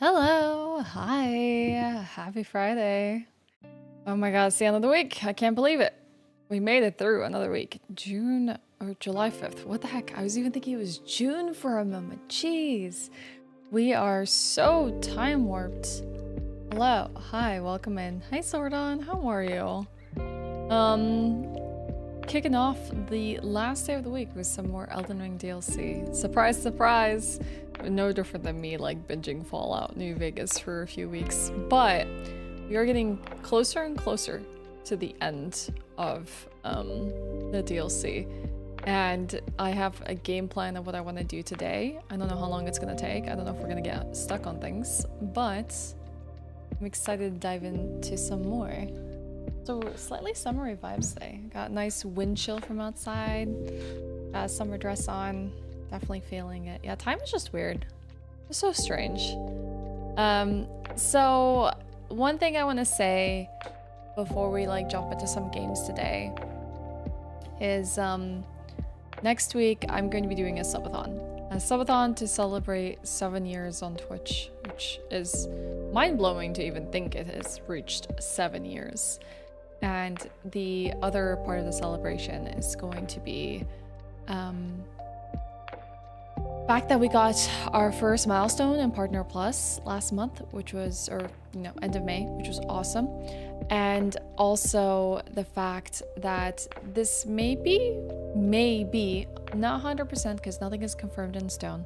Hello, hi, happy Friday. Oh my god, it's the end of the week. I can't believe it. We made it through another week. June or July 5th. What the heck? I was even thinking it was June for a moment. Jeez. We are so time warped. Hello, hi, welcome in. Hi Sordon, how are you? Kicking off the last day of the week with some more Elden Ring DLC. Surprise, surprise! No different than me like binging Fallout New Vegas for a few weeks, but we are getting closer and closer to the end of the DLC, and I have a game plan of what I want to do today. I don't know how long it's gonna take. I don't know if we're gonna get stuck on things, but I'm excited to dive into some more. So slightly summery vibes today. Got a nice wind chill from outside. Got a summer dress on. Definitely feeling it. Yeah, time is just weird. It's so strange. So one thing I want to say before we like jump into some games today is next week I'm going to be doing a subathon. A subathon to celebrate 7 years on Twitch, which is mind-blowing to even think it has reached 7 years. And the other part of the celebration is going to be fact that we got our first milestone in Partner Plus last month, which was, or end of May, which was awesome. And also the fact that this may be, not 100% because nothing is confirmed in stone,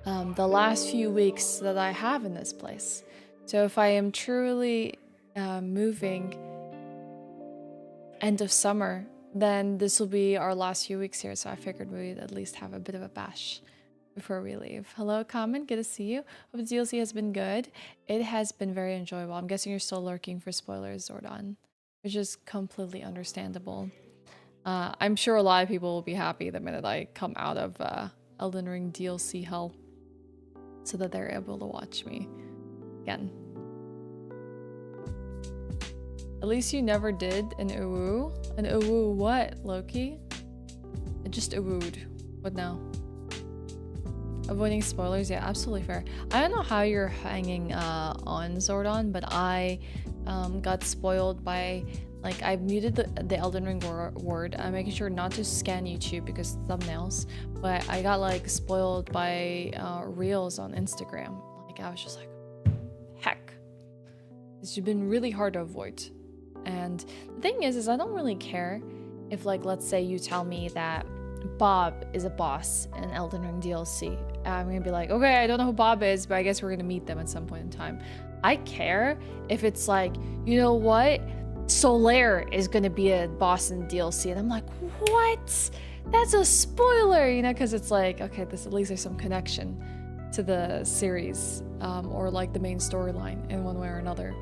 the last few weeks that I have in this place. So if I am truly moving end of summer, then this will be our last few weeks here. So I figured we'd at least have a bit of a bash before we leave. Hello, Common, good to see you. Hope the DLC has been good. It has been very enjoyable. I'm guessing you're still lurking for spoilers, Zordon, which is completely understandable. I'm sure a lot of people will be happy the minute I come out of Elden Ring DLC hell, so that they're able to watch me again. At least you never did an uwu. An uwu what, Loki? I just uwu'd. What now? Avoiding spoilers? Yeah, absolutely fair. I don't know how you're hanging on Zordon, but I got spoiled by, like, I muted the Elden Ring word. I'm making sure not to scan YouTube because thumbnails, but I got like spoiled by reels on Instagram. Like, I was just like, heck. It's been really hard to avoid. And the thing is I don't really care if, like, let's say you tell me that Bob is a boss in Elden Ring DLC. I'm gonna be like, okay, I don't know who Bob is, but I guess we're gonna meet them at some point in time. I care if it's like, you know what? Solaire is gonna be a boss in DLC. And I'm like, what? That's a spoiler, you know, because it's like, okay, this at least there's some connection to the series, or like the main storyline in one way or another.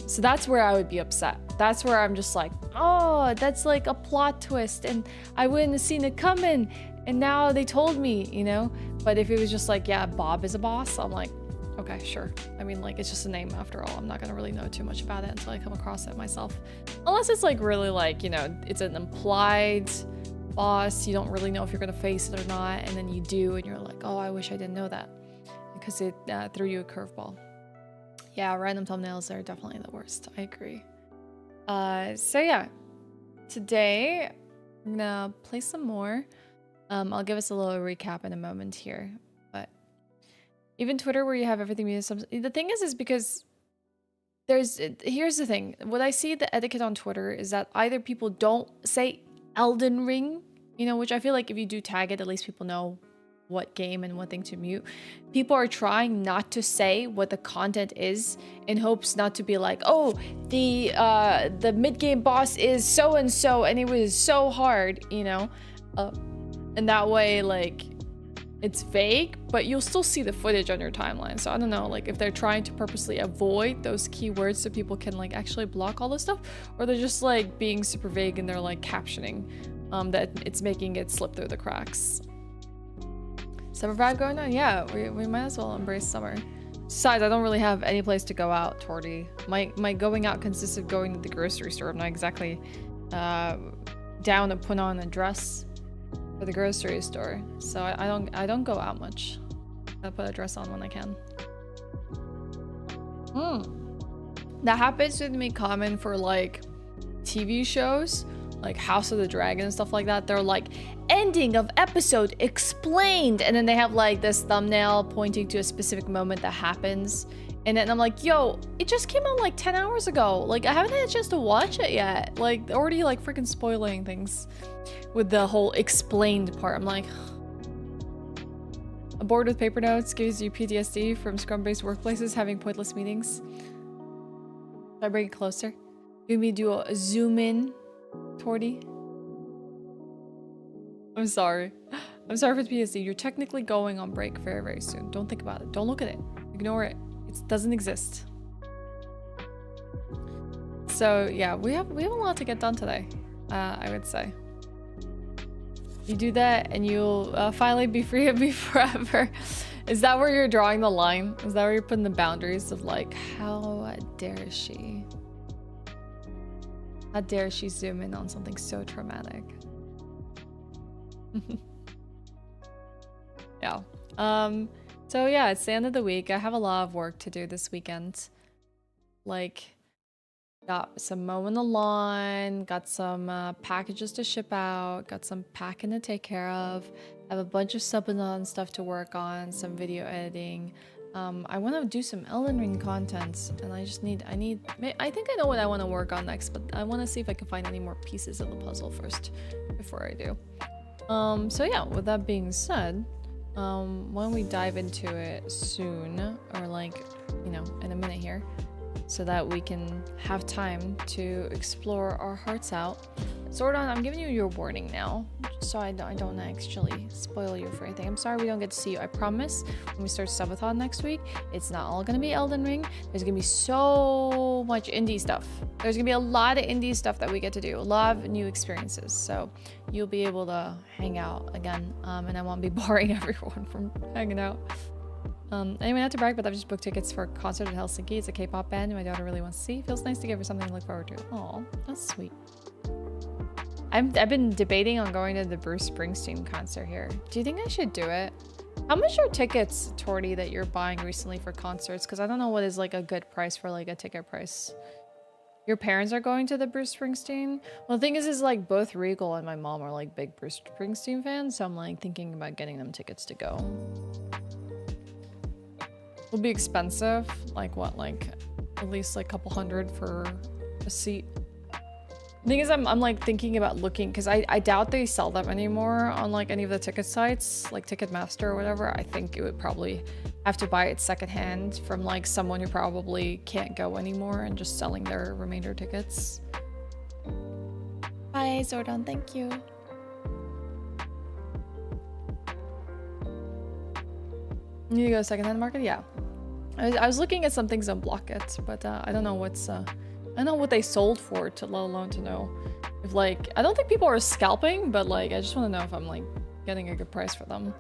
So that's where I would be upset. That's where I'm just like, oh, that's like a plot twist and I wouldn't have seen it coming and now they told me, you know? But if it was just like, yeah, Bob is a boss, I'm like, okay, sure. I mean, like, it's just a name after all. I'm not gonna really know too much about it until I come across it myself. Unless it's like really like, you know, it's an implied boss. You don't really know if you're gonna face it or not. And then you do and you're like, oh, I wish I didn't know that. Because it threw you a curveball. Yeah, random thumbnails are definitely the worst. I agree. So yeah, today I'm gonna play some more. I'll give us a little recap in a moment here. But even Twitter, where you have everything muted, the thing is because here's the thing. What I see the etiquette on Twitter is that either people don't say Elden Ring, you know, which I feel like if you do tag it, at least people know what game and what thing to mute. People are trying not to say what the content is in hopes not to be like, oh, the mid-game boss is so and so and it was so hard, you know, and that way, like, it's vague, but you'll still see the footage on your timeline. So I don't know, like, if they're trying to purposely avoid those keywords so people can like actually block all this stuff, or they're just like being super vague and they're like captioning that it's making it slip through the cracks. Summer vibe going on? Yeah, we might as well embrace summer. Besides, I don't really have any place to go out, Torty. My going out consists of going to the grocery store. I'm not exactly down to put on a dress for the grocery store, so I don't go out much. I put a dress on when I can. That happens with me common for like TV shows, like House of the Dragon and stuff like that. They're like, ending of episode explained, and then they have like this thumbnail pointing to a specific moment that happens, and then I'm like, yo, it just came out like 10 hours ago. Like, I haven't had a chance to watch it yet. Like, already like freaking spoiling things with the whole explained part. I'm like, a board with paper notes gives you PTSD from scrum-based workplaces having pointless meetings. Should I bring it closer? You me do a zoom in, Torty? I'm sorry. I'm sorry for the PTSD. You're technically going on break very, very soon. Don't think about it. Don't look at it. Ignore it. It doesn't exist. So yeah, we have a lot to get done today. I would say. You do that and you'll finally be free of me forever. Is that where you're drawing the line? Is that where you're putting the boundaries of like, how dare she? How dare she zoom in on something so traumatic? Yeah. So yeah, it's the end of the week. I have a lot of work to do this weekend. Like, got some mowing the lawn, got some packages to ship out, got some packing to take care of. I have a bunch of subathon stuff to work on, some video editing. I want to do some Elden Ring content, and I think I know what I want to work on next, but I want to see if I can find any more pieces of the puzzle first before I do. So yeah, with that being said, why don't we dive into it soon, or like, you know, in a minute here, so that we can have time to explore our hearts out. Zordon, I'm giving you your warning now, so I don't actually spoil you for anything. I'm sorry we don't get to see you. I promise when we start subathon next week, it's not all gonna be Elden Ring. There's gonna be so much indie stuff. There's gonna be a lot of indie stuff that we get to do, a lot of new experiences. So you'll be able to hang out again, and I won't be boring everyone from hanging out. Anyway, not to brag, but I've just booked tickets for a concert in Helsinki. It's a K-pop band my daughter really wants to see. Feels nice to give her something to look forward to. Aw, that's sweet. I've been debating on going to the Bruce Springsteen concert here. Do you think I should do it? How much are tickets, Torty, that you're buying recently for concerts? Because I don't know what is like a good price for like a ticket price. Your parents are going to the Bruce Springsteen? Well, the thing is like both Regal and my mom are like big Bruce Springsteen fans, so I'm like thinking about getting them tickets to go. It'll be expensive. Like what? Like at least like a couple hundred for a seat. The thing is, I'm like thinking about looking, because I doubt they sell them anymore on like any of the ticket sites, like Ticketmaster or whatever. I think it would probably have to buy it secondhand from like someone who probably can't go anymore and just selling their remainder tickets. Bye, Zordon. Thank you. You need to go secondhand market? Yeah. I was looking at some things on Blocket, but I don't know what's I don't know what they sold for, let alone to know if like, I don't think people are scalping, but like, I just want to know if I'm like getting a good price for them.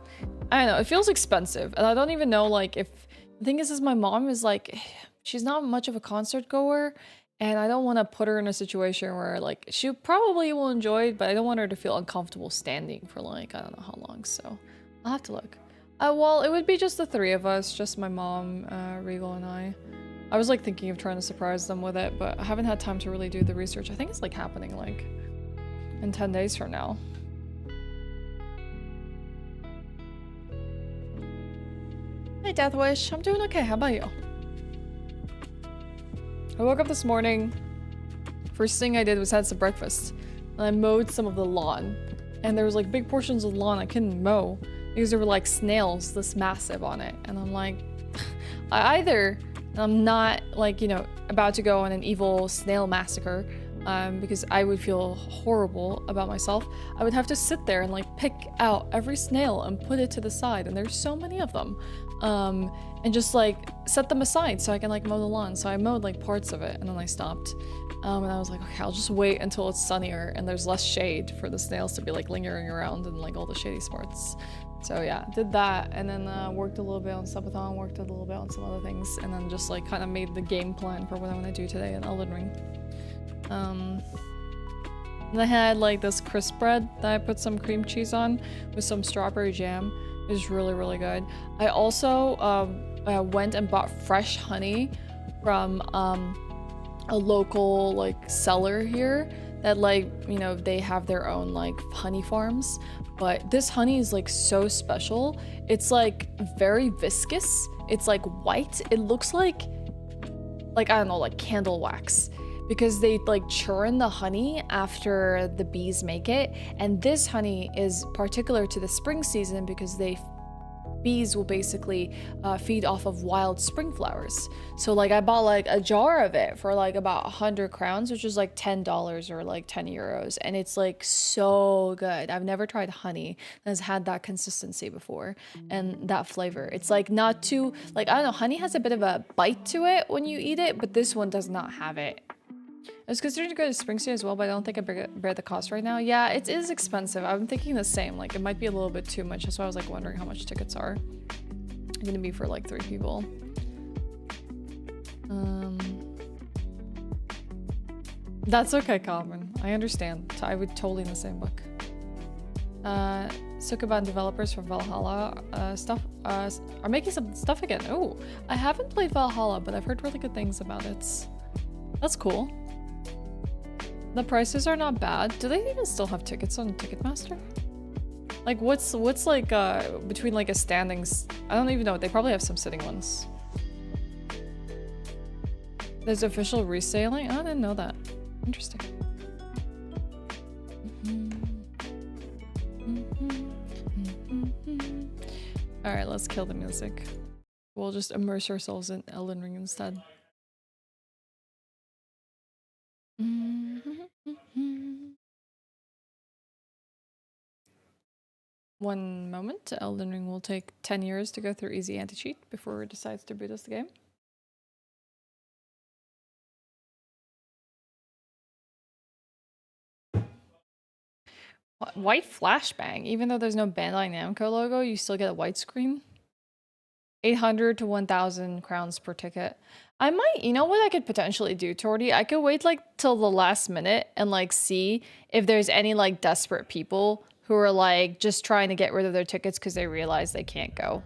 I don't know, it feels expensive, and I don't even know like if, the thing is my mom is like, she's not much of a concert goer, and I don't want to put her in a situation where like, she probably will enjoy it, but I don't want her to feel uncomfortable standing for like, I don't know how long, so I'll have to look. Well, it would be just the three of us, just my mom, Regal, and I. I was like thinking of trying to surprise them with it, but I haven't had time to really do the research. I think it's like happening like in 10 days from now. Hey Deathwish, I'm doing okay, how about you? I woke up this morning, first thing I did was had some breakfast, and I mowed some of the lawn, and there was like big portions of the lawn I couldn't mow because there were like snails this massive on it, and I'm like, I'm not like, you know, about to go on an evil snail massacre, because I would feel horrible about myself. I would have to sit there and like pick out every snail and put it to the side, and there's so many of them, and just like set them aside so I can like mow the lawn. So I mowed like parts of it, and then I stopped, and I was like, okay, I'll just wait until it's sunnier and there's less shade for the snails to be like lingering around in like all the shady spots. So yeah, did that, and then worked a little bit on subathon, worked a little bit on some other things, and then just like kind of made the game plan for what I want to do today in Elden Ring. And I had like this crisp bread that I put some cream cheese on with some strawberry jam. It was really, really good. I also went and bought fresh honey from a local like seller here that like, you know, they have their own like honey farms. But this honey is like so special. It's like very viscous. It's like white. It looks like I don't know, like candle wax, because they like churn the honey after the bees make it. And this honey is particular to the spring season because bees will basically feed off of wild spring flowers. So like I bought like a jar of it for like about 100 crowns, which is like $10 or like 10 euros. And it's like so good. I've never tried honey that's had that consistency before and that flavor. It's like not too, like, I don't know, honey has a bit of a bite to it when you eat it, but this one does not have it. I was considering to go to Springsteen as well, but I don't think I bear the cost right now. Yeah, it is expensive. I'm thinking the same. Like, it might be a little bit too much. That's why I was like wondering how much tickets are gonna be for like 3 people. That's okay, Calvin. I understand. I would totally in the same book. Sukaban developers for Valhalla are making some stuff again. Oh, I haven't played Valhalla, but I've heard really good things about it. That's cool. The prices are not bad. Do they even still have tickets on Ticketmaster? Like, what's like between like a standings? I don't even know. They probably have some sitting ones. There's official reselling. Oh, I didn't know that. Interesting. All right, let's kill the music. We'll just immerse ourselves in Elden Ring instead. One moment. Elden Ring will take 10 years to go through easy anti-cheat before it decides to boot us the game. White flashbang. Even though there's no Bandai Namco logo, you still get a white screen. 800 to 1,000 crowns per ticket. I might, you know what I could potentially do, Torty? I could wait like till the last minute and like see if there's any like desperate people who are like just trying to get rid of their tickets because they realize they can't go.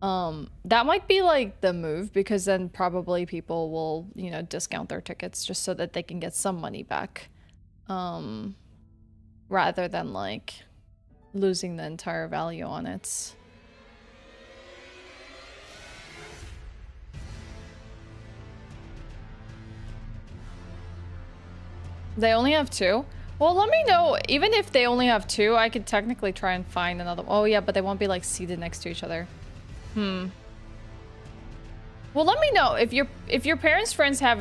That might be like the move, because then probably people will, you know, discount their tickets just so that they can get some money back. Rather than like losing the entire value on it. They only have 2? Well, let me know. Even if they only have 2, I could technically try and find another. Oh yeah, but they won't be like seated next to each other. Well, let me know if your parents' friends have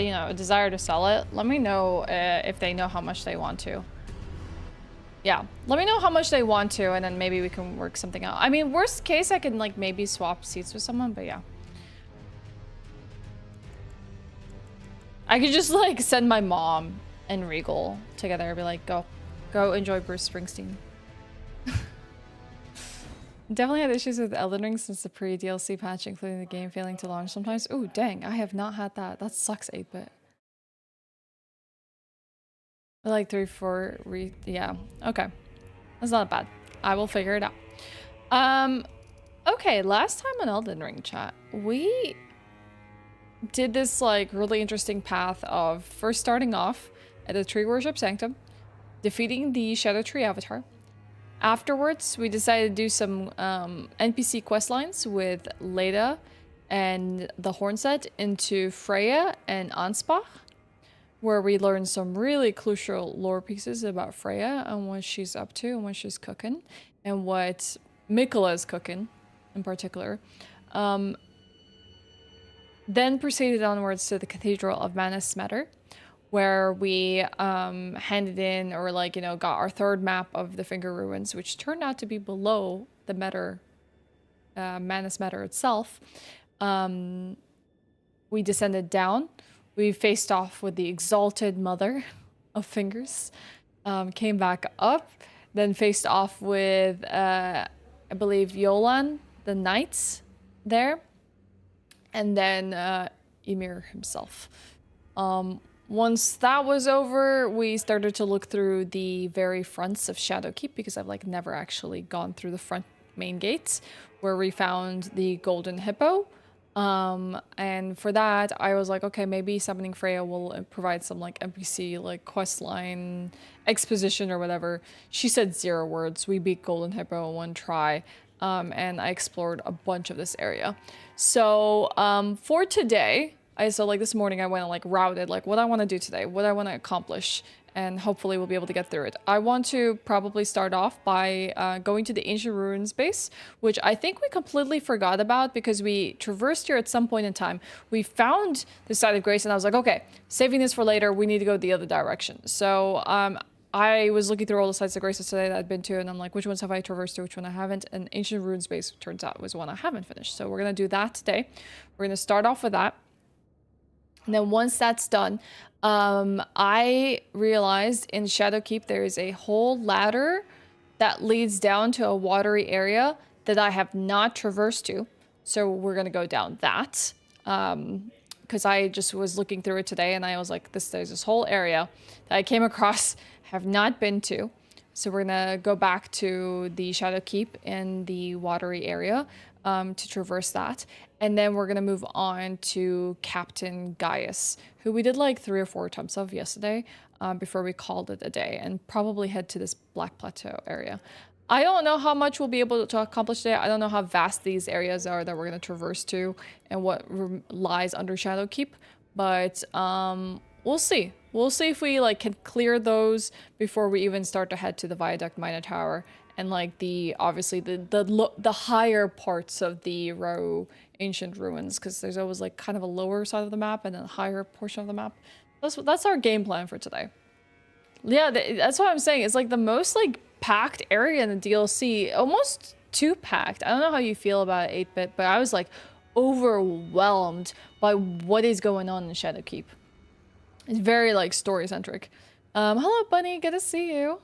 you know, a desire to sell it. Let me know if they know how much they want to. Yeah, let me know how much they want to, and then maybe we can work something out. I mean, worst case, I can like maybe swap seats with someone, but yeah. I could just like send my mom and Regal together and be like, go enjoy Bruce Springsteen. Definitely had issues with Elden Ring since the pre-DLC patch, including the game failing to launch sometimes. Ooh, dang, I have not had that. That sucks, 8-bit. Like 3, 4, yeah, okay. That's not bad. I will figure it out. Okay, last time on Elden Ring chat, we did this like really interesting path of first starting off at the Tree Worship Sanctum, defeating the Shadow Tree Avatar. Afterwards, we decided to do some NPC quest lines with Leda and the Hornset into Freya and Ansbach, where we learned some really crucial lore pieces about Freya and what she's up to and what she's cooking, and what Miquella is cooking in particular. Then proceeded onwards to the Cathedral of Manasmetter, where we handed in, or like, you know, got our 3rd map of the Finger Ruins, which turned out to be below the Manasmetter itself. We descended down. We faced off with the Exalted Mother of Fingers. Came back up, then faced off with, I believe, Yolan, the Knights there. And then Ymir himself. Once that was over, we started to look through the very fronts of Shadowkeep, because I've like never actually gone through the front main gate where we found the golden hippo. And for that, I was like, okay, maybe summoning Freya will provide some like NPC like quest line exposition or whatever. She said 0 words. We beat golden hippo in 1 try. And I explored a bunch of this area. So for today, so like this morning I went and like routed like what I want to do today, what I want to accomplish, and hopefully we'll be able to get through it. I want to probably start off by going to the Ancient Ruins base, which I think we completely forgot about because we traversed here at some point in time. We found the site of grace and I was like, okay, saving this for later, we need to go the other direction. So I was looking through all the sites of graces today that I'd been to, and I'm like, which ones have I traversed to, which one I haven't? And Ancient Ruins base, turns out, was one I haven't finished. So we're going to do that today. We're going to start off with that. And then once that's done, I realized in Shadowkeep there is a whole ladder that leads down to a watery area that I have not traversed to. So we're going to go down that. Because I just was looking through it today and I was like, there's this whole area that I came across, have not been to. So we're going to go back to the Shadowkeep in the watery area to traverse that. And then we're going to move on to Captain Gaius, who we did like 3 or 4 attempts of yesterday before we called it a day, and probably head to this Black Plateau area. I don't know how much we'll be able to accomplish today. I don't know how vast these areas are that we're going to traverse to and what lies under Shadowkeep, but we'll see. We'll see if we like can clear those before we even start to head to the Viaduct Minotaur and like the obviously the higher parts of the Ancient Ruins, because there's always like kind of a lower side of the map and then a higher portion of the map. That's our game plan for today. Yeah, that's what I'm saying. It's like the most like packed area in the DLC, almost too packed. I don't know how you feel about 8-bit, but I was like overwhelmed by what is going on in Shadowkeep. It's very like story centric. Hello Bunny, good to see you.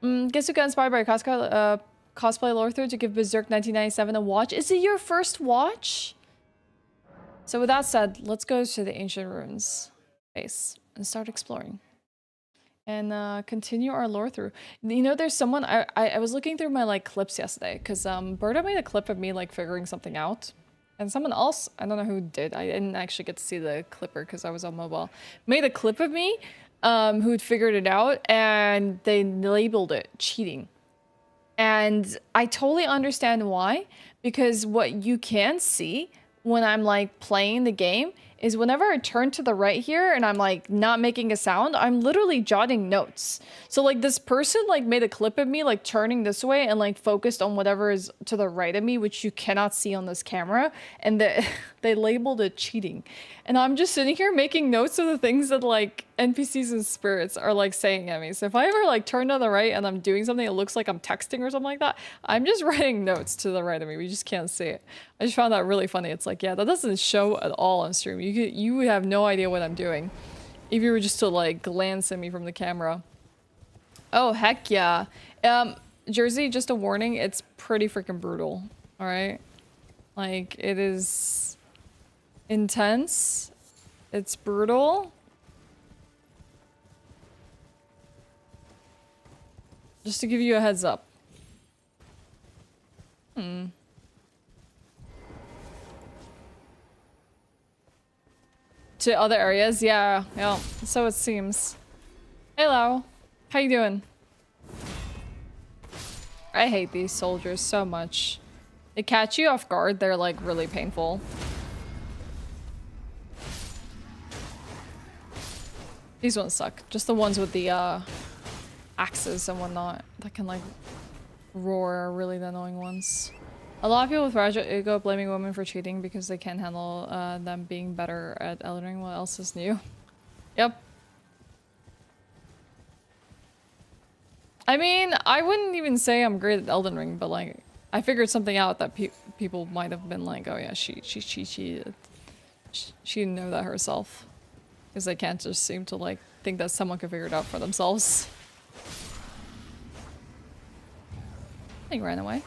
Guess who got inspired by Casca cosplay lore through to give Berserk 1997 a watch? Is it your first watch? So with that said, let's go to the Ancient Ruins base and start exploring. And continue our lore through. You know, there's someone, I was looking through my like clips yesterday because Berta made a clip of me like figuring something out. And someone else, I don't know who did, I didn't actually get to see the clipper because I was on mobile, made a clip of me who'd figured it out, and they labeled it cheating. And I totally understand why, because what you can see when I'm like playing the game is whenever I turn to the right here and I'm like not making a sound, I'm literally jotting notes. So like this person like made a clip of me like turning this way and like focused on whatever is to the right of me, which you cannot see on this camera, and they labeled it cheating. And I'm just sitting here making notes of the things that like NPCs and spirits are like saying at me. So if I ever like turn to the right and I'm doing something that looks like I'm texting or something like that, I'm just writing notes to the right of me. We just can't see it. I just found that really funny. It's like, yeah, that doesn't show at all on stream. You would have no idea what I'm doing if you were just to like glance at me from the camera. Oh, heck yeah. Jersey, just a warning, it's pretty freaking brutal. All right? Like, it is intense. It's brutal. Just to give you a heads up. To other areas, yeah, so it seems. Hello, how you doing? I hate these soldiers so much. They catch you off guard, they're like really painful. These ones suck. Just the ones with the axes and whatnot that can like roar are really the annoying ones. A lot of people with fragile ego blaming women for cheating because they can't handle them being better at Elden Ring. What else is new? Yep. I mean, I wouldn't even say I'm great at Elden Ring, but like, I figured something out that people might have been like, oh yeah, she cheated. She didn't know that herself. Because they can't just seem to like think that someone can figure it out for themselves. I think ran away.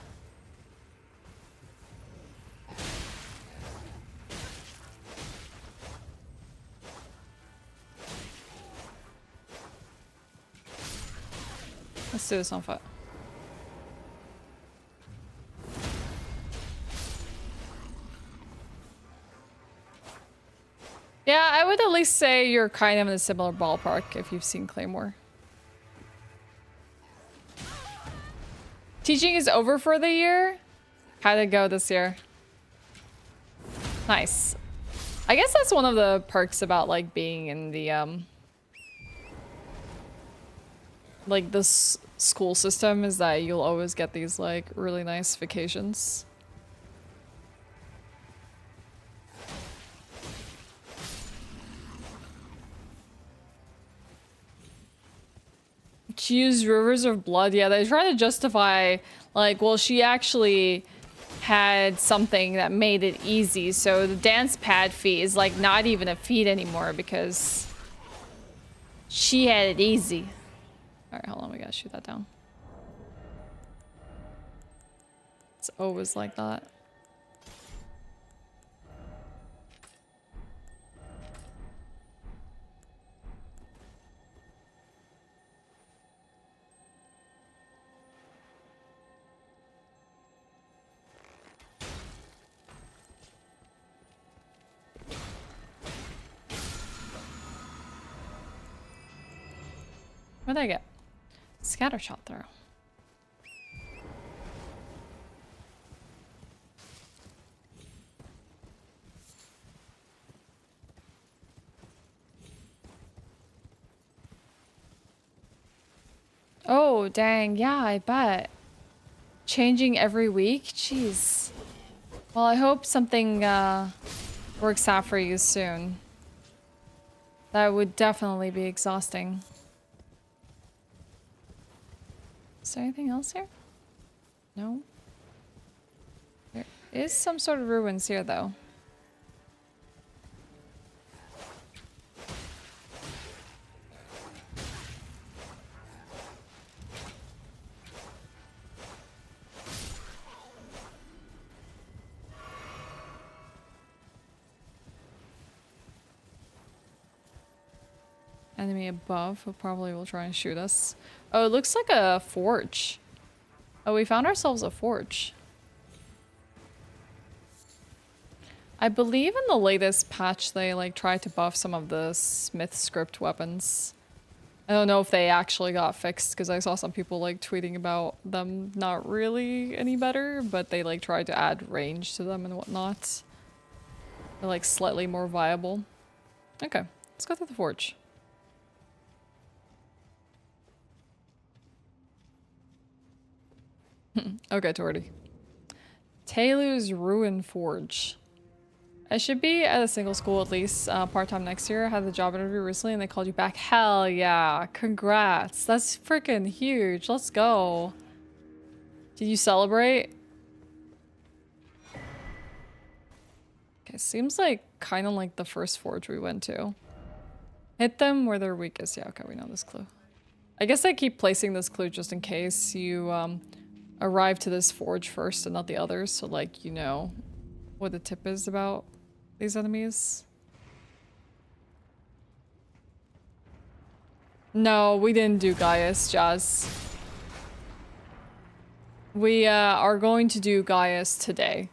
Let's do this on foot. Yeah, I would at least say you're kind of in a similar ballpark if you've seen Claymore. Teaching is over for the year? How'd it go this year? Nice. I guess that's one of the perks about like being in the like this school system is that you'll always get these like really nice vacations. She used rivers of blood. Yeah, they try to justify like, well, she actually had something that made it easy. So the dance pad feat is like not even a feat anymore because she had it easy. All right, hold on. We gotta shoot that down. It's always like that. What did I get? Scatter shot throw. Oh, dang. Yeah, I bet. Changing every week? Jeez. Well, I hope something works out for you soon. That would definitely be exhausting. Is there anything else here? No? There is some sort of ruins here, though. Enemy above who probably will try and shoot us. Oh, it looks like a forge. Oh, we found ourselves a forge. I believe in the latest patch they like tried to buff some of the smith script weapons. I don't know if they actually got fixed because I saw some people like tweeting about them not really any better, but they like tried to add range to them and whatnot. They're like slightly more viable. Okay, let's go through the forge. Okay, Torty. Taylor's Ruin Forge. I should be at a single school at least part-time next year. I had the job interview recently and they called you back. Hell yeah. Congrats. That's freaking huge. Let's go. Did you celebrate? Okay, seems like kind of like the first forge we went to. Hit them where they're weakest. Yeah, okay, we know this clue. I guess I keep placing this clue just in case you arrive to this forge first and not the others, so like you know what the tip is about these enemies. No, we didn't do Gaius, Jazz. We are going to do Gaius today,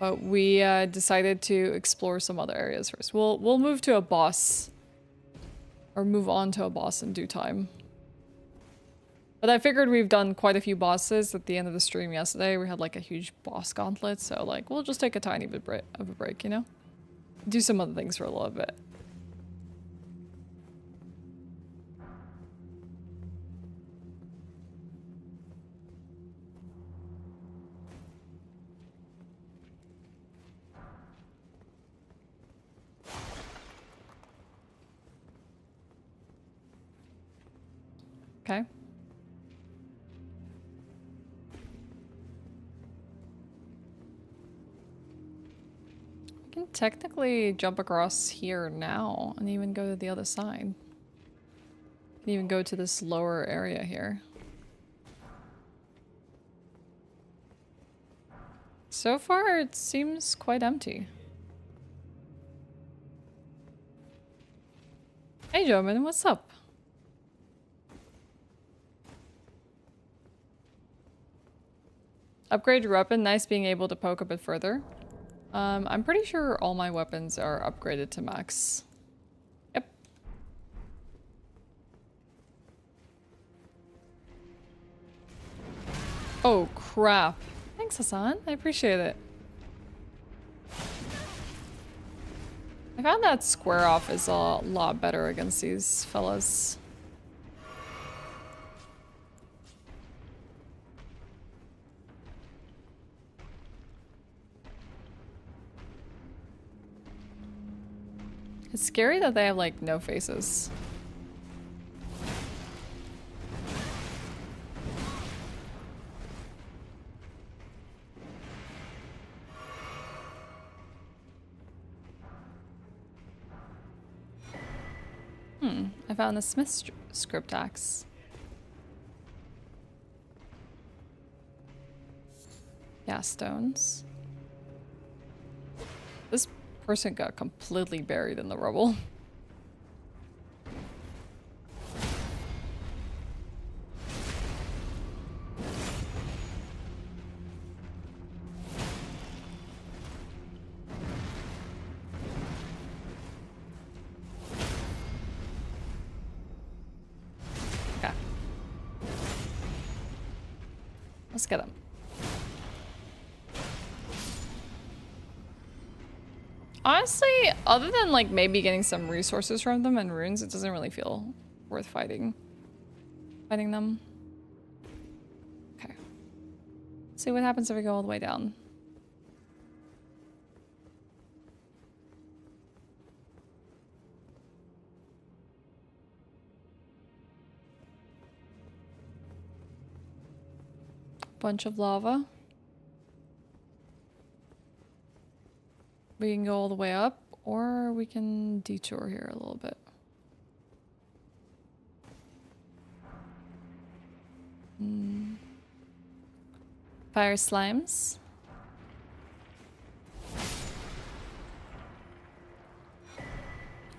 but we decided to explore some other areas first. We'll move to a boss, or move on to a boss in due time. But I figured we've done quite a few bosses at the end of the stream yesterday. We had like a huge boss gauntlet, so like we'll just take a tiny bit of a break, you know? Do some other things for a little bit. Okay. I can technically jump across here now and even go to the other side. Can even go to this lower area here. So far, it seems quite empty. Hey, Joman, what's up? Upgrade your weapon. Nice being able to poke a bit further. I'm pretty sure all my weapons are upgraded to max. Yep. Oh, crap. Thanks, Hassan. I appreciate it. I found that square off is a lot better against these fellas. It's scary that they have, like, no faces. I found a smith script axe. Yeah, stones. This person got completely buried in the rubble. Okay. Let's get him. Honestly, other than like maybe getting some resources from them and runes, it doesn't really feel worth fighting them. Okay. Let's see what happens if we go all the way down. Bunch of lava. We can go all the way up, or we can detour here a little bit. Fire slimes.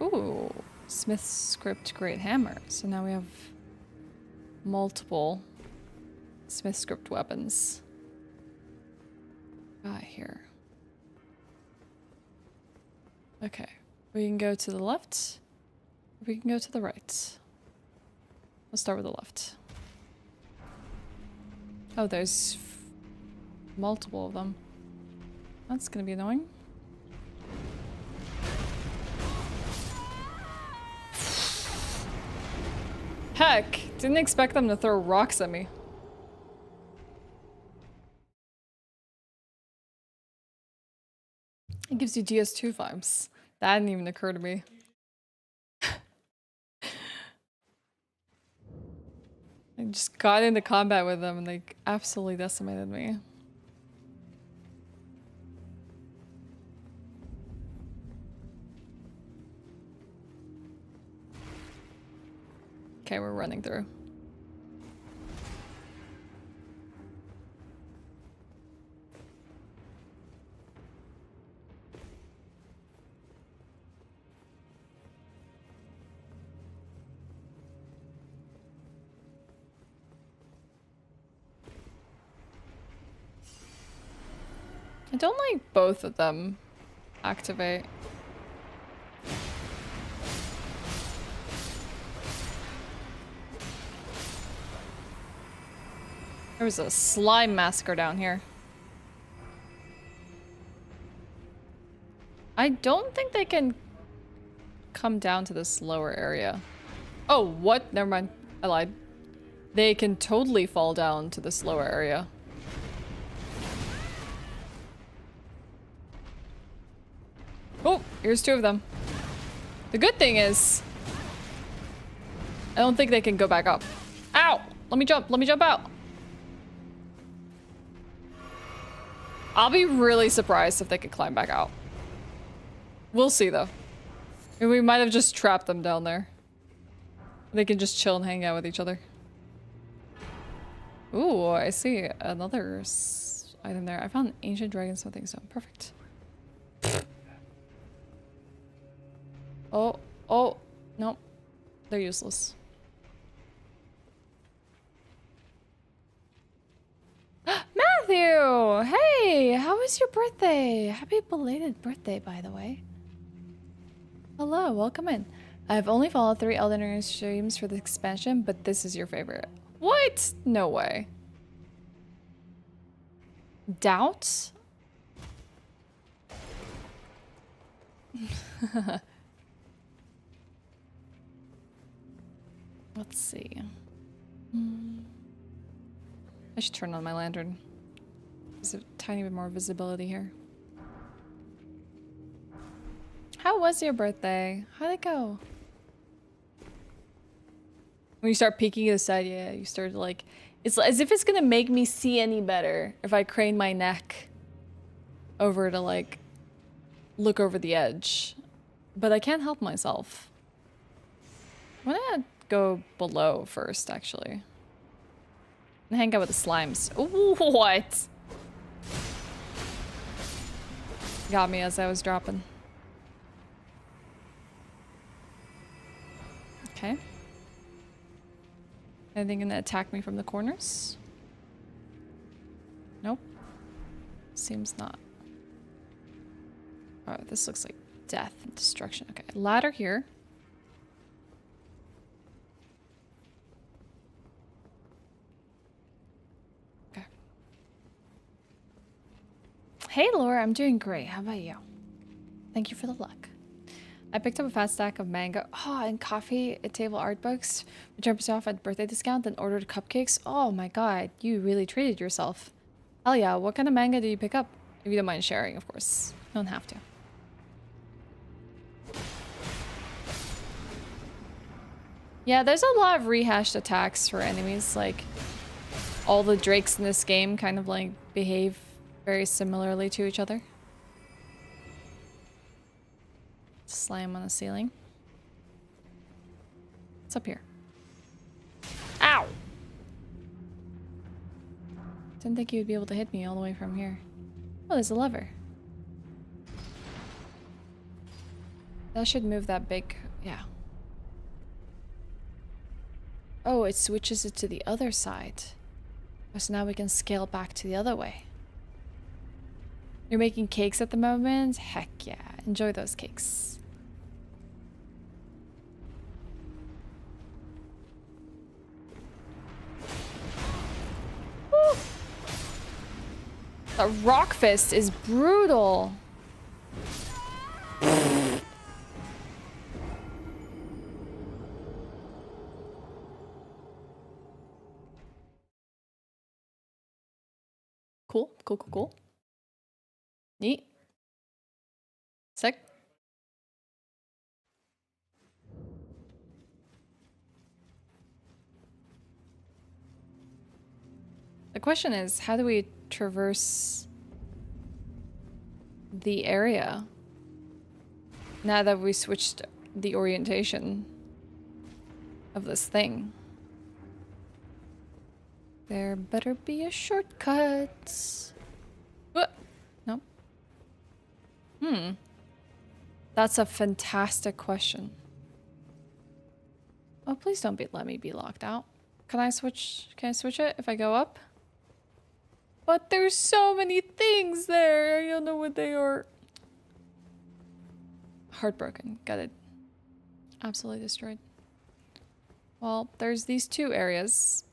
Ooh, Smith's script great hammer. So now we have multiple Smith script weapons. Here. Okay, we can go to the left, we can go to the right. Let's start with the left. Oh, there's multiple of them. That's gonna be annoying. Heck, didn't expect them to throw rocks at me. It gives you DS2 vibes. That didn't even occur to me. I just got into combat with them and they absolutely decimated me. Okay, we're running through. I don't like both of them activate. There was a slime massacre down here. I don't think they can come down to this lower area. Oh, what? Never mind. I lied. They can totally fall down to this lower area. Oh, here's two of them. The good thing is, I don't think they can go back up. Ow! Let me jump out. I'll be really surprised if they could climb back out. We'll see though. We might have just trapped them down there. They can just chill and hang out with each other. Ooh, I see another item there. I found an ancient dragon smithing stone. Perfect. Oh, nope. They're useless. Math! with you? Hey, how was your birthday? Happy belated birthday, by the way. Hello, welcome in. I've only followed 3 Elden Ring streams for the expansion, but this is your favorite. What? No way. Doubt? Let's see. I should turn on my lantern. There's a tiny bit more visibility here. How was your birthday? How'd it go? When you start peeking to the side, yeah, you start to like... It's as if it's gonna make me see any better if I crane my neck over to like look over the edge. But I can't help myself. I'm gonna go below first, actually. And hang out with the slimes. Ooh, what? Got me as I was dropping. Okay. Anything gonna attack me from the corners? Nope. Seems not. Oh, this looks like death and destruction. Okay, ladder here. Okay. Hey Laura, I'm doing great. How about you? Thank you for the luck. I picked up a fat stack of mango. Oh, and coffee at table art books. Returned myself at birthday discount, then ordered cupcakes. Oh my god, you really treated yourself. Hell yeah, what kind of manga did you pick up? If you don't mind sharing, of course. You don't have to. Yeah, there's a lot of rehashed attacks for enemies. Like, all the drakes in this game kind of like behave very similarly to each other. Slime on the ceiling. What's up here? Ow! Didn't think you would be able to hit me all the way from here. Oh, there's a lever. That should move that big... yeah. Oh, it switches it to the other side. So now we can scale back to the other way. You're making cakes at the moment? Heck yeah. Enjoy those cakes. Woo! The rock fist is brutal. Cool, cool, cool, cool. Neat. Sick. The question is, how do we traverse the area now that we switched the orientation of this thing? There better be a shortcut. Nope. That's a fantastic question. Oh, please don't let me be locked out. Can I switch it if I go up? But there's so many things there. I don't know what they are. Heartbroken. Got it. Absolutely destroyed. Well, there's these 2 areas.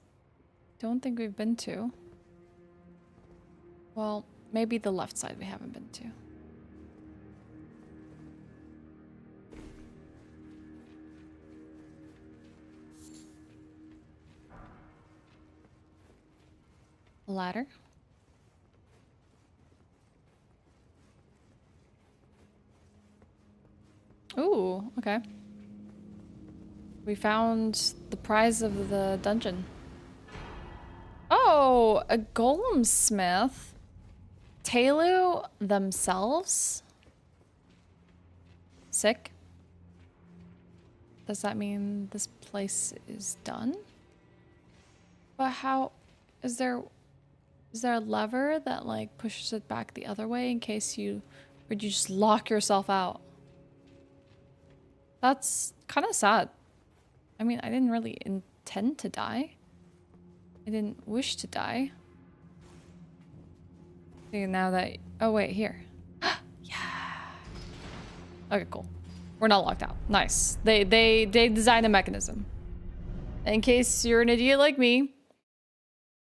Don't think we've been to. Well, maybe the left side we haven't been to. Ladder. Ooh, okay. We found the prize of the dungeon. Oh, a golem smith. Tailu themselves? Sick. Does that mean this place is done? But how... Is there a lever that like pushes it back the other way in case you... Or do you just lock yourself out? That's kind of sad. I mean, I didn't really intend to die. I didn't wish to die. See, now that... Oh, wait, here. Yeah. Okay, cool. We're not locked out. Nice. They designed a mechanism. In case you're an idiot like me,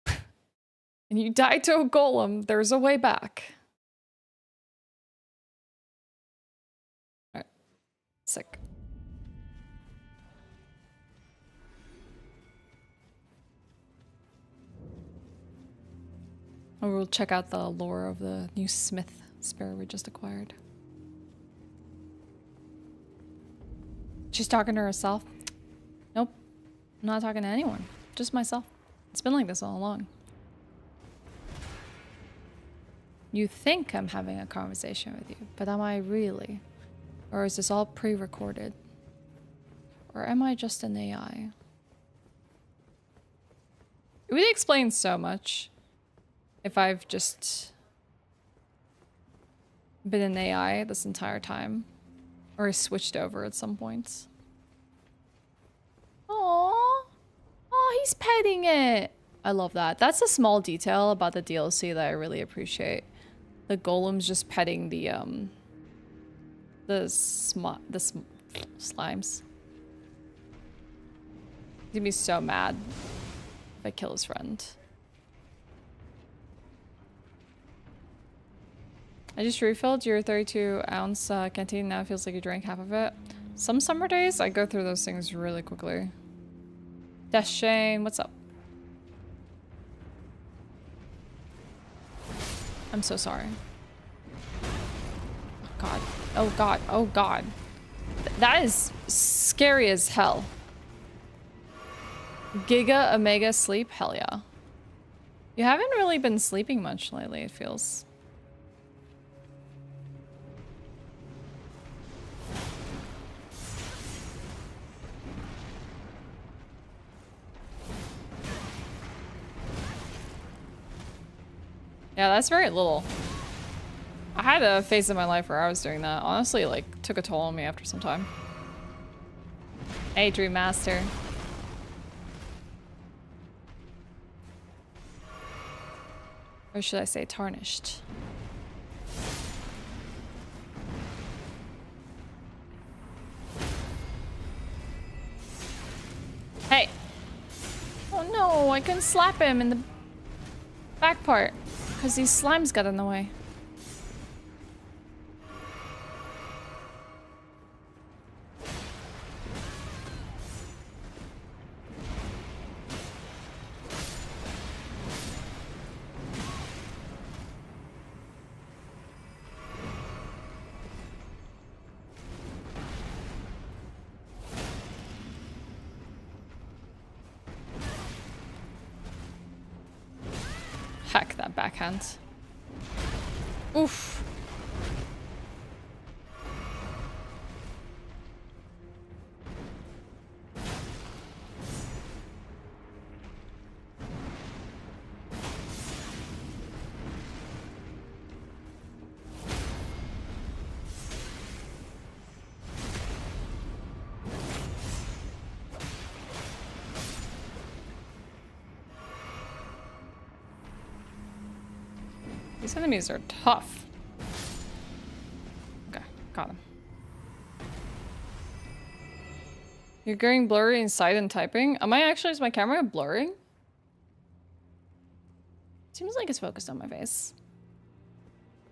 and you die to a golem, there's a way back. Alright. Sick. And we'll check out the lore of the new smith spear we just acquired. She's talking to herself. Nope. I'm not talking to anyone. Just myself. It's been like this all along. You think I'm having a conversation with you, but am I really? Or is this all pre-recorded? Or am I just an AI? It would explain so much if I've just been an AI this entire time. Or I switched over at some point. Aww. Oh, he's petting it. I love that. That's a small detail about the DLC that I really appreciate. The golem's just petting the slimes. He's gonna be so mad if I kill his friend. I just refilled your 32-ounce canteen. Now it feels like you drank half of it. Some summer days, I go through those things really quickly. Shane, what's up? I'm so sorry. Oh god. Oh god. Oh god. That is scary as hell. Giga Omega sleep? Hell yeah. You haven't really been sleeping much lately, it feels. Yeah, that's very little. I had a phase in my life where I was doing that. Honestly, like, took a toll on me after some time. Hey, Dream Master. Or should I say tarnished? Hey! Oh no, I couldn't slap him in the back part. Because these slimes got in the way. Heck, that backhand. Oof. These enemies are tough. Okay, got him. You're getting blurry inside and typing? Am I actually, is my camera blurring? Seems like it's focused on my face.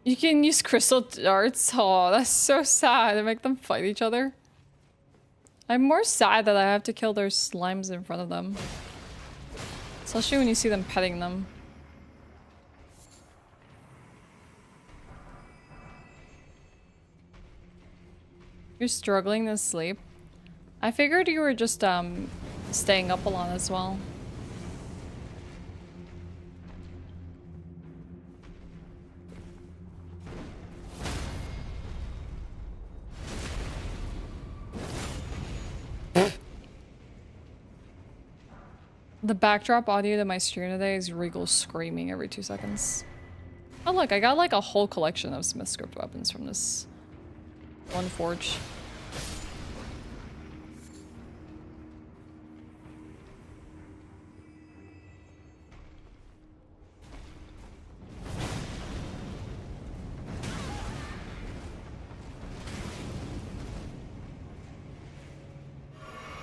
You can use crystal darts? Oh, that's so sad to make them fight each other. I'm more sad that I have to kill their slimes in front of them. Especially when you see them petting them. You're struggling to sleep? I figured you were just staying up a lot as well. The backdrop audio to my stream today is Regal screaming every 2 seconds. Oh look, I got like a whole collection of Smith script weapons from this one forge.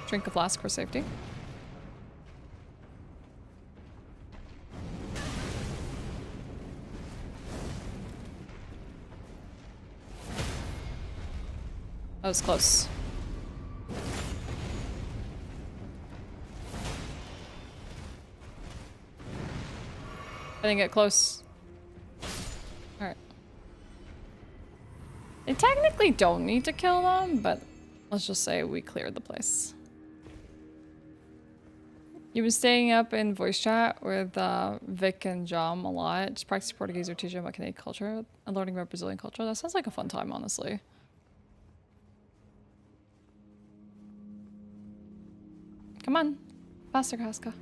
Drink a flask for safety. That was close. I didn't get close. Alright. They technically don't need to kill them, but let's just say we cleared the place. You've been staying up in voice chat with Vic and Jom a lot. Just practice Portuguese or teaching about Canadian culture and learning about Brazilian culture. That sounds like a fun time, honestly. Come on. Faster, Casca.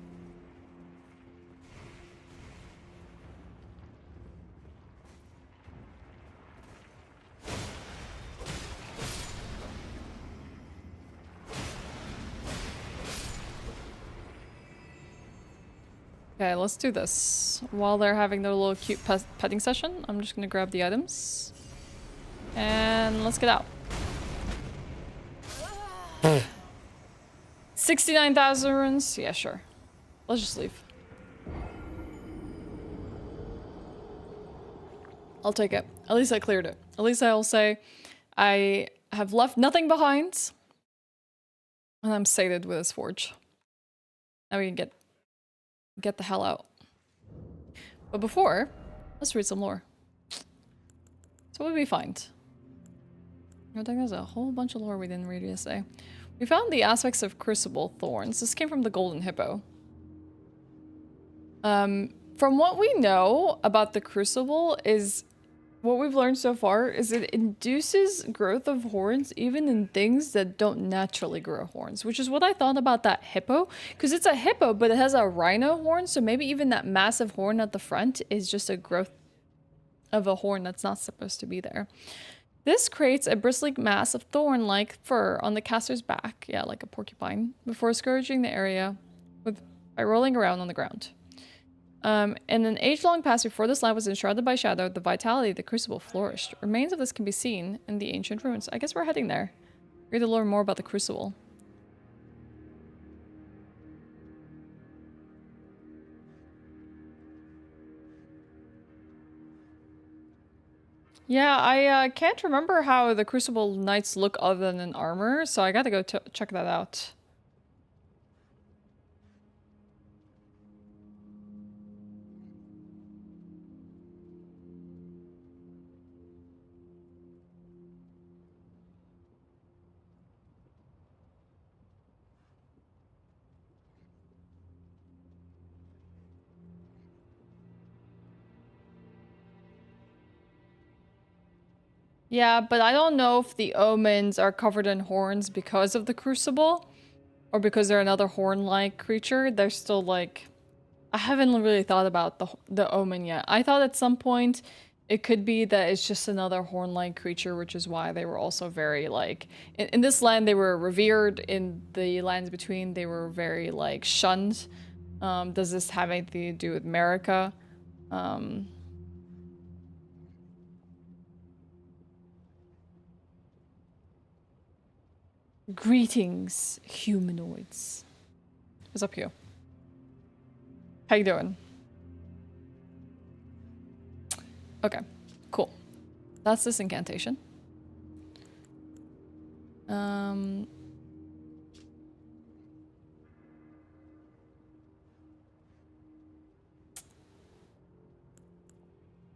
Okay, let's do this. While they're having their little cute petting session, I'm just gonna grab the items. And let's get out. 69,000 runes? Yeah, sure. Let's just leave. I'll take it. At least I cleared it. At least I'll say I have left nothing behind. And I'm sated with this forge. Now we can get the hell out. But before, let's read some lore. So what did we find? I think there's a whole bunch of lore we didn't read yesterday. We found the aspects of crucible thorns. This came from the golden hippo. From what we know about the crucible is what we've learned so far is it induces growth of horns even in things that don't naturally grow horns, which is what I thought about that hippo, because it's a hippo but it has a rhino horn, so maybe even that massive horn at the front is just a growth of a horn that's not supposed to be there. This creates a bristly mass of thorn-like fur on the caster's back, yeah, like a porcupine, before scourging the area by rolling around on the ground. In an age-long past before this land was enshrouded by shadow, the vitality of the crucible flourished. Remains of this can be seen in the ancient ruins. I guess we're heading there. Read to learn more about the crucible. Yeah, I can't remember how the crucible knights look other than in armor, so I gotta go check that out. Yeah, but I don't know if the omens are covered in horns because of the crucible, or because they're another horn-like creature. They're still like... I haven't really thought about the omen yet. I thought at some point it could be that it's just another horn-like creature, which is why they were also very like... In this land, they were revered. In the lands between, they were very like shunned. Does this have anything to do with America? Greetings, humanoids. What's up here? How you doing? Okay, cool. That's this incantation. I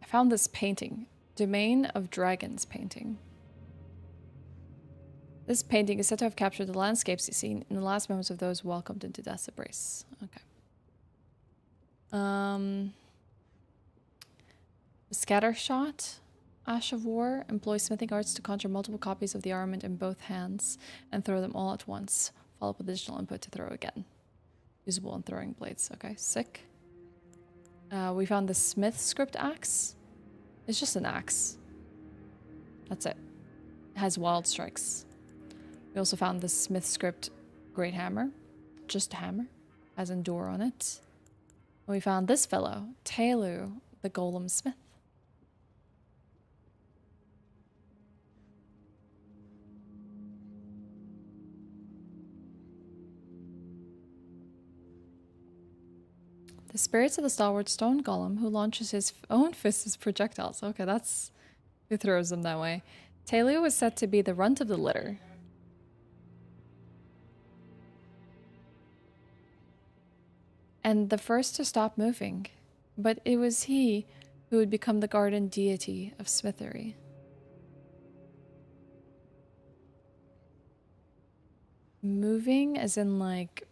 found this painting. Domain of Dragons painting. This painting is said to have captured the landscapes seen in the last moments of those welcomed into death's embrace. Okay. Scatter shot. Ashe of War employs smithing arts to conjure multiple copies of the armament in both hands and throw them all at once. Follow up with additional input to throw again. Usable in throwing blades. Okay, sick. We found the smith script axe. It's just an axe. That's it. It has wild strikes. We also found the smith script great hammer. Just a hammer. Has endure on it. And we found this fellow, Tailu, the golem smith. The spirits of the stalwart stone golem who launches his own fists as projectiles. Okay, that's who throws them that way. Tailio was said to be the runt of the litter. And the first to stop moving. But it was he who would become the garden deity of smithery. Moving as in like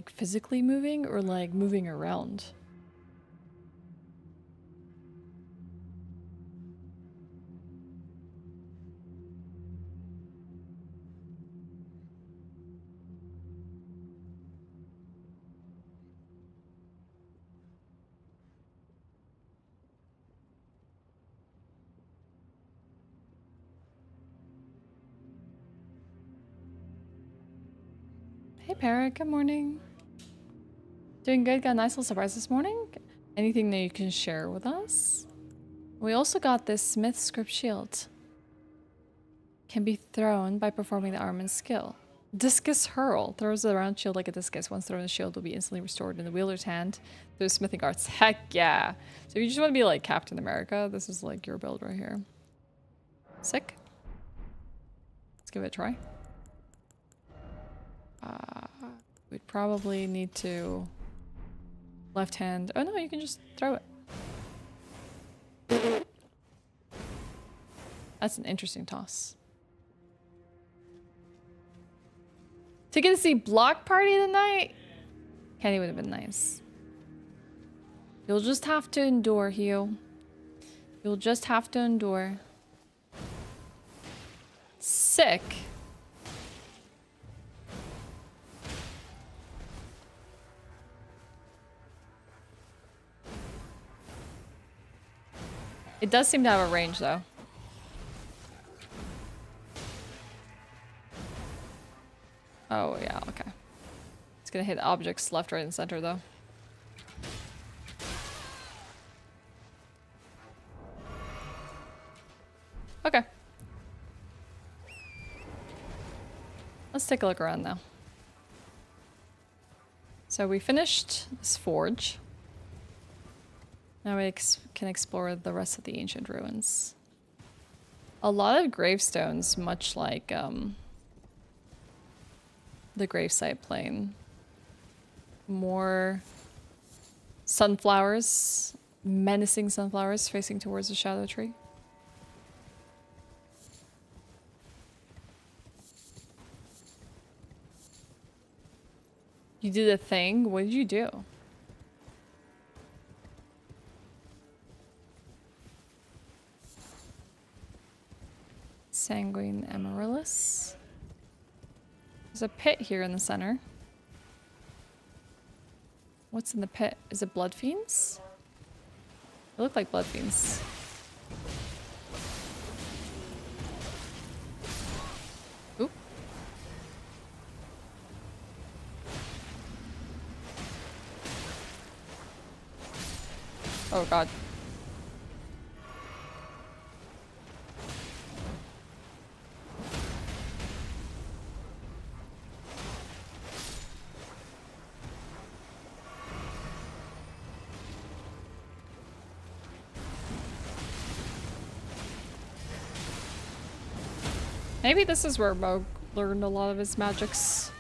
physically moving or like moving around? Hey Parrot, good morning. Doing good, got a nice little surprise this morning? Anything that you can share with us? We also got this Smith script shield. Can be thrown by performing the arm and skill. Discus hurl. Throws the round shield like a discus. Once thrown, the shield will be instantly restored in the wielder's hand through smithing arts. Heck yeah. So if you just want to be like Captain America, this is like your build right here. Sick. Let's give it a try. We'd probably need to left hand. Oh no, you can just throw it. That's an interesting toss. To get to see Block Party tonight? Kenny would have been nice. You'll just have to endure, Hugh. You'll just have to endure. Sick. It does seem to have a range, though. Oh, yeah, okay. It's gonna hit objects left, right, and center, though. Okay. Let's take a look around now. So we finished this forge. Now we can explore the rest of the ancient ruins. A lot of gravestones, much like the gravesite plane. More sunflowers, menacing sunflowers facing towards the shadow tree. You did a thing? What did you do? Sanguine Amaryllis. There's a pit here in the center. What's in the pit? Is it blood fiends? They look like blood fiends. Oop. Oh god. Maybe this is where Moog learned a lot of his magics.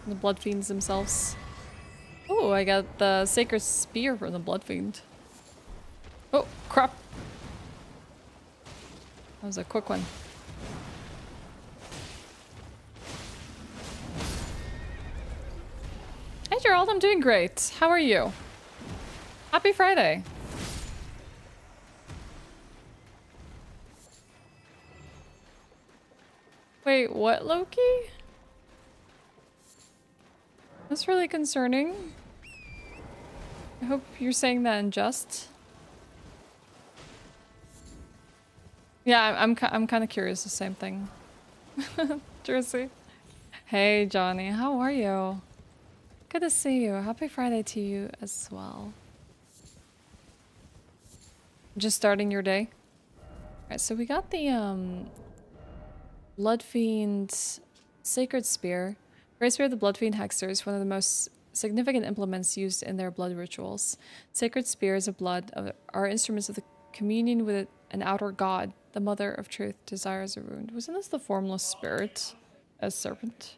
The blood fiends themselves. Oh, I got the sacred spear from the blood fiend. Oh, crap. That was a quick one. Hey Gerald, I'm doing great. How are you? Happy Friday. Wait, what, Loki? That's really concerning. I hope you're saying that in jest. Yeah, I'm kind of curious. The same thing. Jersey. Hey, Johnny. How are you? Good to see you. Happy Friday to you as well. Just starting your day. Alright, so we got the Bloodfiend Sacred Spear. Great Spear of the Bloodfiend Hexers, one of the most significant implements used in their blood rituals. Sacred Spears of blood are instruments of the communion with an outer god. The Mother of Truth desires a wound. Wasn't this the formless spirit as serpent?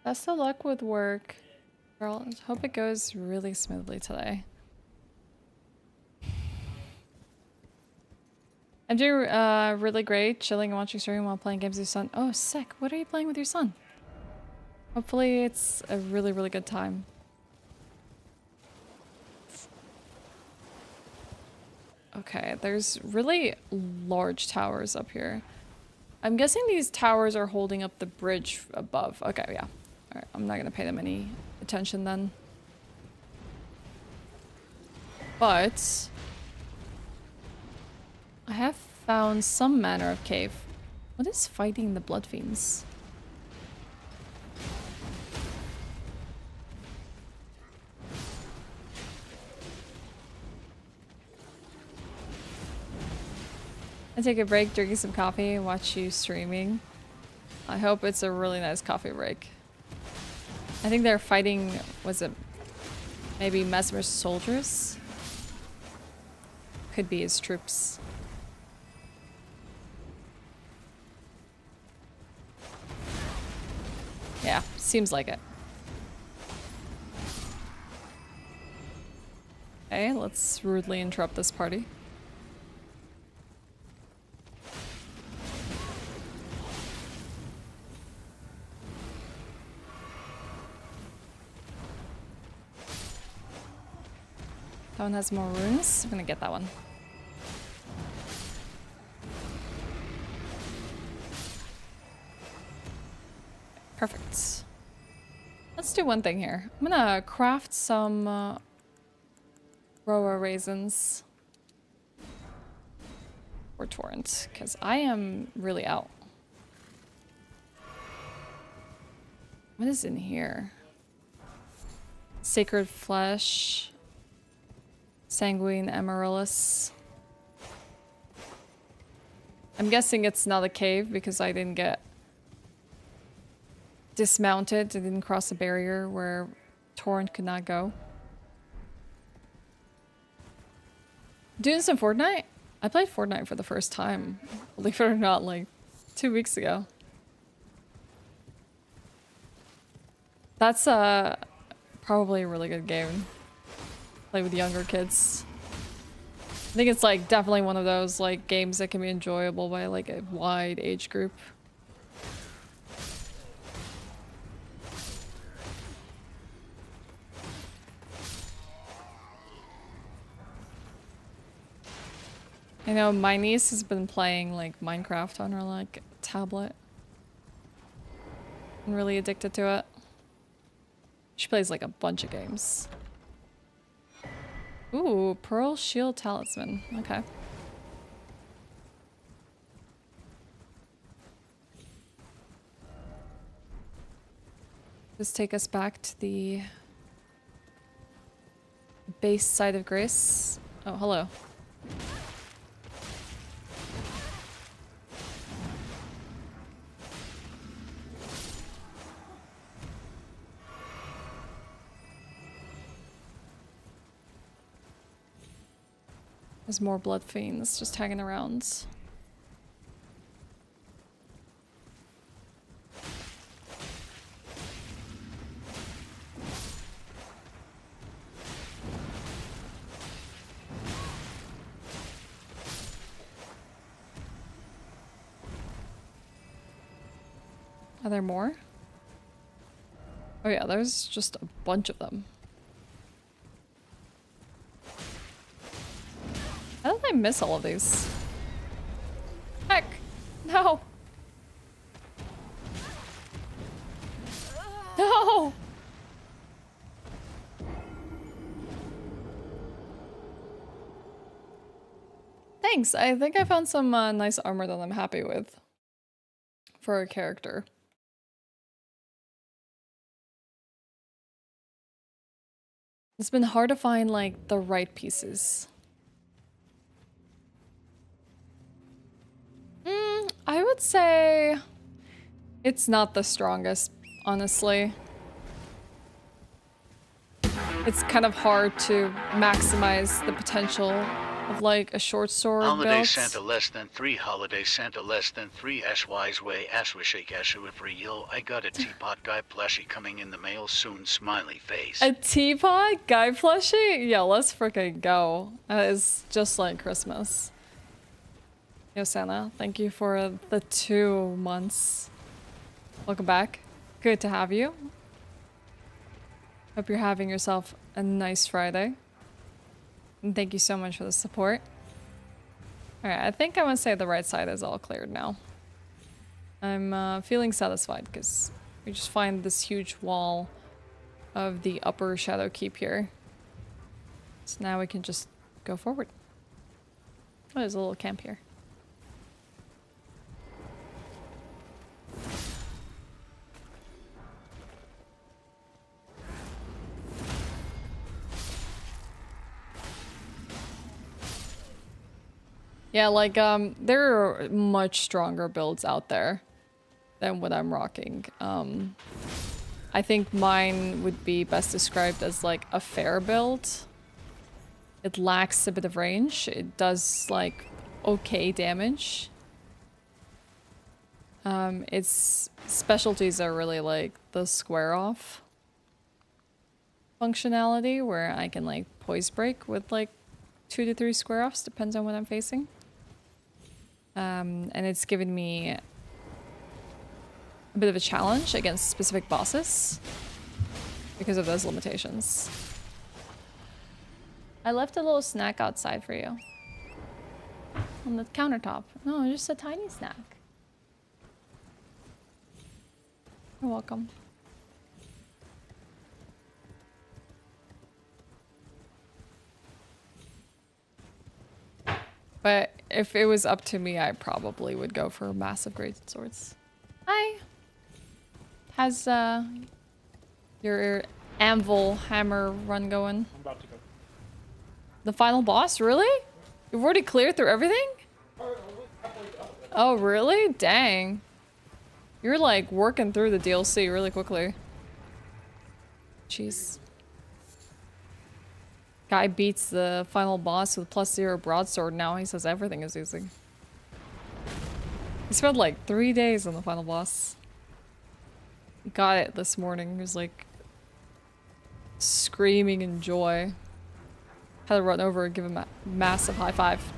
Best of luck with work. Girl, hope it goes really smoothly today. I'm doing really great, chilling and watching stream while playing games with your son. Oh, sick. What are you playing with your son? Hopefully it's a really, really good time. Okay, there's really large towers up here. I'm guessing these towers are holding up the bridge above. Okay, yeah. Alright, I'm not gonna pay them any attention then. But I have found some manner of cave. What is fighting the blood fiends? I take a break, drinking some coffee, watch you streaming. I hope it's a really nice coffee break. I think they're fighting, was it maybe Mesmer's soldiers? Could be his troops. Yeah, seems like it. Okay, let's rudely interrupt this party. That one has more runes. I'm gonna get that one. Perfect. Let's do one thing here. I'm gonna craft some Roa raisins for Torrent, because I am really out. What is in here? Sacred Flesh. Sanguine Amaryllis. I'm guessing it's not a cave because I didn't get dismounted. I didn't cross a barrier where Torrent could not go. Doing some Fortnite? I played Fortnite for the first time, believe it or not, like 2 weeks ago. That's probably a really good game. Play with younger kids. I think it's like definitely one of those like games that can be enjoyable by like a wide age group. I know my niece has been playing like Minecraft on her like tablet. I'm really addicted to it. She plays like a bunch of games. Ooh, Pearl Shield Talisman. Okay. Just take us back to the base side of Grace. Oh, hello. There's more blood fiends just hanging around. Are there more? Oh yeah, there's just a bunch of them. I miss all of these? Heck! No! No! Thanks. I think I found some nice armor that I'm happy with for a character. It's been hard to find like the right pieces. I would say it's not the strongest, honestly. It's kind of hard to maximize the potential of like a short sword Holiday build. Santa less than 3, Holiday Santa less than 3, Ashwise way, Ashwishake Ashewyn for yo. I got a teapot guy plushie coming in the mail soon, smiley face. A teapot guy plushie? Yeah, let's freaking go. That is just like Christmas. Yo, Santa, thank you for the 2 months. Welcome back. Good to have you. Hope you're having yourself a nice Friday. And thank you so much for the support. Alright, I think I want to say the right side is all cleared now. I'm feeling satisfied because we just find this huge wall of the upper shadow keep here. So now we can just go forward. Oh, there's a little camp here. Yeah, like, there are much stronger builds out there than what I'm rocking. I think mine would be best described as, like, a fair build. It lacks a bit of range. It does, like, okay damage. Its specialties are really, like, the square-off functionality, where I can, like, poise break with, like, 2 to 3 square-offs, depends on what I'm facing. And it's given me a bit of a challenge against specific bosses because of those limitations. I left a little snack outside for you. On the countertop. No, just a tiny snack. You're welcome. But if it was up to me, I probably would go for massive great swords. Hi. How's your anvil hammer run going? I'm about to go. The final boss? Really? You've already cleared through everything? Oh, really? Dang. You're like working through the DLC really quickly. Jeez. Guy beats the final boss with +0 broadsword. Now he says everything is easy. He spent like 3 days on the final boss. He got it this morning. He was like screaming in joy. Had to run over and give him a massive high five.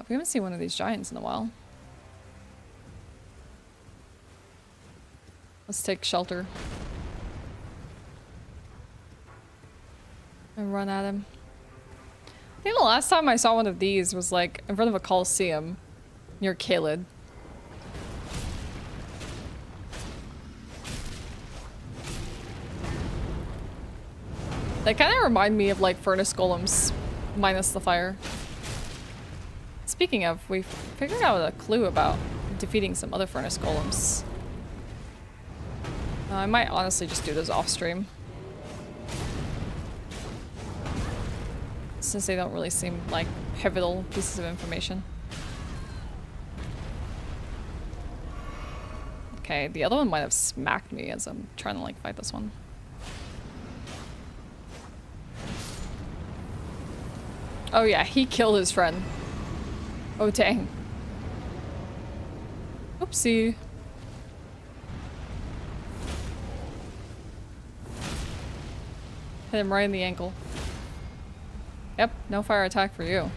We haven't seen one of these giants in a while. Let's take shelter. And run at him. I think the last time I saw one of these was like in front of a coliseum near Caelid. They kind of remind me of like furnace golems minus the fire. Speaking of, we figured out a clue about defeating some other furnace golems. I might honestly just do those off stream. Since they don't really seem like pivotal pieces of information. Okay, the other one might have smacked me as I'm trying to like fight this one. Oh yeah, he killed his friend. Oh dang. Oopsie. Hit him right in the ankle. Yep, no fire attack for you.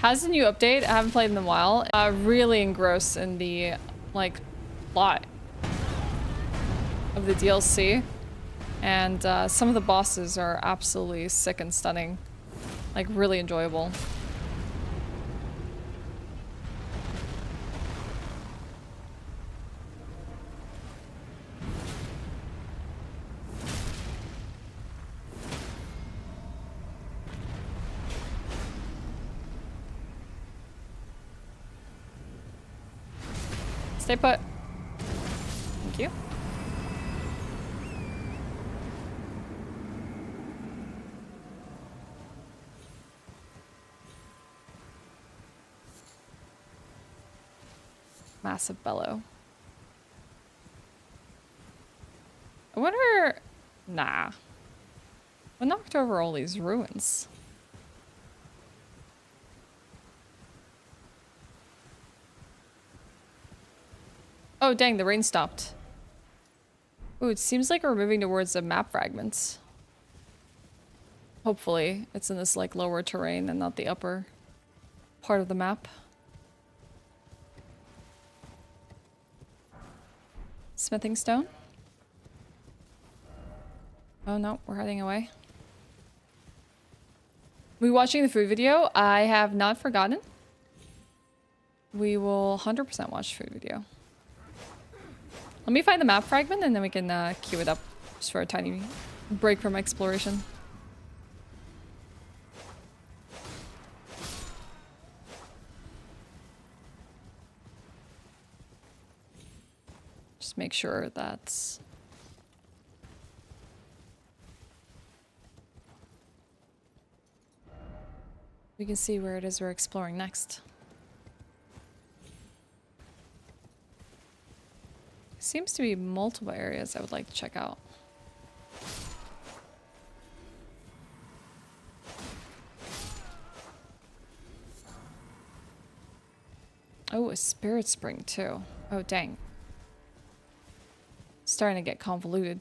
has a new update. I haven't played in a while. Really engrossed in the, like, plot of the DLC. And some of the bosses are absolutely sick and stunning. Like, really enjoyable. Stay put. Thank you. Massive bellow. I wonder... Nah. What knocked over all these ruins? Oh, dang, the rain stopped. Ooh, it seems like we're moving towards the map fragments. Hopefully, it's in this, like, lower terrain and not the upper part of the map. Smithing stone? Oh no, we're heading away. We watching the food video? I have not forgotten. We will 100% watch food video. Let me find the map fragment and then we can queue it up just for a tiny break from exploration. Just make sure that's... we can see where it is we're exploring next. Seems to be multiple areas I would like to check out. Oh, a spirit spring too. Oh, dang. Starting to get convoluted.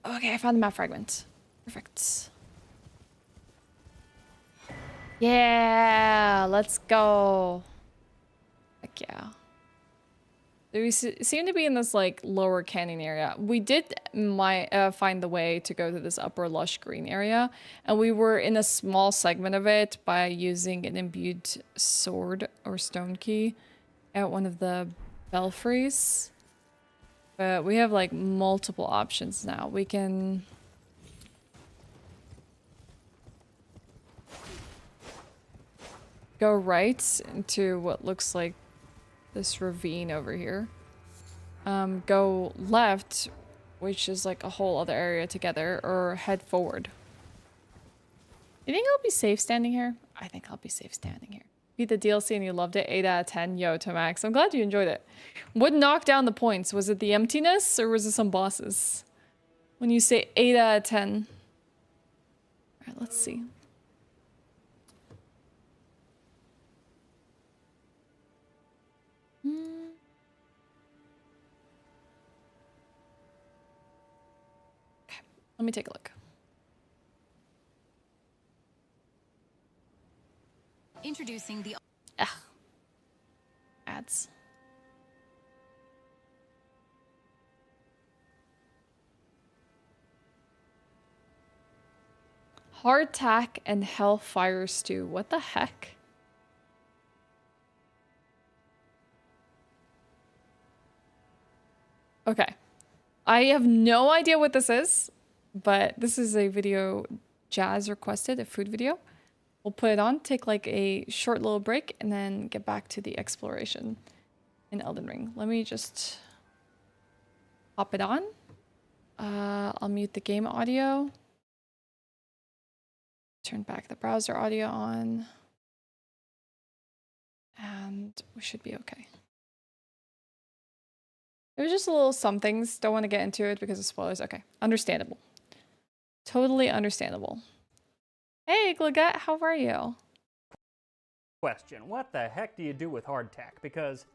Okay, I found the map fragment. Perfect. Yeah, let's go. Heck yeah. We seem to be in this, like, lower canyon area. We did find the way to go to this upper lush green area, and we were in a small segment of it by using an imbued sword or stone key at one of the belfries. But we have, like, multiple options now. We can... go right into what looks like this ravine over here. Go left, which is like a whole other area together, or head forward. You think I'll be safe standing here? I think I'll be safe standing here. Beat the DLC and you loved it. 8 out of 10. Yo, Tomax. I'm glad you enjoyed it. What knocked down the points? Was it the emptiness or was it some bosses? When you say 8 out of 10. Alright, let's see. Let me take a look. Introducing the Ads. Hardtack and Hellfire Stew. What the heck? Okay. I have no idea what this is. But this is a video Jazz requested, a food video. We'll put it on, take like a short little break, and then get back to the exploration in Elden Ring. Let me just pop it on. I'll mute the game audio. Turn back the browser audio on. And we should be okay. It was just a little some things. Don't want to get into it because of spoilers. Okay, understandable. Totally understandable. Hey, Glagat, how are you? Question, what the heck do you do with hardtack? Because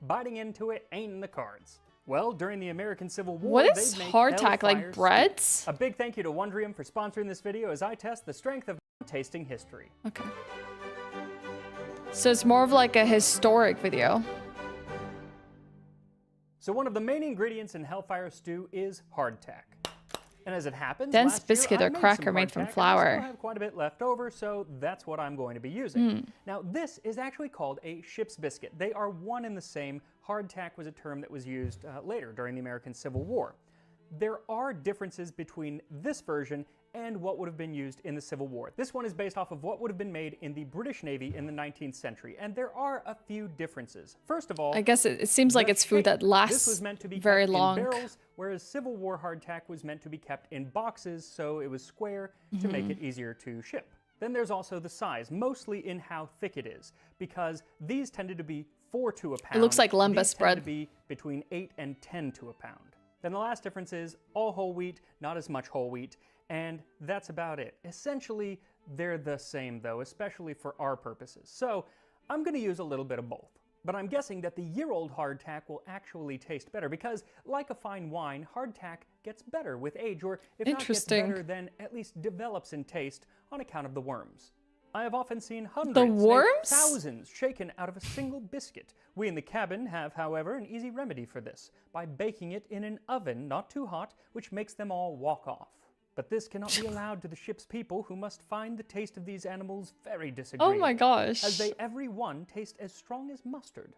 biting into it ain't in the cards. Well, during the American Civil War, what is hardtack, like breads? A big thank you to Wondrium for sponsoring this video as I test the strength of tasting history. Okay. So it's more of like a historic video. So one of the main ingredients in Hellfire Stew is hardtack. And as it happens, Dense last year, biscuit I or made cracker some made from hardtack, and I flour. still have quite a bit left over, so that's what I'm going to be using. Now, this is actually called a ship's biscuit. They are one and the same. Hardtack was a term that was used later during the American Civil War. There are differences between this version and what would have been used in the Civil War. This one is based off of what would have been made in the British Navy in the 19th century, and there are a few differences. First of all, I guess it seems like it's food that this lasts was meant to be very kept long. in barrels, whereas Civil War hardtack was meant to be kept in boxes, so it was square to make it easier to ship. Then there's also the size, mostly in how thick it is, because these tended to be 4 to a pound. It looks like lembas These tend bread. to be between 8 and 10 to a pound. Then the last difference is all whole wheat, not as much whole wheat, and that's about it. Essentially, they're the same though, especially for our purposes. So I'm going to use a little bit of both. But I'm guessing that the year-old hardtack will actually taste better because, like a fine wine, hardtack gets better with age, or if not gets better, then at least develops in taste on account of the worms. I have often seen hundreds, worms? thousands shaken out of a single biscuit. We in the cabin have, however, an easy remedy for this, by baking it in an oven not too hot, which makes them all walk off. But this cannot be allowed to the ship's people, who must find the taste of these animals very disagreeable. Oh my gosh. As they every one taste as strong as mustard.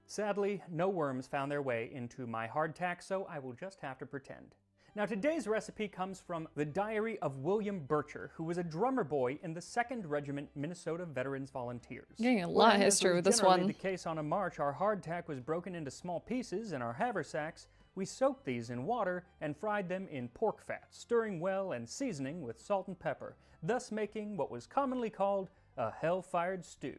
Sadly, no worms found their way into my hardtack, so I will just have to pretend. Now today's recipe comes from the diary of William Bircher, who was a drummer boy in the 2nd Regiment Minnesota Veterans Volunteers. Getting a lot of history with this one. The case on a march, our hardtack was broken into small pieces in our haversacks. We soaked these in water and fried them in pork fat, stirring well and seasoning with salt and pepper, thus making what was commonly called a hell-fired stew.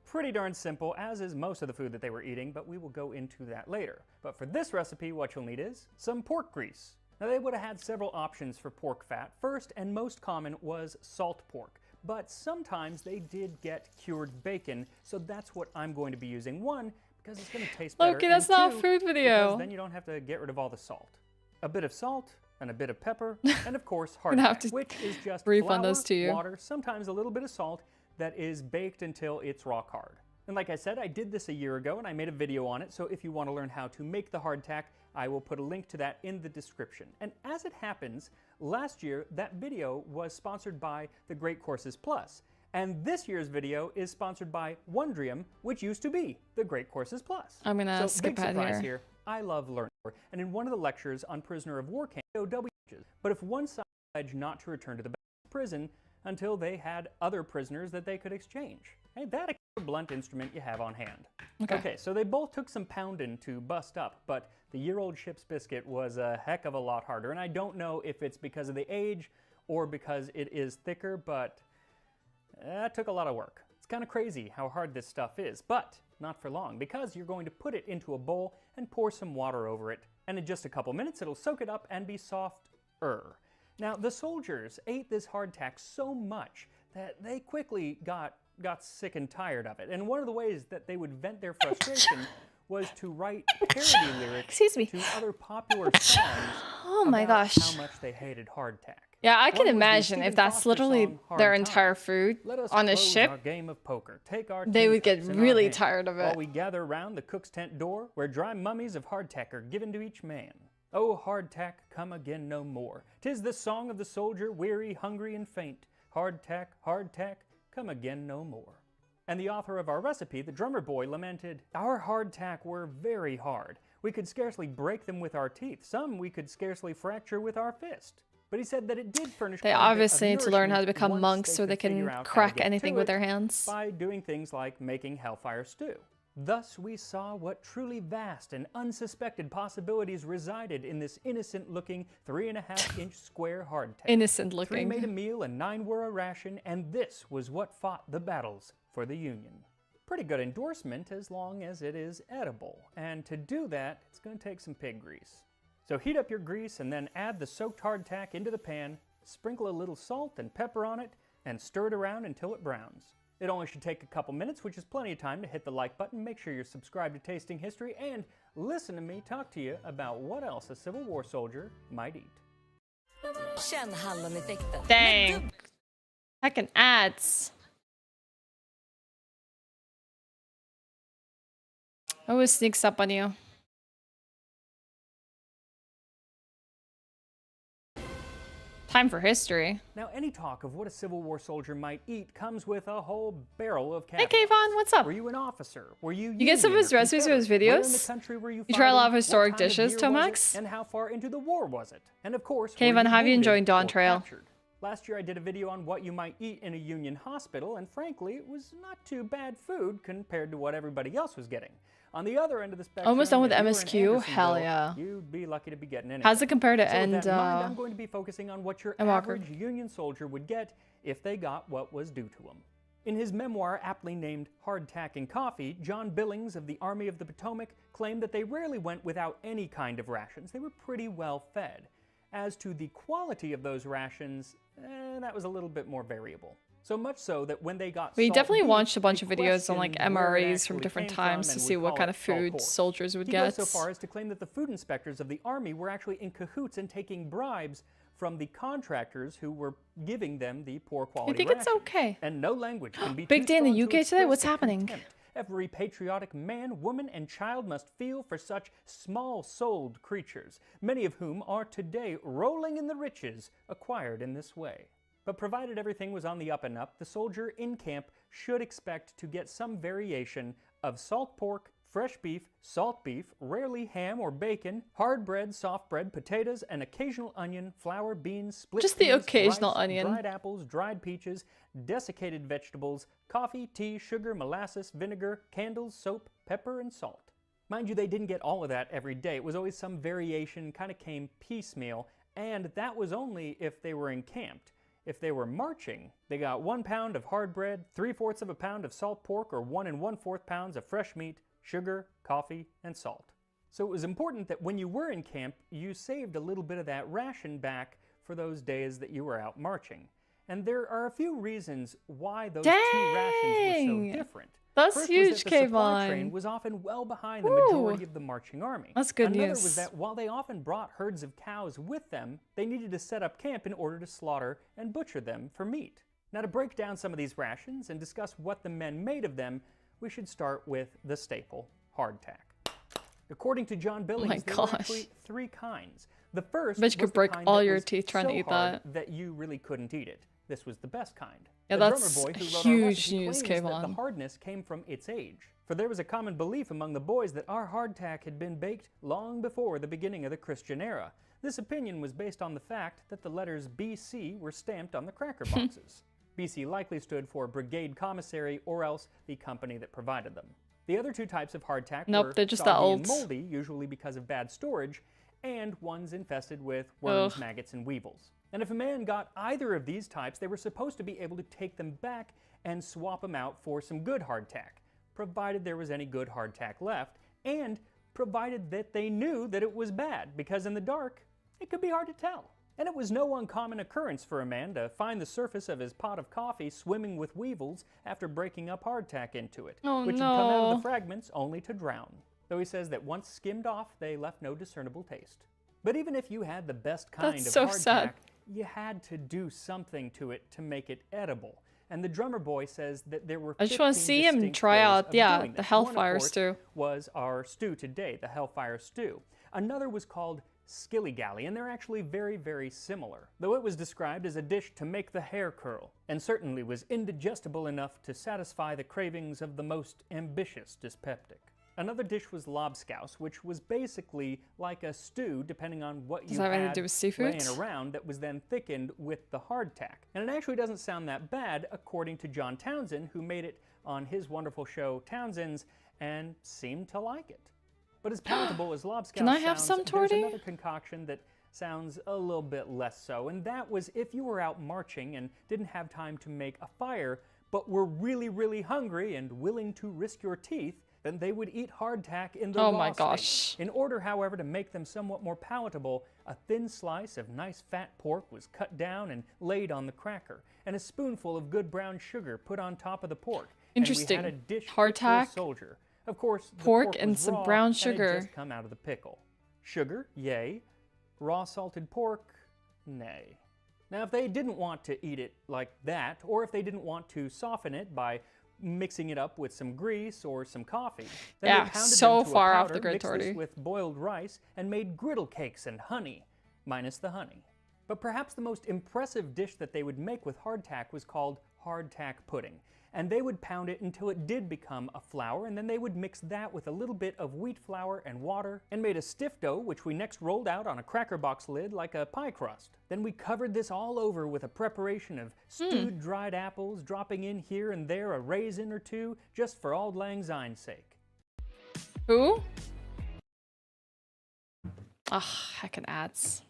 Pretty darn simple, as is most of the food that they were eating, but we will go into that later. But for this recipe, what you'll need is some pork grease. Now they would have had several options for pork fat. First and most common was salt pork, but sometimes they did get cured bacon, so that's what I'm going to be using. One, because it's going to taste better. Okay, that's and not two, a food video. Because then you don't have to get rid of all the salt. A bit of salt, and a bit of pepper, and of course gonna have hardtack, to which is just refund flour, those to you. water, sometimes a little bit of salt, that is baked until it's rock hard. And like I said, I did this a year ago and I made a video on it, so if you want to learn how to make the hardtack, I will put a link to that in the description. And as it happens, last year that video was sponsored by the Great Courses Plus. And this year's video is sponsored by Wondrium, which used to be the Great Courses Plus. I'm gonna skip big ahead surprise here. I love learning. And in one of the lectures on prisoner of war camp, but if one side pledged not to return to the prison until they had other prisoners that they could exchange. Hey, that a blunt instrument you have on hand. Okay, so they both took some pounding to bust up, but the year-old ship's biscuit was a heck of a lot harder, and I don't know if it's because of the age or because it is thicker, but that took a lot of work. It's kind of crazy how hard this stuff is, but not for long, because you're going to put it into a bowl and pour some water over it, and in just a couple minutes it'll soak it up and be soft-er. Now, the soldiers ate this hardtack so much that they quickly got sick and tired of it. And one of the ways that they would vent their frustration was to write parody lyrics to other popular songs Oh my about gosh. how much they hated hardtack. Yeah, I can One was the imagine Stephen if that's Foster literally song, Hard their Time. entire food Let us on a close ship. our game of poker. Take our They tin would get cups in our really hand, tired of it. while we gather round the cook's tent door, where dry mummies of hardtack are given to each man. Oh, hardtack, come again no more. 'Tis the song of the soldier, weary, hungry, and faint. Hardtack, come again no more. And the author of our recipe, the drummer boy, lamented, "Our hardtack were very hard. We could scarcely break them with our teeth. Some we could scarcely fracture with our fist." But he said that it did furnish They quite a bit of obviously need to learn how to nourishment become once monks so they could figure can out how to crack get anything to with it their hands. by doing things like making hellfire stew. Thus we saw what truly vast and unsuspected possibilities resided in this innocent-looking 3.5-inch square hardtack. Innocent 3 looking. made a meal and 9 were a ration, and this was what fought the battles for the Union. Pretty good endorsement as long as it is edible. And to do that, it's going to take some pig grease. So heat up your grease and then add the soaked hardtack into the pan, sprinkle a little salt and pepper on it, and stir it around until it browns. It only should take a couple minutes, which is plenty of time to hit the like button, make sure you're subscribed to Tasting History, and listen to me talk to you about what else a Civil War soldier might eat. Dang. Heckin' ads. Always sneaks up on you. Time for history. Now, any talk of what a Civil War soldier might eat comes with a whole barrel of Hey, caveats. Kayvon, what's up? Were you an officer? Were you You get some of his recipes for his videos? You try a lot of historic dishes, Tomax? And how far into the war was it? And of course, Kayvon, have you enjoyed Dawn Trail? Captured? Last year I did a video on what you might eat in a Union hospital, and frankly, it was not too bad food compared to what everybody else was getting. On the other end of the spectrum, Almost done with if you were in MSQ? Hell Andersonville, yeah. you'd be lucky to be getting anything. How's it compare to So with End, that in mind, I'm going to be focusing on what your Walker? average Union soldier would get if they got what was due to them. In his memoir, aptly named Hardtack and Coffee, John Billings of the Army of the Potomac claimed that they rarely went without any kind of rations. They were pretty well fed. As to the quality of those rations, that was a little bit more variable. So much so that when they got We salt definitely beef, watched a bunch they of videos on like questioned where it MREs from actually different came times from to and see would what call kind it of salt food pork. soldiers would He get. goes so far as to claim that the food inspectors of the Army were actually in cahoots and taking bribes from the contractors who were giving them the poor quality I think it's ration. okay. And no language can be Big too day in the strong to UK today? express What's the happening? contempt every patriotic man, woman, and child must feel for such small-souled creatures, many of whom are today rolling in the riches acquired in this way. But provided everything was on the up and up, the soldier in camp should expect to get some variation of salt pork, fresh beef, salt beef, rarely ham or bacon, hard bread, soft bread, potatoes, an occasional onion, flour, beans, split Just the peas, occasional rice, onion. dried apples, dried peaches, desiccated vegetables, coffee, tea, sugar, molasses, vinegar, candles, soap, pepper, and salt. Mind you, they didn't get all of that every day. It was always some variation, kind of came piecemeal, and that was only if they were encamped. If they were marching, they got 1 pound of hard bread, 3/4 of a pound of salt pork, or 1 1/4 pounds of fresh meat, sugar, coffee, and salt. So it was important that when you were in camp, you saved a little bit of that ration back for those days that you were out marching. And there are a few reasons why those two rations were Dang! so different. That's First huge, was that the supply Kayvon. train was often well behind the Woo! majority of the marching army. That's good Another news. was that while they often brought herds of cows with them, they needed to set up camp in order to slaughter and butcher them for meat. Now, to break down some of these rations and discuss what the men made of them, we should start with the staple, hardtack. According to John Billings, there were gosh. actually 3 kinds. The first Bet you was could the break kind all that your was teeth trying to so eat hard that. that you really couldn't eat it. This was the best kind. Yeah, The that's drummer boy who wrote our huge recipe news, claims that Kayvon. the hardness came from its age. For there was a common belief among the boys that our hardtack had been baked long before the beginning of the Christian era. This opinion was based on the fact that the letters BC were stamped on the cracker boxes. BC likely stood for Brigade Commissary or else the company that provided them. The other 2 types of hardtack Nope, were they're just that soggy old. and moldy, usually because of bad storage, and ones infested with worms, Ugh. maggots, and weevils. And if a man got either of these types, they were supposed to be able to take them back and swap them out for some good hardtack, provided there was any good hardtack left, and provided that they knew that it was bad, because in the dark, it could be hard to tell. And it was no uncommon occurrence for a man to find the surface of his pot of coffee swimming with weevils after breaking up hardtack into it, Oh, which would come out of no. the fragments only to drown. Though he says that once skimmed off, they left no discernible taste. But even if you had the best kind That's of so hardtack, sad. you had to do something to it to make it edible. And the drummer boy says that there were I just wanna 15 see him distinct try ways out, of yeah, doing the this. Hellfire One, of course, stew. was our stew today, the Hellfire stew. Another was called skilly-gally, and they're actually very, very similar, though it was described as a dish to make the hair curl, and certainly was indigestible enough to satisfy the cravings of the most ambitious dyspeptic. Another dish was lobscouse, which was basically like a stew, depending on what Does you that have anything to had do with seafood? laying around, that was then thickened with the hardtack. And it actually doesn't sound that bad, according to John Townsend, who made it on his wonderful show Townsend's, and seemed to like it. But as palatable as lobscouse Can I have sounds, some, there's Torty? another concoction that sounds a little bit less so, and that was if you were out marching and didn't have time to make a fire, but were really, really hungry and willing to risk your teeth, then they would eat hardtack in the Oh raw my state. gosh. In order, however, to make them somewhat more palatable, a thin slice of nice fat pork was cut down and laid on the cracker, and a spoonful of good brown sugar put on top of the pork. Interesting. And we had a dish fit Hardtack, for a soldier. Of course, the pork, and was some raw, brown and sugar. it just come out of the pickle. Sugar, yay. Raw salted pork, nay. Now, if they didn't want to eat it like that, or if they didn't want to soften it by mixing it up with some grease or some coffee, then Yeah, they pounded so them to far a off powder, the grid, mixed this Torty. with boiled rice, and made griddle cakes and honey, minus the honey. But perhaps the most impressive dish that they would make with hardtack was called hardtack pudding. And they would pound it until it did become a flour, and then they would mix that with a little bit of wheat flour and water, and made a stiff dough, which we next rolled out on a cracker box lid like a pie crust. Then we covered this all over with a preparation of stewed dried apples, dropping in here and there a raisin or two, just for auld lang syne's sake. Who? Ah, heckin' ads.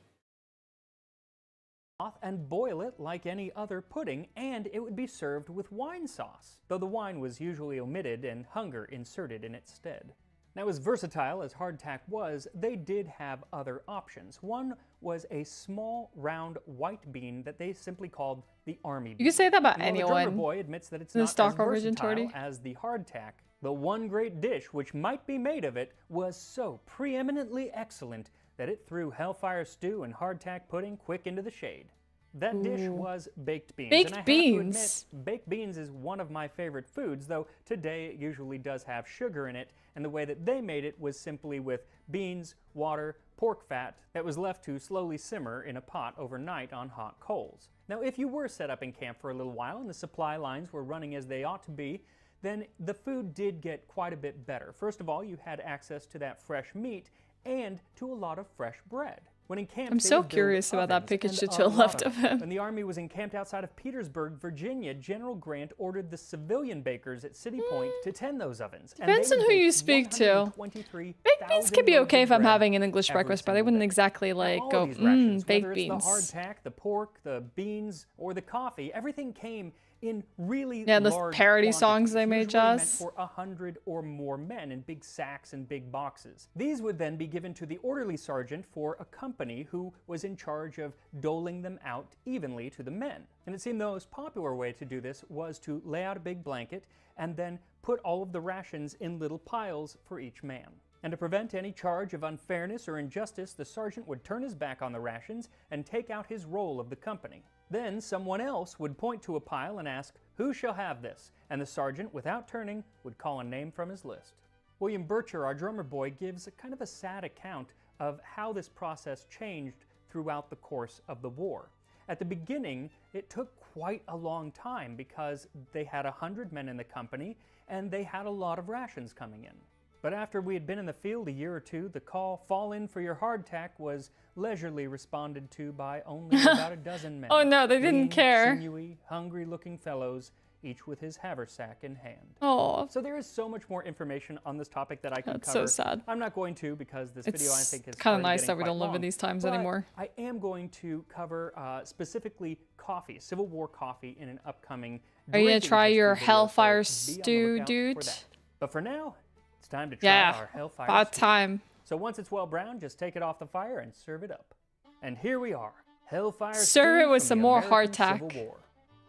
And boil it like any other pudding, and it would be served with wine sauce, though the wine was usually omitted and hunger inserted in its stead. Now, as versatile as hardtack was, they did have other options. One was a small, round, white bean that they simply called the army bean. You can say that about And while the drummer anyone. boy admits that it's in the not as stock origin, versatile Torty. as the hardtack, the one great dish which might be made of it was so preeminently excellent that it threw Hellfire stew and hardtack pudding quick into the shade. That dish was baked beans. Baked and I have beans? to admit, baked beans is one of my favorite foods, though today it usually does have sugar in it, and the way that they made it was simply with beans, water, pork fat that was left to slowly simmer in a pot overnight on hot coals. Now, if you were set up in camp for a little while and the supply lines were running as they ought to be, then the food did get quite a bit better. First of all, you had access to that fresh meat and to a lot of fresh bread. When encamped, I'm they so would build curious about that ovens, Pikachu and a to the lot left of them. him. When the army was encamped outside of Petersburg, Virginia, General Grant ordered the civilian bakers at City Point to tend those ovens. and they Depends on would who you bake speak to. 123,000 Baked beans could be loaves okay of if I'm bread having an English every breakfast, but I single wouldn't day. exactly Now, like all go, of these rations, baked whether beans. it's the hardtack, the pork, the beans, or the coffee, everything came in really Yeah, those large parody songs quantities, they made, usually meant Jazz. for 100 or more men in big sacks and big boxes. These would then be given to the orderly sergeant for a company who was in charge of doling them out evenly to the men. And it seemed the most popular way to do this was to lay out a big blanket and then put all of the rations in little piles for each man. And to prevent any charge of unfairness or injustice, the sergeant would turn his back on the rations and take out his roll of the company. Then someone else would point to a pile and ask, "Who shall have this?" And the sergeant, without turning, would call a name from his list. William Bircher, our drummer boy, gives a kind of a sad account of how this process changed throughout the course of the war. At the beginning, it took quite a long time because they had 100 men in the company and they had a lot of rations coming in. But after we had been in the field a year or two, the call, "Fall in for your hardtack," was leisurely responded to by only about a dozen men. Oh no, they didn't Lean, care. sinewy, hungry-looking fellows, each with his haversack in hand. Oh, So there is so much more information on this topic that I can that's cover. so sad. I'm not going to because this video I It's think is kind of already nice getting that we quite don't live in long. these times But anymore. I am going to cover specifically coffee, Civil War coffee, in an upcoming Are you gonna drinking try history your video, Hellfire so be on the stew, lookout for dude? that. But for now, it's time to try Yeah, our Hellfire about stew. time. So once it's well browned, just take it off the fire and serve it up. And here we are, Hellfire Serve stew it with from some the more American hardtack. Civil War.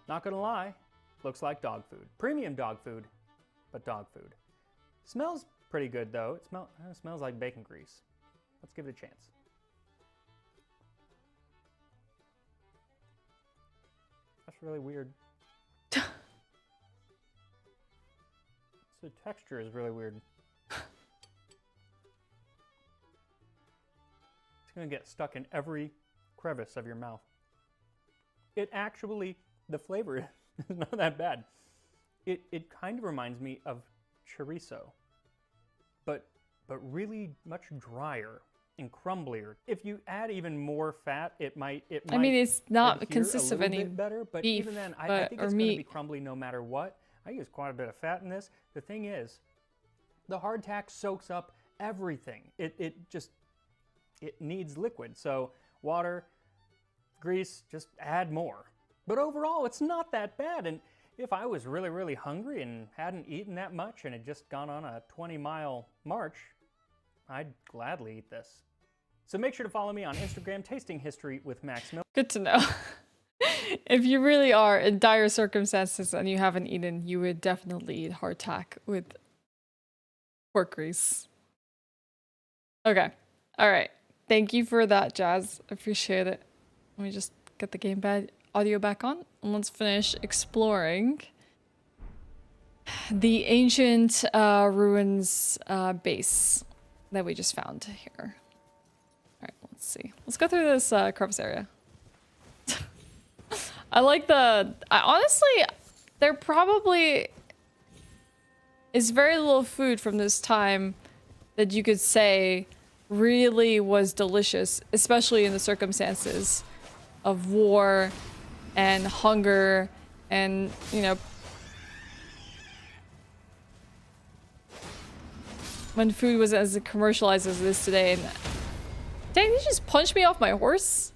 Not gonna lie, looks like dog food. Premium dog food, but dog food. Smells pretty good though. It smells like bacon grease. Let's give it a chance. That's really weird. The texture is really weird. It's gonna get stuck in every crevice of your mouth. It actually, the flavor is not that bad. It kind of reminds me of chorizo, but really much drier and crumblier. If you add even more fat, it might. I mean, it's not adhere consists a of little any bit better, but beef, even then, I but- think or it's going to be meat. crumbly no matter what. I use quite a bit of fat in this. The thing is, the hardtack soaks up everything. It needs liquid. So water, grease, just add more. But overall, it's not that bad. And if I was really, really hungry and hadn't eaten that much and had just gone on a 20-mile march, I'd gladly eat this. So make sure to follow me on Instagram, Tasting History with Max Miller. Good to know. If you really are in dire circumstances and you haven't eaten, you would definitely eat hardtack with pork grease. Okay. All right. Thank you for that, Jazz. Appreciate it. Let me just get the gamepad audio back on, and let's finish exploring the ancient ruins base that we just found here. Alright, let's see. Let's go through this crevice area. I like honestly, there probably is very little food from this time that you could say really was delicious, especially in the circumstances of war and hunger and, you know, when food was as commercialized as it is today. And dang, you just punched me off my horse?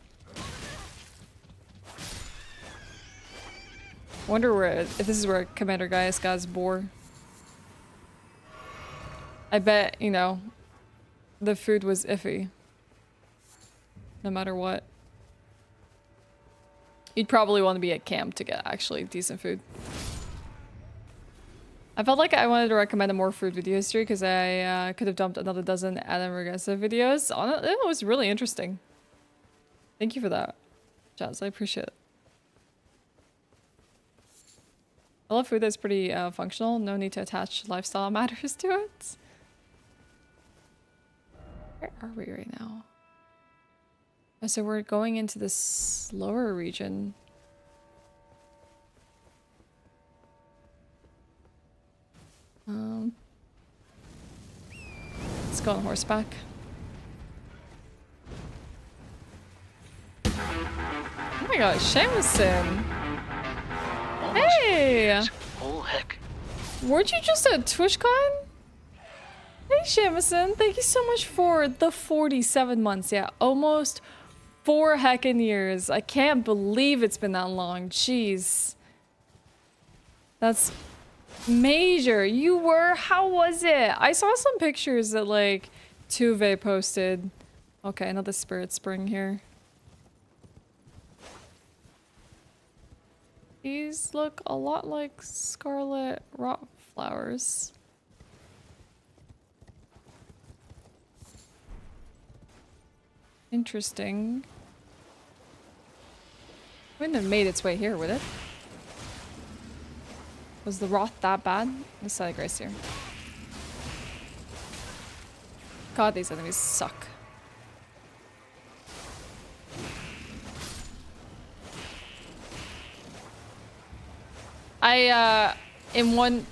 Wonder where, if this is where Commander Gaius got his boar. I bet, you know, the food was iffy. No matter what. You'd probably want to be at camp to get actually decent food. I felt like I wanted to recommend a more food video history because I could have dumped another dozen Adam Regressive videos on it. It was really interesting. Thank you for that, Jazz. I appreciate it. I love food that's pretty functional. No need to attach lifestyle matters to it. Where are we right now? Oh, so we're going into this lower region. Let's go on horseback. Oh my god, Jameson! Hey! Oh heck. Weren't you just at TwitchCon? Hey Jameson, thank you so much for the 47 months. Yeah, almost 4 heckin' years. I can't believe it's been that long. Jeez. That's major. You were? How was it? I saw some pictures that like Tuve posted. Okay, another spirit spring here. These look a lot like scarlet rock flowers. Interesting. Wouldn't have made its way here, would it? Was the rot that bad? Let's set a grace here. God, these enemies suck. On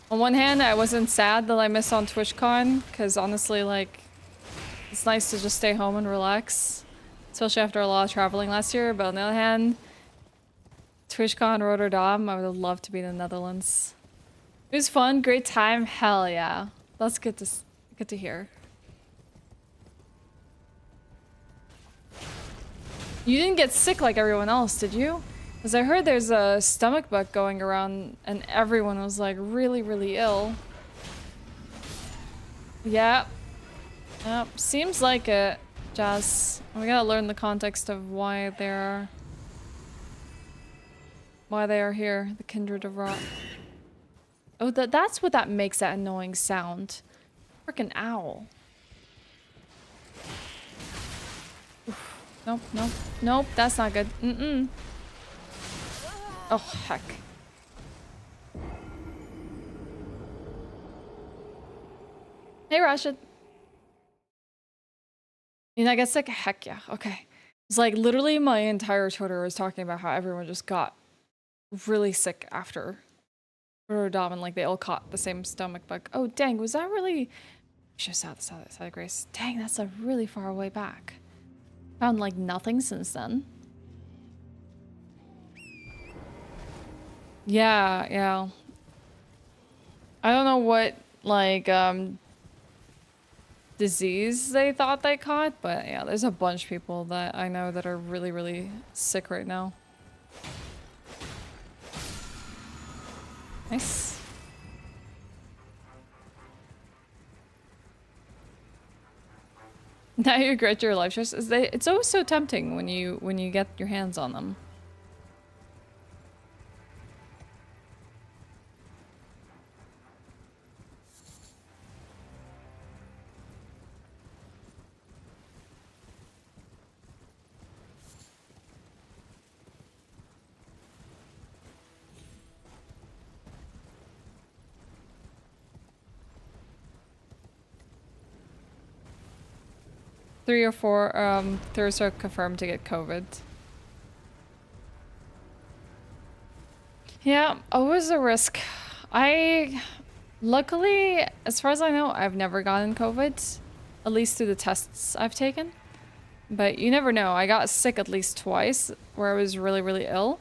one hand, I wasn't sad that I missed on TwitchCon, because honestly, like, it's nice to just stay home and relax, especially after a lot of traveling last year. But on the other hand, TwitchCon Rotterdam, I would have loved to be in the Netherlands. It was fun, great time, hell yeah. That's good to hear. You didn't get sick like everyone else, did you? Because I heard there's a stomach bug going around and everyone was like really, really ill. Yeah. Yep, seems like it, Jazz. We gotta learn the context of why they are here, the kindred of rot. Oh, that's what that makes that annoying sound. Frickin' owl. Oof. Nope, nope, nope, that's not good. Mm-mm. Oh, heck. Hey, Rashid. And I guess like, heck yeah, okay. It's like literally my entire Twitter was talking about how everyone just got really sick after Rotterdam and like they all caught the same stomach bug. Oh, dang, was that really... Should have saw that side of Grace. Dang, that's a really far way back. Found like nothing since then. Yeah, yeah. I don't know what, like, disease they thought they caught, but yeah, there's a bunch of people that I know that are really, really sick right now. Nice. Now you regret your life choices. It's always so tempting when you get your hands on them. 3 or 4 tourists are confirmed to get COVID. Yeah, always a risk. Luckily, as far as I know, I've never gotten COVID, at least through the tests I've taken. But you never know. I got sick at least twice where I was really, really ill,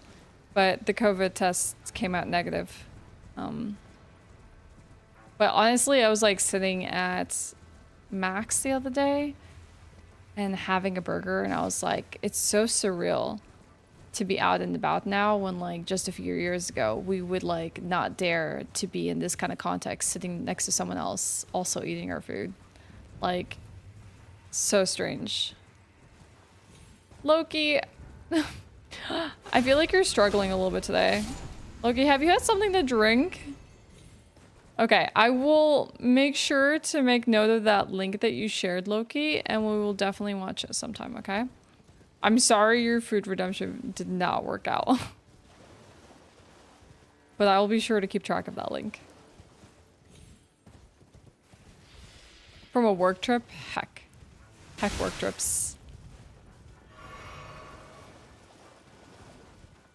but the COVID tests came out negative. But honestly, I was like sitting at Max the other day and having a burger, and I was like, it's so surreal to be out and about now when like just a few years ago we would like not dare to be in this kind of context sitting next to someone else also eating our food. Like, so strange. Loki, I feel like you're struggling a little bit today. Loki, have you had something to drink? Okay, I will make sure to make note of that link that you shared, Loki, and we will definitely watch it sometime, okay? I'm sorry your food redemption did not work out. But I will be sure to keep track of that link. From a work trip? Heck. Heck, work trips.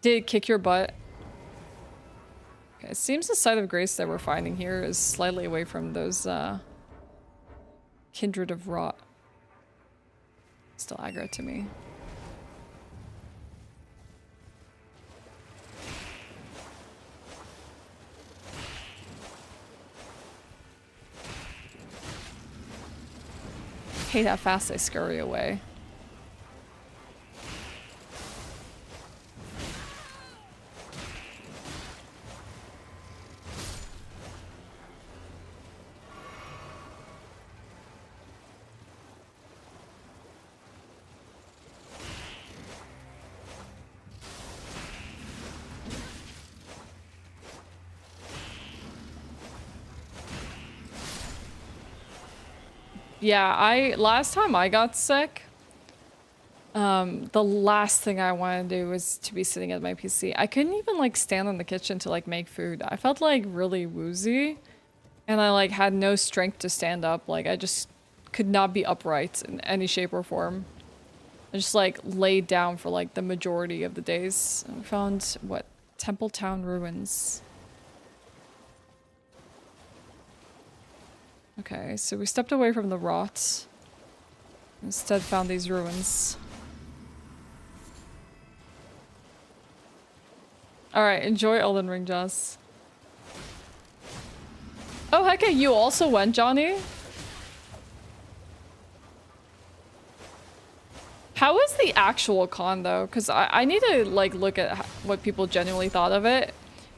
Did it kick your butt? Okay, it seems the site of grace that we're finding here is slightly away from those kindred of rot. Still aggro to me. Hate how fast they scurry away. Yeah, last time I got sick, the last thing I wanted to do was to be sitting at my PC. I couldn't even like stand in the kitchen to like make food. I felt like really woozy and I like had no strength to stand up. Like I just could not be upright in any shape or form. I just like laid down for like the majority of the days. And we found what? Templetown ruins. Okay, so we stepped away from the rot. Instead found these ruins. Alright, enjoy Elden Ring, Joss. Oh, heck yeah, you also went, Johnny? How was the actual con, though? Because I need to, like, look at what people genuinely thought of it.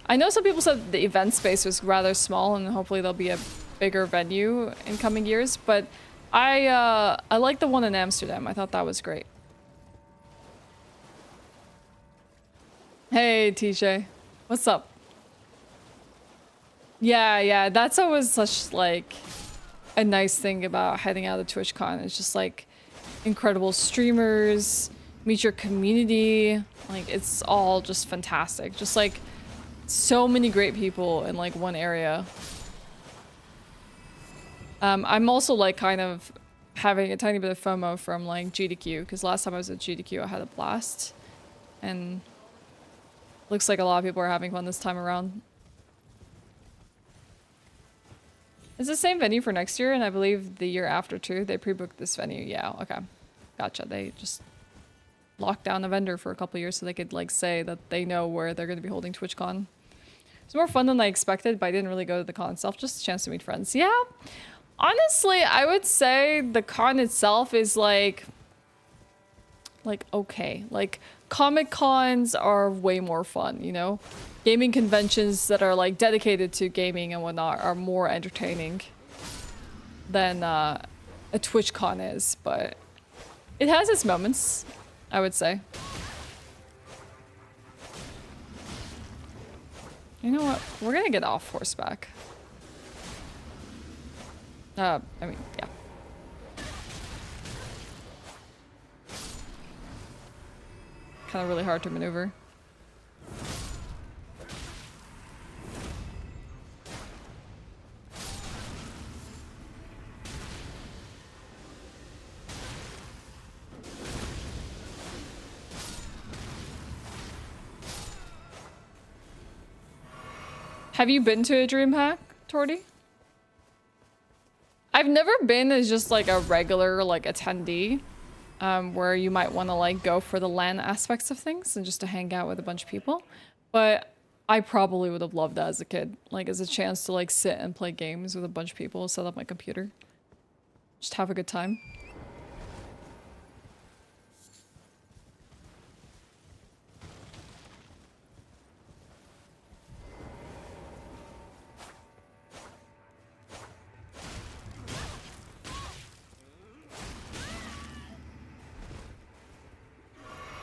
I know some people said the event space was rather small, and hopefully there'll be a bigger venue in coming years, but I like the one in Amsterdam. I thought that was great. Hey, TJ. What's up? Yeah, that's always such, like, a nice thing about heading out of TwitchCon. It's just, like, incredible streamers, meet your community. Like, it's all just fantastic. Just, like, so many great people in, like, one area. I'm also, like, kind of having a tiny bit of FOMO from, like, GDQ, because last time I was at GDQ, I had a blast. And looks like a lot of people are having fun this time around. It's the same venue for next year, and I believe the year after, too. They pre-booked this venue. Yeah, okay. Gotcha. They just locked down a vendor for a couple years so they could, like, say that they know where they're going to be holding TwitchCon. It's more fun than I expected, but I didn't really go to the con itself. Just a chance to meet friends. Yeah. Honestly, I would say the con itself is like okay. Like, Comic Cons are way more fun, you know? Gaming conventions that are like dedicated to gaming and whatnot are more entertaining than a TwitchCon is, but it has its moments, I would say. You know what? We're gonna get off horseback. I mean, yeah. Kind of really hard to maneuver. Have you been to a DreamHack, Torty? I've never been as just like a regular like attendee, where you might want to like go for the LAN aspects of things and just to hang out with a bunch of people. But I probably would have loved that as a kid, like as a chance to like sit and play games with a bunch of people, set up my computer, just have a good time.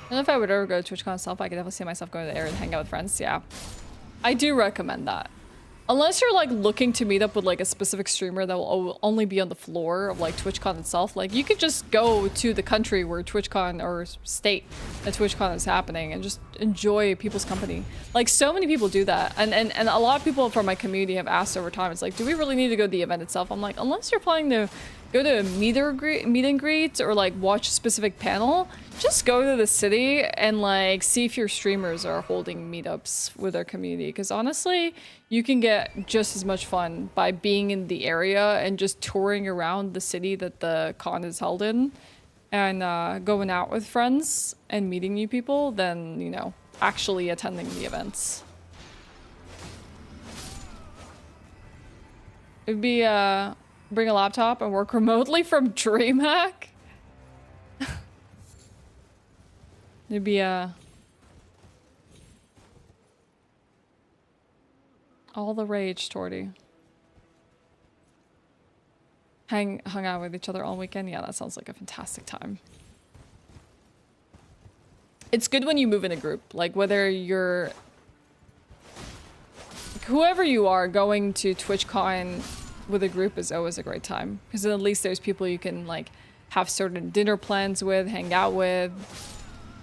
I don't know if I would ever go to TwitchCon itself. I could definitely see myself going to the area and hang out with friends. Yeah, I do recommend that. Unless you're like looking to meet up with like a specific streamer that will only be on the floor of like TwitchCon itself, like you could just go to the country where TwitchCon or state that TwitchCon is happening and just enjoy people's company. Like so many people do that, and a lot of people from my community have asked over time. It's like, do we really need to go to the event itself? I'm like, unless you're planning to go to a meet and greet or like watch a specific panel, just go to the city and like see if your streamers are holding meetups with their community, because honestly you can get just as much fun by being in the area and just touring around the city that the con is held in and going out with friends and meeting new people than, you know, actually attending the events. It'd be bring a laptop and work remotely from DreamHack. It'd be all the rage, Torty. Hung out with each other all weekend. Yeah, that sounds like a fantastic time. It's good when you move in a group, like whether you're whoever you are, going to TwitchCon with a group is always a great time, because at least there's people you can like have certain dinner plans with, hang out with,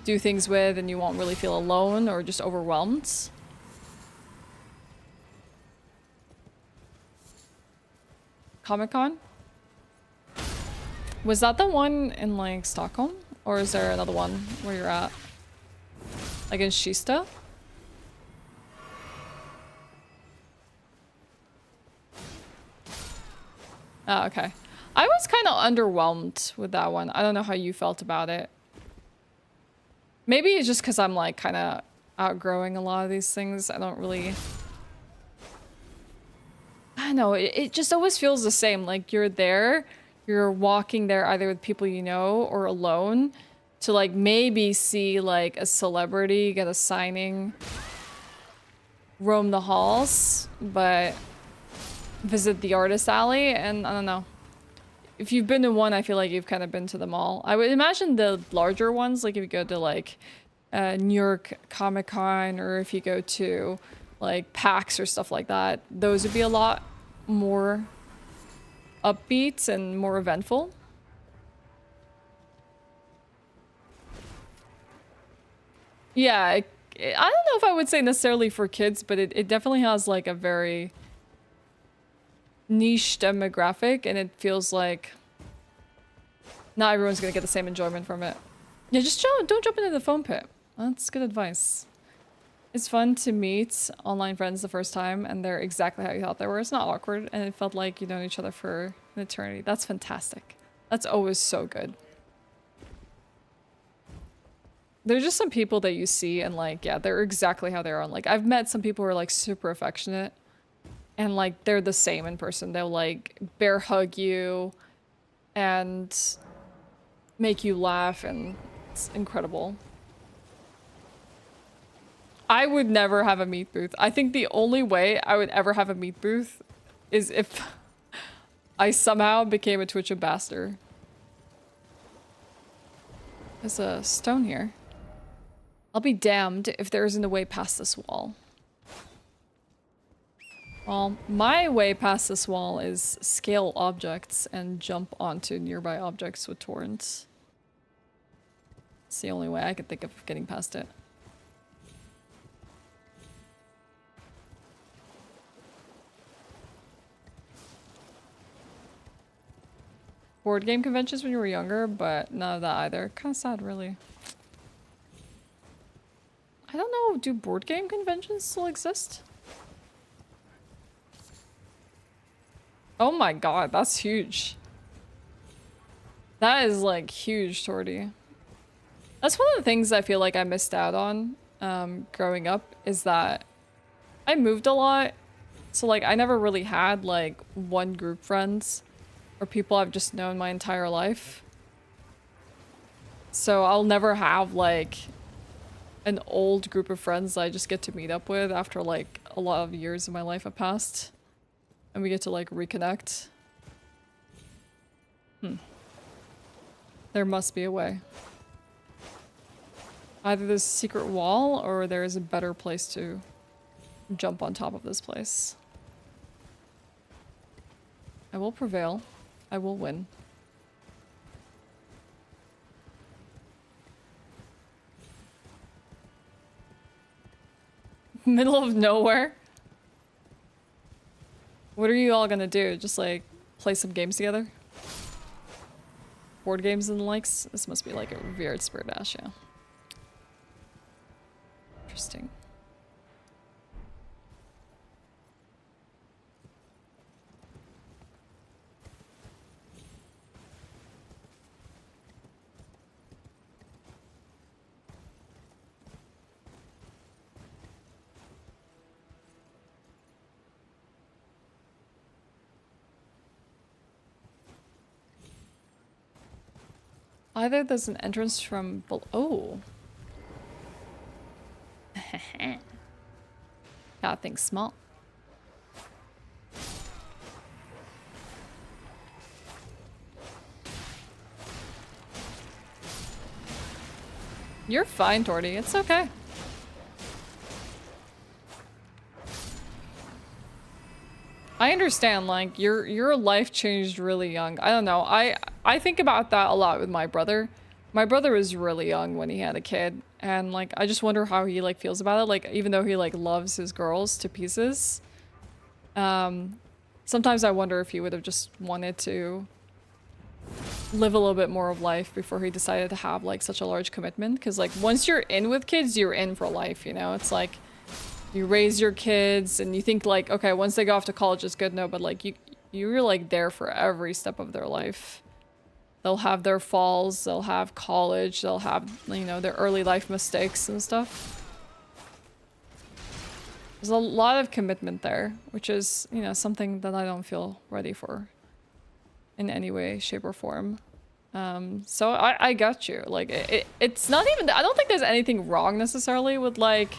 do things with, and you won't really feel alone or just overwhelmed. Comic-Con? Was that the one in like Stockholm? Or is there another one where you're at? Like in Kista? Oh, okay. I was kind of underwhelmed with that one. I don't know how you felt about it. Maybe it's just because I'm like kind of outgrowing a lot of these things. I don't really... I don't know. It just always feels the same. Like you're there, you're walking there either with people you know or alone to like maybe see like a celebrity, get a signing, roam the halls, but visit the artist alley, and I don't know. If you've been to one, I feel like you've kind of been to them all. I would imagine the larger ones, like if you go to like New York Comic Con, or if you go to like PAX or stuff like that, those would be a lot more upbeat and more eventful. Yeah, I don't know if I would say necessarily for kids, but it definitely has like a very niche demographic, and it feels like not everyone's gonna get the same enjoyment from it. Yeah, just don't jump into the foam pit. That's good advice. It's fun to meet online friends the first time and they're exactly how you thought they were. It's not awkward, and it felt like you've known each other for an eternity. That's fantastic. That's always so good. There's just some people that you see and like, yeah, they're exactly how they are. Like I've met some people who are like super affectionate and like they're the same in person. They'll like bear hug you and make you laugh, and it's incredible. I would never have a meat booth. I think the only way I would ever have a meat booth is if I somehow became a Twitch ambassador. There's a stone here. I'll be damned if there isn't a way past this wall. Well, my way past this wall is scale objects and jump onto nearby objects with torrents. It's the only way I could think of getting past it. Board game conventions when you were younger, but none of that either. Kind of sad, really. I don't know, do board game conventions still exist? Oh my god, that's huge. That is like huge, Torty. That's one of the things I feel like I missed out on growing up, is that I moved a lot. So like I never really had like one group friends or people I've just known my entire life. So I'll never have like an old group of friends that I just get to meet up with after like a lot of years of my life have passed. And we get to like reconnect. There must be a way. Either there's a secret wall or there is a better place to jump on top of this place. I will prevail. I will win. Middle of nowhere? What are you all gonna do? Just like play some games together? Board games and the likes? This must be like a revered spirit Ashe, yeah. Interesting. Either there's an entrance from below. Oh. Gotta think small. You're fine, Torty. It's okay. I understand, like, your life changed really young. I don't know. I think about that a lot with my brother. My brother was really young when he had a kid, and like I just wonder how he like feels about it. Like even though he like loves his girls to pieces, sometimes I wonder if he would have just wanted to live a little bit more of life before he decided to have like such a large commitment. Because like once you're in with kids, you're in for life, you know? It's like you raise your kids and you think like, okay, once they go off to college it's good. No, but like you're like there for every step of their life. They'll have their falls, they'll have college, they'll have, you know, their early life mistakes and stuff. There's a lot of commitment there, which is, you know, something that I don't feel ready for in any way, shape, or form. So I got you. Like, it's not even, I don't think there's anything wrong necessarily with, like,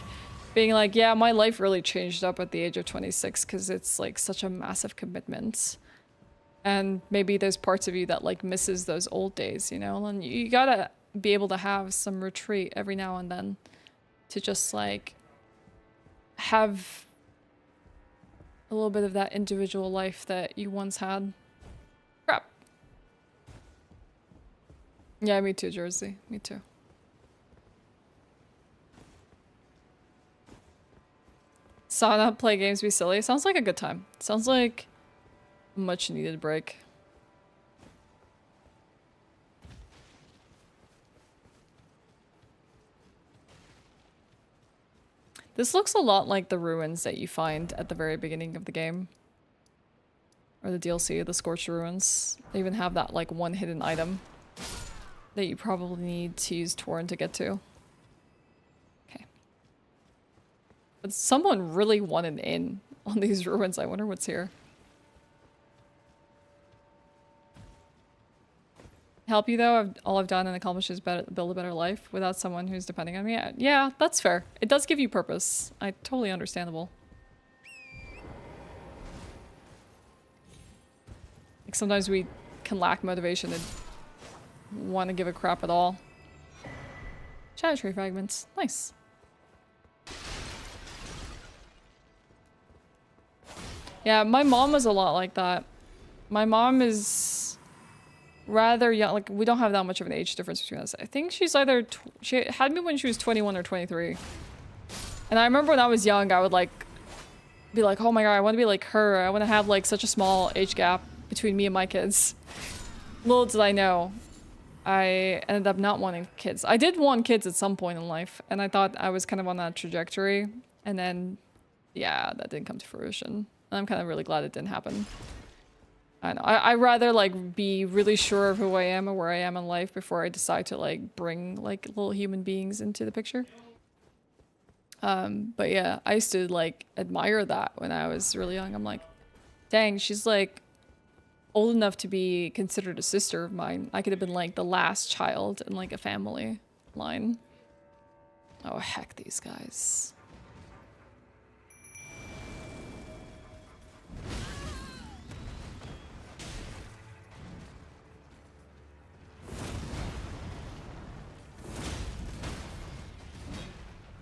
being like, yeah, my life really changed up at the age of 26 because it's, like, such a massive commitment. And maybe there's parts of you that, like, misses those old days, you know? And you gotta be able to have some retreat every now and then to just, like, have a little bit of that individual life that you once had. Crap. Yeah, me too, Jersey. Me too. Sauna, play games, be silly. Sounds like a good time. Sounds like a much needed break. This looks a lot like the ruins that you find at the very beginning of the game. Or the DLC, the Scorched Ruins. They even have that, like, one hidden item that you probably need to use Torrent to get to. Okay. But someone really wanted in on these ruins. I wonder what's here. Help you though, all I've done and accomplished is build a better life without someone who's depending on me. Yeah, that's fair. It does give you purpose. Totally understandable. Like sometimes we can lack motivation and want to give a crap at all. Shadow tree fragments. Nice. Yeah, my mom was a lot like that. My mom is rather young. Like, we don't have that much of an age difference between us. I think she's either she had me when she was 21 or 23. And I remember when I was young, I would like be like, oh my god, I want to be like her. I want to have like such a small age gap between me and my kids. Little did I know, I ended up not wanting kids. I did want kids at some point in life, and I thought I was kind of on that trajectory. And then, yeah, that didn't come to fruition. And I'm kind of really glad it didn't happen. I know. I'd rather like be really sure of who I am and where I am in life before I decide to like bring like little human beings into the picture. But yeah, I used to like admire that when I was really young. I'm like, dang, she's like old enough to be considered a sister of mine. I could have been like the last child in like a family line. Oh heck, these guys.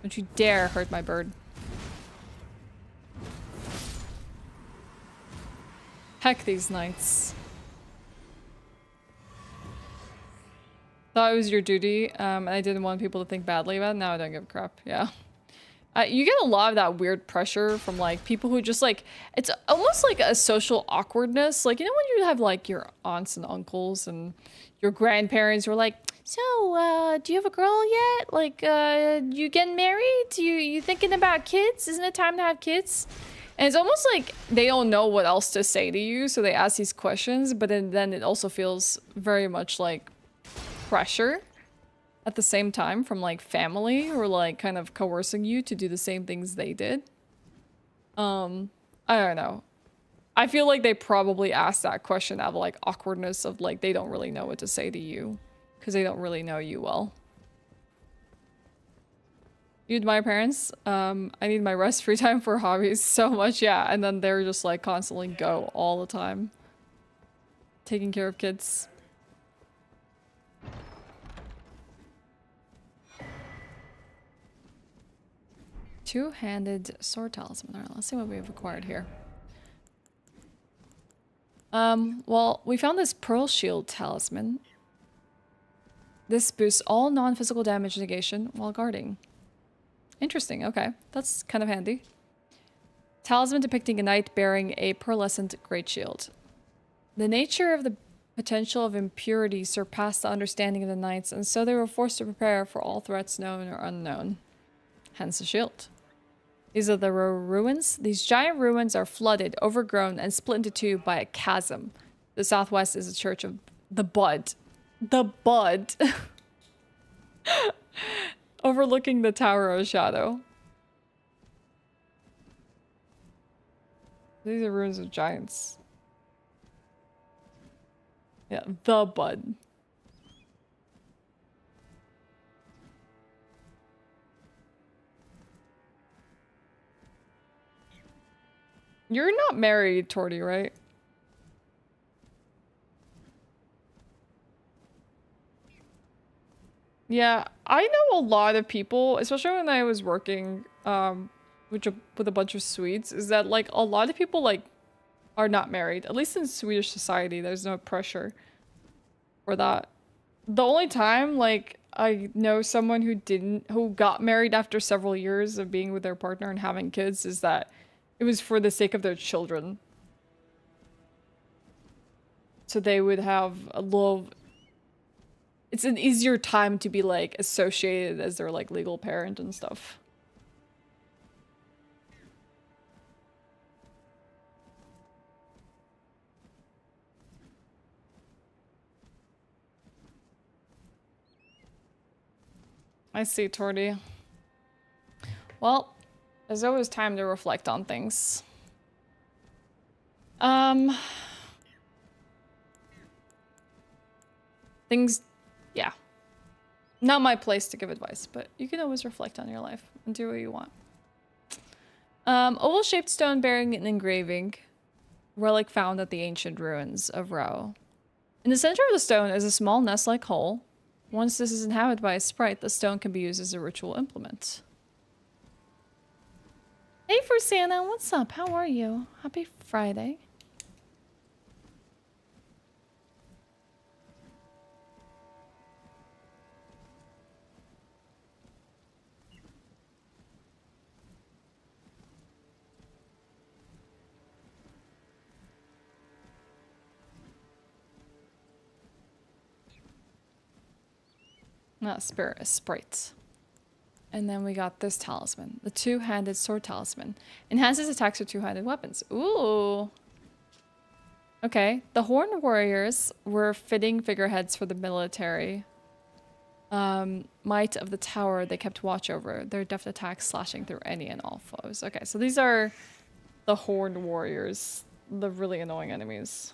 Don't you dare hurt my bird. Heck these knights. Thought it was your duty, and I didn't want people to think badly about it. Now I don't give a crap. Yeah. You get a lot of that weird pressure from like people who just like, it's almost like a social awkwardness. Like, you know when you have like your aunts and uncles and your grandparents who are like, so, do you have a girl yet? Like, you getting married? You thinking about kids? Isn't it time to have kids? And it's almost like they don't know what else to say to you, so they ask these questions, but then it also feels very much like pressure at the same time from like family or like kind of coercing you to do the same things they did. I don't know. I feel like they probably asked that question out of like awkwardness of like they don't really know what to say to you because they don't really know you well. Dude, my parents, I need my rest free time for hobbies so much, yeah, and then they're just like constantly go all the time. Taking care of kids. Two-handed sword talisman. Alright, let's see what we've acquired here. Well, we found this pearl shield talisman. This boosts all non-physical damage negation while guarding. Interesting, okay. That's kind of handy. Talisman depicting a knight bearing a pearlescent great shield. The nature of the potential of impurity surpassed the understanding of the knights, and so they were forced to prepare for all threats known or unknown. Hence the shield. These are the ruins. These giant ruins are flooded, overgrown, and split into two by a chasm. The southwest is the Church of the Bud. The Bud. Overlooking the Tower of Shadow. These are ruins of giants. Yeah, the Bud. You're not married, Torty, right? Yeah, I know a lot of people, especially when I was working with a bunch of Swedes, is that like a lot of people like are not married. At least in Swedish society, there's no pressure for that. The only time like I know someone who got married after several years of being with their partner and having kids is that it was for the sake of their children. So they would have a little... It's an easier time to be like associated as their like legal parent and stuff. I see, Torty. Well, there's always time to reflect on things. Things, yeah. Not my place to give advice, but you can always reflect on your life and do what you want. Oval-shaped stone bearing an engraving. Relic found at the ancient ruins of Rao. In the center of the stone is a small nest-like hole. Once this is inhabited by a sprite, the stone can be used as a ritual implement. Hey, Frusana, what's up? How are you? Happy Friday. Not spirit, a sprite. And then we got this talisman. The two-handed sword talisman. Enhances attacks with two-handed weapons. Ooh. Okay, the Horned Warriors were fitting figureheads for the military. Might of the tower they kept watch over, their deft attacks slashing through any and all foes. Okay, so these are the Horned Warriors, the really annoying enemies.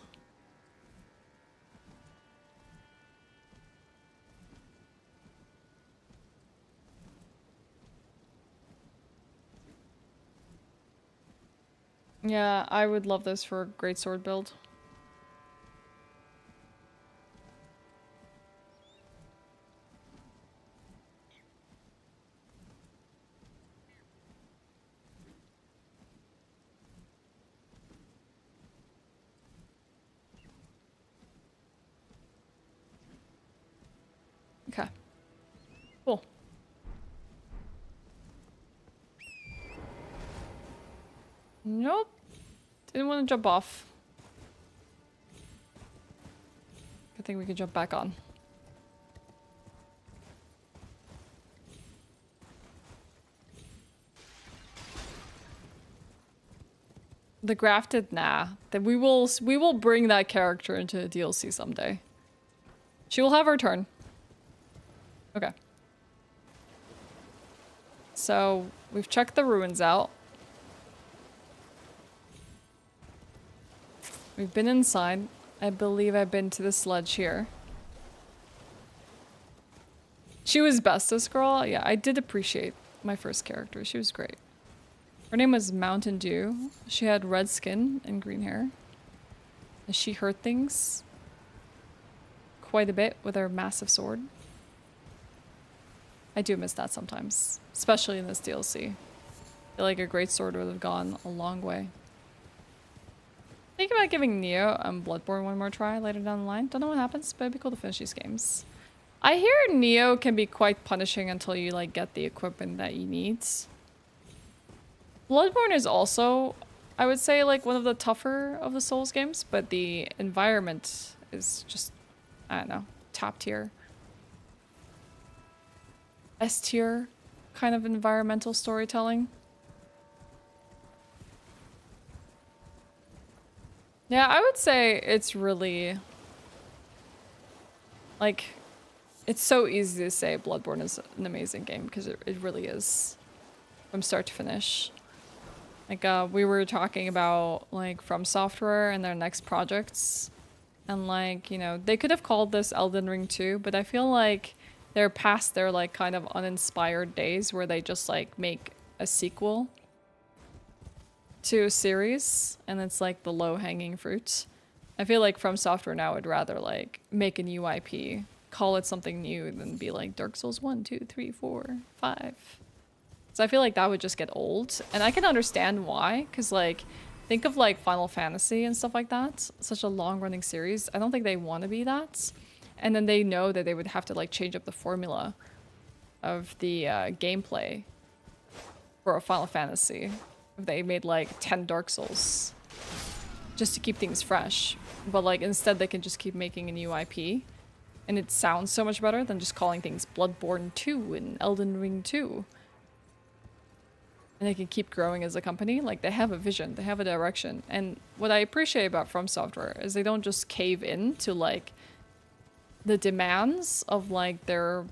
Yeah, I would love this for a greatsword build. Okay. Cool. Nope. Didn't want to jump off. I think we can jump back on. The grafted, nah. That we will bring that character into a DLC someday. She will have her turn. Okay. So we've checked the ruins out. We've been inside. I believe I've been to the sledge here. She was bestest girl. Yeah, I did appreciate my first character. She was great. Her name was Mountain Dew. She had red skin and green hair. And she hurt things quite a bit with her massive sword. I do miss that sometimes, especially in this DLC. I feel like a great sword would have gone a long way. Think about giving Neo Bloodborne one more try later down the line. Don't know what happens, but it'd be cool to finish these games. I hear Neo can be quite punishing until you like get the equipment that you need. Bloodborne is also, I would say, like one of the tougher of the Souls games, but the environment is just, I don't know, top tier. S tier kind of environmental storytelling. Yeah, I would say it's really, like, it's so easy to say Bloodborne is an amazing game because it really is from start to finish. Like, we were talking about, like, From Software and their next projects. And, like, you know, they could have called this Elden Ring 2, but I feel like they're past their, like, kind of uninspired days where they just, like, make a sequel to a series, and it's like the low-hanging fruit. I feel like From Software now would rather like make a new IP, call it something new, than be like Dark Souls 1, 2, 3, 4, 5. So I feel like that would just get old, and I can understand why, because like think of like Final Fantasy and stuff like that, such a long-running series. I don't think they want to be that, and then they know that they would have to like change up the formula of the gameplay for a Final Fantasy. If they made like 10 Dark Souls just to keep things fresh, but like instead they can just keep making a new IP, and it sounds so much better than just calling things Bloodborne 2 and Elden Ring 2. And they can keep growing as a company. Like, they have a vision, they have a direction. And what I appreciate about From Software is they don't just cave in to like the demands of like their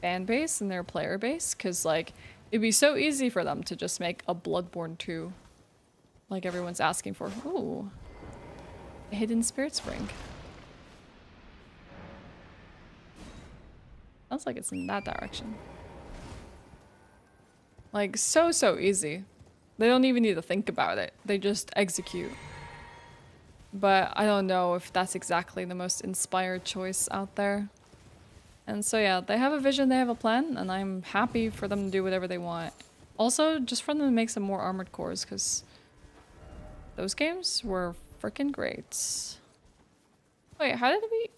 fan base and their player base, because like it'd be so easy for them to just make a Bloodborne 2 like everyone's asking for. Ooh, a hidden spirit spring. Sounds like it's in that direction. Like, so easy. They don't even need to think about it. They just execute. But I don't know if that's exactly the most inspired choice out there. And so yeah, they have a vision, they have a plan, and I'm happy for them to do whatever they want. Also, just for them to make some more Armored Cores, because those games were freaking great. Wait, how did we...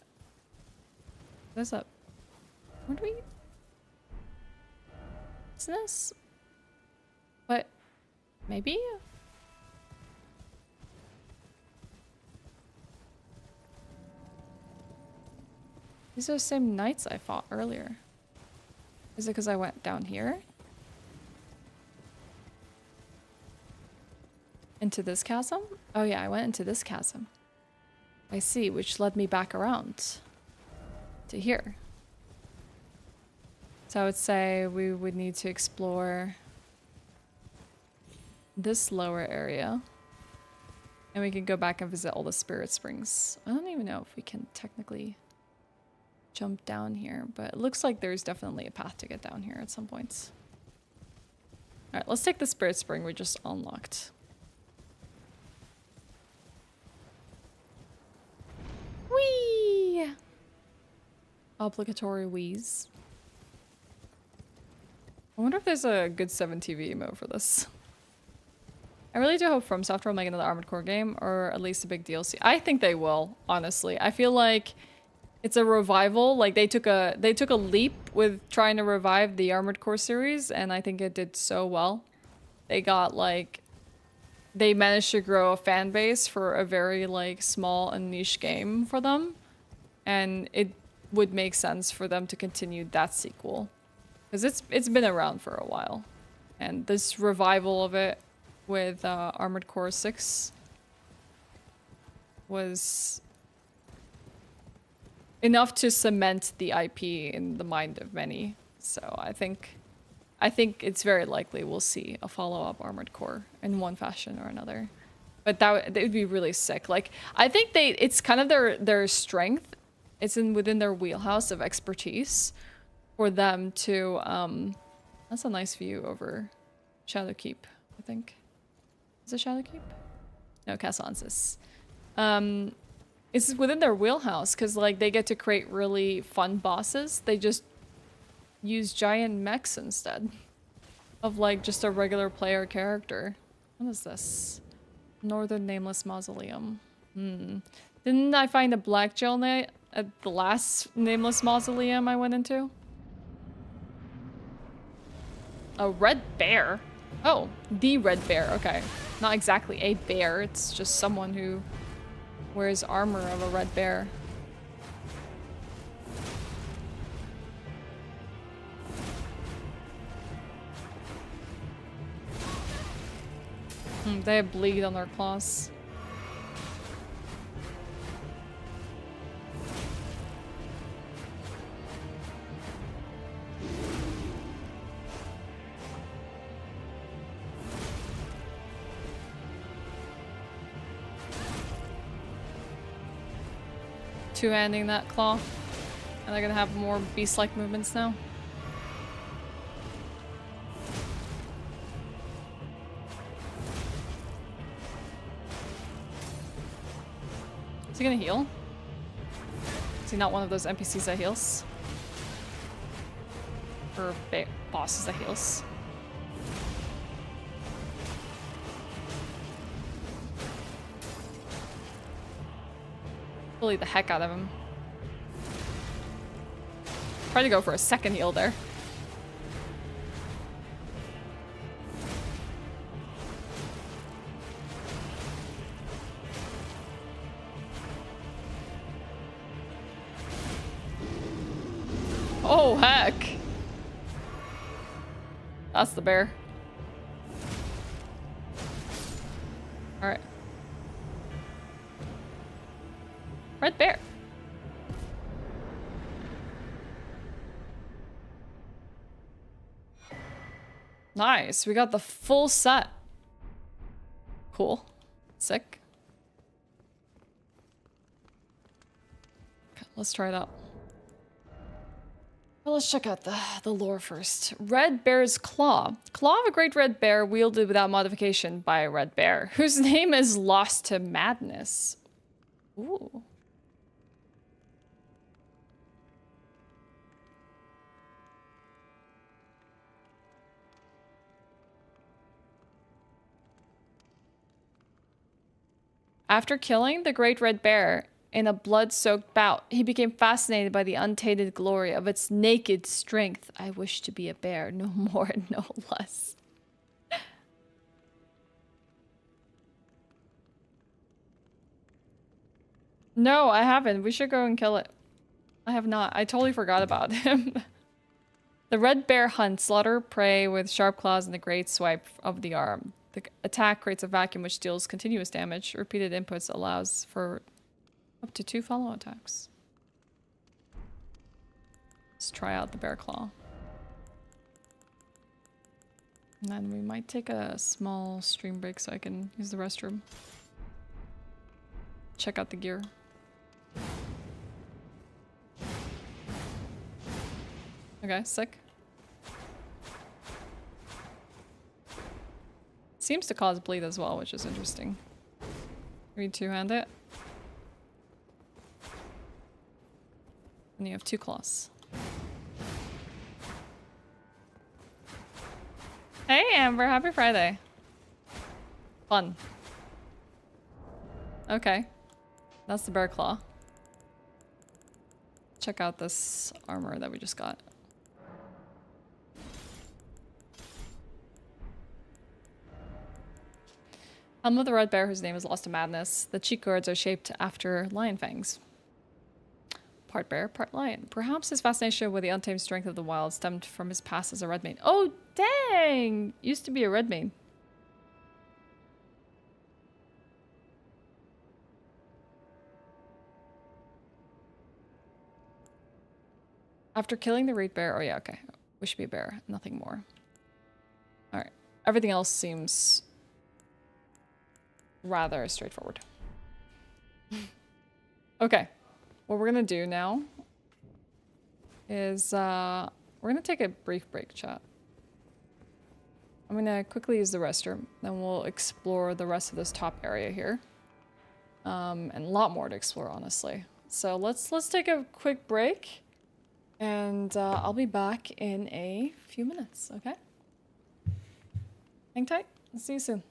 What's up? Where do we... Isn't this... What? Maybe? These are the same knights I fought earlier. Is it because I went down here? Into this chasm? Oh yeah, I went into this chasm. I see, which led me back around to here. So I would say we would need to explore this lower area. And we can go back and visit all the spirit springs. I don't even know if we can technically jump down here, but it looks like there's definitely a path to get down here at some points. Alright, let's take the spirit spring we just unlocked. Whee! Obligatory wheeze. I wonder if there's a good 7TV emote for this. I really do hope From Software will make another Armored Core game, or at least a big DLC. I think they will, honestly. I feel like it's a revival. Like they took a leap with trying to revive the Armored Core series, and I think it did so well. They got like, they managed to grow a fan base for a very like small and niche game for them, and it would make sense for them to continue that sequel, because it's been around for a while, and this revival of it with Armored Core 6 was enough to cement the IP in the mind of many. So I think it's very likely we'll see a follow-up Armored Core in one fashion or another. But that would be really sick. Like I think it's kind of their strength. It's within their wheelhouse of expertise for them to that's a nice view over Shadowkeep, I think. Is it Shadowkeep? No, Cassansis. It's within their wheelhouse because like they get to create really fun bosses. They just use giant mechs instead of like just a regular player character. What is this? Northern Nameless Mausoleum. Didn't I find a black gel at the last Nameless Mausoleum I went into? A red bear? Oh, the red bear. Okay. Not exactly a bear, it's just someone who wears armor of a red bear. They have bleed on their claws. Two-handing that claw. And they're gonna have more beast-like movements now. Is he gonna heal? Is he not one of those NPCs that heals? Or bosses that heals? Bully the heck out of him. Try to go for a second heal there. Oh, heck. That's the bear. All right. Red bear. Nice. We got the full set. Cool. Sick. Okay, let's try it out. Well, let's check out the lore first. Red Bear's Claw. Claw of a great red bear wielded without modification by a red bear, whose name is lost to madness. Ooh. After killing the great red bear in a blood-soaked bout, he became fascinated by the untainted glory of its naked strength. I wish to be a bear, no more, no less. No, I haven't. We should go and kill it. I have not. I totally forgot about him. The red bear hunts, slaughter prey with sharp claws and the great swipe of the arm. The attack creates a vacuum which deals continuous damage. Repeated inputs allows for Up to 2 follow attacks. Let's try out the bear claw. And then we might take a small stream break so I can use the restroom. Check out the gear. Okay, sick. Seems to cause bleed as well, which is interesting. Read two-hand it. And you have 2 claws. Hey Amber, happy Friday. Fun. Okay. That's the bear claw. Check out this armor that we just got. Helm of the Red Bear, whose name is lost to madness. The cheek guards are shaped after lion fangs. Part bear, part lion. Perhaps his fascination with the untamed strength of the wild stemmed from his past as a red mane. Oh, dang! Used to be a red mane. After killing the red bear, oh yeah, okay. We should be a bear, nothing more. Alright. Everything else seems rather straightforward. Okay. What we're gonna do now is we're gonna take a brief break, chat. I'm gonna quickly use the restroom, then we'll explore the rest of this top area here. And a lot more to explore, honestly. So let's take a quick break, and I'll be back in a few minutes, okay? Hang tight. I'll see you soon.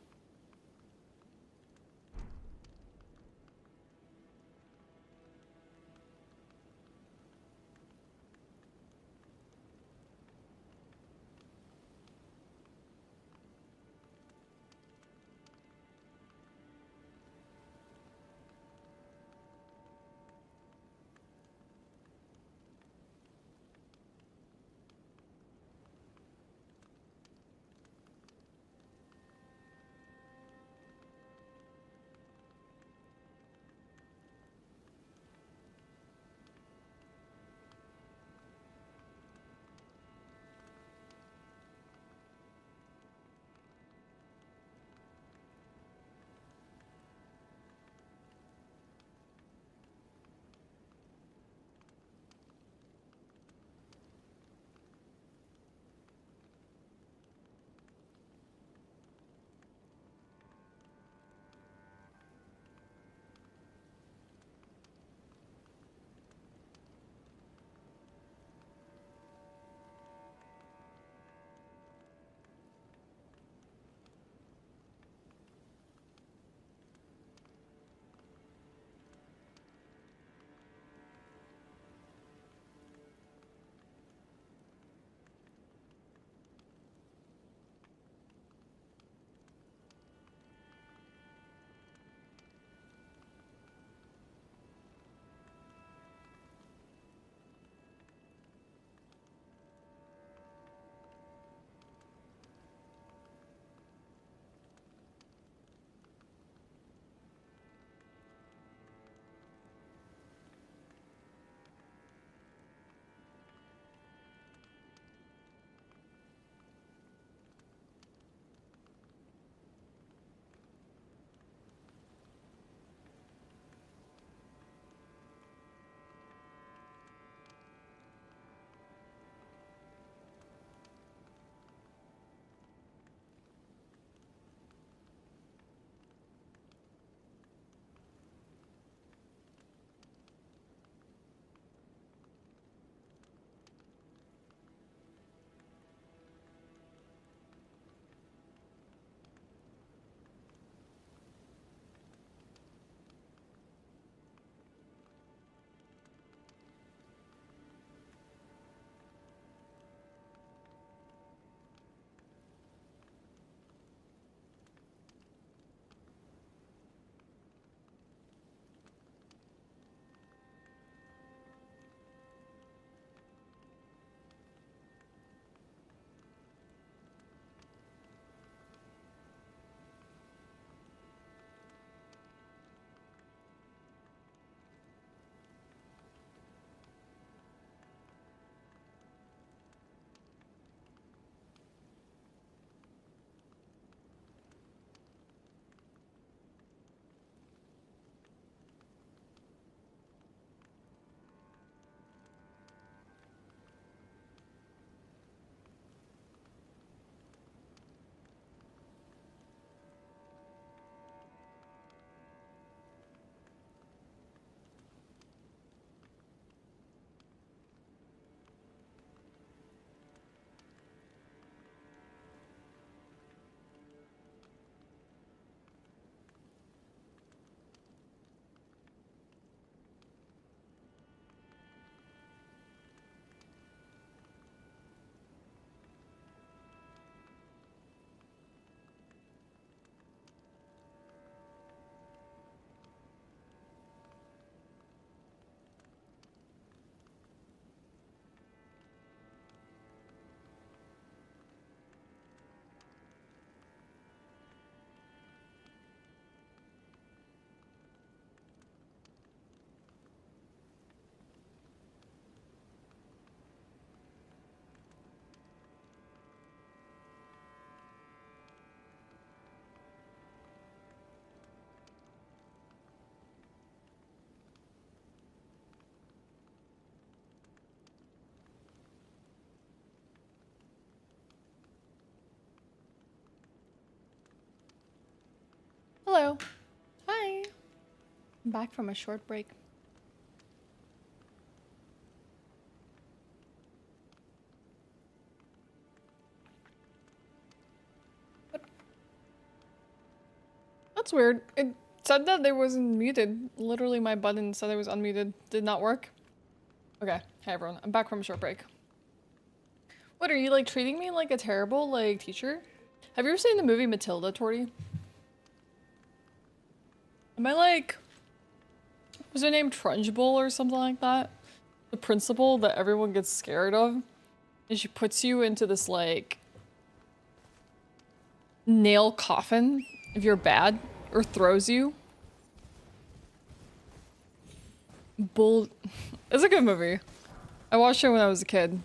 Hello. Hi. I'm back from a short break. That's weird. It said that it wasn't muted. Literally, my button said it was unmuted. Did not work. Okay. Hey, everyone. I'm back from a short break. What, are you, like, treating me like a terrible, like, teacher? Have you ever seen the movie Matilda, Torty? Am I, like... Was her name Trunchbull or something like that? The principal that everyone gets scared of? And she puts you into this, like... nail coffin if you're bad. Or throws you. Bull... It's a good movie. I watched it when I was a kid.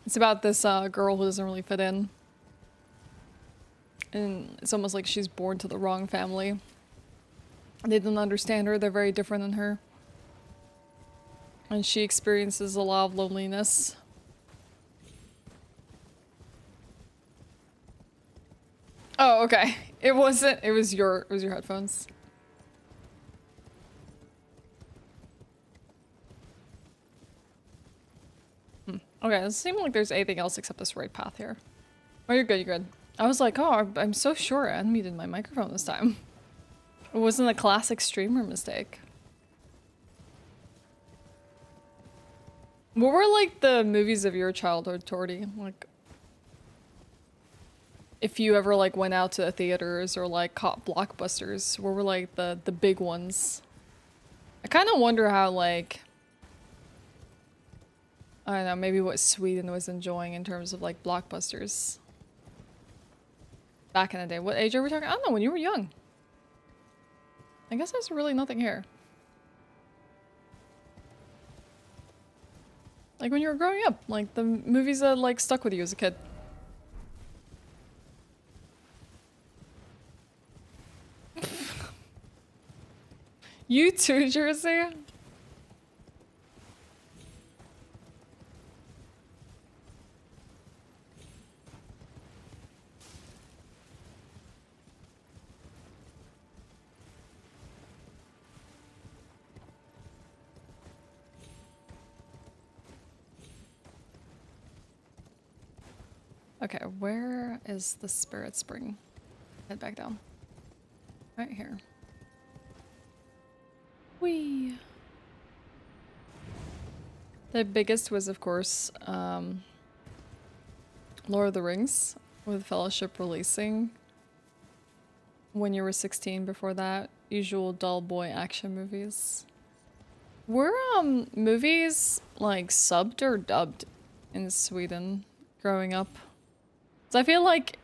It's about this girl who doesn't really fit in. And it's almost like she's born to the wrong family. They don't understand her, they're very different than her. And she experiences a lot of loneliness. Oh, okay. It wasn't, it was your headphones. Okay, it doesn't seem like there's anything else except this right path here. Oh, you're good, you're good. I was like, oh, I'm so sure I unmuted my microphone this time. It wasn't a classic streamer mistake. What were, like, the movies of your childhood, Torty? Like, if you ever, like, went out to the theaters or, like, caught blockbusters, what were, like, the big ones? I kind of wonder how, like... I don't know, maybe what Sweden was enjoying in terms of, like, blockbusters. Back in the day. What age are we talking? I don't know, when you were young. I guess there's really nothing here. Like when you were growing up, like the movies that, like, stuck with you as a kid. You too, Jersey? Okay, where is the spirit spring? Head back down. Right here. Whee! The biggest was, of course, Lord of the Rings, with Fellowship releasing when you were 16. Before that, usual dull boy action movies. Were movies, like, subbed or dubbed in Sweden growing up? So I feel like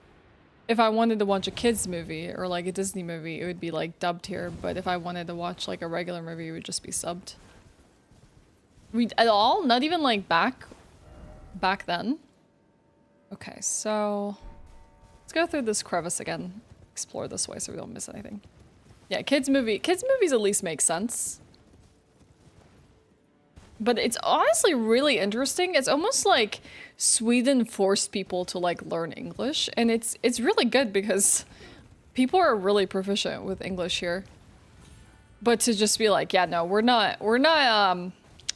if I wanted to watch a kids movie or like a Disney movie, it would be like dubbed here. But if I wanted to watch like a regular movie, it would just be subbed. At all? Not even like back then? Okay, so let's go through this crevice again. Explore this way so we don't miss anything. Yeah, kids movies at least make sense. But it's honestly really interesting. It's almost like Sweden forced people to like learn English, and it's really good because people are really proficient with English here. But to just be like, yeah, no, we're not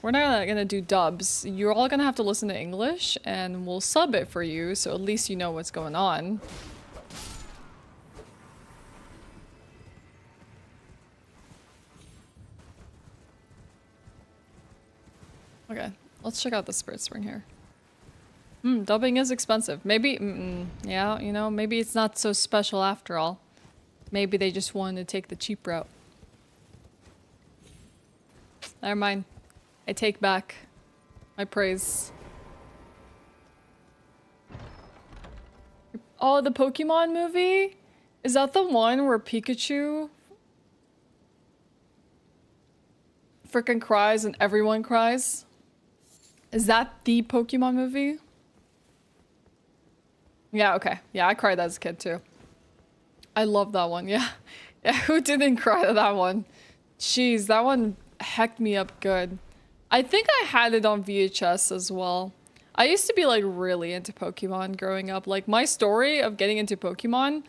gonna do dubs. You're all gonna have to listen to English, and we'll sub it for you, so at least you know what's going on. Okay, let's check out the spirit spring here. Dubbing is expensive. Maybe, yeah, you know, maybe it's not so special after all. Maybe they just wanted to take the cheap route. Never mind. I take back my praise. Oh, the Pokemon movie? Is that the one where Pikachu frickin' cries and everyone cries? Is that the Pokemon movie? Yeah, okay. Yeah, I cried as a kid too. I love that one, yeah. Yeah, who didn't cry to that one? Jeez, that one hecked me up good. I think I had it on VHS as well. I used to be like really into Pokemon growing up. Like my story of getting into Pokemon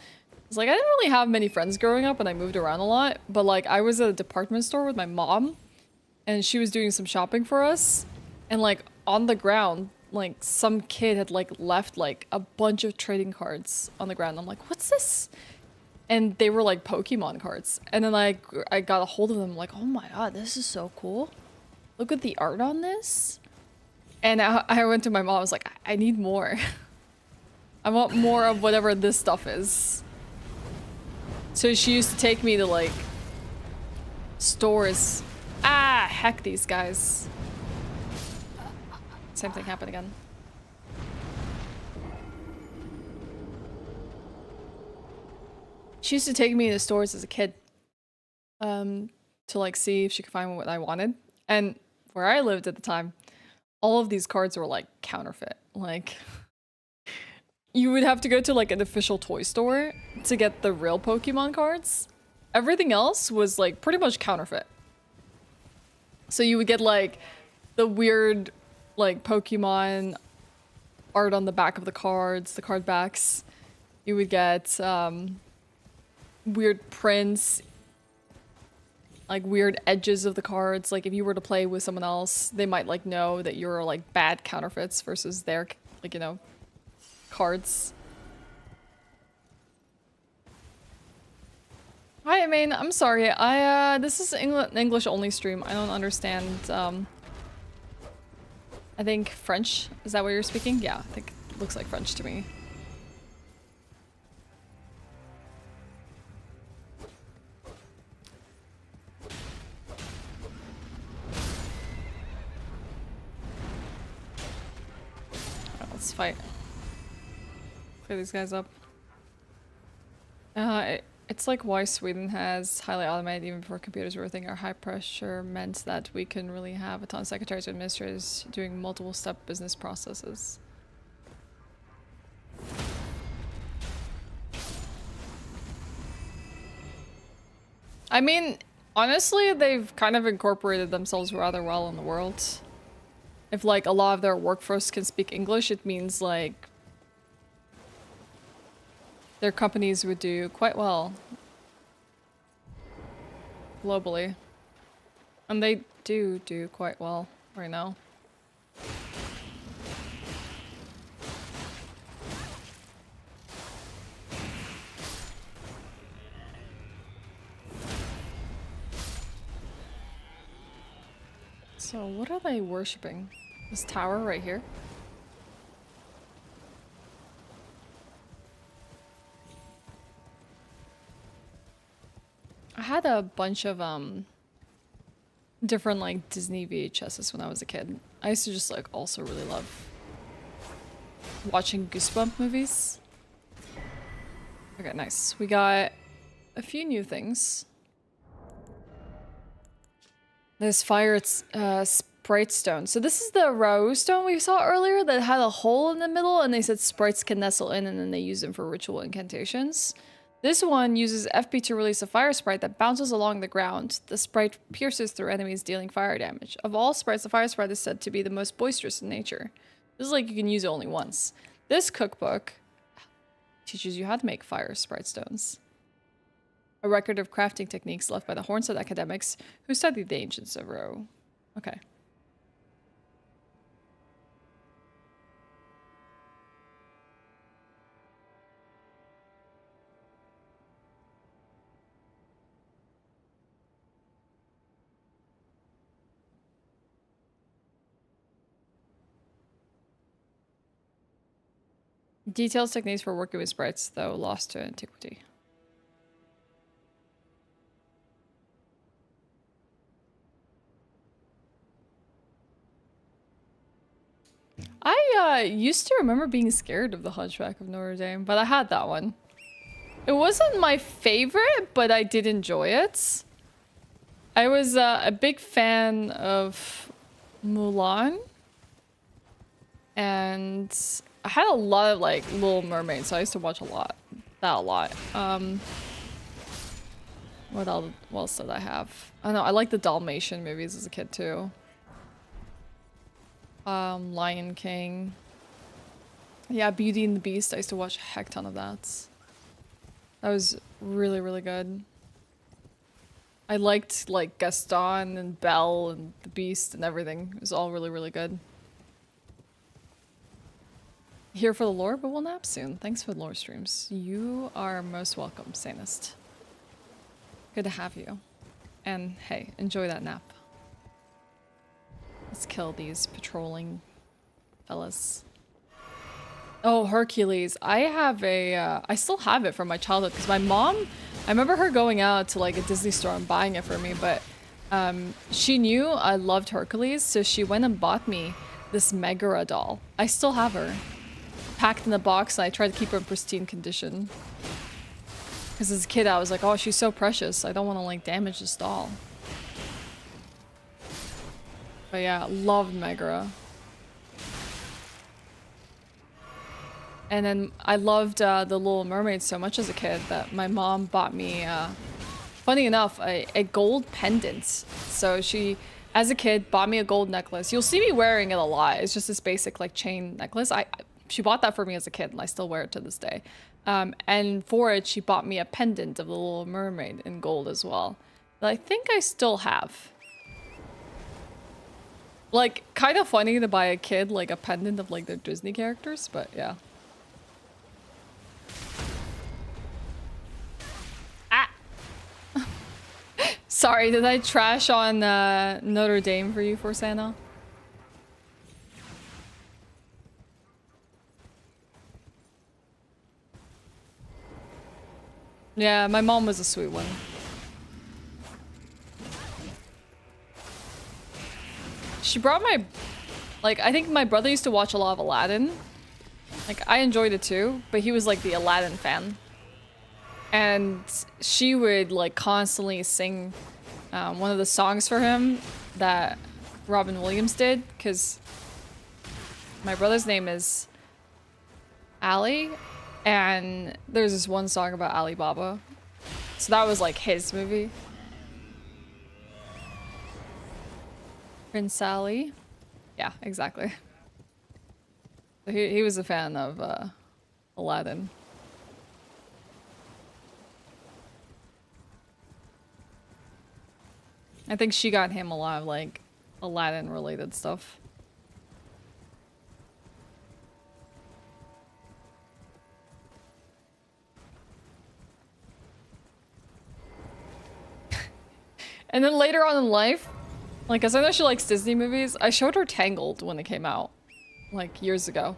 It's like I didn't really have many friends growing up and I moved around a lot, but like I was at a department store with my mom and she was doing some shopping for us, and like on the ground, like some kid had like left like a bunch of trading cards on the ground. I'm like, what's this? And they were like Pokemon cards. And then I got a hold of them like, oh my god, this is so cool. Look at the art on this. And I went to my mom, I was like, I need more. I want more of whatever this stuff is. So she used to take me to like stores. Ah, heck these guys. Same thing happened again. She used to take me to stores as a kid. To like see if she could find what I wanted. And where I lived at the time, all of these cards were like counterfeit. Like you would have to go to like an official toy store to get the real Pokemon cards. Everything else was like pretty much counterfeit. So you would get like the weird like Pokemon art on the back of the cards, the card backs. You would get weird prints, like weird edges of the cards. Like if you were to play with someone else, they might like know that you're like bad counterfeits versus their, like, you know, cards. Hi, I mean, I'm sorry. This is English only stream. I don't understand. I think French. Is that what you're speaking? Yeah, I think it looks like French to me. Alright, let's fight. Clear these guys up. It's like why Sweden has highly automated even before computers were a thing. Our high pressure meant that we couldn't really have a ton of secretaries or administrators doing multiple step business processes. I mean, honestly, they've kind of incorporated themselves rather well in the world. If like a lot of their workforce can speak English, it means like their companies would do quite well globally. And they do quite well right now. So what are they worshipping? This tower right here? I had a bunch of different like Disney VHSs when I was a kid. I used to just like also really love watching Goosebump movies. Okay, nice. We got a few new things. There's fire sprite stone. So this is the Rao stone we saw earlier that had a hole in the middle, and they said sprites can nestle in and then they use them for ritual incantations. This one uses FP to release a fire sprite that bounces along the ground. The sprite pierces through enemies, dealing fire damage. Of all sprites, the fire sprite is said to be the most boisterous in nature. This is like you can use it only once. This cookbook teaches you how to make fire sprite stones. A record of crafting techniques left by the Hornset academics who studied the ancients of Ro. Okay. Details techniques for working with sprites, though lost to antiquity. I used to remember being scared of the Hunchback of Notre Dame, but I had that one. It wasn't my favorite, but I did enjoy it. I was a big fan of Mulan. And I had a lot of like Little Mermaid, so I used to watch a lot. What else did I have? I don't know, I like the Dalmatian movies as a kid too. Lion King. Yeah, Beauty and the Beast. I used to watch a heck ton of that. That was really, really good. I liked like Gaston and Belle and the Beast and everything. It was all really, really good. Here for the lore, but we'll nap soon. Thanks for the lore streams. You are most welcome, Sanist. Good to have you. And hey, enjoy that nap. Let's kill these patrolling fellas. Oh, Hercules. I have a, I still have it from my childhood because my mom, I remember her going out to like a Disney store and buying it for me, but she knew I loved Hercules, so she went and bought me this Megara doll. I still have her. Packed in a box, and I tried to keep her in pristine condition. Because as a kid, I was like, oh, she's so precious. I don't want to like damage this doll. But yeah, loved Megara. And then I loved The Little Mermaid so much as a kid that my mom bought me, funny enough, a gold pendant. So she, as a kid, bought me a gold necklace. You'll see me wearing it a lot. It's just this basic like chain necklace. She bought that for me as a kid and I still wear it to this day. And for it, she bought me a pendant of The Little Mermaid in gold as well. That I think I still have. Like, kind of funny to buy a kid like a pendant of like their Disney characters, but yeah. Ah! Sorry, did I trash on Notre Dame for you, for Santa? Yeah, my mom was a sweet one. She brought my... Like, I think my brother used to watch a lot of Aladdin. Like, I enjoyed it too, but he was like the Aladdin fan. And she would like constantly sing one of the songs for him that Robin Williams did, because my brother's name is Ali, and there's this one song about Alibaba. So that was like his movie. Prince Ali. Yeah, exactly. He was a fan of Aladdin. I think she got him a lot of like Aladdin related stuff. And then later on in life, like, as I know she likes Disney movies, I showed her Tangled when it came out, like, years ago.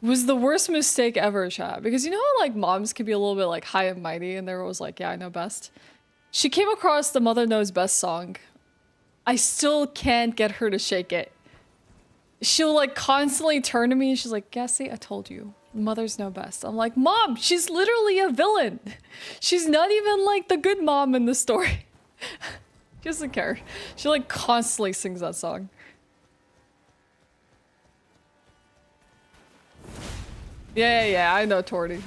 It was the worst mistake ever, chat. Because you know how, like, moms can be a little bit, like, high and mighty, and they're always like, yeah, I know best. She came across the Mother Knows Best song. I still can't get her to shake it. She'll, like, constantly turn to me, and she's like, yeah, see, I told you. Mothers know best. I'm like, Mom, she's literally a villain. She's not even, like, the good mom in the story. She doesn't care. She like constantly sings that song. Yeah, I know Torty.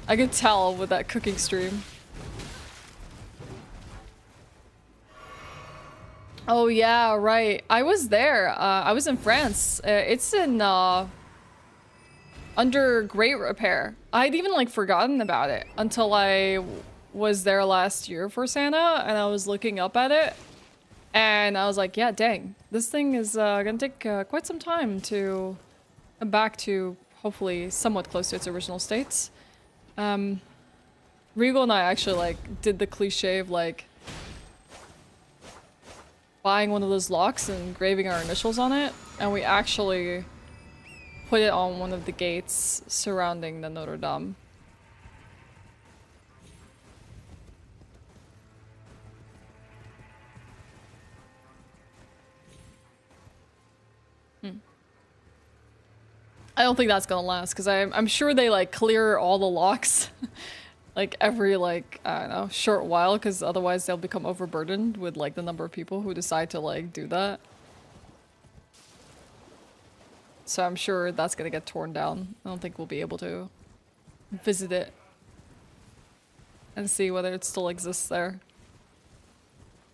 I could tell with that cooking stream. Oh yeah, right. I was there. I was in France. It's in under great repair. I'd even like forgotten about it until I was there last year for Santa, and I was looking up at it, and I was like, yeah, dang, this thing is gonna take quite some time to come back to hopefully somewhat close to its original states. Regal and I actually like did the cliche of like buying one of those locks and engraving our initials on it, and we actually put it on one of the gates surrounding the Notre Dame. I don't think that's gonna last, because I'm sure they like clear all the locks like every like, I don't know, short while, because otherwise they'll become overburdened with like the number of people who decide to like do that. So I'm sure that's gonna get torn down. I don't think we'll be able to visit it and see whether it still exists there.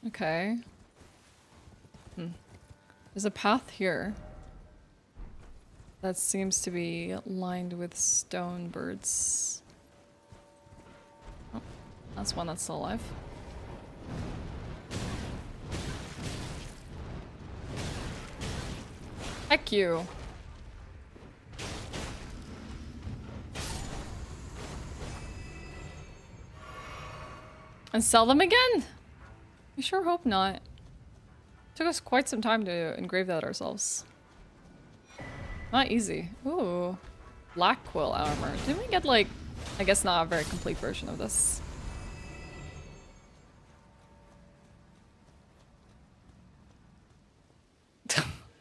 Okay. There's a path here. that seems to be lined with stone birds. Oh, that's one that's still alive. Heck you. And sell them again? We sure hope not. Took us quite some time to engrave that ourselves. Not easy. Ooh. Black quill armor. Didn't we get like, I guess not a very complete version of this.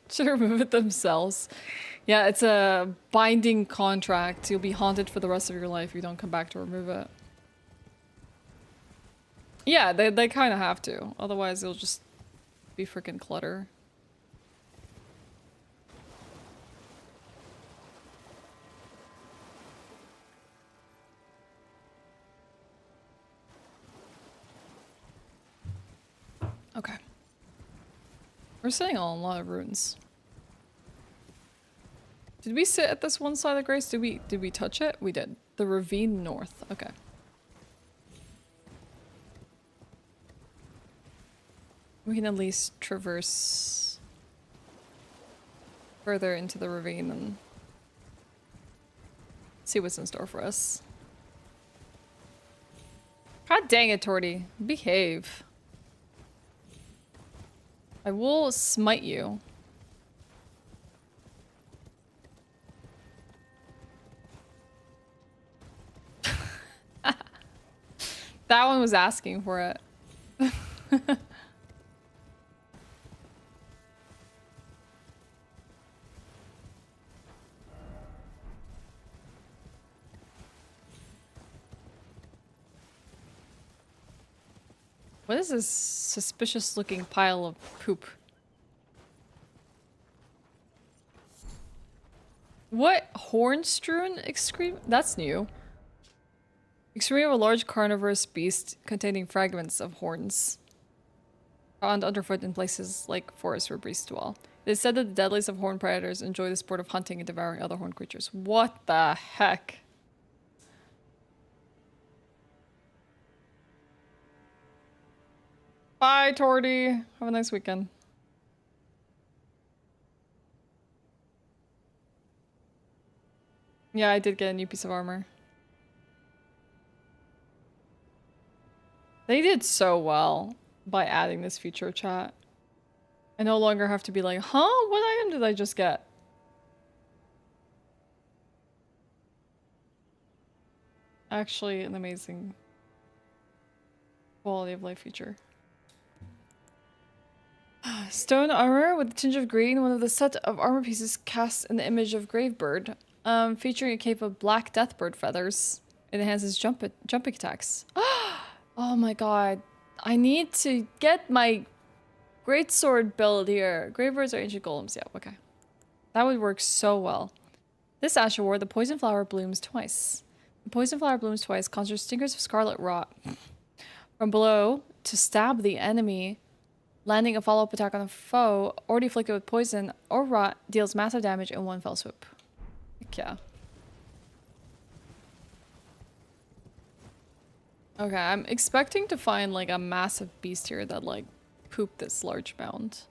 Should remove it themselves. Yeah, it's a binding contract. You'll be haunted for the rest of your life if you don't come back to remove it. Yeah, they kind of have to. Otherwise, it'll just be freaking clutter. Okay. We're sitting on a lot of runes. Did we sit at this one side of Grace? Did we touch it? We did. The ravine north. Okay. We can at least traverse further into the ravine and see what's in store for us. God dang it, Torty. Behave. I will smite you. That one was asking for it. What is this suspicious looking pile of poop? What? Horn strewn excrement? That's new. Excrement of a large carnivorous beast containing fragments of horns. Found underfoot in places like forests where beasts dwell. It is said that the deadliest of horned predators enjoy the sport of hunting and devouring other horned creatures. What the heck? Bye, Torty. Have a nice weekend. Yeah, I did get a new piece of armor. They did so well by adding this feature, chat. I no longer have to be like, huh? What item did I just get? Actually, an amazing quality of life feature. Stone armor with a tinge of green, one of the set of armor pieces cast in the image of Gravebird, featuring a cape of black deathbird feathers. It enhances jumping attacks. Oh my god. I need to get my greatsword build here. Gravebirds are ancient golems. Yeah, okay. That would work so well. This Ashe Award, the poison flower blooms twice. The poison flower blooms twice, conjures stingers of scarlet rot from below to stab the enemy. Landing a follow-up attack on a foe already afflicted with poison or rot deals massive damage in one fell swoop. Heck yeah. Okay, I'm expecting to find like a massive beast here that like pooped this large mound.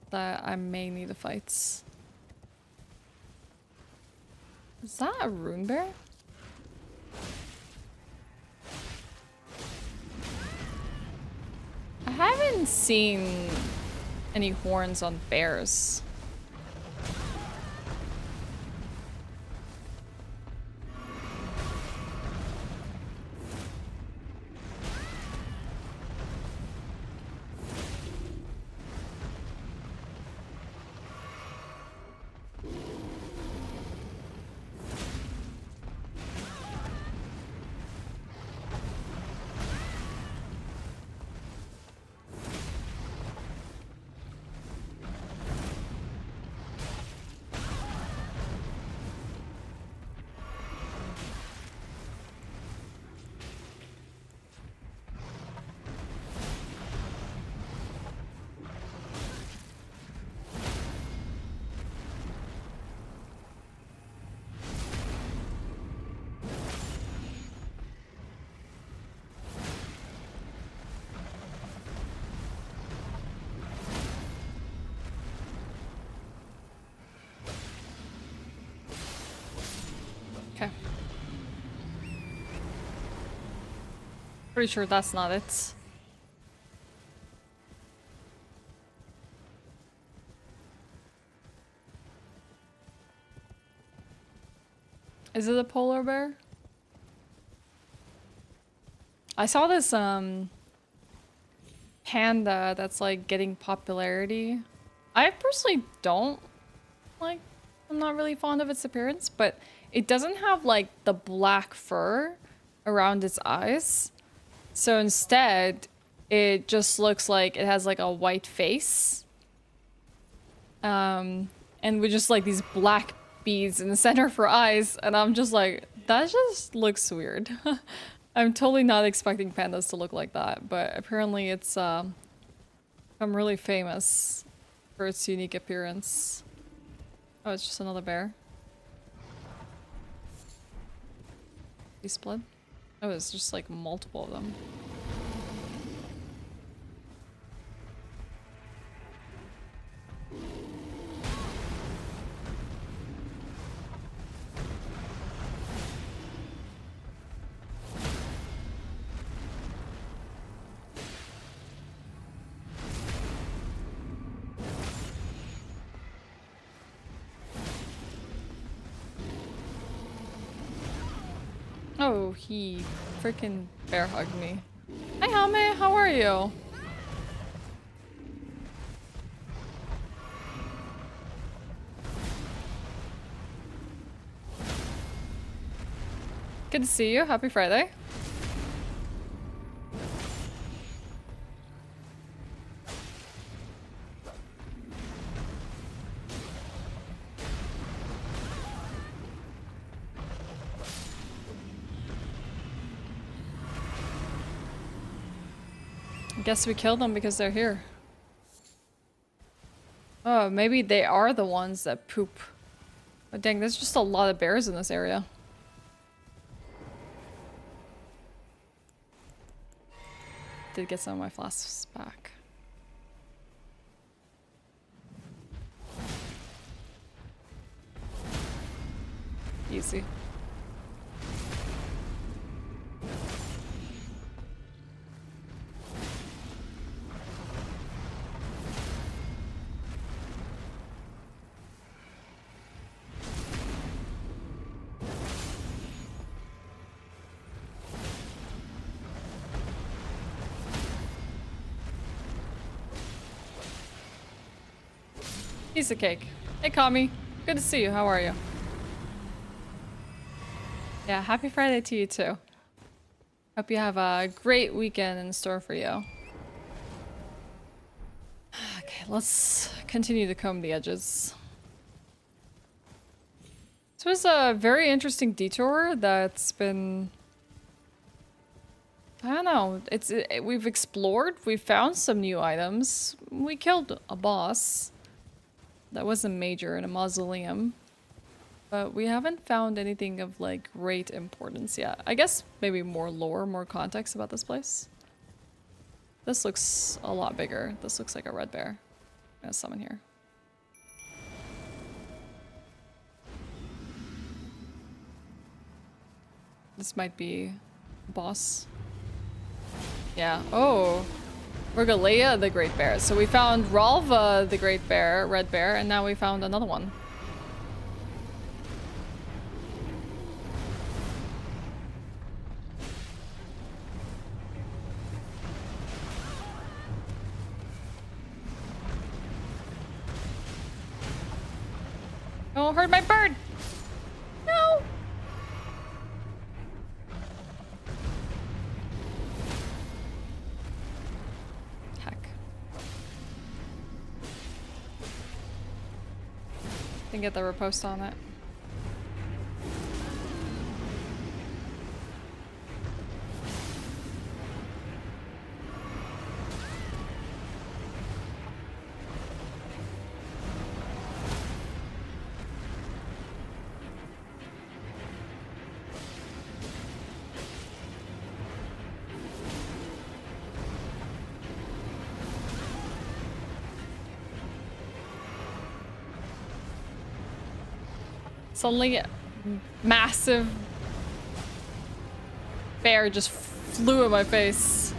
That I may need to fight. Is that a rune bear? I haven't seen any horns on bears. Pretty sure that's not it. Is it a polar bear? I saw this panda that's like getting popularity. I personally don't like, I'm not really fond of its appearance, but it doesn't have like the black fur around its eyes. So instead, it just looks like it has like a white face. And with just like these black beads in the center for eyes, and I'm just like, that just looks weird. I'm totally not expecting pandas to look like that, but apparently it's become really famous for its unique appearance. Oh, it's just another bear. Beast blood? Oh, it's just like multiple of them. Oh, he freaking bear hugged me. Hi, Hame, how are you? Good to see you. Happy Friday. Guess we killed them because they're here. Oh, maybe they are the ones that poop. But dang, there's just a lot of bears in this area. Did get some of my flasks back. Easy. Piece of cake. Hey, Kami. Good to see you. How are you? Yeah, happy Friday to you too. Hope you have a great weekend in store for you. Okay, let's continue to comb the edges. This was a very interesting detour that's been... I don't know. We've explored. We found some new items. We killed a boss. That wasn't major in a mausoleum. But we haven't found anything of like great importance yet. I guess maybe more lore, more context about this place. This looks a lot bigger. This looks like a red bear. I'm gonna summon here. This might be boss. Yeah. Oh. Regalia the Great Bear. So we found Ralva the Great Bear, Red Bear, and now we found another one. Don't hurt my bird! No! Didn't get the riposte on it. Suddenly, massive bear just flew in my face.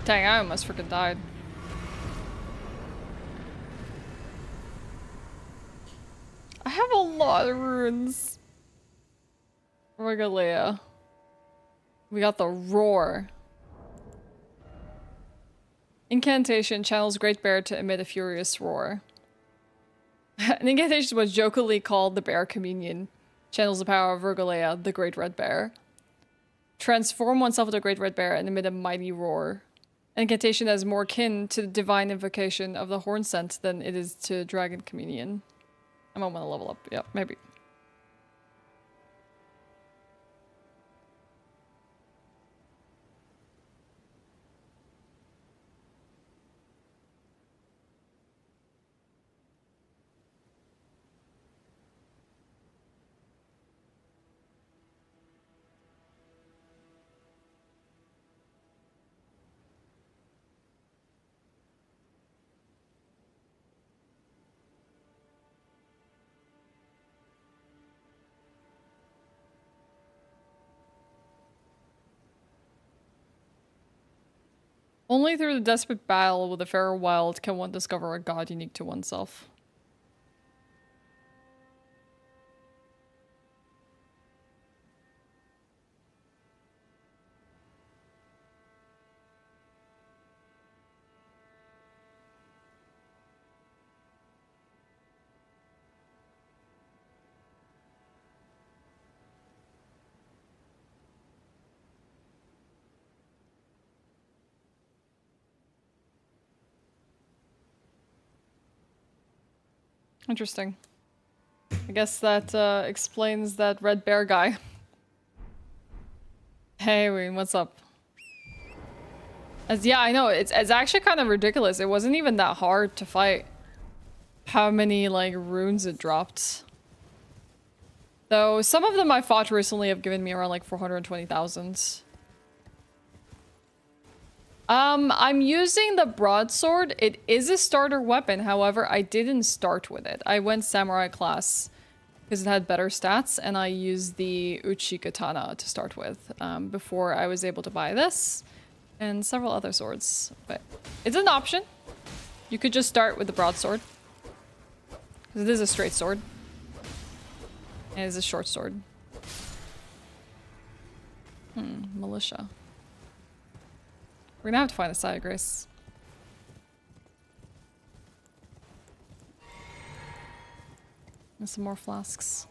Dang, I almost freaking died. I have a lot of runes. Regalia. We got the roar. Incantation channels Great Bear to emit a furious roar. An incantation was jokingly called the Bear Communion. Channels the power of Regalia, the Great Red Bear. Transform oneself into a Great Red Bear and emit a mighty roar. An incantation that is more akin to the divine invocation of the horn scent than it is to Dragon Communion. I might want to level up. Yeah, maybe. Only through the desperate battle with the Fair Wild can one discover a god unique to oneself. Interesting. I guess that explains that red bear guy. Hey, Wayne, what's up? Yeah, I know, it's actually kind of ridiculous. It wasn't even that hard to fight. How many, like, runes it dropped. Though, some of them I fought recently have given me around, like, 420,000. I'm using the broadsword. It is a starter weapon, however, I didn't start with it. I went samurai class because it had better stats, and I used the Uchi Katana to start with, before I was able to buy this and several other swords. But it's an option. You could just start with the broadsword. Because it is a straight sword. And it is a short sword. Militia. We're gonna have to find a side of grace. And some more flasks.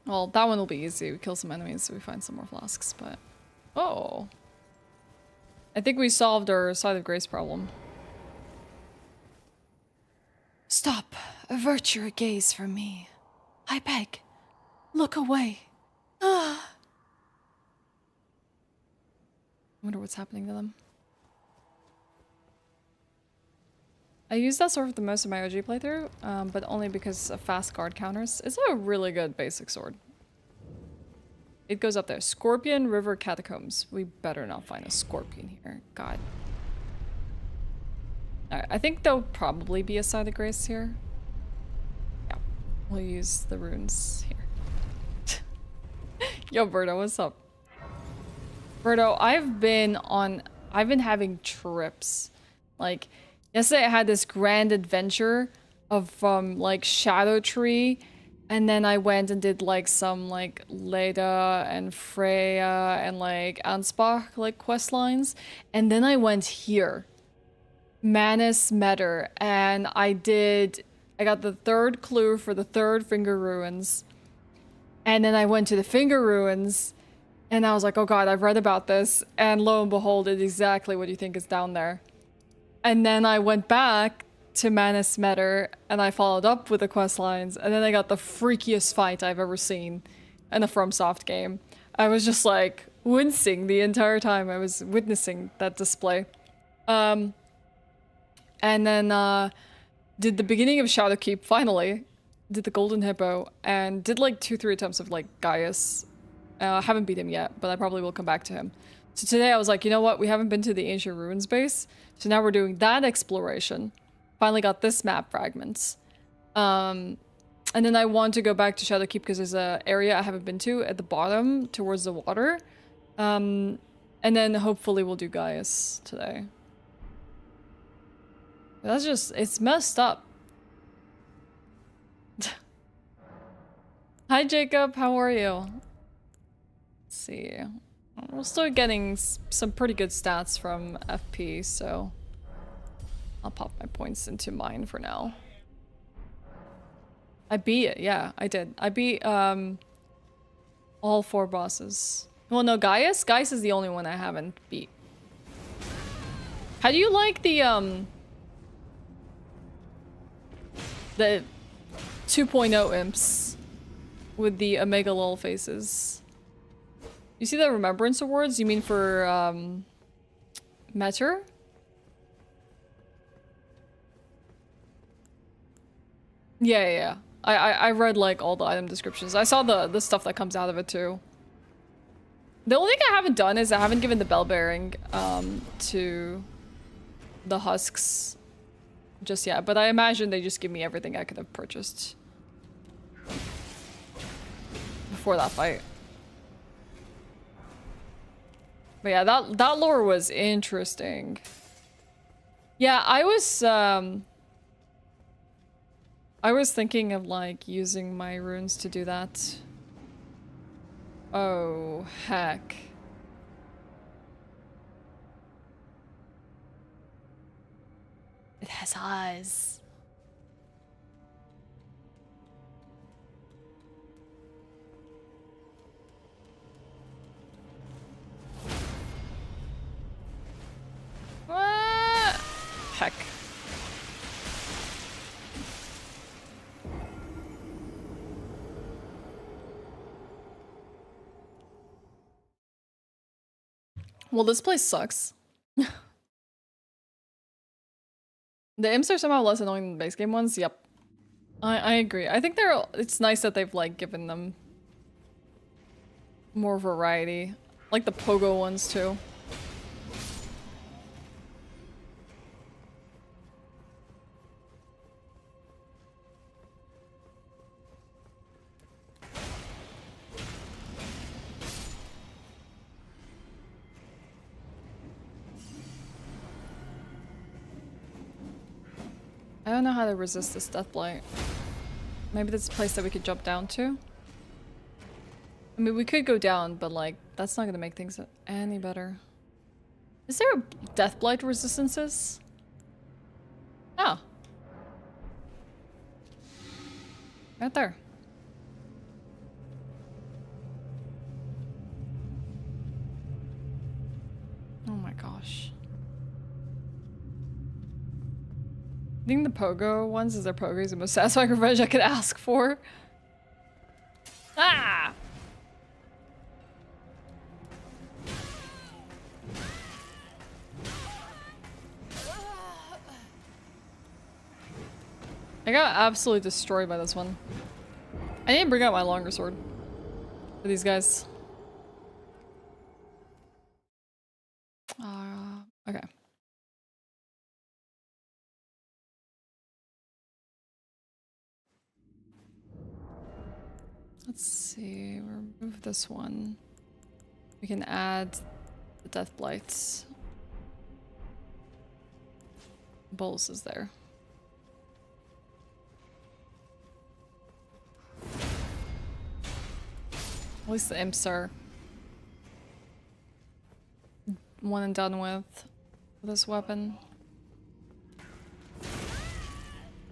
Well, that one will be easy. We kill some enemies, so we find some more flasks, but... Oh! I think we solved our side of grace problem. Stop! Avert your gaze from me. I beg. Look away. Ah! I wonder what's happening to them. I used that sword for the most of my OG playthrough, but only because of fast guard counters. It's a really good basic sword. It goes up there. Scorpion River Catacombs. We better not find a scorpion here. God. Alright, I think there'll probably be a side of grace here. Yeah, we'll use the runes here. Yo, Berto, what's up? Berto, I've been having trips. Like, yesterday I had this grand adventure of, like, Shadow Tree, and then I went and did, like, some, like, Leda and Freya and, like, Ansbach, like, quest lines. And then I went here. Manus Meader, and I got the third clue for the third Finger Ruins. And then I went to the Finger Ruins, and I was like, oh god, I've read about this, and lo and behold, it's exactly what you think is down there. And then I went back to Manus Meader, and I followed up with the quest lines, and then I got the freakiest fight I've ever seen in a FromSoft game. I was just like, wincing the entire time I was witnessing that display. And then, did the beginning of Shadowkeep, finally. did the golden hippo, and did like 2-3 attempts of like Gaius. Haven't beat him yet, but I probably will come back to him. So today I was like, you know what? We haven't been to the ancient ruins base, so now we're doing that exploration. Finally got this map fragments. And then I want to go back to Shadowkeep because there's a area I haven't been to at the bottom towards the water. And then hopefully we'll do Gaius today. That's just, it's messed up. Hi Jacob, how are you? Let's see. We're still getting some pretty good stats from FP, so I'll pop my points into mine for now. I beat it, yeah, I did. I beat all 4 bosses. Well, no, Gaius? Gaius is the only one I haven't beat. How do you like the 2.0 imps with the Omega lol faces? You see the Remembrance Awards? You mean for Metter? Yeah. I read like all the item descriptions. I saw the stuff that comes out of it too. The only thing I haven't done is I haven't given the bell bearing to the husks just yet, but I imagine they just give me everything I could have purchased before that fight. But yeah, that lore was interesting. Yeah, I was thinking of like using my runes to do that. Oh, heck. It has eyes. What? Heck. Well, this place sucks. The imps are somehow less annoying than the base game ones. Yep. I agree. I think it's nice that they've like given them more variety. Like the pogo ones too. I don't know how to resist this death blight. Maybe there's a place that we could jump down to? I mean, we could go down, but like, that's not gonna make things any better. Is there a death blight resistances? Oh. Right there. Oh my gosh. I think the pogo ones is their pogo is the most satisfying revenge I could ask for. Ah! I got absolutely destroyed by this one. I need to bring out my longer sword for these guys. Okay. Let's see, remove this one. We can add the death blights. Bolus is there. At least the imps are one and done with this weapon.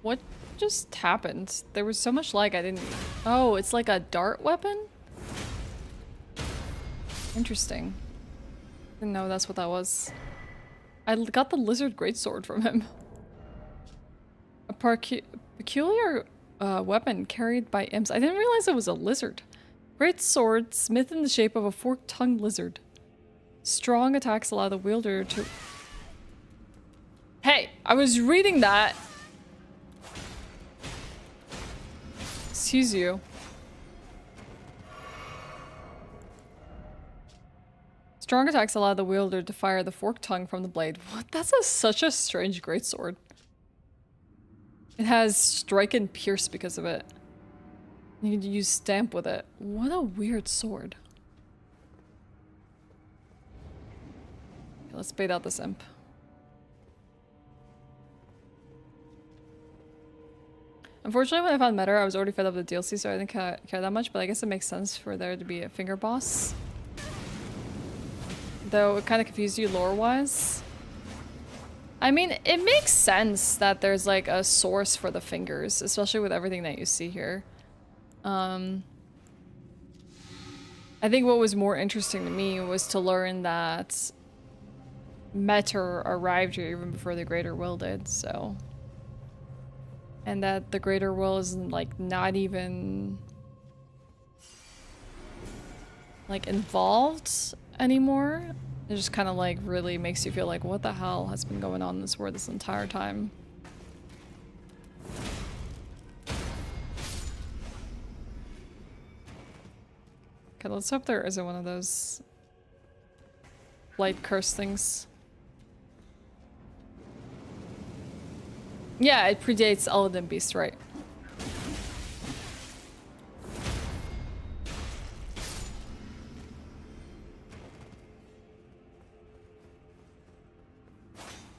What just happened? There was so much lag I didn't... Oh, it's like a dart weapon? Interesting. Didn't know that's what that was. I got the lizard greatsword from him. A peculiar weapon carried by imps. I didn't realize it was a lizard. Great sword, smith in the shape of a fork-tongued lizard. Strong attacks allow the wielder to... Hey, I was reading that. Excuse you. Strong attacks allow the wielder to fire the forked tongue from the blade. What? That's such a strange greatsword. It has strike and pierce because of it. You can use stamp with it. What a weird sword. Okay, let's bait out this imp. Unfortunately, when I found Meta, I was already fed up with the DLC, so I didn't care that much, but I guess it makes sense for there to be a finger boss. Though it kind of confused you lore-wise. I mean, it makes sense that there's like a source for the fingers, especially with everything that you see here. I think what was more interesting to me was to learn that Meta arrived here even before the Greater Will did, so... And that the Greater Will is like not even like involved anymore. It just kind of like really makes you feel like, what the hell has been going on in this world this entire time? Okay, let's hope there isn't one of those light curse things. Yeah, it predates Elden Beast, right?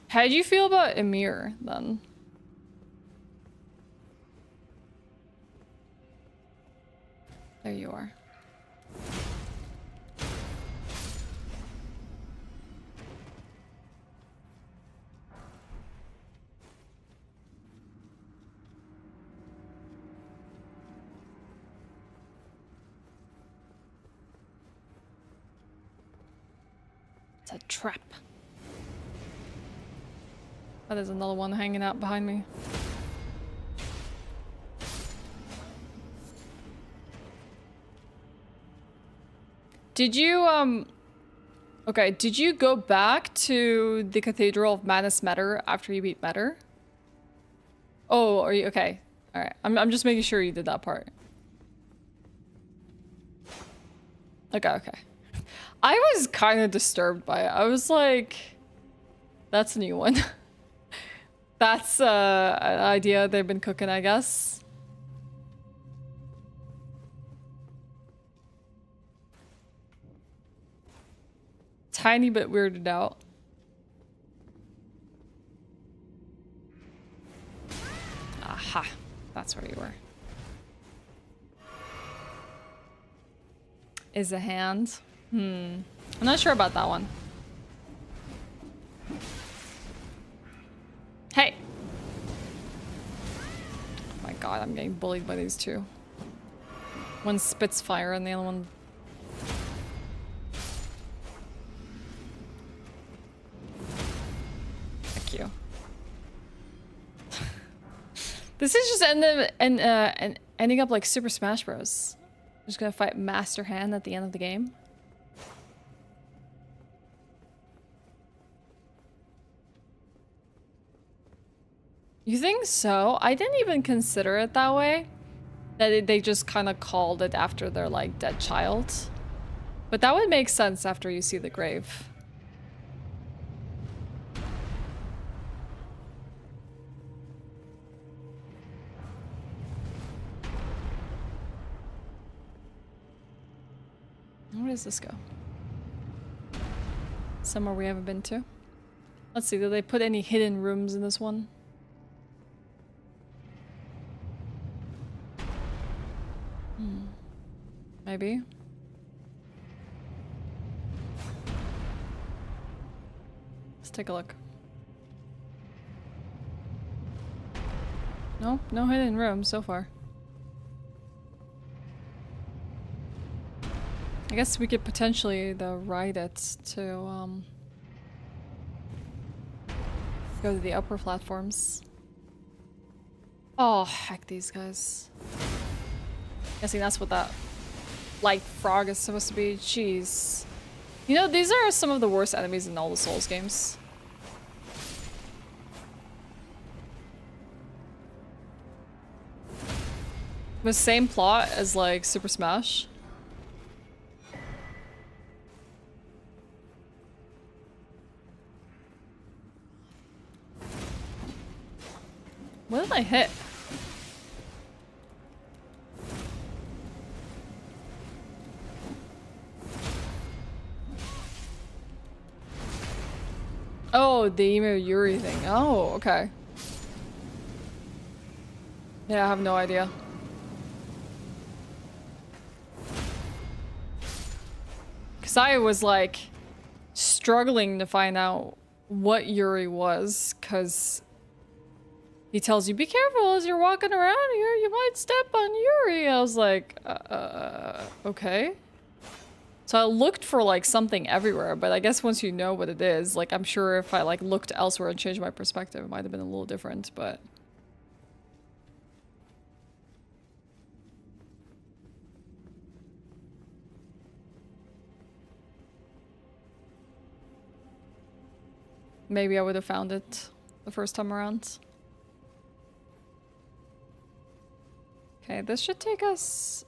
How do you feel about Emir, then? There you are. It's a trap. Oh, there's another one hanging out behind me. Did you, okay, did you go back to the Cathedral of Manus Metter after you beat Metter? Oh, are you, okay. Alright, I'm just making sure you did that part. Okay, okay. I was kind of disturbed by it. I was like, that's a new one. That's an idea they've been cooking, I guess. Tiny bit weirded out. Aha, that's where you were. Is a hand? I'm not sure about that one. Hey! Oh my god, I'm getting bullied by these two. One spits fire and the other one... Thank you. This is just ending up like Super Smash Bros. I'm just gonna fight Master Hand at the end of the game. You think so? I didn't even consider it that way. That they just kind of called it after their, like, dead child. But that would make sense after you see the grave. Where does this go? Somewhere we haven't been to. Let's see, did they put any hidden rooms in this one? Maybe. Let's take a look. Nope, no hidden room so far. I guess we could potentially though ride it to go to the upper platforms. Oh heck, these guys. Guessing that's what that light frog is supposed to be. Jeez. You know, these are some of the worst enemies in all the Souls games. The same plot as like Super Smash. What did I hit? Oh, the emo Yuri thing. Oh, okay. Yeah, I have no idea. Because I was like struggling to find out what Yuri was, because he tells you, be careful as you're walking around here, you might step on Yuri. I was like, okay. So I looked for like something everywhere, but I guess once you know what it is, like I'm sure if I like looked elsewhere and changed my perspective, it might have been a little different, but... Maybe I would have found it the first time around. Okay, this should take us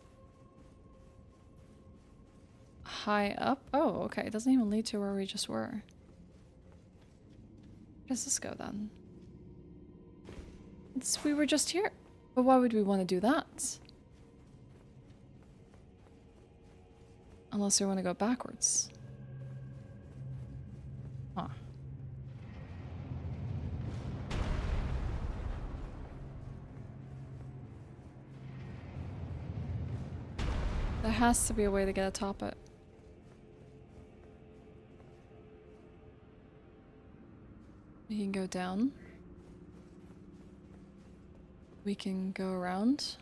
high up. Oh, okay. It doesn't even lead to where we just were. Where does this go then? We were just here. But why would we want to do that? Unless we want to go backwards. Huh. There has to be a way to get atop it. We can go down. We can go around.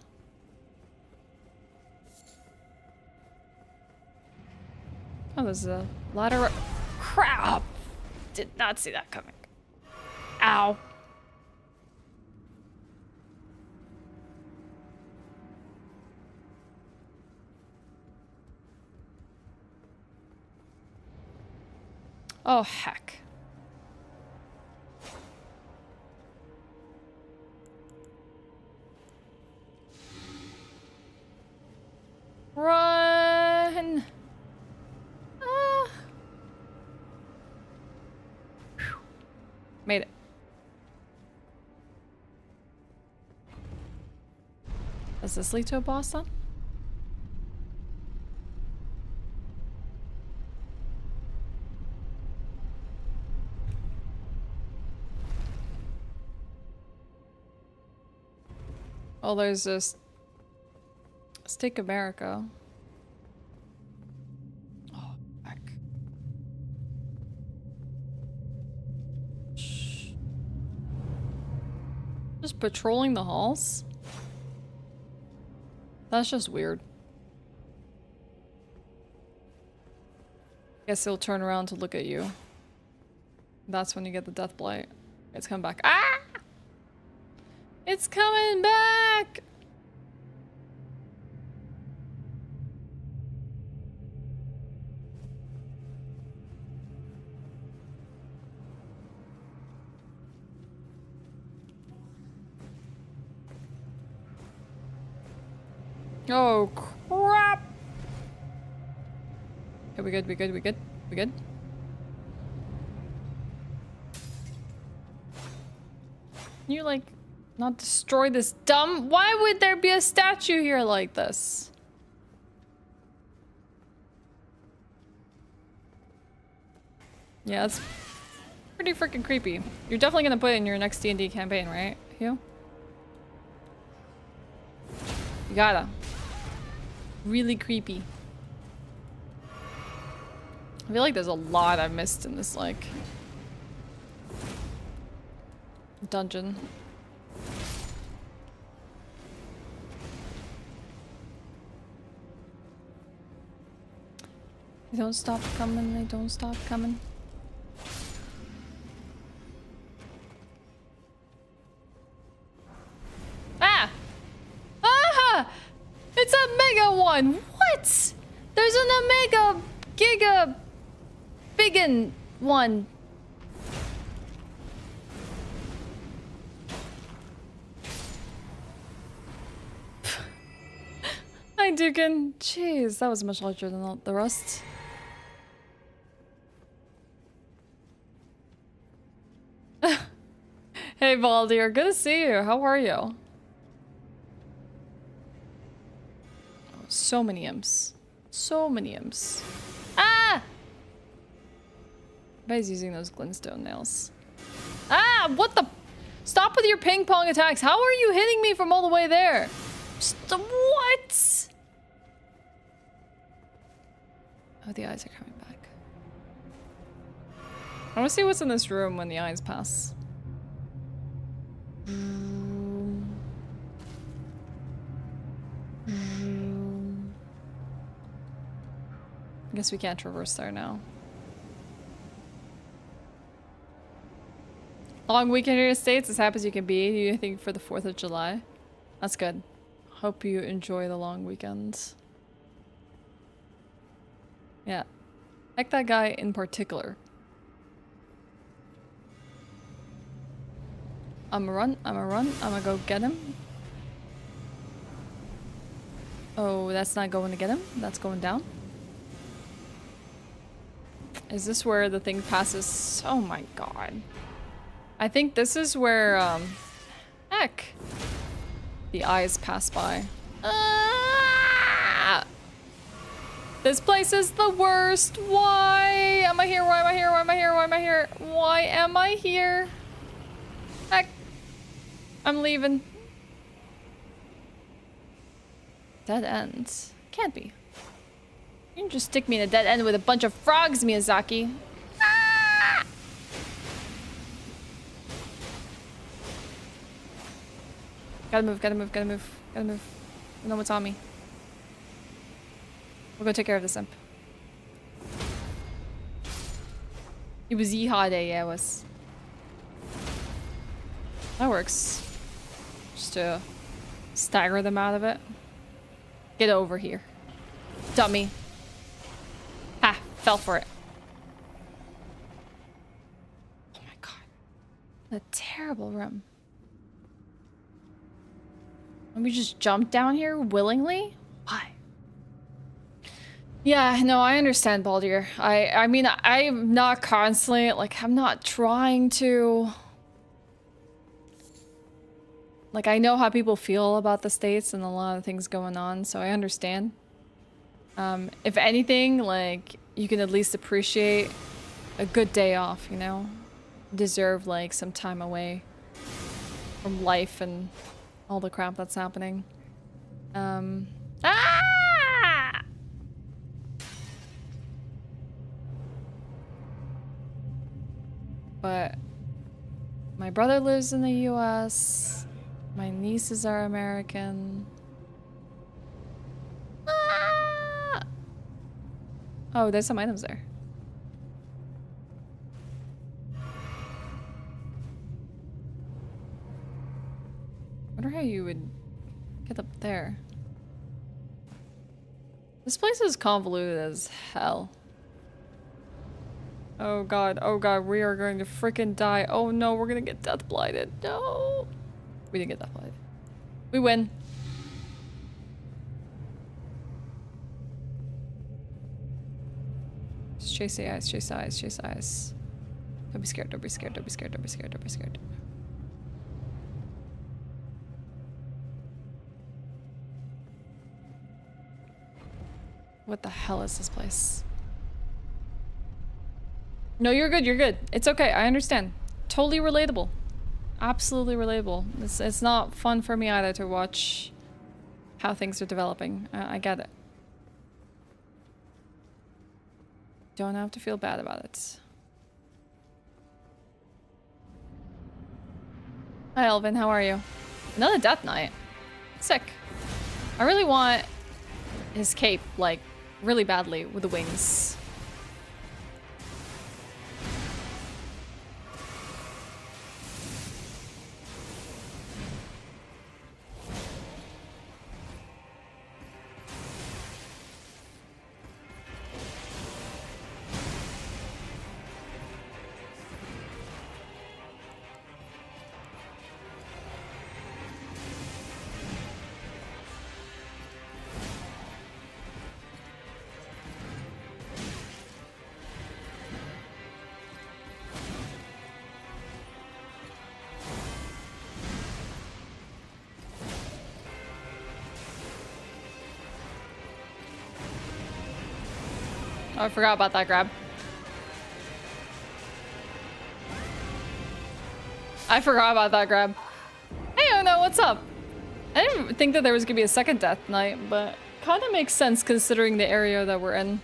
Oh, there's a ladder. Crap! Did not see that coming. Ow. Oh, heck. Run! Ah. Made it. Does this lead to a boss then? Oh, there's this Stick America. Oh, heck. Shh. Just patrolling the halls? That's just weird. Guess he'll turn around to look at you. That's when you get the death blight. It's coming back. Ah! It's coming back! Oh, crap! Okay, we good, we good, we good, we good? Can you, like, not destroy this dumb... Why would there be a statue here like this? Yeah, it's pretty freaking creepy. You're definitely gonna put it in your next D&D campaign, right, Hugh? You gotta. Really creepy. I feel like there's a lot I've missed in this, like, dungeon. They don't stop coming, they don't stop coming. Ah! Ah! It's a mega one! What? There's an omega giga biggin one. Dukin. Jeez, that was much larger than the rest. Hey, Valdir, good to see you. How are you? Oh, so many imps. So many imps. Ah! Everybody's using those glintstone nails. Ah! What the? Stop with your ping pong attacks. How are you hitting me from all the way there? What? Oh, the eyes are coming back. I want to see what's in this room when the eyes pass. I guess we can't traverse there now. Long weekend here in the States, as happy as you can be. You think for the 4th of July? That's good. Hope you enjoy the long weekend. Yeah. Like that guy in particular. I'm gonna run, I'm gonna go get him. Oh, that's not going to get him. That's going down. Is this where the thing passes? Oh my god. I think this is where, heck. The eyes pass by. Ah! This place is the worst. Why am I here? Why am I here? Why am I here? Why am I here? Why am I here? Heck. I'm leaving. Dead end. Can't be. You can just stick me in a dead end with a bunch of frogs, Miyazaki. Ah! Gotta move, gotta move, gotta move, gotta move. I know what's on me. We'll go take care of this imp. It was Yeehaw Day, yeah, it was. That works. Just to stagger them out of it. Get over here. Dummy. Ha! Fell for it. Oh my god. A terrible room. And we just jumped down here willingly? Why? Yeah, no, I understand, Baldir. I mean, I'm not constantly, like, I'm not trying to... Like, I know how people feel about the States and a lot of things going on, so I understand. If anything, like, you can at least appreciate a good day off, you know? Deserve, like, some time away from life and all the crap that's happening. Ah! But my brother lives in the US. My nieces are American. Ah! Oh, there's some items there. I wonder how you would get up there. This place is convoluted as hell. Oh god, we are going to freaking die. Oh no, we're gonna get death blighted. No! We didn't get death blighted. We win. Just chase the eyes, chase the eyes, chase the eyes. Don't be scared, don't be scared, don't be scared, don't be scared, don't be scared. What the hell is this place? No, you're good, you're good. It's okay, I understand. Totally relatable. Absolutely relatable. It's not fun for me either to watch how things are developing. I get it. Don't have to feel bad about it. Hi Elvin, how are you? Another Death Knight. Sick. I really want his cape, like, really badly with the wings. Oh, I forgot about that grab. I forgot about that grab. Hey, oh no, what's up? I didn't think that there was gonna be a second Death Knight, but kind of makes sense considering the area that we're in.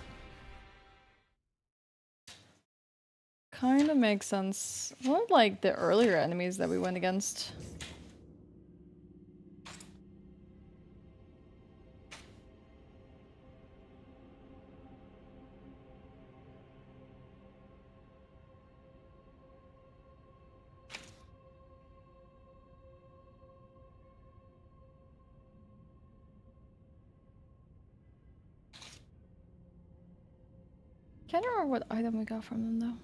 Kind of makes sense. What are, like, the earlier enemies that we went against? Can't remember what item we got from them though.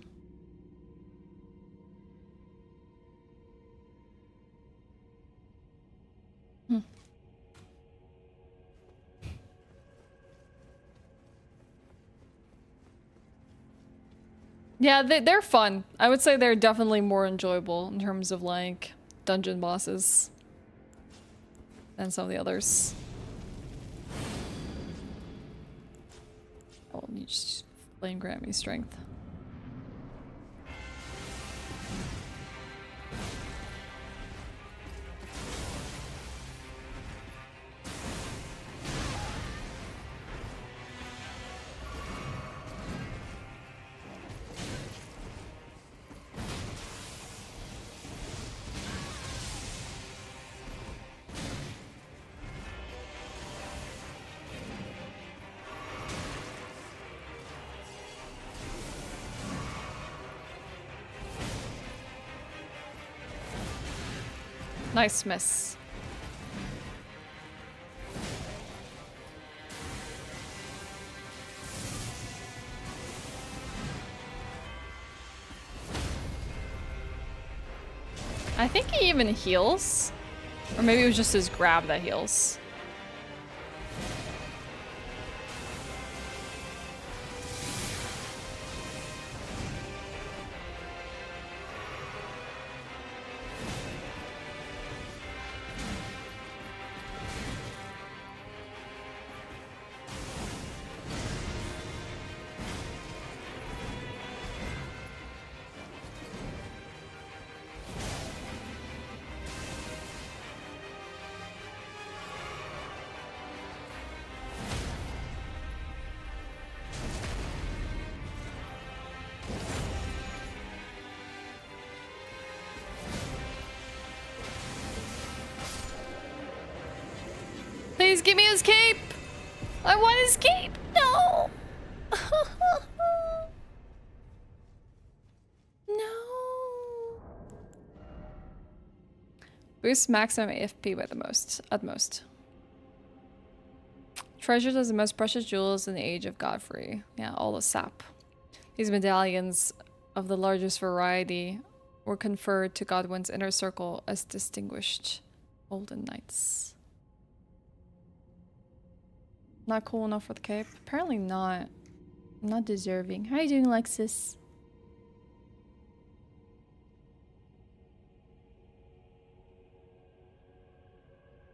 Yeah, they're fun. I would say they're definitely more enjoyable in terms of like dungeon bosses than some of the others. Oh, you just flame grant me strength. Nice miss. I think he even heals. Or maybe it was just his grab that heals. Please give me his cape! I want his cape! No! No! Boost maximum AFP by at most. Treasured as the most precious jewels in the age of Godfrey. Yeah, all the sap. These medallions of the largest variety were conferred to Godwyn's inner circle as distinguished Golden Knights. Not cool enough for the cape? Apparently not. I'm not deserving. How are you doing, Lexus?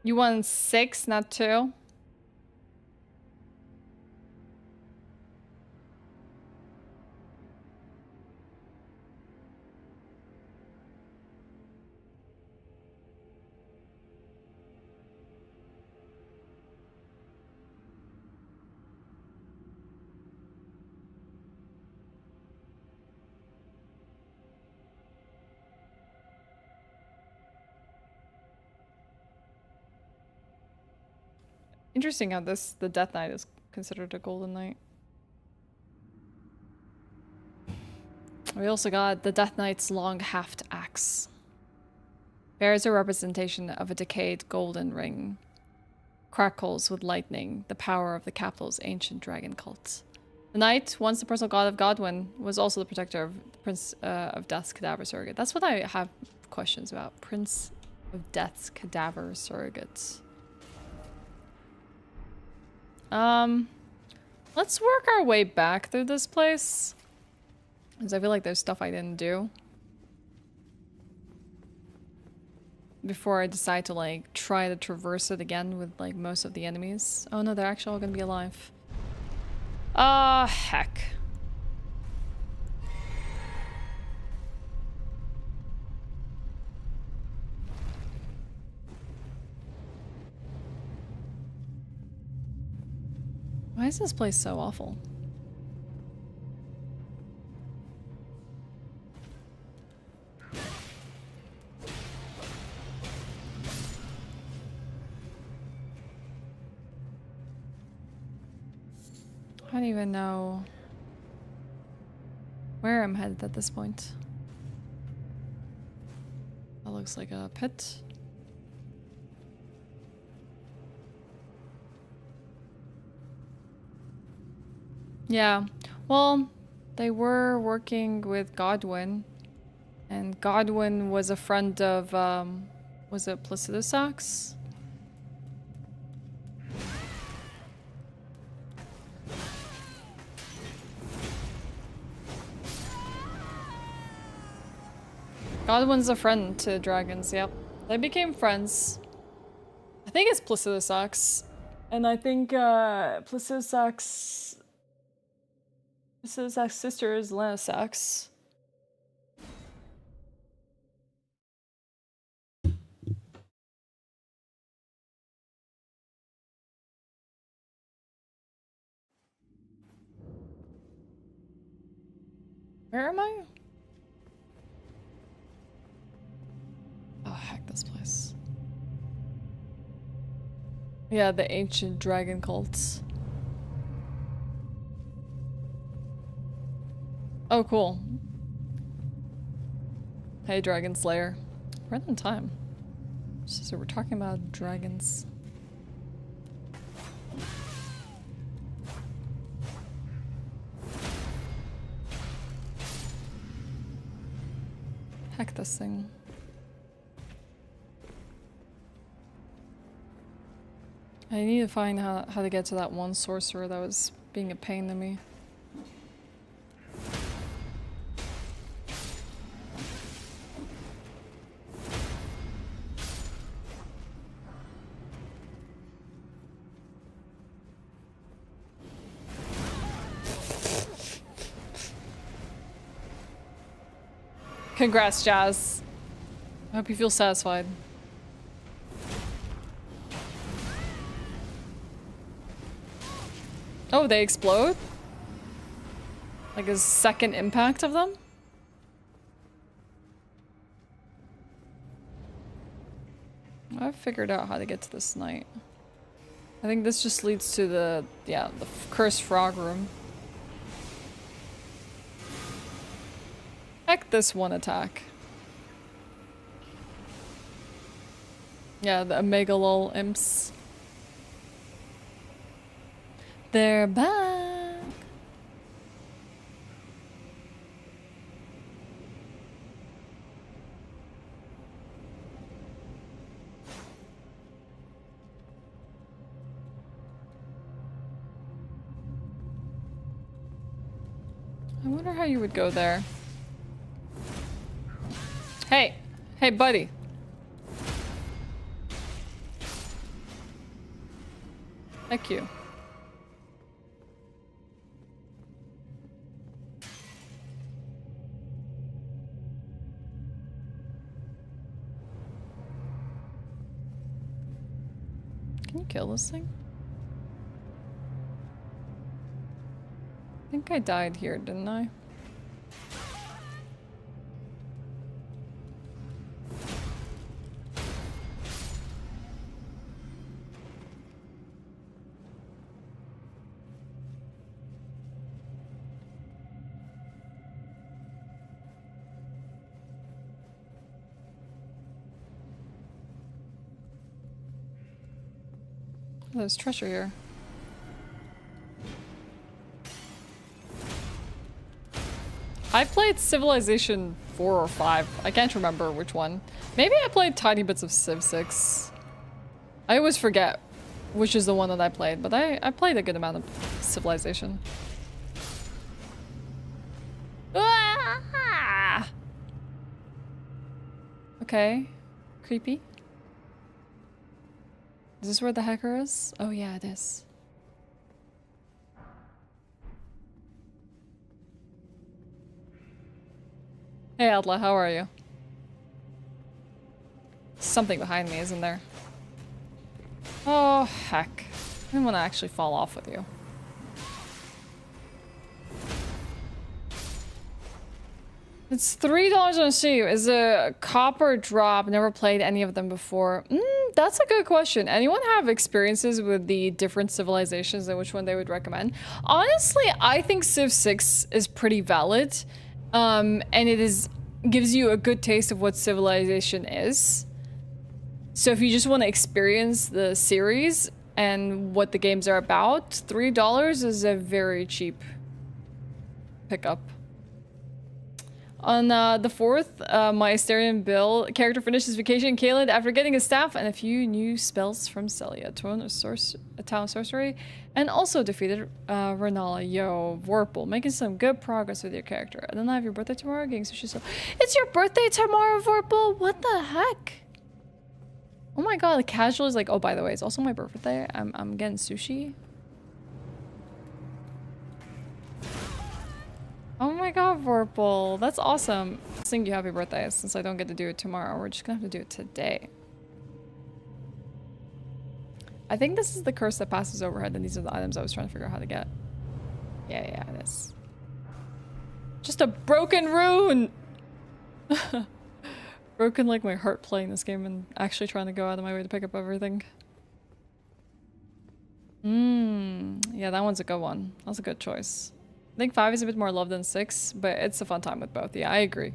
You won 6, not 2? Interesting how the Death Knight is considered a Golden Knight. We also got the Death Knight's long haft axe. Bears a representation of a decayed golden ring. Crackles with lightning, the power of the capital's ancient dragon cult. The knight, once the personal god of Godwyn, was also the protector of the Prince of Death's cadaver surrogate. That's what I have questions about. Prince of Death's cadaver surrogates. Let's work our way back through this place. Because I feel like there's stuff I didn't do. Before I decide to, like, try to traverse it again with, like, most of the enemies. Oh no, they're actually all gonna be alive. Heck. Why is this place so awful? I don't even know where I'm headed at this point. That looks like a pit. Yeah, well, they were working with Godwyn, and Godwyn was a friend of, was it Placidusax? Godwyn's a friend to dragons, yep. They became friends. I think it's Placidusax, and I think, Placidusax's sister is Lanasax. Where am I? Oh, heck, this place. Yeah, the ancient dragon cults. Oh, cool. Hey, Dragon Slayer. Right on time. So we're talking about dragons. Heck, this thing. I need to find how to get to that one sorcerer that was being a pain to me. Congrats, Jazz. I hope you feel satisfied. Oh, they explode? Like a second impact of them? I've figured out how to get to this knight. I think this just leads to the cursed frog room. Heck, this one attack. Yeah, the Megalol imps. They're back. I wonder how you would go there. Hey! Hey, buddy! Thank you. Can you kill this thing? I think I died here, didn't I? Oh, there's treasure here. I played Civilization 4 or 5. I can't remember which one. Maybe I played tiny bits of Civ 6. I always forget which is the one that I played, but I played a good amount of Civilization. Ah! Okay. Creepy. Is this where the hacker is? Oh yeah, it is. Hey Outlaw, how are you? Something behind me, isn't there? Oh, heck. I didn't want to actually fall off with you. It's $3 on Steam. Is a copper drop? Never played any of them before. That's a good question. Anyone have experiences with the different civilizations and which one they would recommend? Honestly, I think Civ 6 is pretty valid. And it gives you a good taste of what civilization is. So if you just want to experience the series and what the games are about, $3 is a very cheap pickup. On the 4th, my Asterian Bill character finished his vacation in Caelid after getting his staff and a few new spells from Celia, a town sorcery, and also defeated Renala. Yo, Vorpal, making some good progress with your character. And then I have your birthday tomorrow, getting sushi. So it's your birthday tomorrow, Vorpal? What the heck? Oh my god, the casual is like, oh, by the way, it's also my birthday. I'm getting sushi. Oh my god, Vorpal. That's awesome. I'll sing you happy birthday since I don't get to do it tomorrow. We're just gonna have to do it today. I think this is the curse that passes overhead, and these are the items I was trying to figure out how to get. Yeah, it is. Just a broken rune! Broken like my heart playing this game and actually trying to go out of my way to pick up everything. Yeah, that one's a good one. That's a good choice. I think 5 is a bit more love than 6, but it's a fun time with both. Yeah, I agree.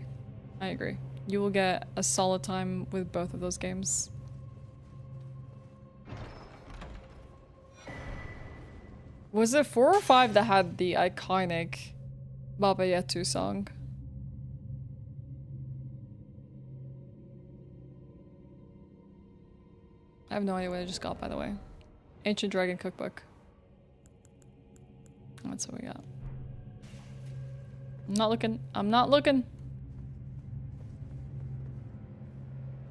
I agree. You will get a solid time with both of those games. Was it 4 or 5 that had the iconic Baba Yetu song? I have no idea what I just got, by the way. Ancient Dragon Cookbook. That's what we got. I'm not looking. I'm not looking.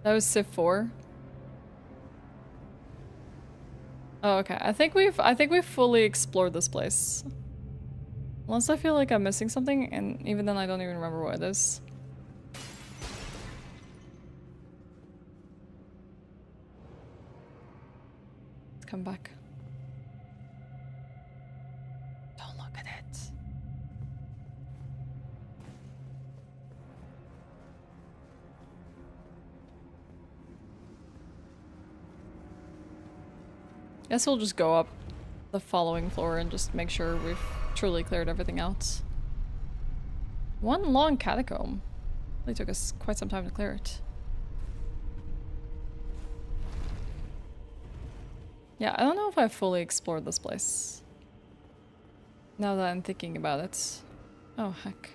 That was Civ 4. Oh, okay. I think we've fully explored this place. Unless I feel like I'm missing something, and even then I don't even remember what it is. Let's come back. Don't look at it. Guess we'll just go up the following floor and just make sure we've truly cleared everything out. One long catacomb. Really took us quite some time to clear it. Yeah, I don't know if I've fully explored this place. Now that I'm thinking about it. Oh, heck.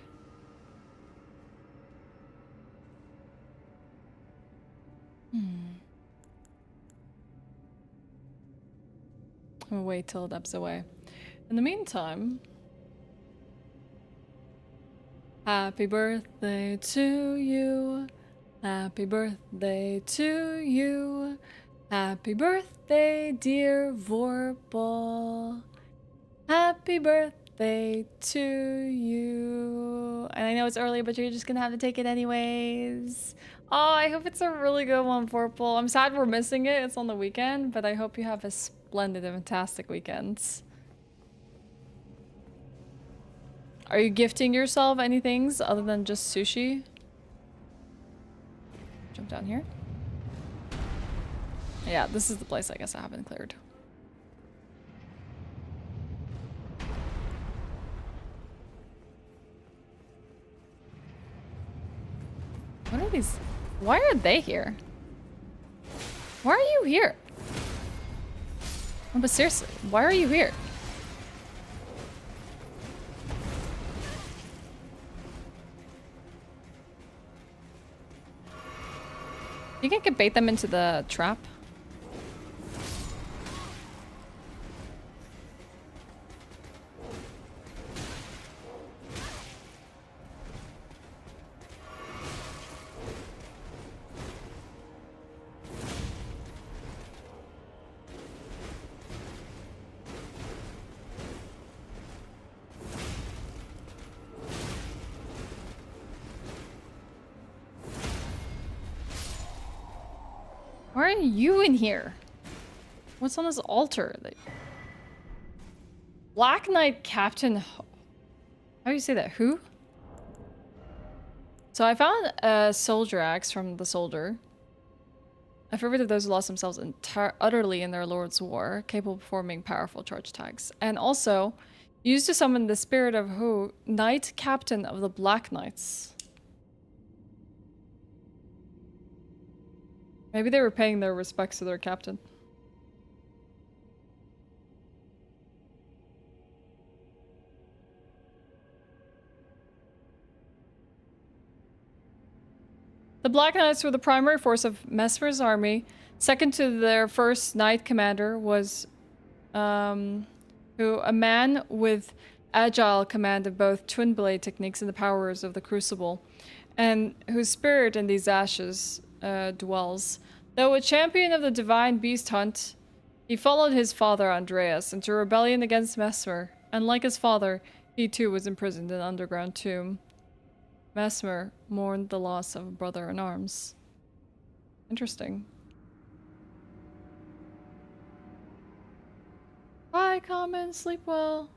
I'm gonna wait till it ebbs away. In the meantime... Happy birthday to you. Happy birthday to you. Happy birthday, dear Vorpal. Happy birthday to you. And I know it's early, but you're just gonna have to take it anyways. Oh, I hope it's a really good one, Vorpal. I'm sad we're missing it. It's on the weekend, but I hope you have a splendid and fantastic weekend. Are you gifting yourself any things other than just sushi? Jump down here. Yeah, this is the place I guess I haven't cleared. What are these? Why are they here? Why are you here? Oh, but seriously, why are you here? You think I could bait them into the trap? Why are you in here? What's on this altar? Black Knight Captain... How do you say that? Who? So I found a soldier axe from the soldier. A favorite of those who lost themselves utterly in their lord's war, capable of performing powerful charge attacks. And also, used to summon the spirit of who? Knight Captain of the Black Knights. Maybe they were paying their respects to their captain. The Black Knights were the primary force of Mesmer's army. Second to their first knight commander was a man with agile command of both twin blade techniques and the powers of the crucible, and whose spirit in these ashes dwells. Though a champion of the divine beast hunt, he followed his father Andreas into rebellion against Mesmer, and like his father, he too was imprisoned in an underground tomb. Mesmer mourned the loss of a brother in arms. Interesting. Bye, Common. Sleep well.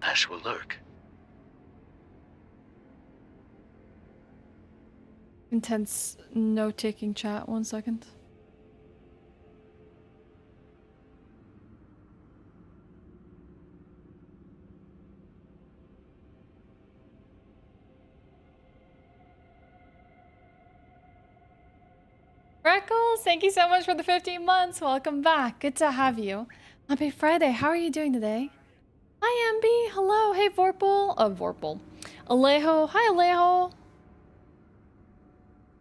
Ashe will lurk. Intense note-taking chat. 1 second. Freckles, thank you so much for the 15 months. Welcome back. Good to have you. Happy Friday. How are you doing today? Hi, Ambi. Hello. Hey, Vorpal. Vorpal. Alejo. Hi, Alejo.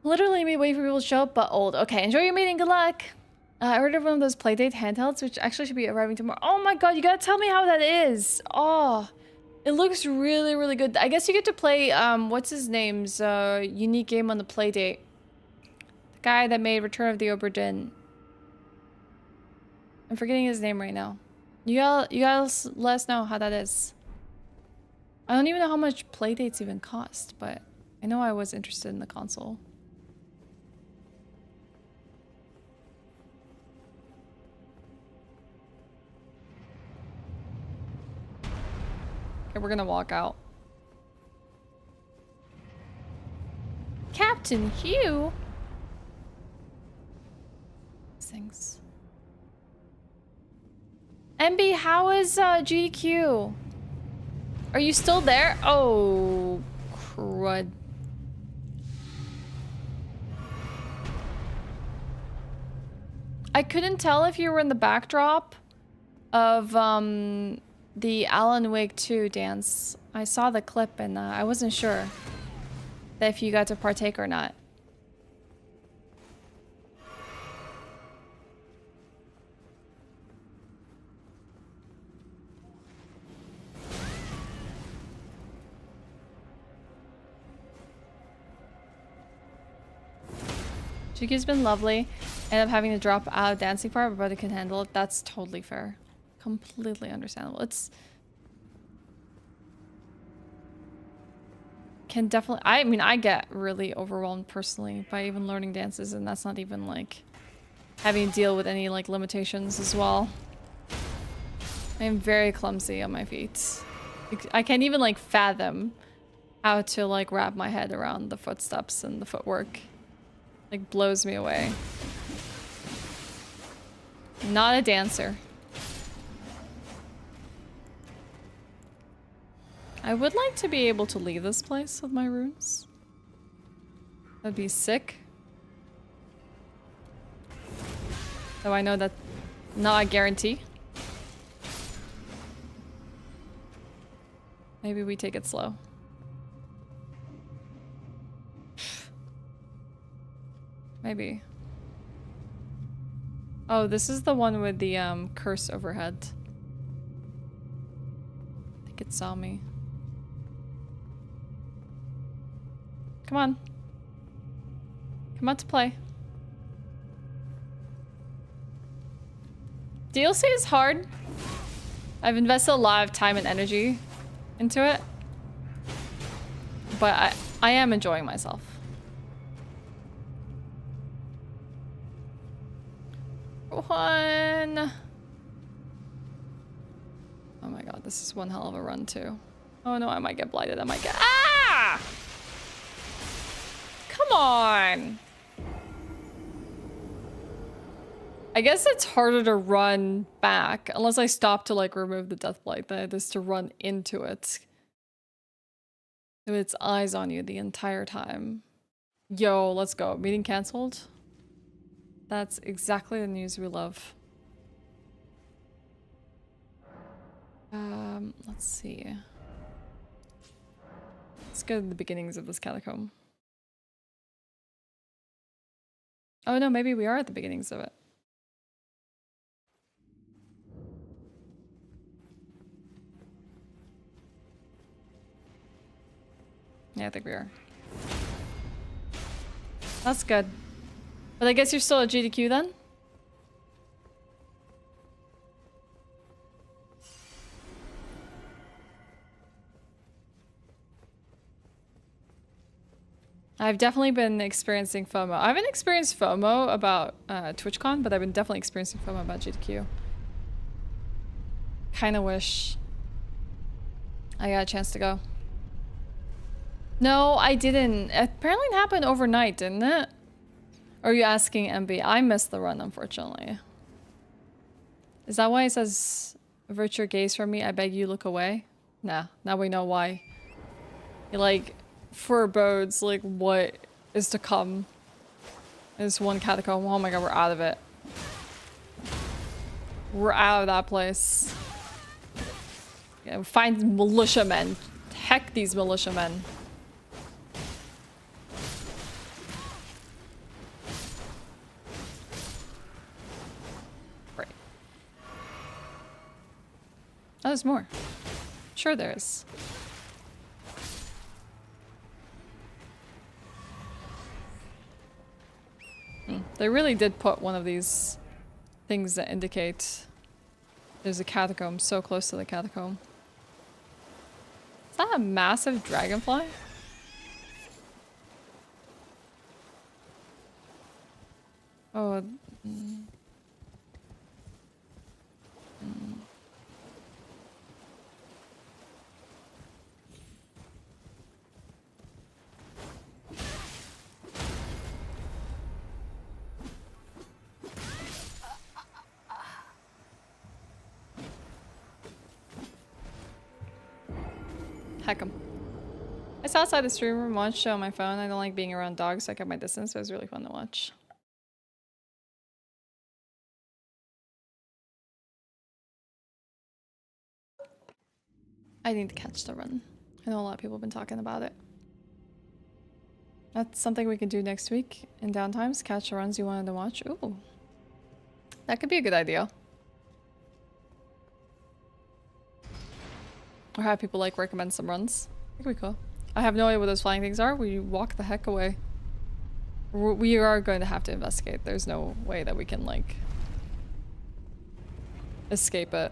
Literally me waiting for people to show up, but old. Okay, enjoy your meeting. Good luck. I ordered one of those Playdate handhelds, which actually should be arriving tomorrow. Oh my god, you gotta tell me how that is. Oh, it looks really, really good. I guess you get to play, what's his name's unique game on the Playdate. The guy that made Return of the Obra Dinn. I'm forgetting his name right now. You guys let us know how that is. I don't even know how much Playdates even cost, but I know I was interested in the console. Okay, we're gonna walk out. Captain Hugh? Things. MB, how is GQ? Are you still there? Oh, crud. I couldn't tell if you were in the backdrop of the Alan Wake 2 dance. I saw the clip and I wasn't sure if you got to partake or not. Chiki's been lovely. End up having to drop out of dancing part, but brother can handle it. That's totally fair. Completely understandable. It's... Can definitely... I mean, I get really overwhelmed personally by even learning dances, and that's not even, like, having to deal with any, like, limitations as well. I am very clumsy on my feet. I can't even like fathom how to like wrap my head around the footsteps and the footwork. Like blows me away. Not a dancer. I would like to be able to leave this place with my runes. That'd be sick. Though I know that's not a guarantee. Maybe we take it slow. Maybe. Oh, this is the one with the curse overhead. I think it saw me. Come on. Come out to play. DLC is hard. I've invested a lot of time and energy into it. But I am enjoying myself. One. Oh my god, this is one hell of a run too. Oh no, I might get blighted. I might get— Ah! Come on. I guess it's harder to run back unless I stop to like remove the death blight than it is to run into it. With its eyes on you the entire time. Yo, let's go. Meeting cancelled. That's exactly the news we love. Let's see. Let's go to the beginnings of this catacomb. Oh no, maybe we are at the beginnings of it. Yeah, I think we are. That's good. But I guess you're still at GDQ then? I've definitely been experiencing FOMO. I haven't experienced FOMO about TwitchCon, but I've been definitely experiencing FOMO about GDQ. Kinda wish I got a chance to go. No, I didn't. Apparently it happened overnight, didn't it? Or are you asking MB? I missed the run, unfortunately. Is that why it says, avert your gaze from me, I beg you look away? Nah, now we know why. He like forebodes like what is to come. This one catacomb. Oh my god, we're out of it. We're out of that place. Yeah, find militiamen. Heck these militiamen. Right. Oh, there's more. Sure there is. They really did put one of these things that indicate there's a catacomb so close to the catacomb. Is that a massive dragonfly? Oh. Heck 'em. I sat outside the stream room, watched show on my phone. I don't like being around dogs, so I kept my distance. So it was really fun to watch. I need to catch the run. I know a lot of people have been talking about it. That's something we can do next week in downtimes. Catch the runs you wanted to watch. Ooh. That could be a good idea. Or have people like recommend some runs. I think we cool. I have no idea what those flying things are. We walk the heck away. We are going to have to investigate. There's no way that we can like escape it.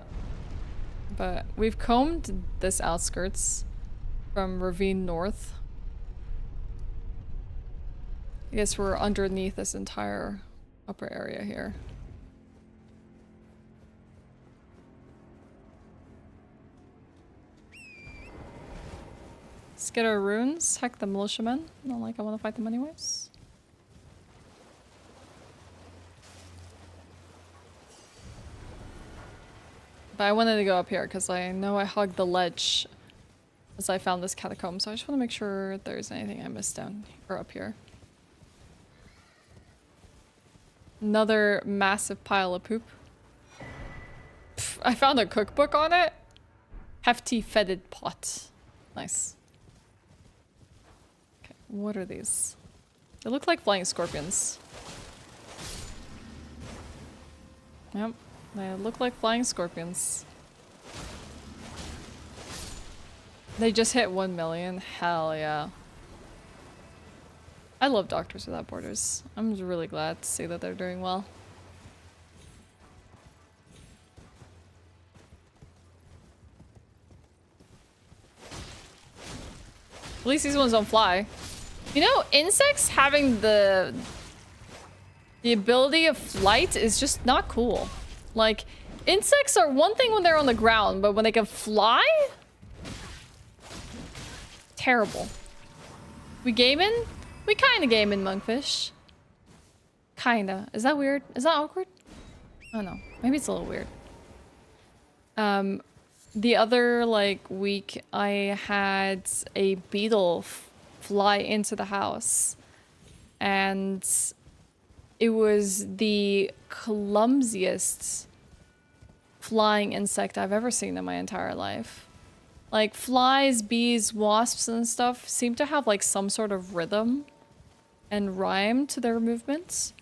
But we've combed this outskirts from Ravine North. I guess we're underneath this entire upper area here. Let's get our runes. Heck the militiamen. Not like I want to fight them anyways. But I wanted to go up here because I know I hugged the ledge as I found this catacomb. So I just want to make sure there's anything I missed down or up here. Another massive pile of poop. Pff, I found a cookbook on it. Hefty fetid pot. Nice. Okay, what are these? They look like flying scorpions. Yep, they look like flying scorpions. They just hit 1 million. Hell yeah. I love Doctors Without Borders. I'm really glad to see that they're doing well. At least these ones don't fly. You know, insects having the ability of flight is just not cool. Like, insects are one thing when they're on the ground, but when they can fly? Terrible. We gaming? We kinda gaming, Monkfish. Kinda. Is that weird? Is that awkward? I don't know. Maybe it's a little weird. The other, like, week, I had a beetle fly into the house. And it was the clumsiest flying insect I've ever seen in my entire life. Like, flies, bees, wasps, and stuff seem to have, like, some sort of rhythm and rhyme to their movements.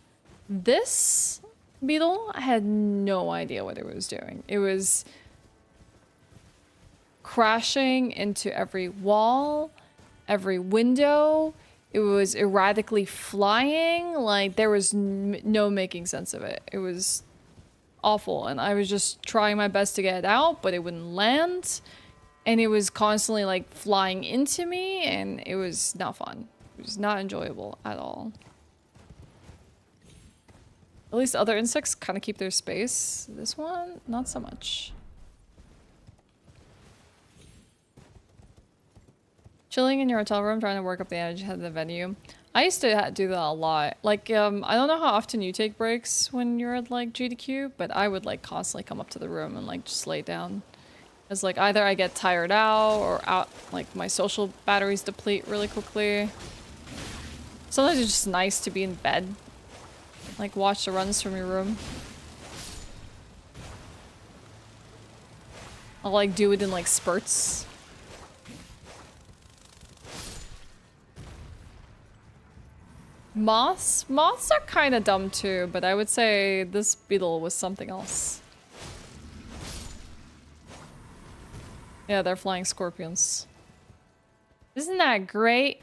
This beetle, I had no idea what it was doing. It was crashing into every wall, every window. It was erratically flying. Like, there was no making sense of it. It was awful, and I was just trying my best to get it out, but it wouldn't land. And it was constantly, like, flying into me, and it was not fun. It was not enjoyable at all. At least other insects kind of keep their space. This one, not so much. Chilling in your hotel room, trying to work up the energy ahead of the venue. I used to do that a lot. Like, I don't know how often you take breaks when you're at, like, GDQ, but I would, like, constantly come up to the room and, like, just lay down. It's like, either I get tired out, or like, my social batteries deplete really quickly. Sometimes it's just nice to be in bed. Like, watch the runs from your room. I'll, like, do it in, like, spurts. Moths? Moths are kind of dumb too, but I would say this beetle was something else. Yeah, they're flying scorpions. Isn't that great?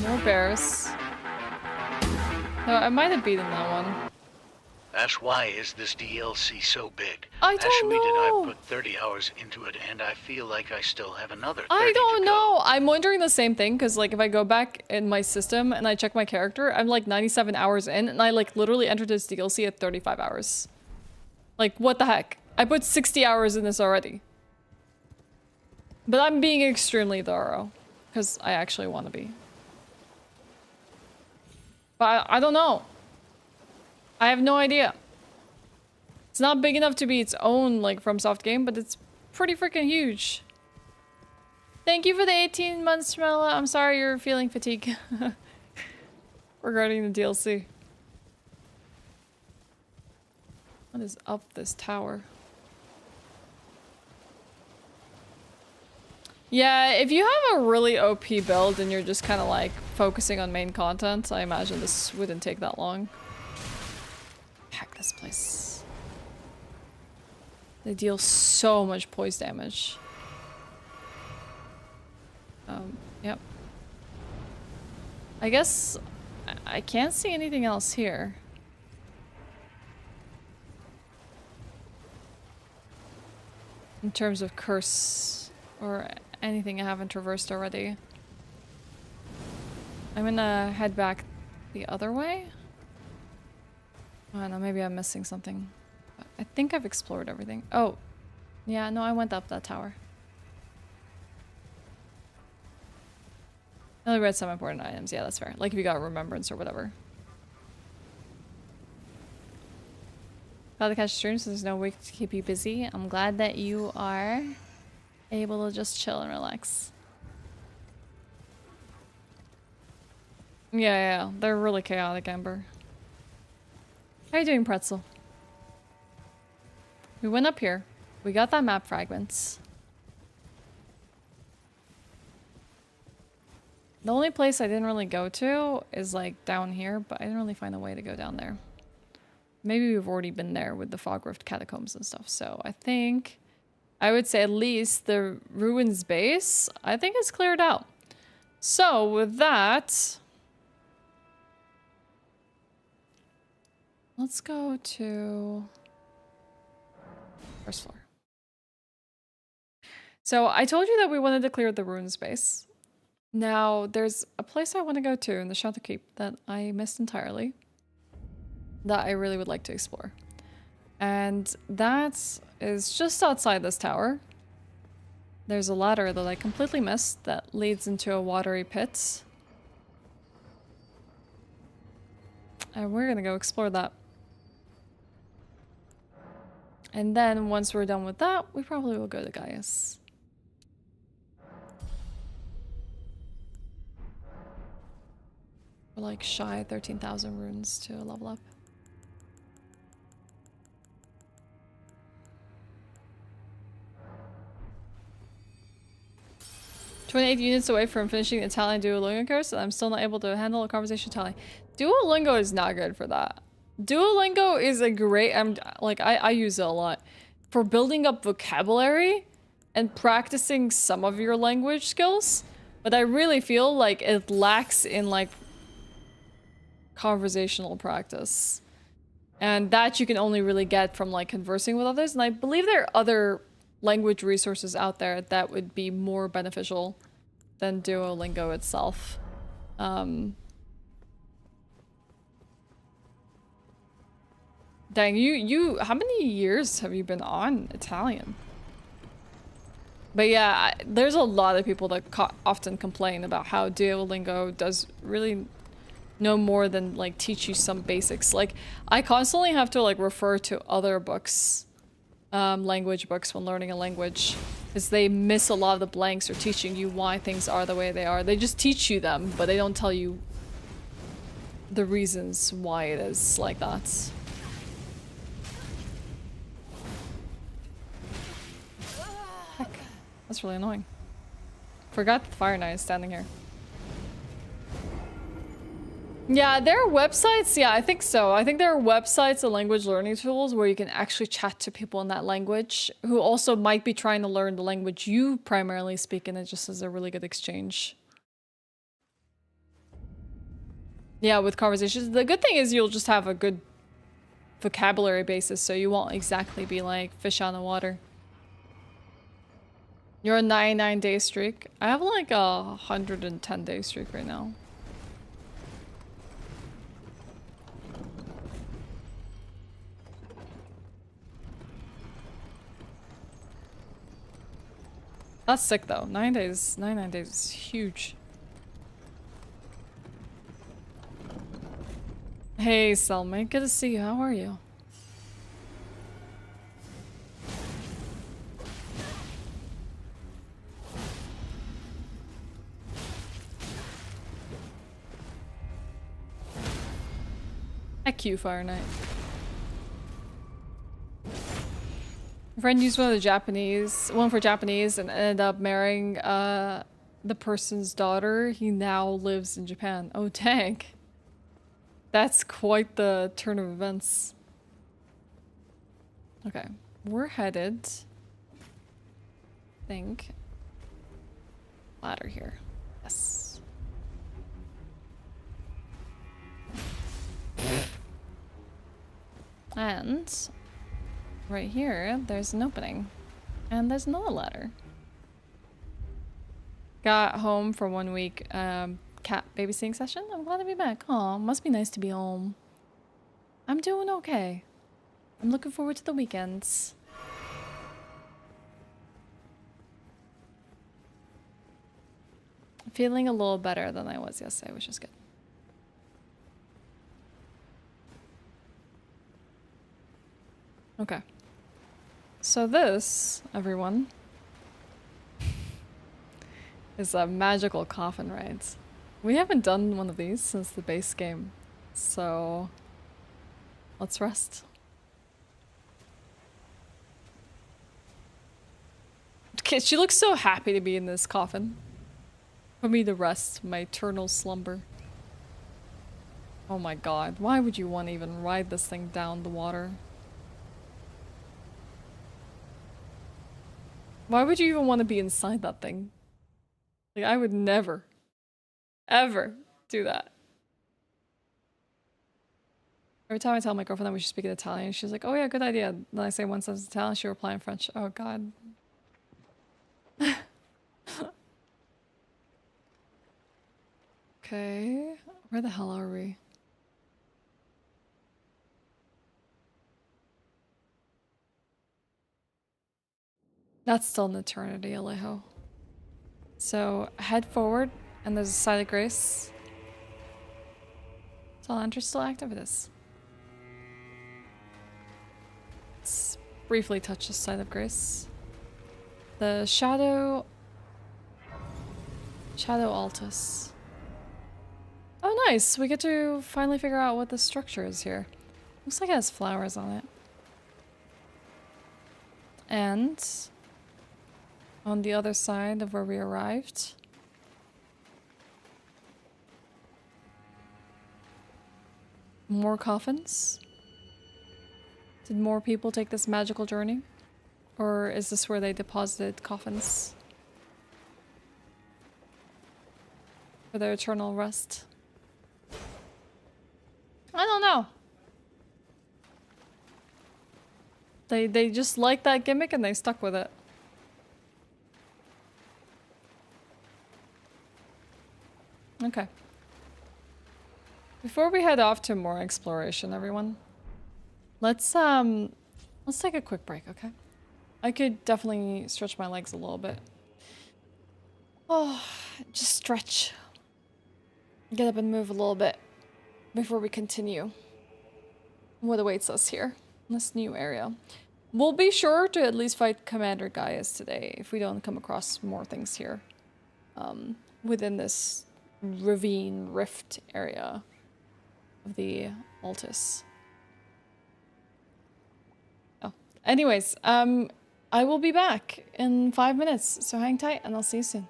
More bears. No, I might have beaten that one. That's why is this DLC so big? I don't know. I put 30 hours into it, and I feel like I still have another 30 I don't to know. go. I'm wondering the same thing, because, like, if I go back in my system and I check my character, I'm, like, 97 hours in, and I, like, literally entered this DLC at 35 hours. Like, what the heck? I put 60 hours in this already. But I'm being extremely thorough, because I actually want to be. But I don't know. I have no idea. It's not big enough to be its own, like, FromSoft game, but it's pretty freaking huge. Thank you for the 18 months, Mela. I'm sorry you're feeling fatigue regarding the DLC. What is up this tower? Yeah, if you have a really OP build and you're just kind of like focusing on main content, I imagine this wouldn't take that long. Hack this place. They deal so much poise damage. Yep. I guess I can't see anything else here. In terms of curse or anything I haven't traversed already. I'm gonna head back the other way. I don't know, maybe I'm missing something. I think I've explored everything. Oh, yeah, no, I went up that tower. I only read some important items. Yeah, that's fair. Like if you got remembrance or whatever. Got to catch streams, so there's no way to keep you busy. I'm glad that you are able to just chill and relax. Yeah, they're really chaotic, Amber. How you doing, Pretzel? We went up here. We got that map fragments. The only place I didn't really go to is like down here, but I didn't really find a way to go down there. Maybe we've already been there with the Fog Rift catacombs and stuff, so I think I would say at least the ruins base, I think it's cleared out. So with that, let's go to first floor. So I told you that we wanted to clear the ruins base. Now there's a place I want to go to in the Shadow Keep that I missed entirely that I really would like to explore. And that is just outside this tower. There's a ladder that I completely missed that leads into a watery pit. And we're gonna go explore that. And then once we're done with that, we probably will go to Gaius. We're like shy 13,000 runes to level up. "28 units away from finishing the Italian Duolingo course, and I'm still not able to handle a conversation Italian." Duolingo is not good for that. Duolingo is a great, I use it a lot for building up vocabulary and practicing some of your language skills, but I really feel like it lacks in like conversational practice. And that you can only really get from like conversing with others, and I believe there are other language resources out there that would be more beneficial than Duolingo itself. Dang, you how many years have you been on Italian? But yeah, there's a lot of people that often complain about how Duolingo does really no more than like teach you some basics. Like I constantly have to like refer to other books, language books when learning a language, because they miss a lot of the blanks or teaching you why things are the way they are. They just teach you them, but they don't tell you the reasons why it is like that. Heck, that's really annoying. Forgot the Fire Knight is standing here. Yeah, there are websites. Yeah, I think so. I think there are websites and language learning tools where you can actually chat to people in that language who also might be trying to learn the language you primarily speak, and it just is a really good exchange. Yeah, with conversations. The good thing is you'll just have a good vocabulary basis, so you won't exactly be like fish on the water. You're a 99-day streak. I have like a 110-day streak right now. That's sick though. 9 days, 99 days is huge. Hey Selma, good to see you. How are you? Heck you, Fire Knight. My friend used one for Japanese and ended up marrying the person's daughter. He now lives in Japan. Oh dang. That's quite the turn of events. Okay. we're headed, I think, ladder here. Yes. And right here, there's an opening. And there's another ladder. Got home for 1 week cat babysitting session. I'm glad to be back. Aw, must be nice to be home. I'm doing okay. I'm looking forward to the weekends. Feeling a little better than I was yesterday, which is good. Okay. So this, everyone, is a magical coffin ride. We haven't done one of these since the base game, so let's rest. Okay, she looks so happy to be in this coffin. For me to rest my eternal slumber. Oh my god, why would you want to even ride this thing down the water? Why would you even want to be inside that thing? Like, I would never, ever do that. Every time I tell my girlfriend that we should speak in Italian, she's like, oh yeah, good idea. Then I say one sentence in Italian, she'll reply in French. Oh god. Okay, where the hell are we? That's still an eternity, Alejo. So, head forward, and there's a side of grace. So Elantra's still active. It is. Let's briefly touch the side of grace. The Shadow Altus. Oh nice, we get to finally figure out what the structure is here. Looks like it has flowers on it. And on the other side of where we arrived, more coffins. Did more people take this magical journey? Or is this where they deposited coffins for their eternal rest? I don't know. They just liked that gimmick and they stuck with it. Okay. Before we head off to more exploration, everyone, let's take a quick break, okay? I could definitely stretch my legs a little bit. Oh, just stretch. Get up and move a little bit before we continue what awaits us here in this new area. We'll be sure to at least fight Commander Gaius today if we don't come across more things here within this ravine rift area of the Altus. Oh, anyways, I will be back in 5 minutes, so hang tight and I'll see you soon.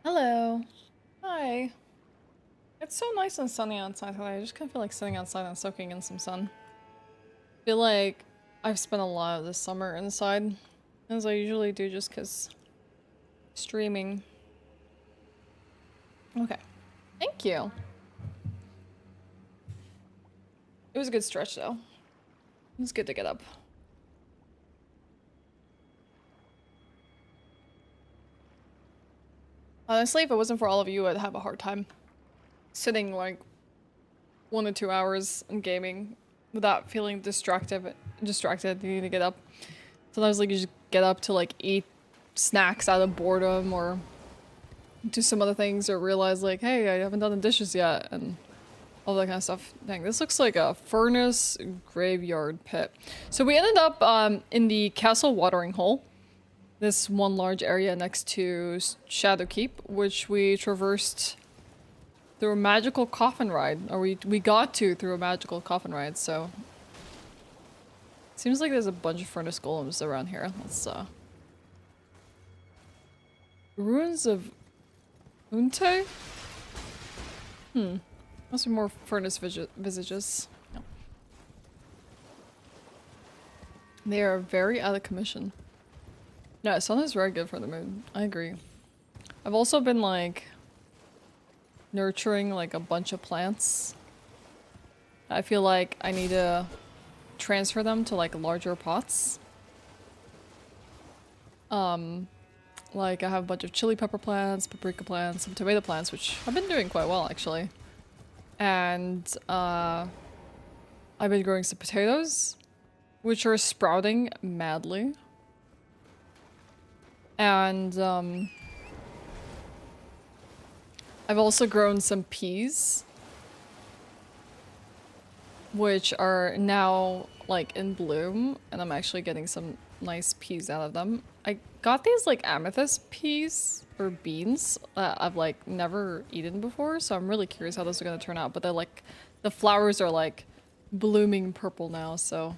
Hello. Hi. It's so nice and sunny outside today. I just kind of feel like sitting outside and soaking in some sun. I feel like I've spent a lot of the summer inside, as I usually do just because streaming. Okay. Thank you. It was a good stretch though. It was good to get up. Honestly, if it wasn't for all of you, I'd have a hard time sitting like 1 to 2 hours in gaming without feeling distracted. You need to get up. Sometimes like you just get up to like eat snacks out of boredom or do some other things or realize like, hey, I haven't done the dishes yet and all that kind of stuff. Dang, this looks like a furnace graveyard pit. So we ended up in the castle watering hole. This one large area next to Shadowkeep, which we traversed through a magical coffin ride, or we got to through a magical coffin ride, so... Seems like there's a bunch of furnace golems around here. Let's, Ruins of Unte? Must be more furnace visages. No. They are very out of commission. Yeah, sun is very good for the mood. I agree. I've also been, like, nurturing, like, a bunch of plants. I feel like I need to transfer them to, like, larger pots. Like, I have a bunch of chili pepper plants, paprika plants, some tomato plants, which have been doing quite well, actually. And, I've been growing some potatoes, which are sprouting madly. And, I've also grown some peas, which are now, like, in bloom, and I'm actually getting some nice peas out of them. I got these, like, amethyst peas, or beans, that I've, like, never eaten before, so I'm really curious how those are gonna turn out, but they're, like, the flowers are, like, blooming purple now, so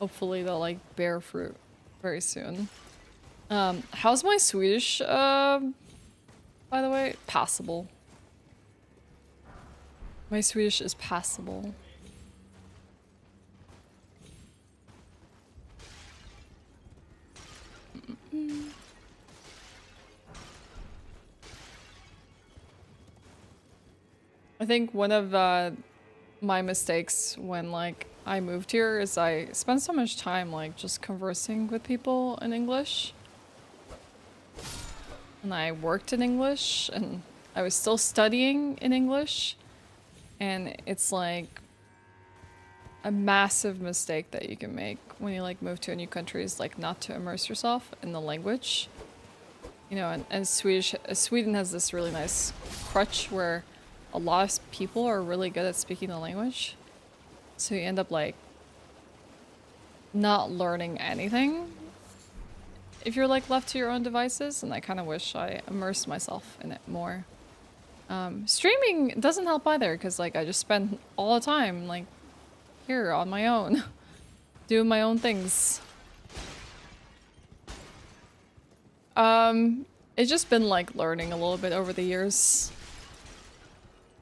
hopefully they'll, like, bear fruit very soon. How's my Swedish, by the way? Passable. My Swedish is passable. I think one of my mistakes when like I moved here is I spent so much time like just conversing with people in English. And I worked in English and I was still studying in English. And it's like a massive mistake that you can make when you like move to a new country is like not to immerse yourself in the language. You know, and Sweden has this really nice crutch where a lot of people are really good at speaking the language. So you end up like not learning anything if you're like left to your own devices, and I kind of wish I immersed myself in it more. Streaming doesn't help either because like I just spend all the time like here on my own doing my own things. It's just been like learning a little bit over the years.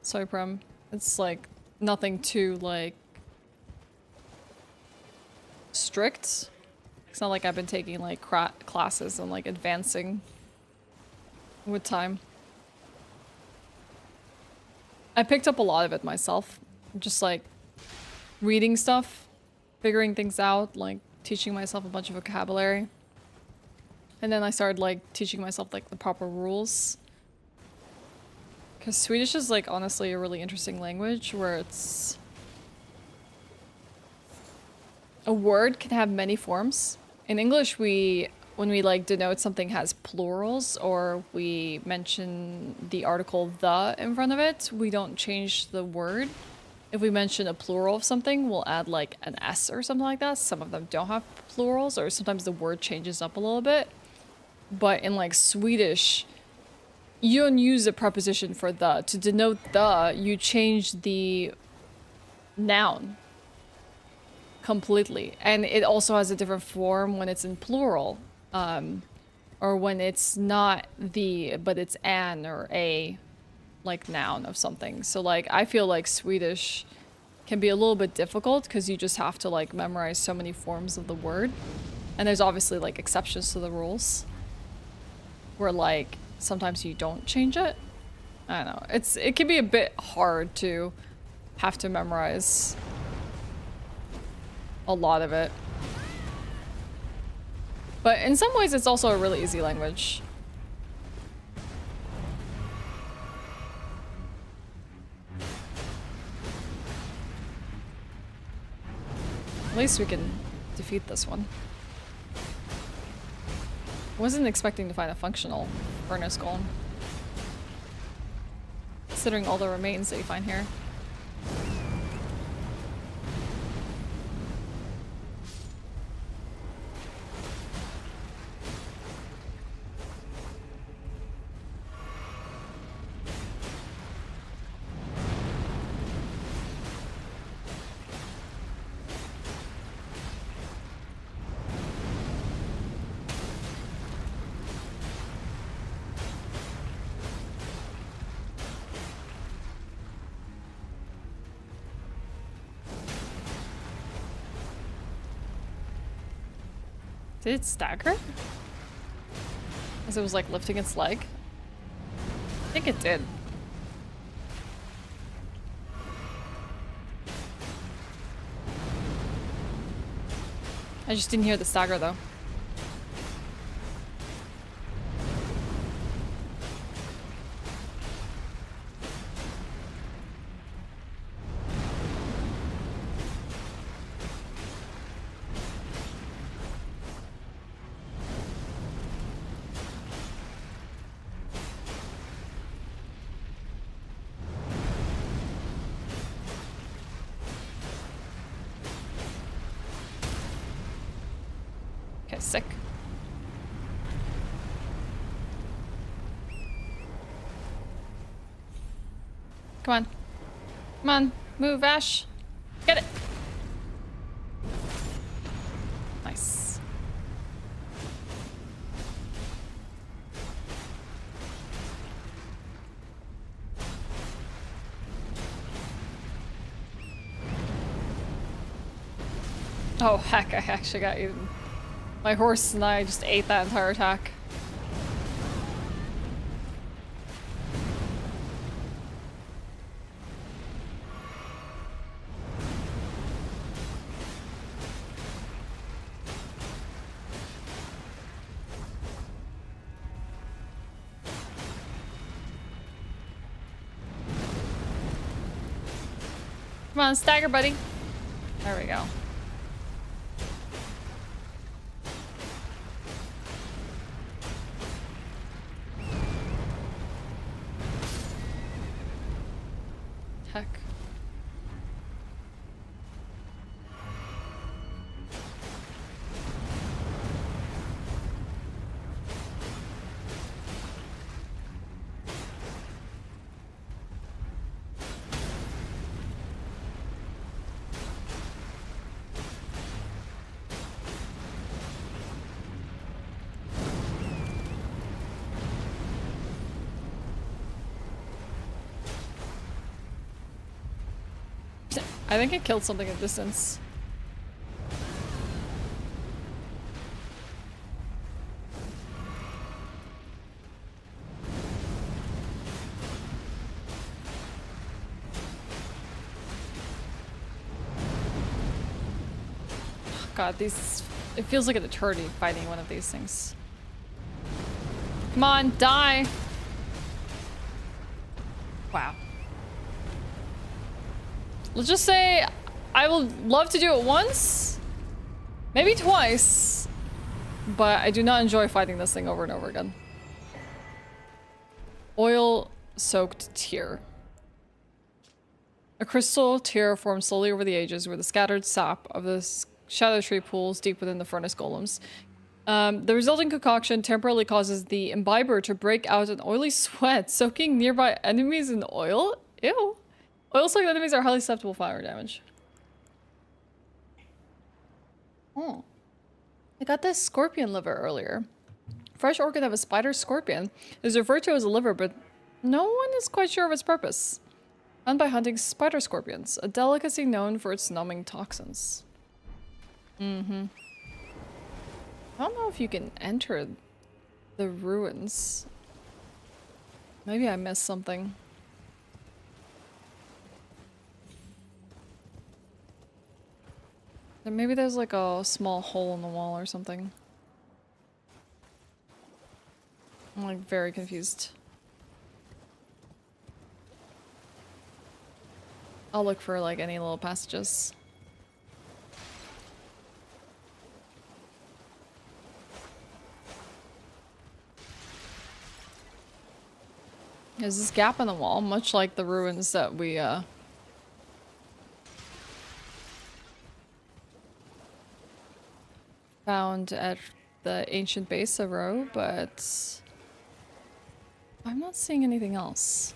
Sorry, Prem. It's like nothing too like strict. It's not like I've been taking like classes and like advancing with time. I picked up a lot of it myself. Just like reading stuff, figuring things out, like teaching myself a bunch of vocabulary. And then I started like teaching myself like the proper rules. Because Swedish is like honestly a really interesting language where it's... A word can have many forms. In English, when we like denote something has plurals or we mention the article the in front of it, we don't change the word. If we mention a plural of something, we'll add like an S or something like that. Some of them don't have plurals, or sometimes the word changes up a little bit. But in like Swedish, you don't use a preposition for the. To denote the, you change the noun completely. And it also has a different form when it's in plural. or when it's not the, but it's an or a, like, noun of something. So, like, I feel like Swedish can be a little bit difficult because you just have to, like, memorize so many forms of the word. And there's obviously, like, exceptions to the rules where, like, sometimes you don't change it. I don't know. It can be a bit hard to have to memorize a lot of it. But in some ways, it's also a really easy language. At least we can defeat this one. Wasn't expecting to find a functional furnace golem, considering all the remains that you find here. Did it stagger? As it was like lifting its leg? I think it did. I just didn't hear the stagger though. Okay, sick. Come on. Come on. Move, Ashe. Get it. Nice. Oh, heck, I actually got eaten. My horse and I just ate that entire attack. Come on, stagger, buddy. There we go. Heck. I think it killed something at distance. God, these... It feels like an eternity fighting one of these things. Come on, die! Wow. Let's just say I will love to do it once, maybe twice, but I do not enjoy fighting this thing over and over again. Oil-soaked tear. A crystal tear forms slowly over the ages where the scattered sap of the shadow tree pools deep within the furnace golems. The resulting concoction temporarily causes the imbiber to break out an oily sweat, soaking nearby enemies in oil? Ew. Oil-soaked enemies are highly susceptible to fire damage. Oh. I got this scorpion liver earlier Fresh organ of a spider scorpion is referred to as a liver, but no one is quite sure of its purpose. Found by hunting spider scorpions, a delicacy known for its numbing toxins. Mm-hmm. I don't know if you can enter the ruins. Maybe I missed something. Maybe there's like a small hole in the wall or something. I'm like very confused. I'll look for like any little passages. There's this gap in the wall, much like the ruins that we found at the ancient base of Row, but I'm not seeing anything else.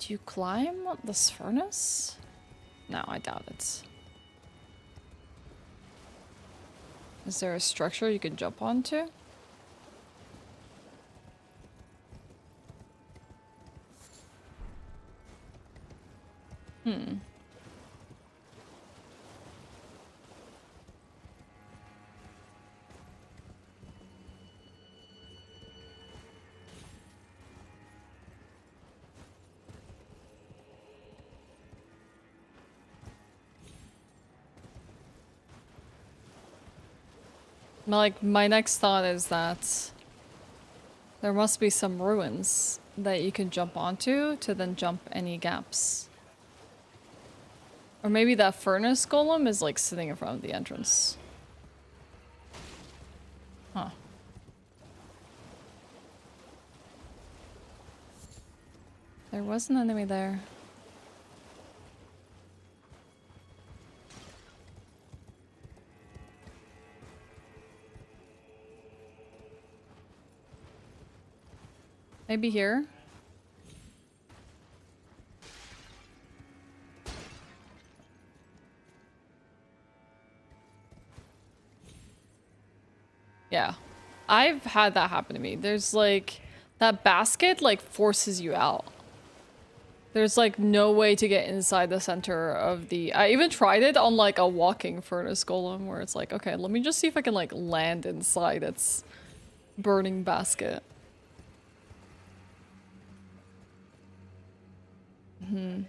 Do you climb this furnace? No, I doubt it. Is there a structure you can jump onto? Hmm. Like, my next thought is that there must be some ruins that you can jump onto to then jump any gaps. Or maybe that furnace golem is like sitting in front of the entrance. Huh. There was an enemy there. Maybe here? Yeah. I've had that happen to me. There's like, that basket like forces you out. There's like no way to get inside the center of the... I even tried it on like a walking furnace golem where it's like, okay, let me just see if I can like land inside its burning basket. Hmm.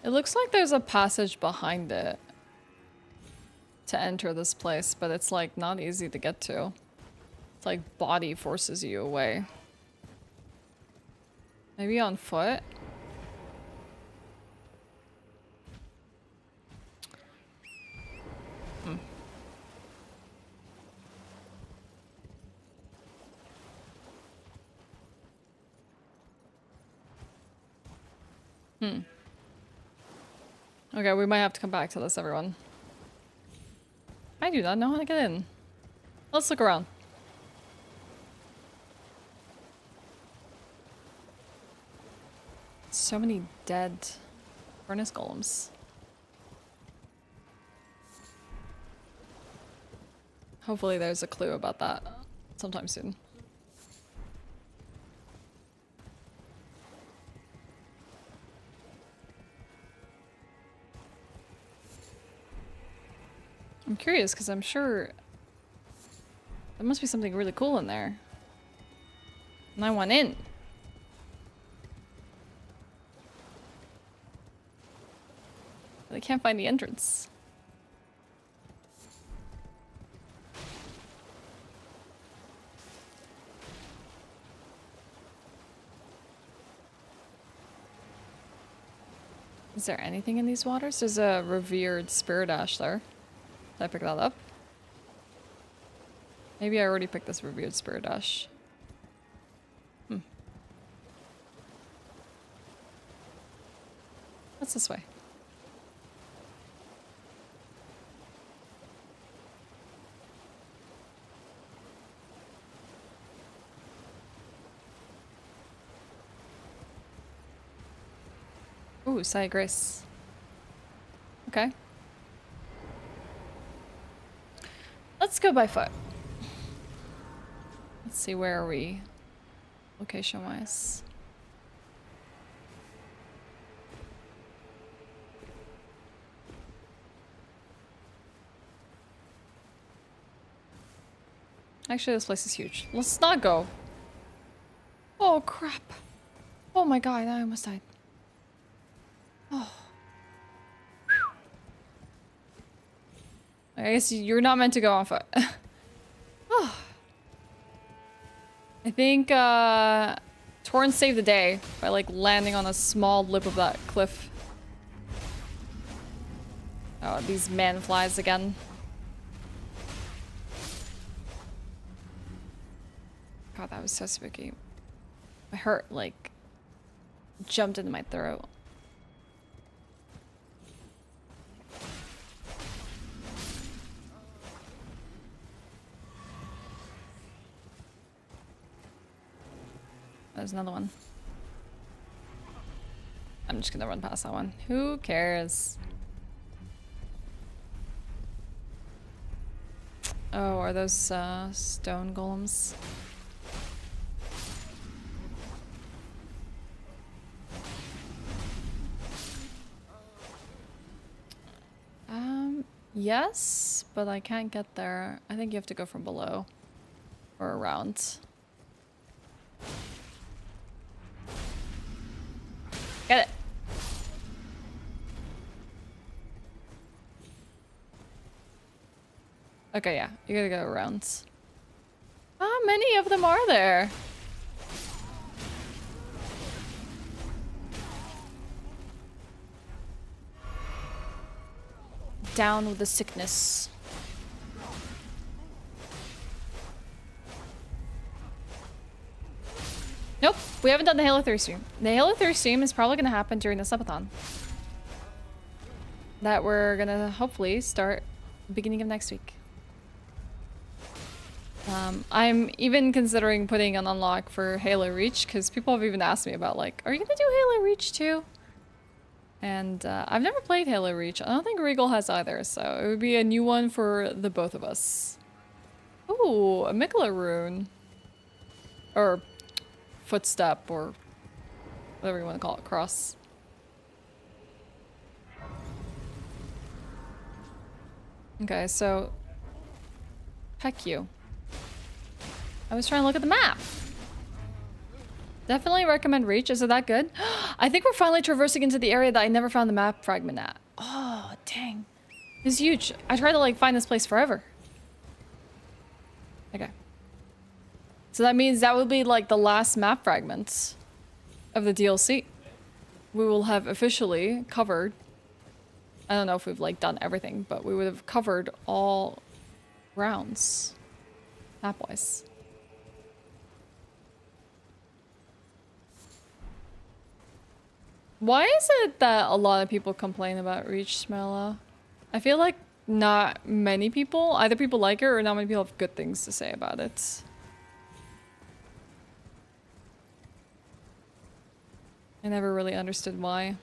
It looks like there's a passage behind it to enter this place, but it's like not easy to get to. It's like body forces you away. Maybe on foot? Hmm. Hmm. Okay, we might have to come back to this, everyone. I do not know how to get in. Let's look around. So many dead furnace golems. Hopefully there's a clue about that sometime soon. I'm curious because I'm sure there must be something really cool in there. And I want in. But I can't find the entrance. Is there anything in these waters? There's a revered spirit ash there. Did I pick that up? Maybe I already picked this revered spirit ash. Hmm. What's this way? Ooh, Sight Grace. Okay. Let's go by foot. Let's see, where are we? Location-wise. Actually, this place is huge. Let's not go. Oh, crap. Oh my god, I almost died. Oh. I guess you're not meant to go on foot. Oh. I think, Torrent saved the day by, like, landing on a small lip of that cliff. Oh, these man flies again. God, that was so spooky. My heart, like, jumped into my throat. There's another one. I'm just gonna run past that one. Who cares? Oh, are those stone golems? Yes, but I can't get there. I think you have to go from below or around. Get it. Okay, yeah, you gotta go around. How many of them are there? Down with the sickness. Nope, we haven't done the Halo 3 stream. The Halo 3 stream is probably gonna happen during the subathon. That we're gonna hopefully start beginning of next week. I'm even considering putting an unlock for Halo Reach because people have even asked me about, like, are you gonna do Halo Reach too? And I've never played Halo Reach. I don't think Regal has either, so it would be a new one for the both of us. Ooh, a Miquella rune. Or footstep, or whatever you want to call it, cross. Okay, so heck you. I was trying to look at the map. Definitely recommend Reach. Is it that good? I think we're finally traversing into the area that I never found the map fragment at. Oh, dang. It's huge. I tried to, like, find this place forever. Okay. So that means that will be, like, the last map fragment of the DLC. We will have officially covered... I don't know if we've, like, done everything, but we would have covered all rounds. Map-wise. Why is it that a lot of people complain about Reach, Smella? I feel like not many people, either people like it or not many people have good things to say about it. I never really understood why.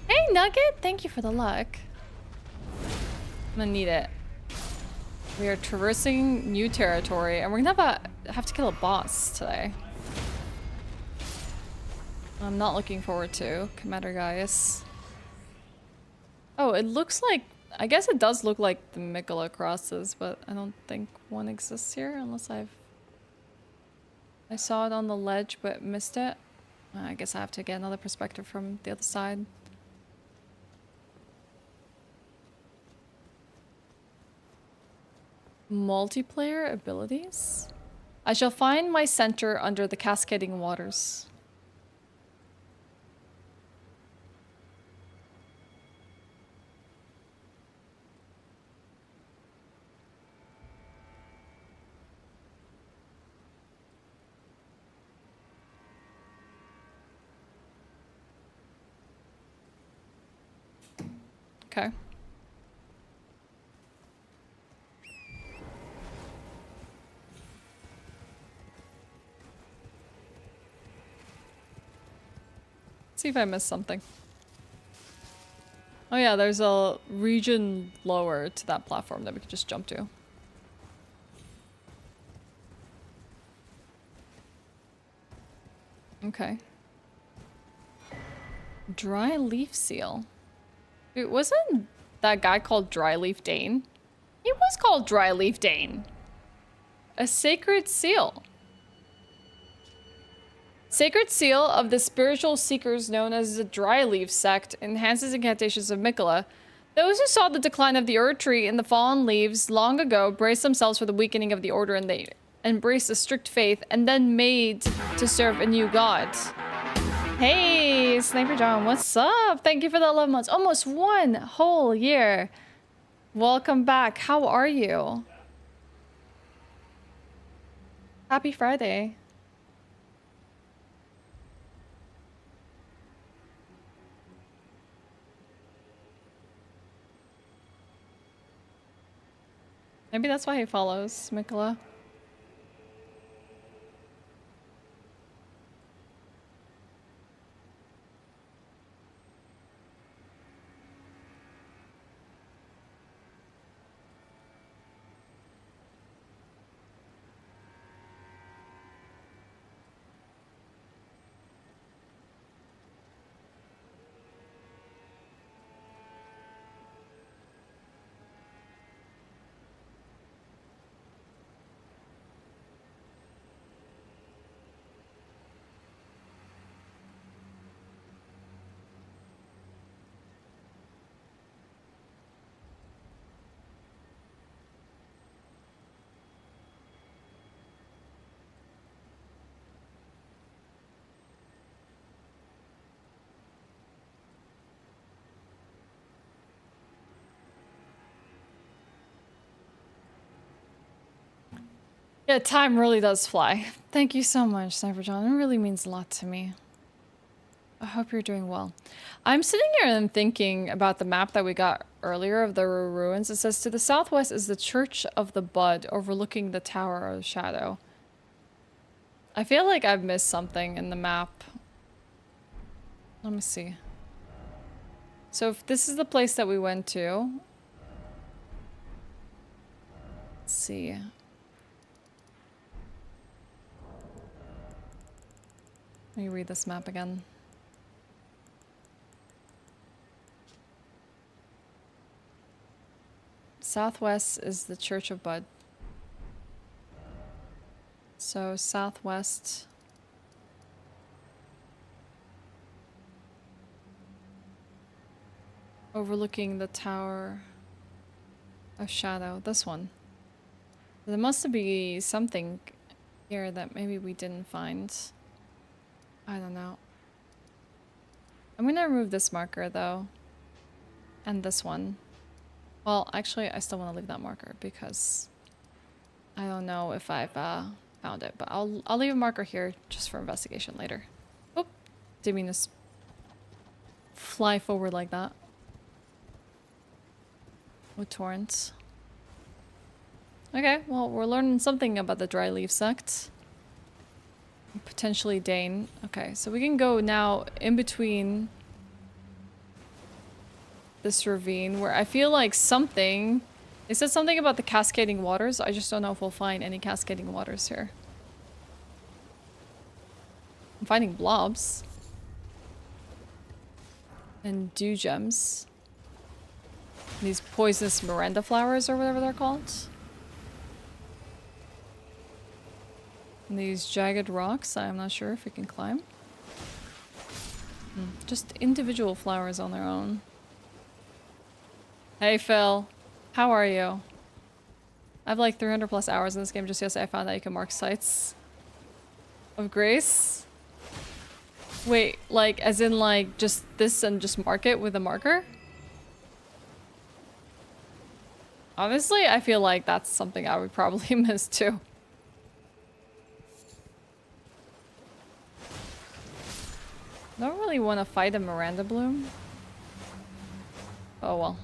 Hey Nugget, thank you for the luck. I'm gonna need it. We are traversing new territory and we're gonna have to kill a boss today. I'm not looking forward to Commander Gaius. Oh, it looks like, I guess it does look like the Miquella crosses, but I don't think one exists here unless I saw it on the ledge but missed it. I guess I have to get another perspective from the other side. Multiplayer abilities? I shall find my center under the cascading waters. Okay. See if I missed something. Oh yeah, there's a region lower to that platform that we could just jump to. Okay. Dry leaf seal. It wasn't that guy called Dry Leaf Dane? He was called Dry Leaf Dane. A sacred seal. Sacred seal of the spiritual seekers known as the Dry Leaf sect enhances incantations of Miquella. Those who saw the decline of the Erd tree in the fallen leaves long ago braced themselves for the weakening of the order, and they embraced a strict faith and then made to serve a new god. Hey, Sniper John, what's up? Thank you for the 11 months. Almost 1 whole year. Welcome back. How are you? Happy Friday. Maybe that's why he follows Miquella. Yeah, time really does fly. Thank you so much, Sniper John. It really means a lot to me. I hope you're doing well. I'm sitting here and thinking about the map that we got earlier of the ruins. It says, to the southwest is the Church of the Bud, overlooking the Tower of Shadow. I feel like I've missed something in the map. Let me see. So if this is the place that we went to... Let's see. Let me read this map again. Southwest is the Church of Bud. So southwest. Overlooking the Tower of Shadow. This one. There must be something here that maybe we didn't find. I don't know. I'm gonna remove this marker though. And this one. Well, actually, I still want to leave that marker because I don't know if I've found it. But I'll leave a marker here just for investigation later. Oh, didn't mean to fly forward like that. With torrents. Okay, well, we're learning something about the Dry Leaf sect. Potentially Dane. Okay, so we can go now in between this ravine where I feel like something... It said something about the cascading waters. I just don't know if we'll find any cascading waters here. I'm finding blobs. And dew gems. These poisonous Miranda flowers or whatever they're called. And these jagged rocks, I'm not sure if we can climb. Just individual flowers on their own. Hey Phil, how are you? I have like 300 plus hours in this game. Just yesterday I found out you can mark sites of grace. Wait, like as in like just this and just mark it with a marker? Honestly, I feel like that's something I would probably miss too. Don't really want to fight a Miranda bloom. Oh well.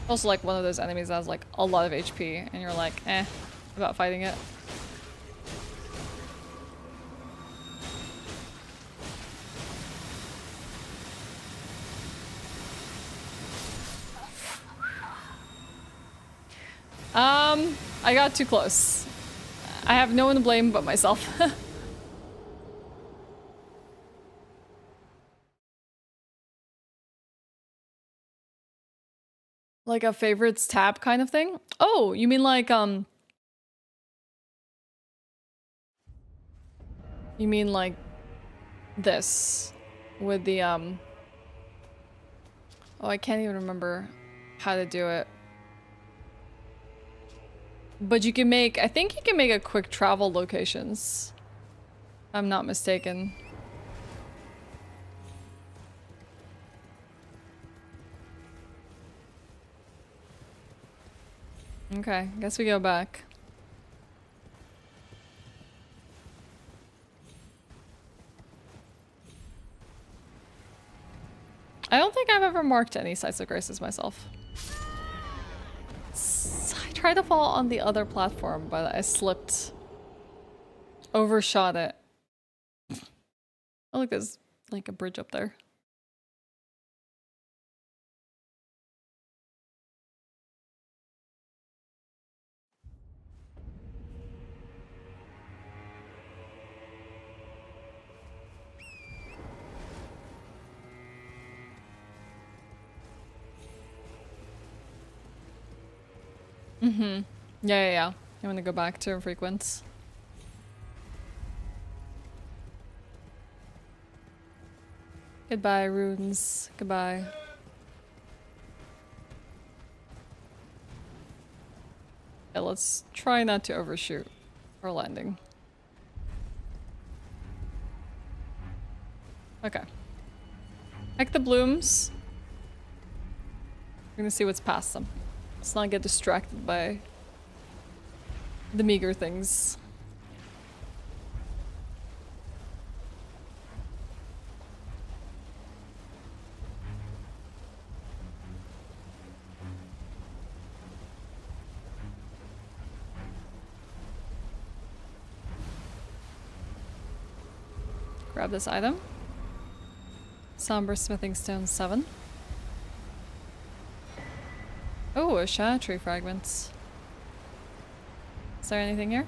Also like one of those enemies that has like a lot of HP and you're like, eh, about fighting it. I got too close. I have no one to blame but myself. Like a favorites tab kind of thing? Oh, you mean like, you mean like this with the, oh, I can't even remember how to do it. But you can make, I think you can make a quick travel locations. If I'm not mistaken. Okay, guess we go back. I don't think I've ever marked any sites of graces myself. I tried to fall on the other platform, but I slipped. Overshot it. Oh, look, there's like a bridge up there. Mm-hmm. Yeah. I'm gonna go back to frequents. Goodbye, runes. Goodbye. Yeah, let's try not to overshoot our landing. Okay. Heck the blooms. We're gonna see what's past them. Let's not get distracted by the meager things. Grab this item. Somber smithing stone 7. Oh, a shadow tree fragments. Is there anything here?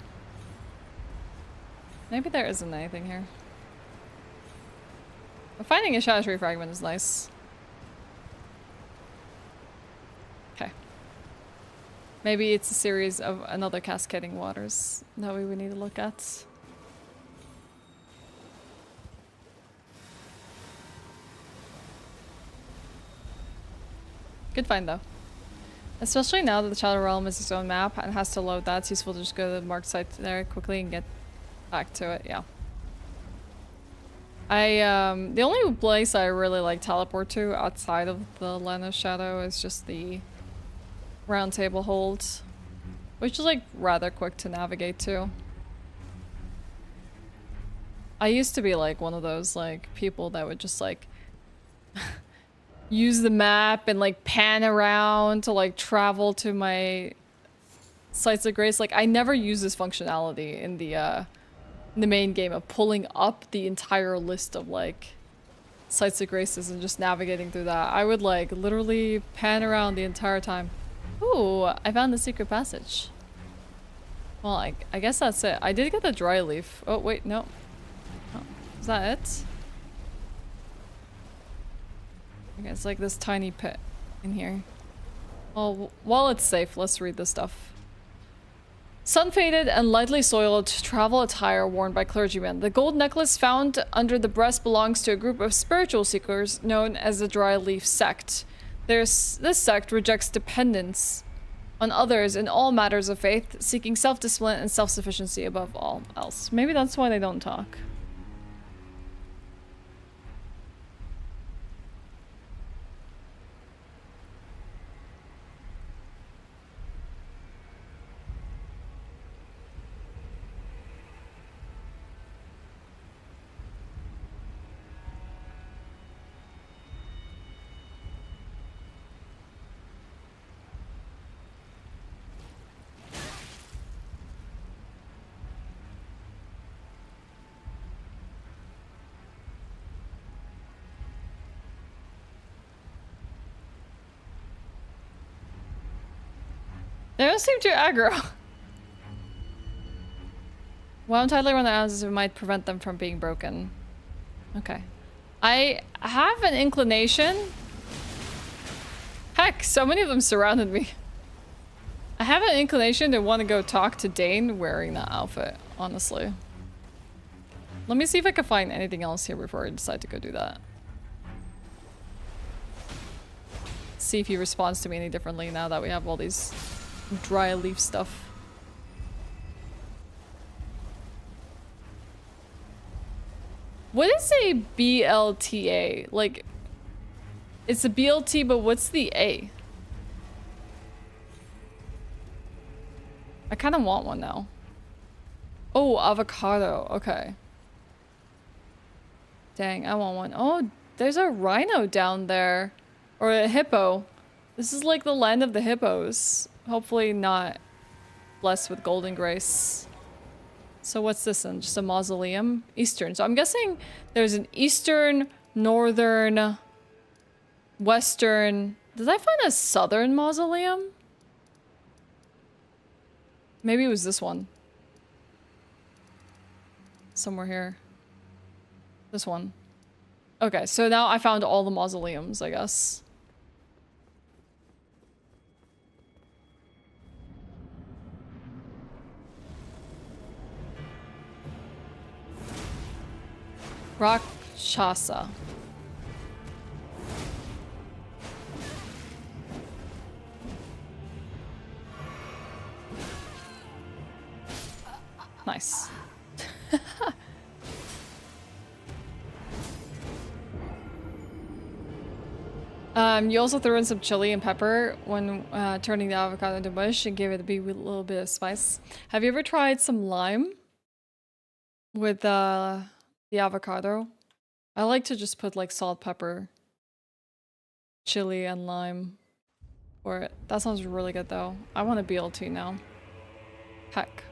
Maybe there isn't anything here. But finding a shadow tree fragment is nice. Okay. Maybe it's a series of another cascading waters that we would need to look at. Good find though. Especially now that the Shadow Realm is its own map and has to load that, it's useful to just go to the marked site there quickly and get back to it, yeah. The only place I really like teleport to outside of the Land of Shadow is just the Round Table Hold, which is like rather quick to navigate to. I used to be like one of those like people that would just like use the map and like pan around to like travel to my sites of grace. Like I never use this functionality in the main game of pulling up the entire list of like sites of graces and just navigating through that. I would like literally pan around the entire time. Ooh, I found the secret passage. Well, I guess that's it. I did get the dry leaf. Oh wait, no. Oh, is that it? Okay, it's like this tiny pit in here. Well, while it's safe, let's read this stuff. Sun-faded and lightly soiled travel attire worn by clergymen. The gold necklace found under the breast belongs to a group of spiritual seekers known as the Dry Leaf Sect. This sect rejects dependence on others in all matters of faith, seeking self-discipline and self-sufficiency above all else. Maybe that's why they don't talk. They don't seem too aggro. While tightly around the houses, it might prevent them from being broken. Okay. I have an inclination. Heck, so many of them surrounded me. I have an inclination to want to go talk to Dane wearing that outfit, honestly. Let me see if I can find anything else here before I decide to go do that. See if he responds to me any differently now that we have all these dry leaf stuff. What is a BLTA? Like, it's a BLT, but what's the A? I kind of want one now. Oh, avocado. Okay. Dang, I want one. Oh, there's a rhino down there. Or a hippo. This is like the land of the hippos. Hopefully not blessed with golden grace. So what's this then? Just a mausoleum? Eastern. So I'm guessing there's an eastern, northern, western... Did I find a southern mausoleum? Maybe it was this one. Somewhere here. This one. Okay, so now I found all the mausoleums, I guess. Rakshasa. Nice. You also threw in some chili and pepper when turning the avocado into mush and gave it a little bit of spice. Have you ever tried some lime with the avocado? I like to just put like salt, pepper, chili, and lime for it. That sounds really good though. I want a BLT now. Heck.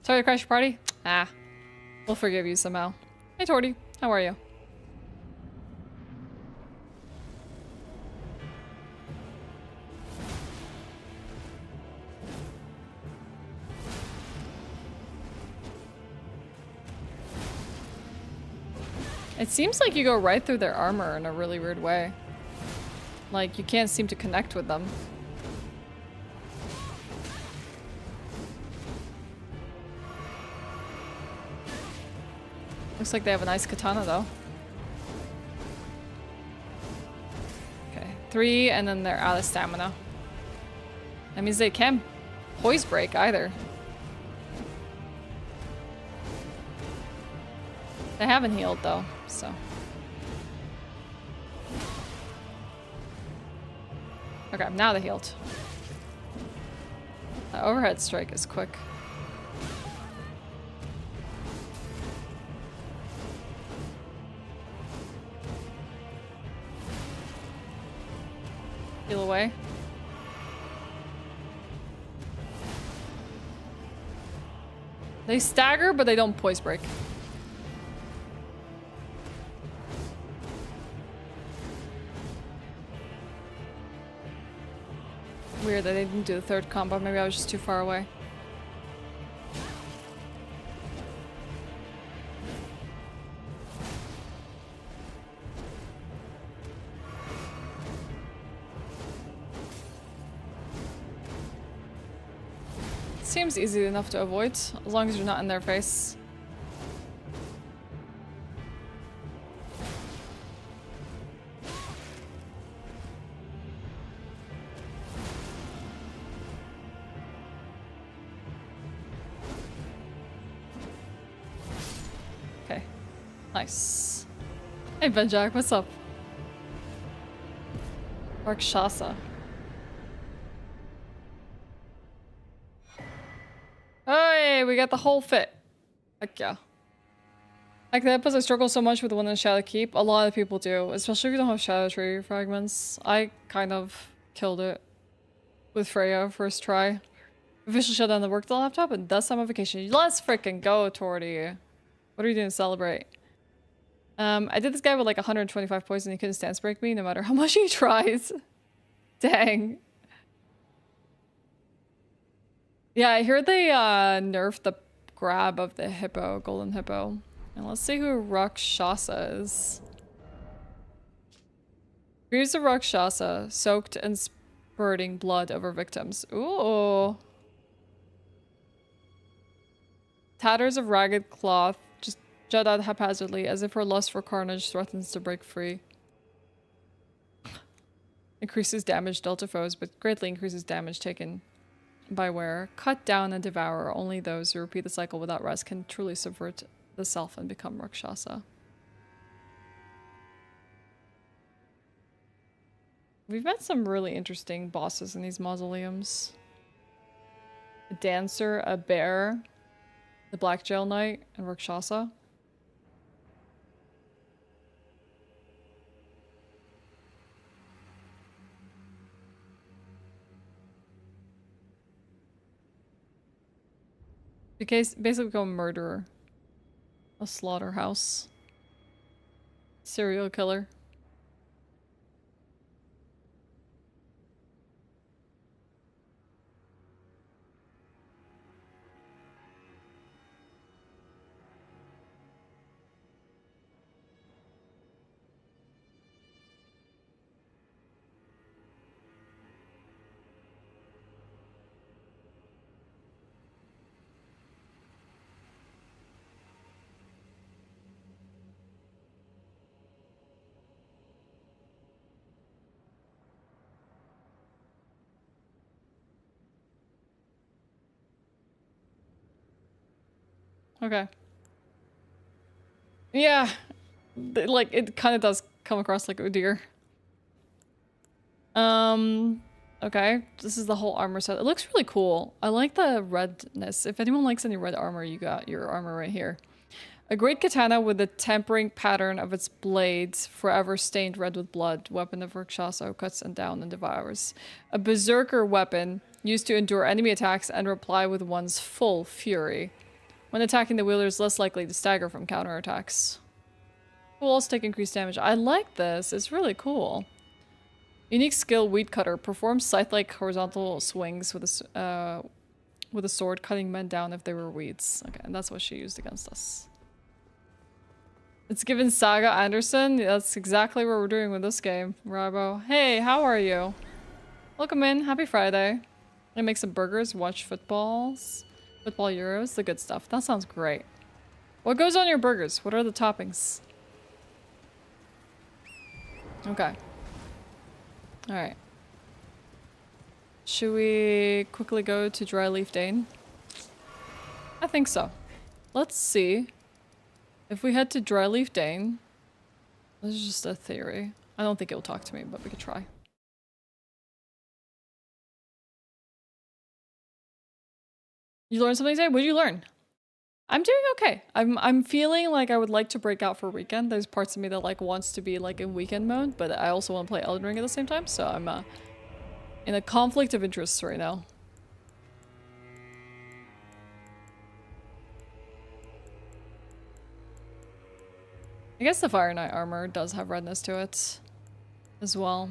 Sorry to crash your party? Ah. We'll forgive you somehow. Hey Torty, how are you? It seems like you go right through their armor in a really weird way. Like, you can't seem to connect with them. Looks like they have a nice katana, though. Okay, 3, and then they're out of stamina. That means they can't poise break either. They haven't healed, though, so... Okay, now they healed. The overhead strike is quick. Heal away. They stagger, but they don't poise break. Weird that they didn't do the third combo. Maybe I was just too far away. Seems easy enough to avoid, as long as you're not in their face. Nice. Hey, Benjak, what's up? Rakshasa. Hey, we got the whole fit. Heck yeah. Like the episode I struggle so much with the one in Shadow Keep. A lot of people do, especially if you don't have Shadow Tree fragments. I kind of killed it with Freya first try. Officially shut down the work the laptop and thus I'm on vacation. Let's freaking go, Torty. What are you doing to celebrate? I did this guy with like 125 points and he couldn't stance break me no matter how much he tries. Dang. Yeah, I heard they nerfed the grab of the hippo, golden hippo. And let's see who Rakshasa is. Here's a Rakshasa, soaked and spurting blood over victims. Ooh. Tatters of ragged cloth just jut out haphazardly as if her lust for carnage threatens to break free. Increases damage dealt to foes, but greatly increases damage taken by wearer. Cut down and devour. Only those who repeat the cycle without rest can truly subvert the self and become Rakshasa. We've met some really interesting bosses in these mausoleums. A dancer, a bear, the Black Jail Knight, and Rakshasa. Basically become a murderer. A slaughterhouse. Serial killer. Okay. Yeah. Like, it kind of does come across like, oh dear. Okay. This is the whole armor set. It looks really cool. I like the redness. If anyone likes any red armor, you got your armor right here. A great katana with the tempering pattern of its blades, forever stained red with blood. Weapon of Rakshasa cuts and down and devours. A berserker weapon used to endure enemy attacks and reply with one's full fury. When attacking, the wielder is less likely to stagger from counterattacks. Will also take increased damage. I like this. It's really cool. Unique skill, Weed Cutter. Performs scythe-like horizontal swings with a sword, cutting men down if they were weeds. Okay, and that's what she used against us. It's given Saga Anderson. That's exactly what we're doing with this game, Rabo. Hey, how are you? Welcome in. Happy Friday. I make some burgers, watch footballs. Football Euros, the good stuff. That sounds great. What goes on your burgers? What are the toppings? Okay. Alright. Should we quickly go to Dryleaf Dane? I think so. Let's see. If we head to Dryleaf Dane... This is just a theory. I don't think it'll talk to me, but we could try. You learned something today? What did you learn? I'm doing okay. I'm feeling like I would like to break out for a weekend. There's parts of me that like wants to be like in weekend mode, but I also want to play Elden Ring at the same time, so I'm in a conflict of interests right now. I guess the Fire Knight armor does have redness to it as well.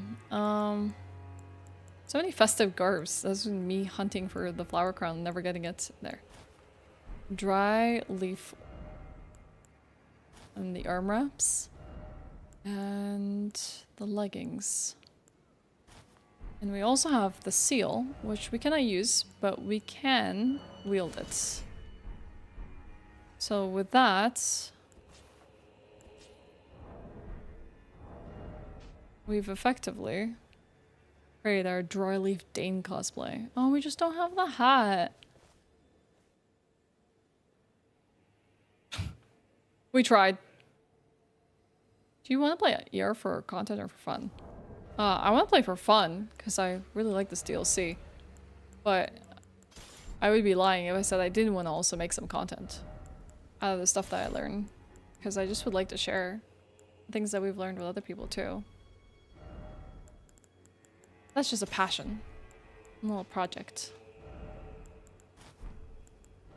So many festive garbs. That's me hunting for the flower crown, never getting it. There. Dry leaf. And the arm wraps. And the leggings. And we also have the seal, which we cannot use, but we can wield it. So with that, we've effectively created our Dryleaf Dane cosplay. Oh, we just don't have the hat. We tried. Do you want to play ER for content or for fun? I want to play for fun, because I really like this DLC. But I would be lying if I said I didn't want to also make some content out of the stuff that I learn. Because I just would like to share things that we've learned with other people too. That's just a passion. A little project.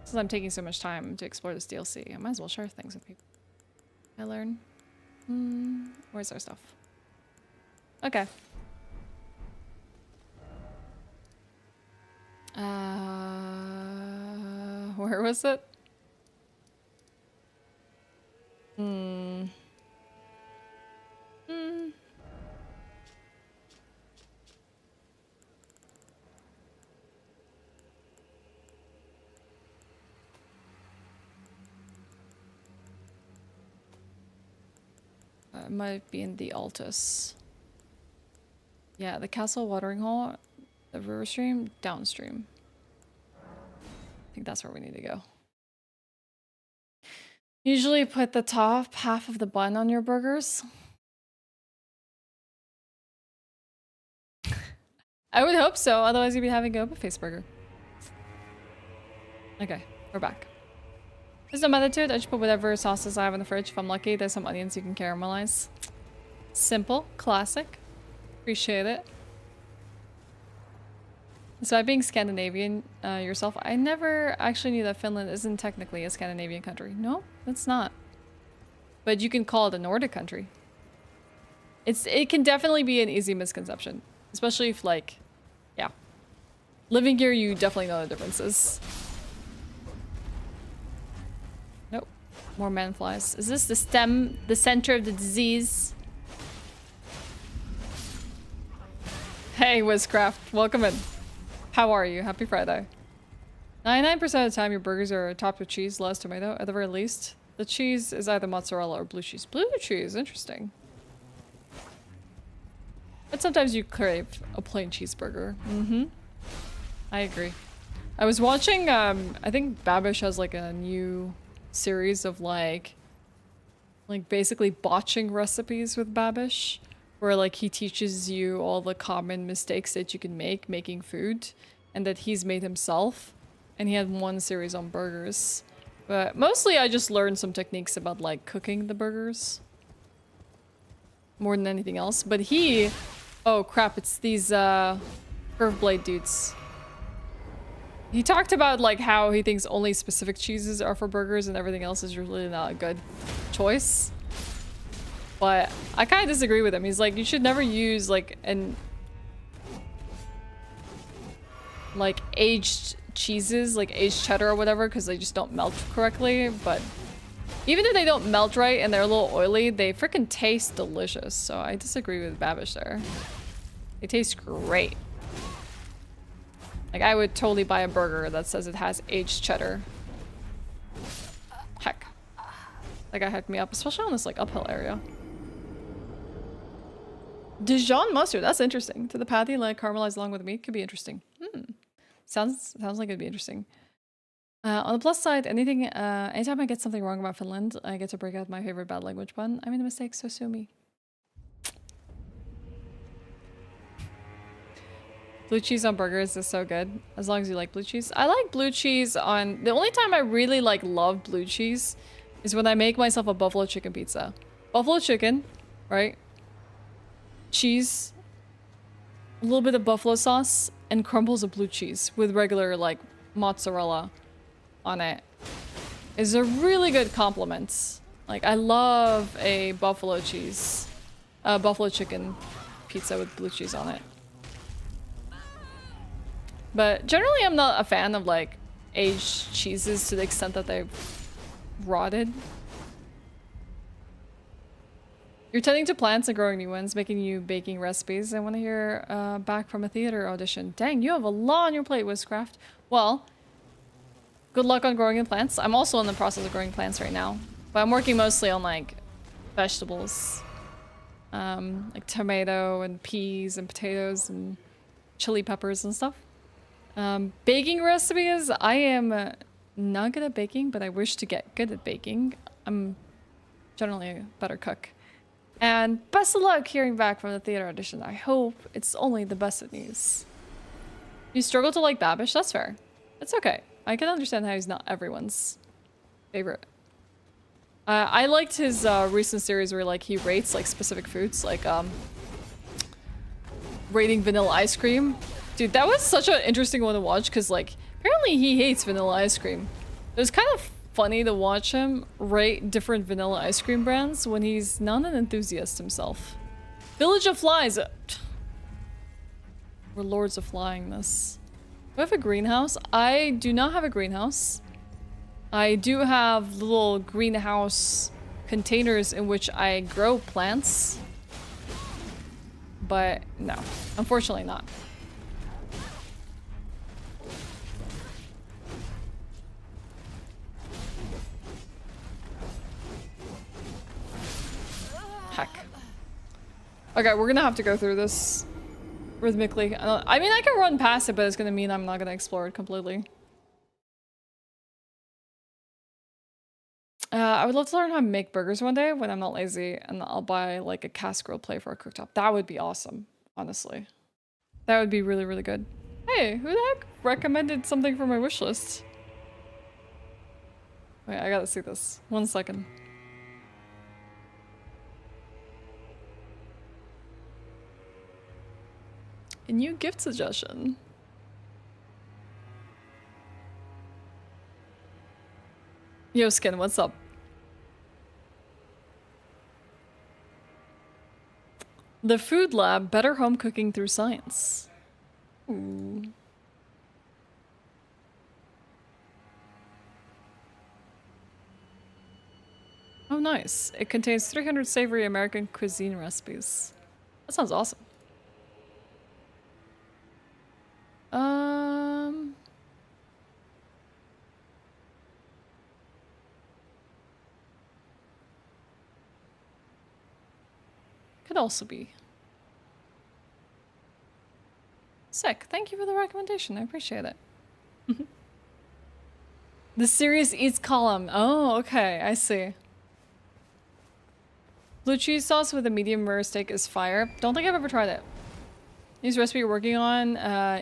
Since I'm taking so much time to explore this DLC, I might as well share things with people. I learn. Where's our stuff? Okay. Where was it? It might be in the Altus. Yeah, the castle watering hole, the river stream, downstream. I think that's where we need to go. Usually put the top half of the bun on your burgers. I would hope so, otherwise you'd be having a open face burger. Okay, we're back. There's no method to it, I just put whatever sauces I have in the fridge. If I'm lucky, there's some onions you can caramelize. Simple, classic. Appreciate it. So being Scandinavian yourself, I never actually knew that Finland isn't technically a Scandinavian country. No, it's not. But you can call it a Nordic country. It can definitely be an easy misconception. Especially if like, yeah. Living here, you definitely know the differences. Nope. More manflies. Is this the center of the disease? Hey, Wizcraft, welcome in. How are you? Happy Friday. 99% of the time your burgers are topped with cheese, less tomato. At the very least, the cheese is either mozzarella or blue cheese. Blue cheese, interesting. But sometimes you crave a plain cheeseburger. I agree. I was watching, I think Babish has like a new series of like basically botching recipes with Babish. Where like he teaches you all the common mistakes that you can make making food and that he's made himself. And he had one series on burgers. But mostly I just learned some techniques about like cooking the burgers. More than anything else. But he... Oh crap, it's these curved blade dudes. He talked about like how he thinks only specific cheeses are for burgers and everything else is really not a good choice. But I kind of disagree with him. He's like, you should never use like aged cheeses, like aged cheddar or whatever, because they just don't melt correctly. But even if they don't melt right and they're a little oily, they freaking taste delicious. So I disagree with Babish there. They taste great. Like I would totally buy a burger that says it has aged cheddar. Heck. That guy hooked me up, especially on this like uphill area. Dijon mustard, that's interesting. To the patty, like caramelized along with the meat, could be interesting. Sounds like it'd be interesting. On the plus side, anytime I get something wrong about Finland, I get to break out my favorite bad language pun. I made a mistake, so sue me. Blue cheese on burgers is so good, as long as you like blue cheese. I like blue cheese on... The only time I really like love blue cheese is when I make myself a buffalo chicken pizza. Buffalo chicken, right? Cheese, a little bit of buffalo sauce, and crumbles of blue cheese with regular like mozzarella on it is a really good compliment. Like I love a buffalo chicken pizza with blue cheese on it. But generally I'm not a fan of like aged cheeses to the extent that they've rotted. You're tending to plants and growing new ones, making new baking recipes. I want to hear back from a theater audition. Dang, you have a lot on your plate, Wizcraft. Well, good luck on growing the plants. I'm also in the process of growing plants right now. But I'm working mostly on like vegetables. Like tomato and peas and potatoes and chili peppers and stuff. Baking recipes, I am not good at baking, but I wish to get good at baking. I'm generally a better cook. And best of luck hearing back from the theater audition. I hope it's only the best of news. You struggle to like Babish? That's fair. It's okay. I can understand how he's not everyone's favorite. I liked his recent series where like he rates like specific foods, like rating vanilla ice cream. Dude, that was such an interesting one to watch because like apparently he hates vanilla ice cream. It was kind of funny to watch him rate different vanilla ice cream brands when he's not an enthusiast himself. Village of Flies. We're lords of flying this. Do I have a greenhouse? I do not have a greenhouse. I do have little greenhouse containers in which I grow plants. But no, unfortunately not. Heck. Okay, we're gonna have to go through this rhythmically. I mean, I can run past it, but it's gonna mean I'm not gonna explore it completely. I would love to learn how to make burgers one day when I'm not lazy, and I'll buy like a Casca grill plate for a cooktop. That would be awesome, honestly. That would be really, really good. Hey, who the heck recommended something for my wish list? Wait, I gotta see this. 1 second. A new gift suggestion. Yo, Skin, what's up? The Food Lab, better home cooking through science. Ooh. Oh, nice. It contains 300 savory American cuisine recipes. That sounds awesome. Could also be. Sick. Thank you for the recommendation. I appreciate it. The Serious Eats column. Oh, okay. I see. Blue cheese sauce with a medium rare steak is fire. Don't think I've ever tried it. This recipe you're working on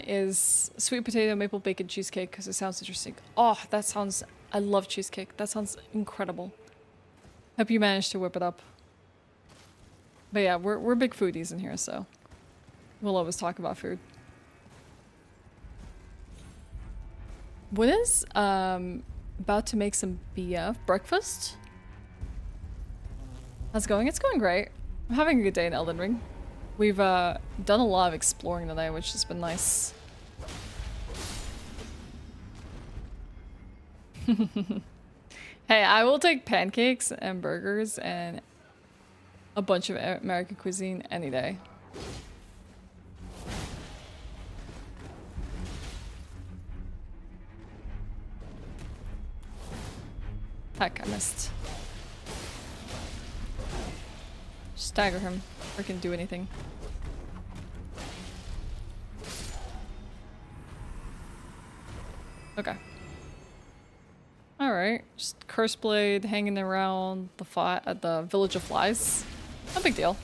is sweet potato maple bacon cheesecake because it sounds interesting. Oh, that sounds... I love cheesecake. That sounds incredible. Hope you managed to whip it up. But yeah, we're big foodies in here, so we'll always talk about food. What is about to make some BF breakfast? How's it going? It's going great. I'm having a good day in Elden Ring. We've done a lot of exploring today, which has been nice. Hey, I will take pancakes and burgers and a bunch of American cuisine any day. Heck, I missed. Stagger him. Or can do anything. Okay. Alright. Just Curse Blade hanging around the Village of Flies. No big deal.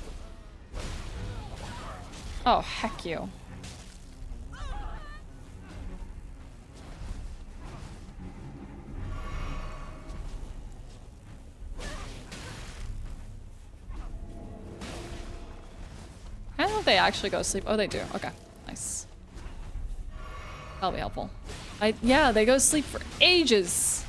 Oh, heck you. I don't know if they actually go to sleep. Oh, they do. Okay. Nice. That'll be helpful. Yeah, they go to sleep for ages.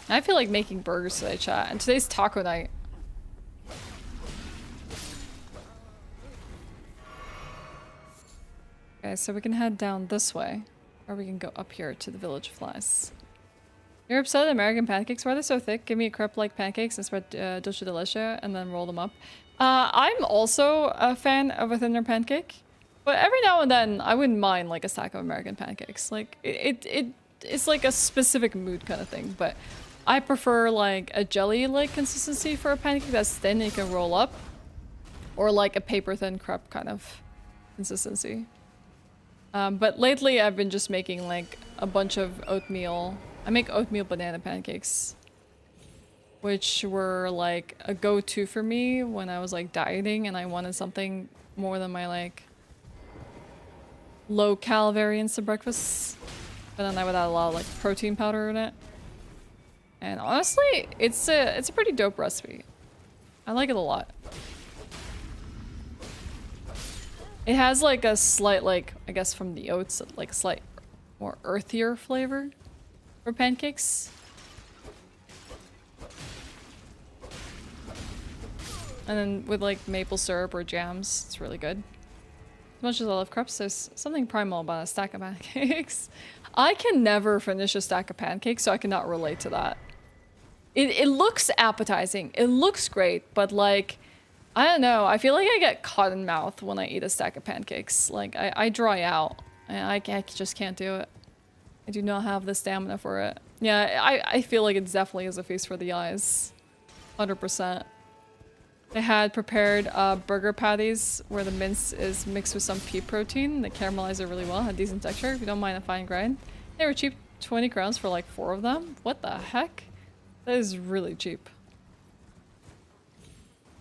I feel like making burgers today, chat. And today's taco night. Okay, so we can head down this way. Or we can go up here to the Village of Flies. You're upset at American pancakes? Why are they so thick? Give me a crepe-like pancakes and spread dulce de leche and then roll them up. I'm also a fan of a thinner pancake. But every now and then, I wouldn't mind like a stack of American pancakes. Like, it's like a specific mood kind of thing. But I prefer like a jelly-like consistency for a pancake that's thin and you can roll up. or like a paper thin crepe kind of consistency. But lately I've been just making like a bunch of oatmeal. I make oatmeal banana pancakes, which were like a go-to for me when I was like dieting and I wanted something more than my like low-cal variants of breakfast. But then I would add a lot of like protein powder in it. And honestly, it's a pretty dope recipe. I like it a lot. It has like a slight, like, I guess from the oats, like a slight more earthier flavor for pancakes. And then with like maple syrup or jams, it's really good. As much as I love crepes, there's something primal about a stack of pancakes. I can never finish a stack of pancakes, so I cannot relate to that. It looks appetizing. It looks great, but like, I don't know. I feel like I get cotton mouth when I eat a stack of pancakes. Like, I dry out. I just can't do it. I do not have the stamina for it. Yeah, I feel like it definitely is a feast for the eyes. 100%. They had prepared burger patties where the mince is mixed with some pea protein. They caramelized it really well. Had decent texture. If you don't mind a fine grind. They were cheap. 20 crowns for like 4 of them. What the heck? That is really cheap.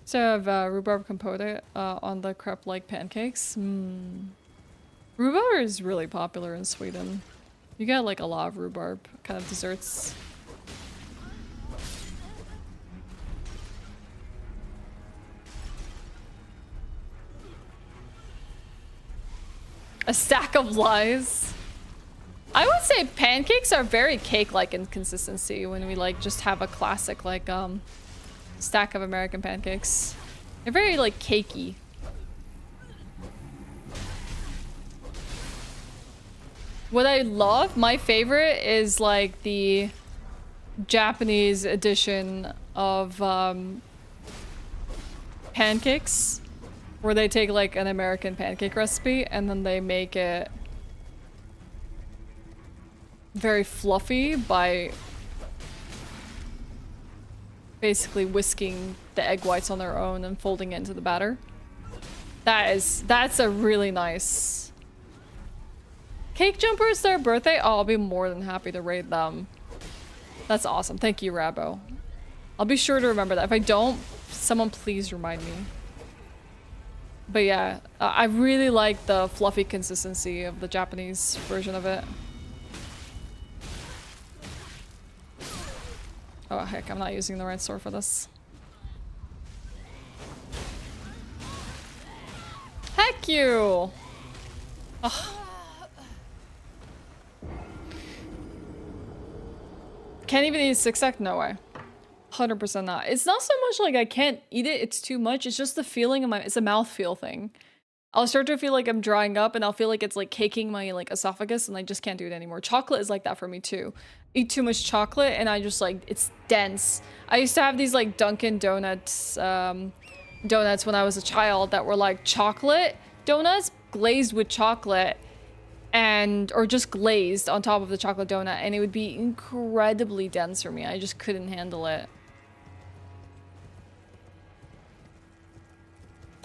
So I have rhubarb compote on the crepe-like pancakes. Rhubarb is really popular in Sweden. You get like a lot of rhubarb kind of desserts. A stack of lies. I would say pancakes are very cake-like in consistency when we like just have a classic like stack of American pancakes. They're very like cakey. What I love, my favorite is like the Japanese edition of pancakes, where they take like an American pancake recipe and then they make it very fluffy by basically whisking the egg whites on their own and folding it into the batter. That's a really nice. Cake Jumpers, their birthday? Oh, I'll be more than happy to raid them. That's awesome. Thank you, Rabo. I'll be sure to remember that. If I don't, someone please remind me. But yeah, I really like the fluffy consistency of the Japanese version of it. Oh heck, I'm not using the right sword for this. Heck you! Ugh. Can't even eat a 6-stack? No way. 100% not. It's not so much like I can't eat it, it's too much. It's just the feeling of my, it's a mouthfeel thing. I'll start to feel like I'm drying up and I'll feel like it's like caking my like esophagus and I just can't do it anymore. Chocolate is like that for me too. Eat too much chocolate and I just like, it's dense. I used to have these like Dunkin' Donuts donuts when I was a child that were like chocolate donuts glazed with chocolate and or just glazed on top of the chocolate donut, and it would be incredibly dense for me. I just couldn't handle it.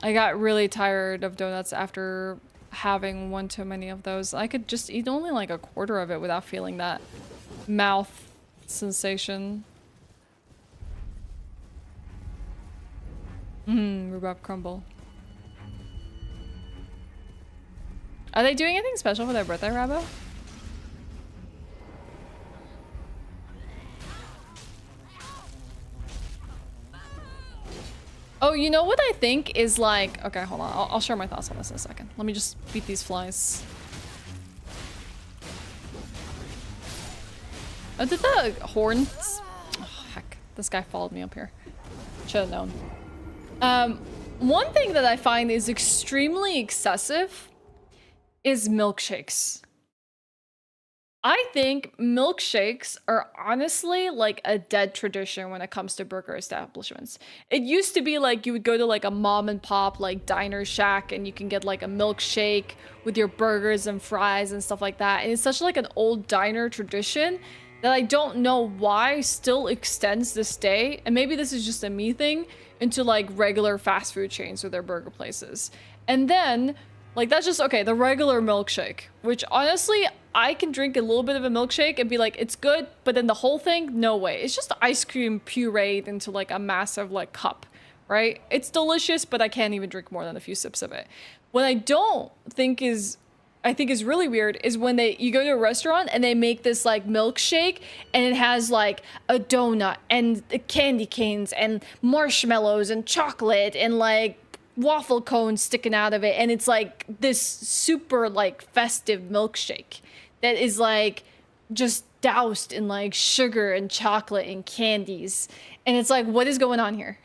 I got really tired of donuts after having one too many of those. I could just eat only like a quarter of it without feeling that mouth sensation. Rhubarb crumble. Are they doing anything special for their birthday, Rabo? Oh, you know what I think is like... Okay, hold on. I'll share my thoughts on this in a second. Let me just beat these flies. Oh, did the horns... Oh, heck. This guy followed me up here. Should have known. One thing that I find is extremely excessive is milkshakes. I think milkshakes are honestly like a dead tradition when it comes to burger establishments. It used to be like you would go to like a mom and pop like diner shack and you can get like a milkshake with your burgers and fries and stuff like that. And it's such like an old diner tradition that I don't know why still extends this day, and maybe this is just a me thing, into like regular fast food chains or their burger places. And then, like, that's just, okay, the regular milkshake, which honestly, I can drink a little bit of a milkshake and be like, it's good, but then the whole thing, no way. It's just ice cream pureed into like a massive like cup, right? It's delicious, but I can't even drink more than a few sips of it. What I don't think is, I think is really weird is when you go to a restaurant and they make this like milkshake and it has like a donut and candy canes and marshmallows and chocolate and like waffle cones sticking out of it, and it's like this super like festive milkshake that is like just doused in like sugar and chocolate and candies, and it's like, what is going on here?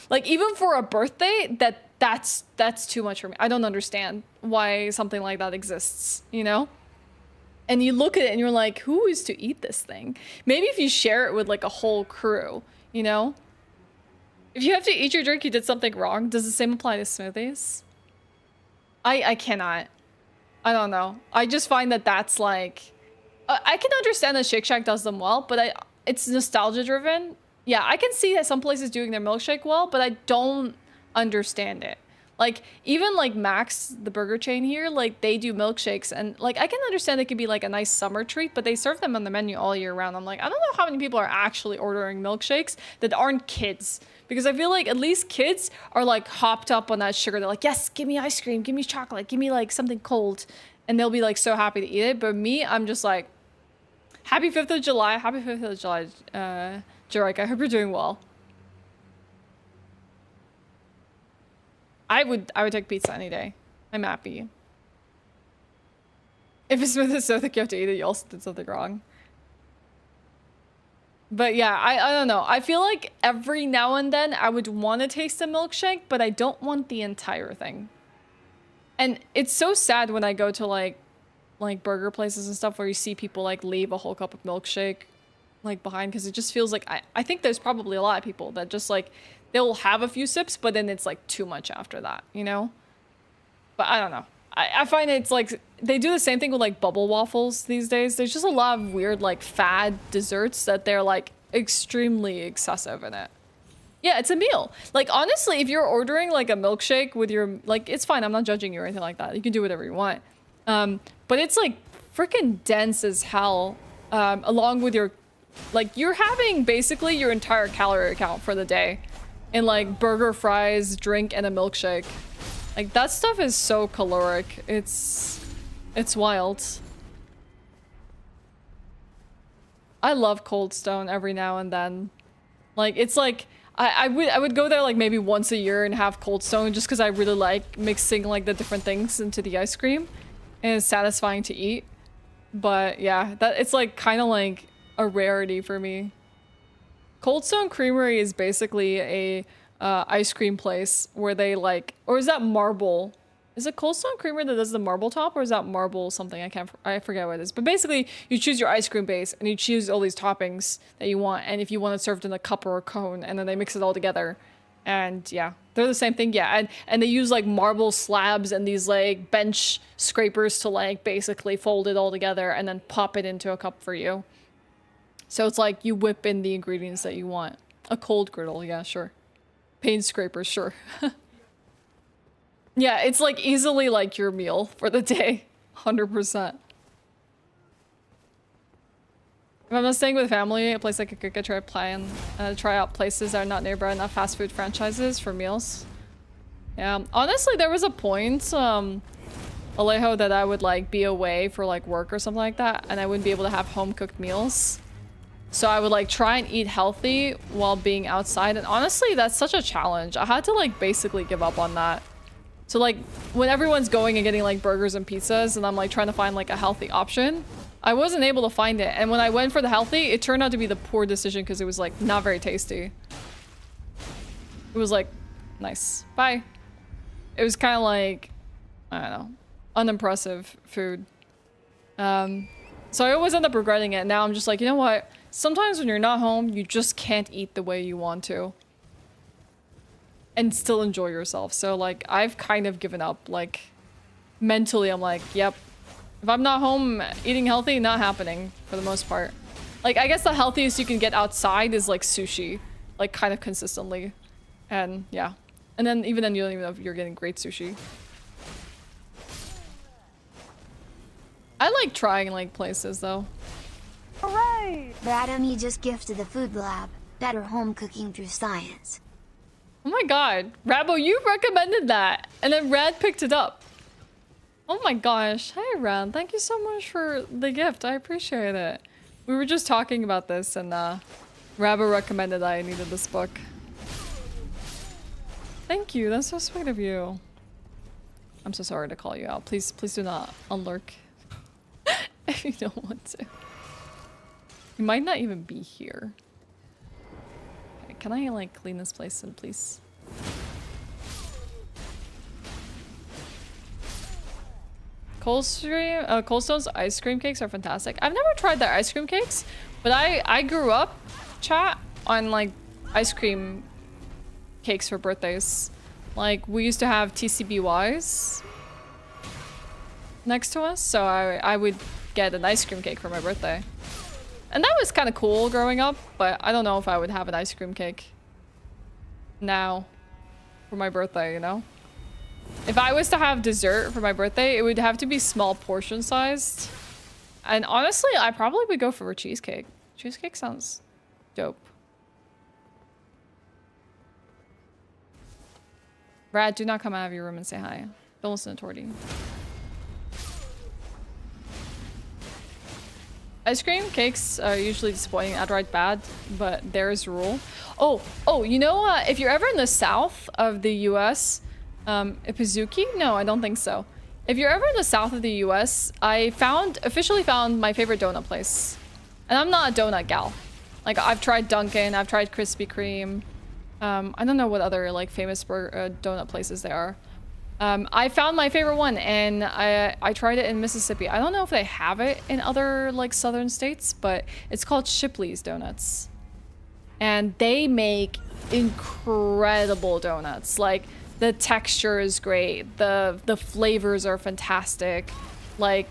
Like, even for a birthday, that's too much for me. I don't understand why something like that exists, you know? And you look at it and you're like, who is to eat this thing? Maybe if you share it with like a whole crew, you know? If you have to eat your drink, you did something wrong. Does the same apply to smoothies? I cannot. I don't know. I just find that that's like... I can understand that Shake Shack does them well, but it's nostalgia driven. Yeah, I can see that some places doing their milkshake well, but I don't understand it. Like, even like Max, the burger chain here, like they do milkshakes, and like I can understand it could be like a nice summer treat, but they serve them on the menu all year round. I'm like, I don't know how many people are actually ordering milkshakes that aren't kids, because I feel like at least kids are like hopped up on that sugar. They're like, yes, give me ice cream, give me chocolate, give me like something cold, and they'll be like so happy to eat it. But me, I'm just like, happy 5th of July, happy 5th of July, Jarek, I hope you're doing well. I would take pizza any day. I'm happy. If it's with a so thick you have to eat it, you also did something wrong. But yeah, I don't know. I feel like every now and then I would want to taste a milkshake, but I don't want the entire thing. And it's so sad when I go to like burger places and stuff where you see people like leave a whole cup of milkshake like behind, because it just feels like I think there's probably a lot of people that just like they'll have a few sips, but then it's like too much after that, you know? But I don't know. I find it's like they do the same thing with like bubble waffles these days. There's just a lot of weird like fad desserts that they're like extremely excessive in it. Yeah, it's a meal. Like, honestly, if you're ordering like a milkshake with your, like, it's fine. I'm not judging you or anything like that. You can do whatever you want. But it's like freaking dense as hell, along with your, like, you're having basically your entire calorie count for the day in like burger, fries, drink, and a milkshake. Like, that stuff is so caloric. It's wild. I love Cold Stone every now and then. Like, it's like I would go there like maybe once a year and have Cold Stone just because I really like mixing like the different things into the ice cream, and it's satisfying to eat. But yeah, it's like kind of like a rarity for me. Cold Stone Creamery is basically a ice cream place where they like, or is that Marble? Is it Cold Stone Creamery that does the marble top, or is that Marble something? I forget what it is. But basically, you choose your ice cream base and you choose all these toppings that you want, and if you want it served in a cup or a cone, and then they mix it all together. And yeah, they're the same thing. Yeah, and they use like marble slabs and these like bench scrapers to like basically fold it all together and then pop it into a cup for you. So it's like you whip in the ingredients that you want. A cold griddle, yeah, sure. Paint scrapers, sure. Yeah, it's like easily like your meal for the day. 100%. If I'm not staying with family, a place like a could try out places that are not nearby, not fast food franchises for meals. Yeah, honestly, there was a point, Alejo, that I would like be away for like work or something like that, and I wouldn't be able to have home cooked meals. So I would like try and eat healthy while being outside, and honestly, that's such a challenge. I had to like basically give up on that. So like when everyone's going and getting like burgers and pizzas and I'm like trying to find like a healthy option, I wasn't able to find it. And when I went for the healthy, it turned out to be the poor decision because it was like not very tasty. It was like, nice, bye. It was kind of like, I don't know, unimpressive food. So I always end up regretting it. Now I'm just like, you know what? Sometimes when you're not home, you just can't eat the way you want to. And still enjoy yourself. So like I've kind of given up. Like mentally I'm like, yep, if I'm not home eating healthy, not happening for the most part. Like, I guess the healthiest you can get outside is like sushi, like kind of consistently. And yeah. And then even then you don't even know if you're getting great sushi. I like trying like places though. Hooray! Adam, you just gifted the food lab. Better home cooking through science. Oh my god. Rabo, you recommended that. And then Rad picked it up. Oh my gosh. Hi Rad. Thank you so much for the gift. I appreciate it. We were just talking about this and Rabo recommended I needed this book. Thank you. That's so sweet of you. I'm so sorry to call you out. Please do not unlurk if you don't want to. You might not even be here. Okay, can I like clean this place in, please? Cold Stone's ice cream cakes are fantastic. I've never tried their ice cream cakes, but I grew up, chat, on like ice cream cakes for birthdays. Like we used to have TCBYs next to us, so I would get an ice cream cake for my birthday. And that was kind of cool growing up, but I don't know if I would have an ice cream cake now for my birthday, you know? If I was to have dessert for my birthday, it would have to be small portion sized. And honestly, I probably would go for a cheesecake. Cheesecake sounds dope. Brad, do not come out of your room and say hi. Don't listen to Torty. Ice cream cakes are usually disappointing, outright bad, but there's a rule. Oh, you know, if you're ever in the south of the US, Ipizuki? No, I don't think so. If you're ever in the south of the US, I officially found my favorite donut place. And I'm not a donut gal. Like, I've tried Dunkin', I've tried Krispy Kreme. I don't know what other, like, famous donut places there are. I found my favorite one, and I tried it in Mississippi. I don't know if they have it in other, like, southern states, but it's called Shipley's Donuts. And they make incredible donuts. Like, the texture is great. The flavors are fantastic. Like,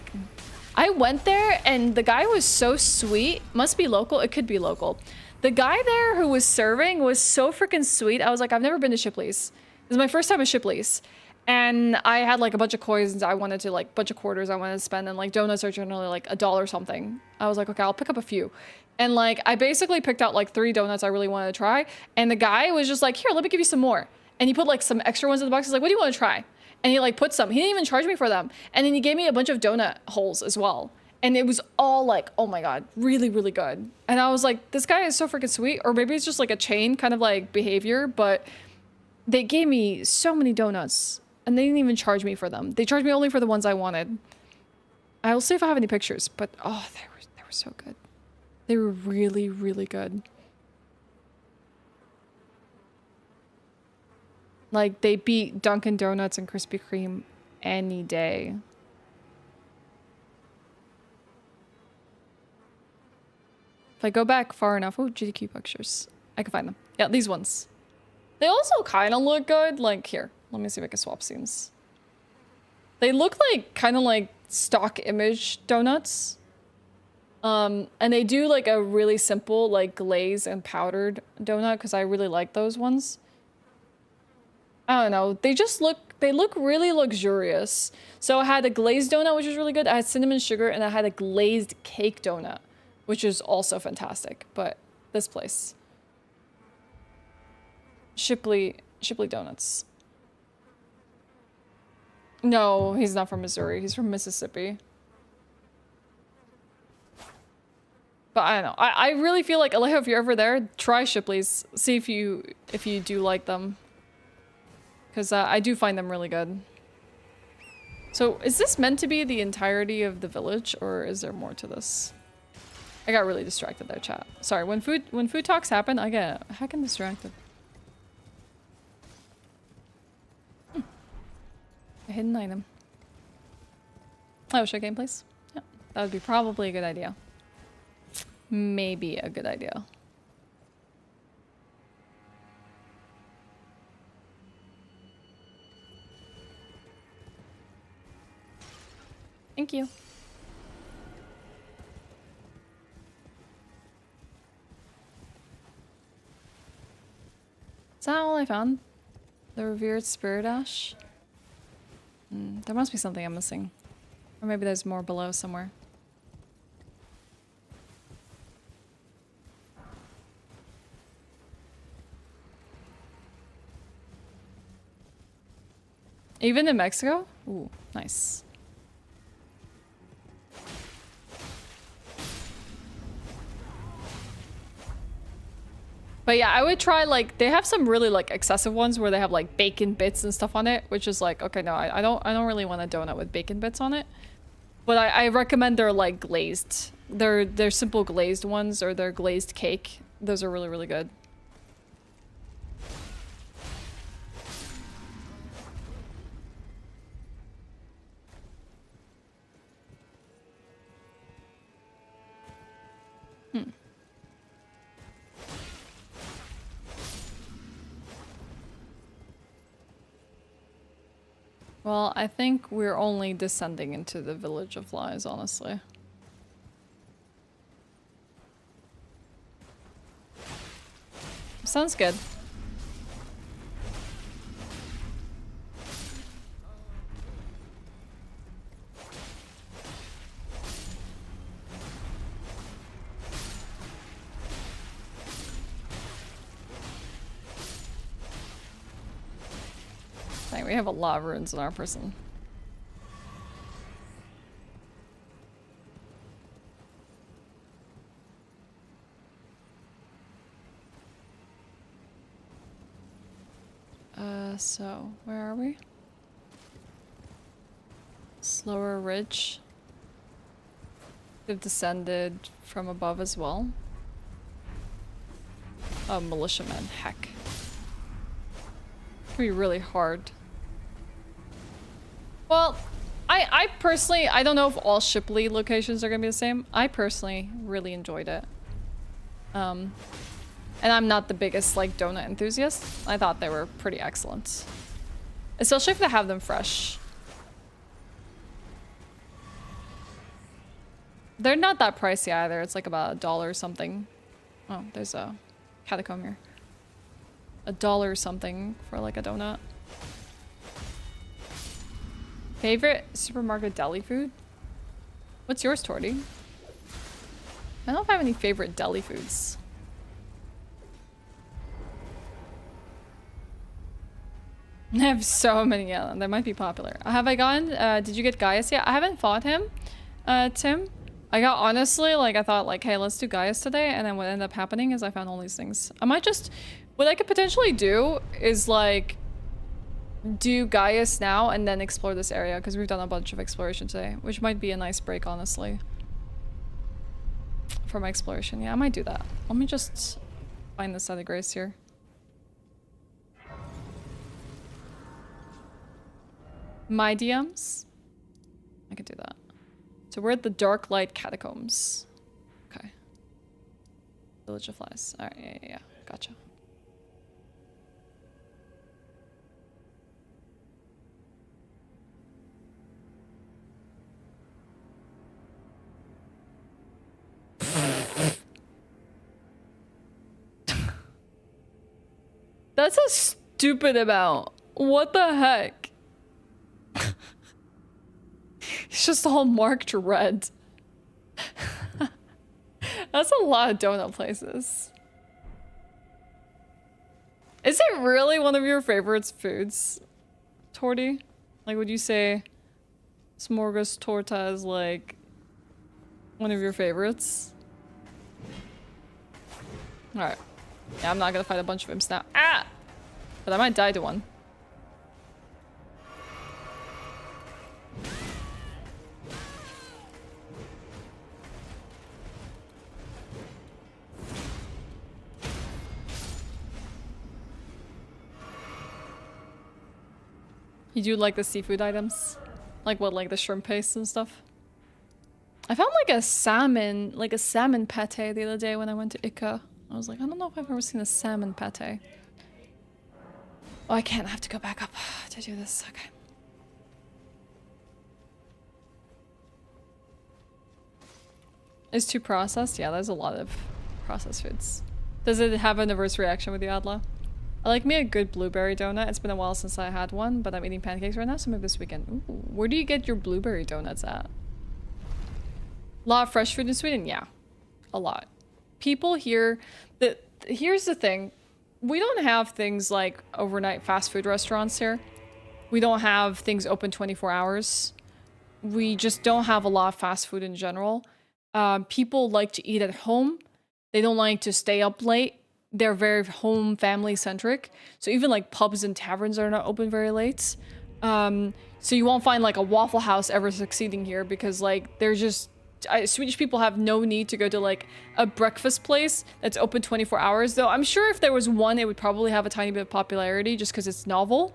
I went there, and the guy was so sweet. Must be local. It could be local. The guy there who was serving was so freaking sweet. I was like, I've never been to Shipley's. This is my first time at Shipley's. And I had like a bunch of coins I wanted to, like, bunch of quarters I wanted to spend, and like donuts are generally like $1 something. I was like, okay, I'll pick up a few. And like, I basically picked out like 3 donuts I really wanted to try. And the guy was just like, here, let me give you some more. And he put like some extra ones in the box. He's like, what do you want to try? And he like put some. He didn't even charge me for them. And then he gave me a bunch of donut holes as well. And it was all like, oh my God, really, really good. And I was like, this guy is so freaking sweet. Or maybe it's just like a chain kind of like behavior, but they gave me so many donuts. And they didn't even charge me for them. They charged me only for the ones I wanted. I'll see if I have any pictures, but oh, they were so good. They were really, really good. Like, they beat Dunkin' Donuts and Krispy Kreme any day. If I go back far enough, oh, GDQ pictures. I can find them. Yeah, these ones. They also kind of look good. Like, here. Let me see if I can swap scenes. They look like kind of like stock image donuts. And they do like a really simple like glaze and powdered donut because I really like those ones. I don't know. They look really luxurious. So I had a glazed donut, which was really good. I had cinnamon sugar, and I had a glazed cake donut, which is also fantastic. But this place. Shipley Donuts. No, he's not from Missouri. He's from Mississippi. But I don't know. I really feel like, Alejo, if you're ever there, try Shipley's. See if you do like them. Because I do find them really good. So, is this meant to be the entirety of the village, or is there more to this? I got really distracted there, chat. Sorry, when food talks happen, I get heckin' distracted. A hidden item. Oh, show game, please? Yeah, that would be probably a good idea. Maybe a good idea. Thank you. that all I found? The revered spirit Ashe? There must be something I'm missing. Or maybe there's more below somewhere. Even in Mexico? Ooh, nice. But yeah, I would try, like, they have some really like excessive ones where they have like bacon bits and stuff on it, which is like, okay, no, I don't really want a donut with bacon bits on it. But I recommend their like glazed. They're simple glazed ones or their glazed cake. Those are really, really good. Well, I think we're only descending into the Village of Flies, honestly. Sounds good. Dang, we have a lot of runes in our prison. So where are we? Slower ridge. They've descended from above as well. Oh, militiamen, heck. It can be really hard. Well, I personally, I don't know if all Shipley locations are gonna be the same. I personally really enjoyed it. And I'm not the biggest like donut enthusiast. I thought they were pretty excellent. Especially if they have them fresh. They're not that pricey either. It's like about $1 something. Oh, there's a catacomb here. $1 something for like a donut. Favorite supermarket deli food? What's yours, Torty? I don't know if I have any favorite deli foods. I have so many, yeah, they might be popular. Have I gone, did you get Gaius yet? I haven't fought him, Tim. I got, honestly, like, I thought, like, hey, let's do Gaius today, and then what ended up happening is I found all these things. I might just, what I could potentially do is, like, do Gaius now and then explore this area, because we've done a bunch of exploration today, which might be a nice break, honestly. For my exploration, yeah, I might do that. Let me just find the site of grace here. My DMs? I could do that. So we're at the Dark Light Catacombs. Okay. Village of Flies. Alright, yeah. Gotcha. That's a stupid amount. What the heck? It's just all marked red. That's a lot of donut places. Is it really one of your favorite foods, Torty? Like, would you say smorgas torta is like one of your favorites? Alright. Yeah, I'm not gonna fight a bunch of imps now. Ah! But I might die to one. You do like the seafood items? Like what, like the shrimp paste and stuff? I found like a salmon pate the other day when I went to Ica. I was like, I don't know if I've ever seen a salmon pate. Oh, I can't. I have to go back up to do this. Okay. It's too processed? Yeah, there's a lot of processed foods. Does it have an adverse reaction with you, Adla? I like me a good blueberry donut. It's been a while since I had one, but I'm eating pancakes right now, so maybe this weekend. Ooh, where do you get your blueberry donuts at? A lot of fresh food in Sweden? Yeah, a lot. People here, here's the thing. We don't have things like overnight fast food restaurants here. We don't have things open 24 hours. We just don't have a lot of fast food in general. People like to eat at home. They don't like to stay up late. They're very home family centric. So even like pubs and taverns are not open very late. So you won't find like a Waffle House ever succeeding here because like they're just Swedish people have no need to go to like a breakfast place that's open 24 hours. Though I'm sure if there was one, it would probably have a tiny bit of popularity just because it's novel.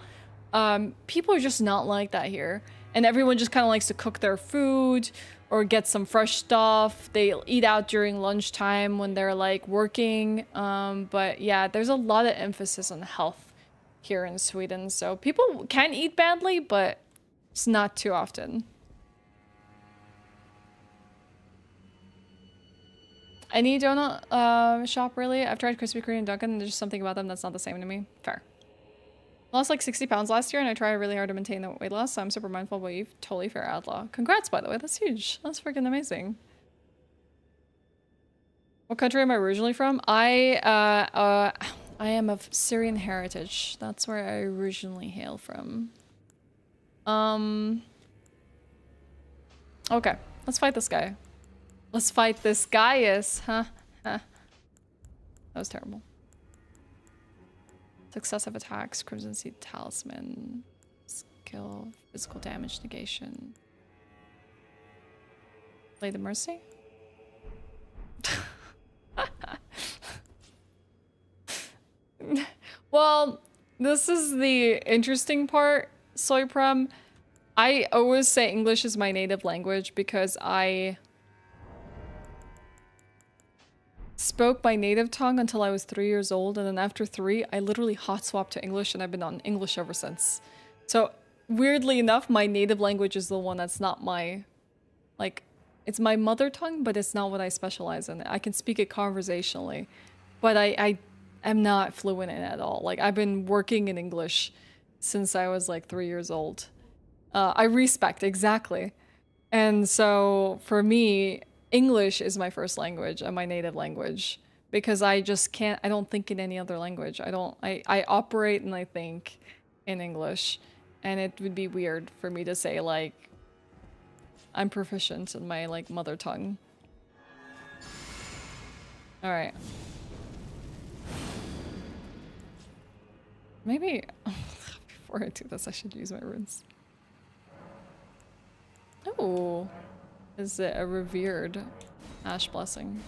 People are just not like that here. And everyone just kind of likes to cook their food or get some fresh stuff. They eat out during lunchtime when they're like working. But yeah, there's a lot of emphasis on health here in Sweden. So people can eat badly, but it's not too often. Any donut shop really? I've tried Krispy Kreme and Dunkin', and there's just something about them that's not the same to me. Fair. Lost like 60 pounds last year, and I try really hard to maintain the weight loss, so I'm super mindful, but you've totally fair outlaw. Congrats, by the way. That's huge. That's freaking amazing. What country am I originally from? I am of Syrian heritage. That's where I originally hail from. Okay. Let's fight this guy. Let's fight this Gaius, huh? Huh. That was terrible. Successive attacks, Crimson Seed Talisman, skill, physical damage negation. Blade of Mercy? Well, this is the interesting part, Soyprem. I always say English is my native language because I spoke my native tongue until I was 3 years old, and then after 3, I literally hot swapped to English, and I've been on English ever since. So, weirdly enough, my native language is the one that's not my, like, it's my mother tongue, but it's not what I specialize in. I can speak it conversationally, but I am not fluent in it at all. Like, I've been working in English since I was, like, 3 years old. I respect, exactly. And so, for me, English is my first language and my native language because I just can't, I don't think in any other language. I operate and I think in English, and it would be weird for me to say like, I'm proficient in my like mother tongue. All right. Maybe before I do this, I should use my runes. Oh. Is it a revered Ashe blessing?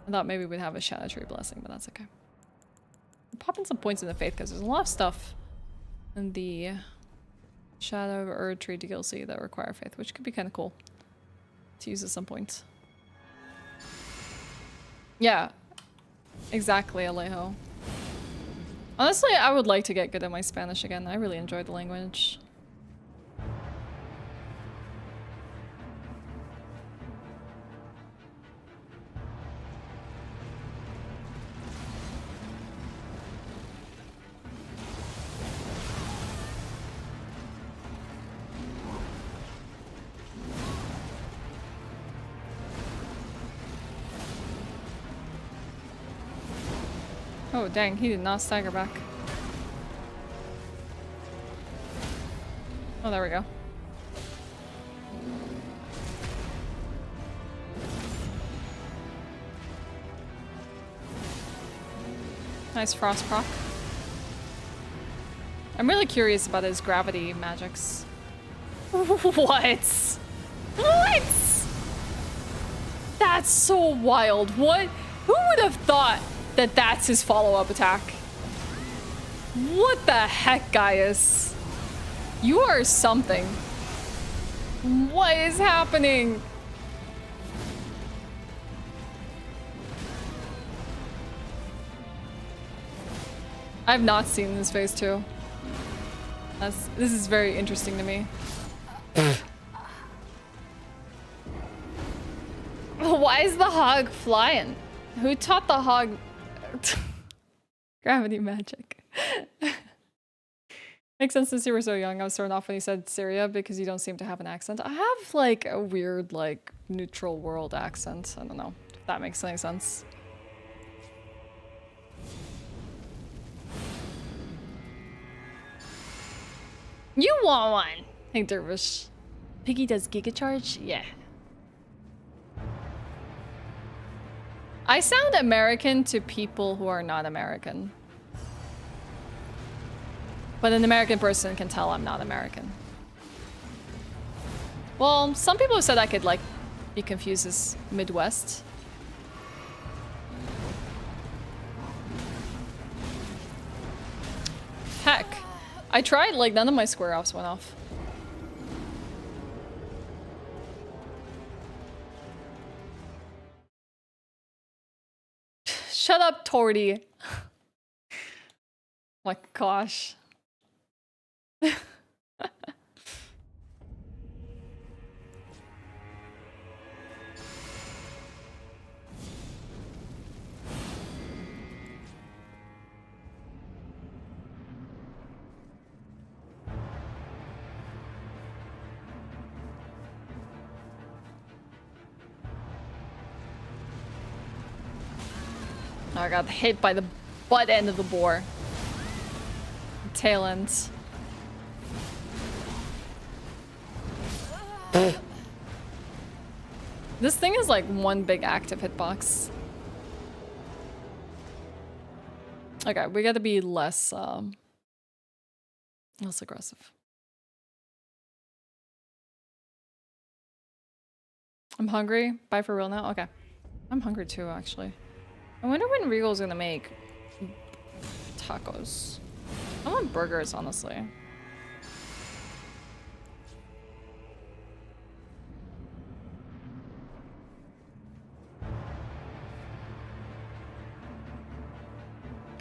I thought maybe we'd have a Shadow Tree blessing, but that's okay. I'm popping some points in the faith because there's a lot of stuff in the Shadow or Tree DLC that require faith, which could be kind of cool to use at some point. Yeah, exactly, Alejo. Honestly, I would like to get good at my Spanish again. I really enjoyed the language. Oh dang, he did not stagger back. Oh, there we go. Nice frost proc. I'm really curious about his gravity magics. What? What? That's so wild. What? Who would have thought that that's his follow-up attack? What the heck, Gaius? You are something. What is happening? I've not seen this phase 2. This is very interesting to me. Why is the hog flying? Who taught the hog gravity magic? Makes sense since you were so young. I was thrown off when you said Syria because you don't seem to have an accent. I have like a weird like neutral world accent. I don't know if that makes any sense. You want one? Hey Dervish. Piggy does Giga Charge? Yeah. I sound American to people who are not American. But an American person can tell I'm not American. Well, some people have said I could, like, be confused as Midwest. Heck. I tried, like, none of my square offs went off. Shut up, Torty. My gosh. I got hit by the butt end of the boar. Tail ends. This thing is like one big active hitbox. Okay, we gotta be less aggressive. I'm hungry. Bye for real now? Okay. I'm hungry too, actually. I wonder when Regal's gonna make tacos. I want burgers, honestly.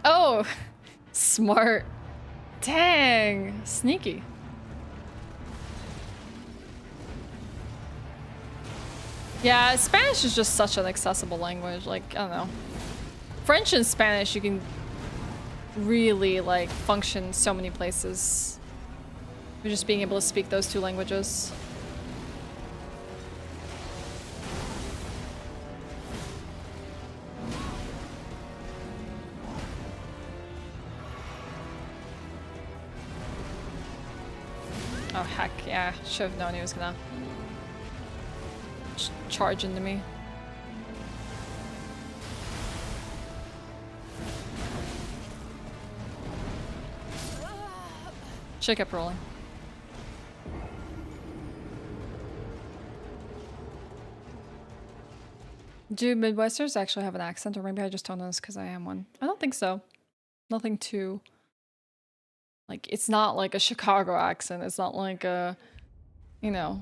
Oh, smart. Dang, sneaky. Yeah, Spanish is just such an accessible language. Like, I don't know. French and Spanish, you can really, like, function so many places. You're just being able to speak those two languages. Oh, heck, yeah. Should have known he was gonna charge into me. Should've kept rolling. Do Midwesterners actually have an accent, or maybe I just don't know this because I am one? I don't think so. Nothing too... Like, it's not like a Chicago accent. It's not like a, you know,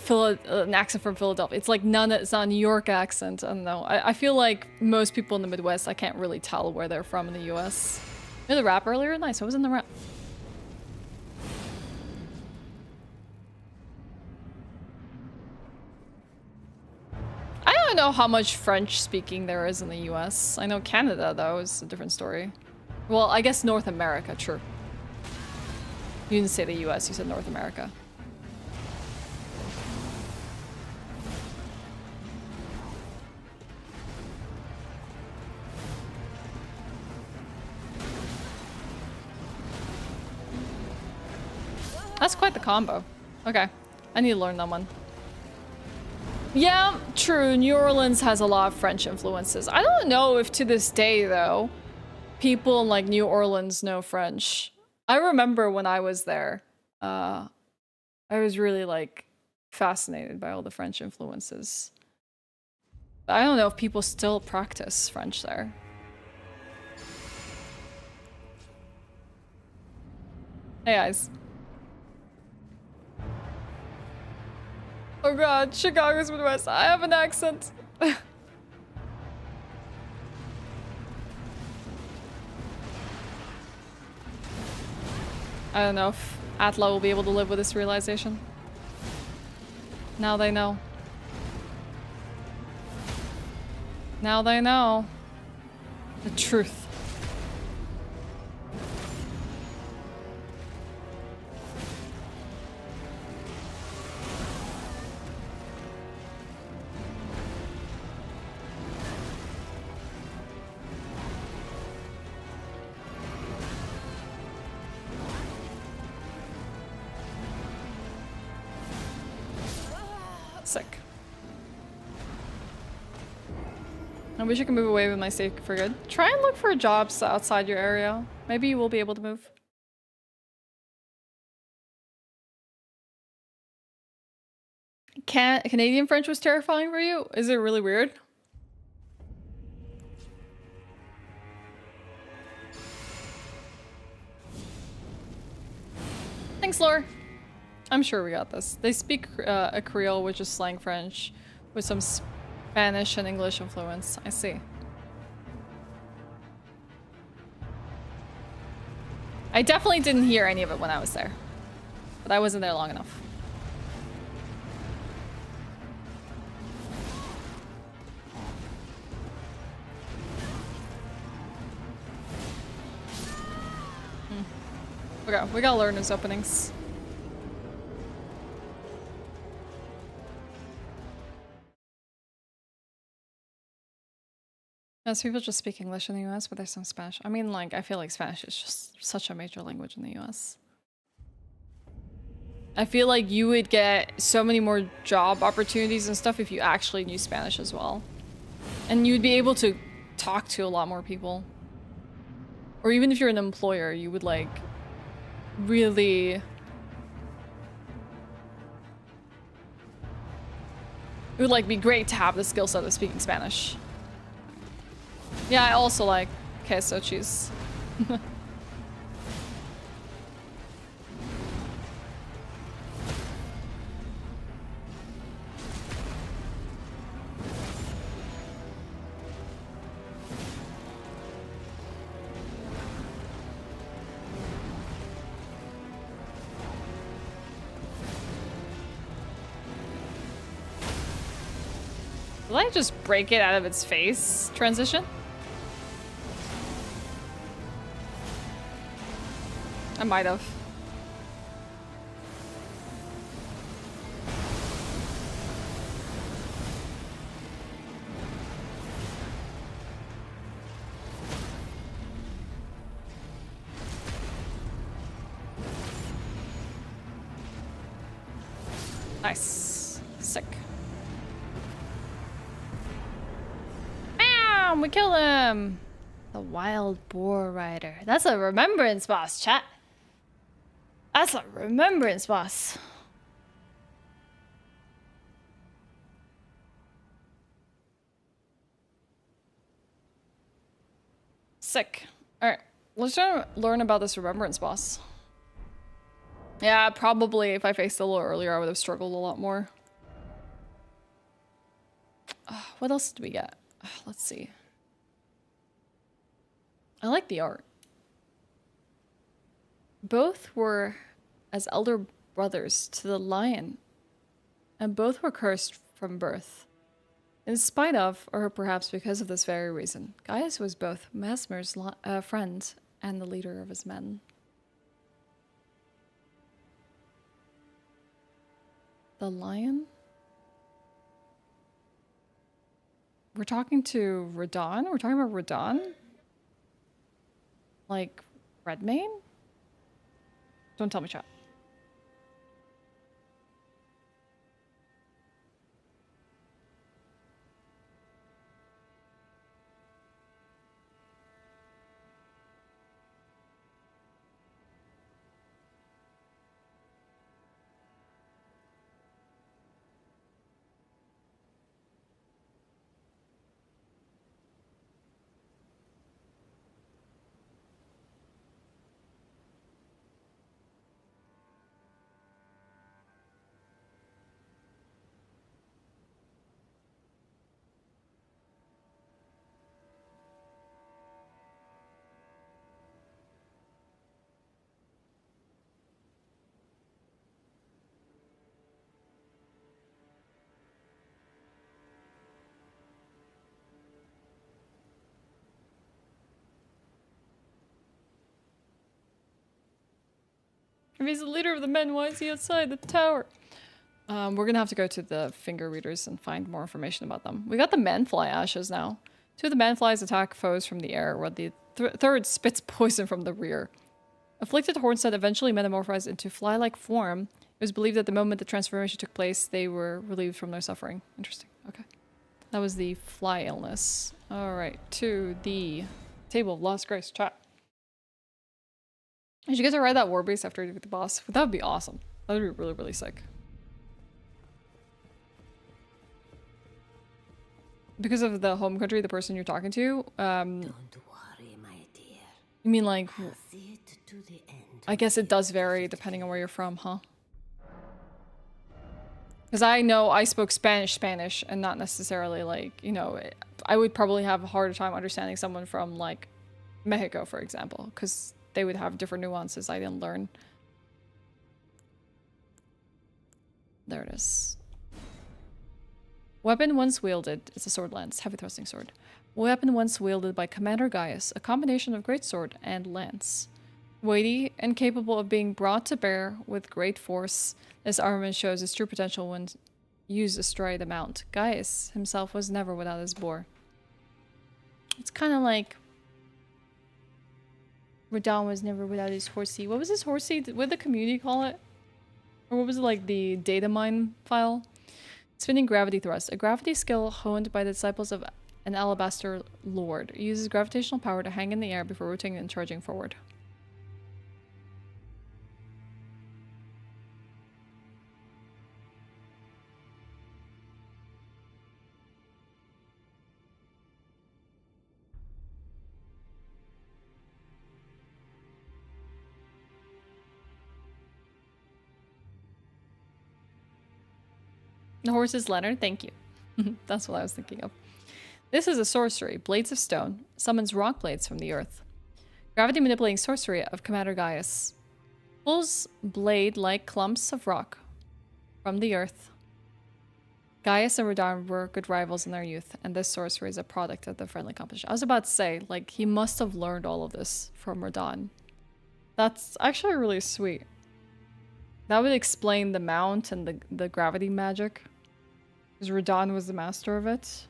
an accent from Philadelphia. It's like it's not a New York accent. I don't know. I feel like most people in the Midwest, I can't really tell where they're from in the US. You know the rap earlier? Nice, I was in the rap. I don't know how much French speaking there is in the US. I know Canada, though, is a different story. Well, I guess North America, true. You didn't say the US, you said North America. That's quite the combo. Okay, I need to learn that one. Yeah, true, New Orleans has a lot of French influences. I don't know if to this day, though, people in like New Orleans know French. I remember when I was there, I was really like fascinated by all the French influences. But I don't know if people still practice French there. Hey guys. Oh god, Chicago's Midwest. I have an accent. I don't know if Atla will be able to live with this realization. Now they know. Now they know. The truth. Sick. I wish I could move away with my safety for good. Try and look for jobs outside your area. Maybe you will be able to move. Canadian French was terrifying for you? Is it really weird? Thanks, Lore. I'm sure we got this. They speak a Creole, which is slang French, with some Spanish and English influence. I see. I definitely didn't hear any of it when I was there, but I wasn't there long enough. Okay, we gotta learn those openings. Most people just speak English in the US, but there's some Spanish. I mean, like, I feel like Spanish is just such a major language in the US. I feel like you would get so many more job opportunities and stuff if you actually knew Spanish as well. And you'd be able to talk to a lot more people. Or even if you're an employer, you would, like, really... It would, like, be great to have the skill set of speaking Spanish. Yeah, I also like queso cheese. Did I just break it out of its face? Transition? I might have. Nice. Sick. Bam! We kill him! The wild boar rider. That's a remembrance boss, chat. That's a remembrance boss. Sick. Alright, let's try to learn about this remembrance boss. Yeah, probably if I faced it a little earlier, I would have struggled a lot more. What else did we get? Let's see. I like the art. Both were as elder brothers to the lion, and both were cursed from birth. In spite of, or perhaps because of this very reason, Gaius was both Mesmer's friend and the leader of his men. The lion? We're talking to Radon? We're talking about Radon? Like, Redmane? Don't tell me, chat. If he's the leader of the men, why is he outside the tower? We're gonna have to go to the finger readers and find more information about them. We got the manfly ashes now. Two of the manflies attack foes from the air, while the third spits poison from the rear. Afflicted Hornstead eventually metamorphosed into fly-like form. It was believed that the moment the transformation took place, they were relieved from their suffering. Interesting. Okay. That was the fly illness. Alright, to the table of lost grace chat. Did you get to ride that war base after you defeat the boss? That would be awesome. That would be really, really sick. Because of the home country, the person you're talking to, Don't worry, my dear. you mean like, I'll see it to the end. I guess it does vary depending on where you're from, huh? Because I know I spoke Spanish, and not necessarily like, you know, I would probably have a harder time understanding someone from like Mexico, for example, because they would have different nuances I didn't learn. There it is. Weapon once wielded. It's a sword lance, heavy thrusting sword. Weapon once wielded by Commander Gaius, a combination of greatsword and lance. Weighty and capable of being brought to bear with great force, this armament shows its true potential when used astride a mount. Gaius himself was never without his boar. It's kind of like Radon was never without his horsey. What was his horsey? What did the community call it? Or what was it, like the data mine file? Spinning gravity thrust. A gravity skill honed by the disciples of an alabaster lord. It uses gravitational power to hang in the air before rotating and charging forward. The horse is Leonard, thank you. That's what I was thinking of. This is a sorcery. Blades of Stone. Summons rock blades from the earth. Gravity manipulating sorcery of Commander Gaius. Pulls blade-like clumps of rock from the earth. Gaius and Radon were good rivals in their youth, and this sorcery is a product of the friendly competition. I was about to say, like, he must have learned all of this from Radon. That's actually really sweet. That would explain the mount and the gravity magic. Because Radon was the master of it.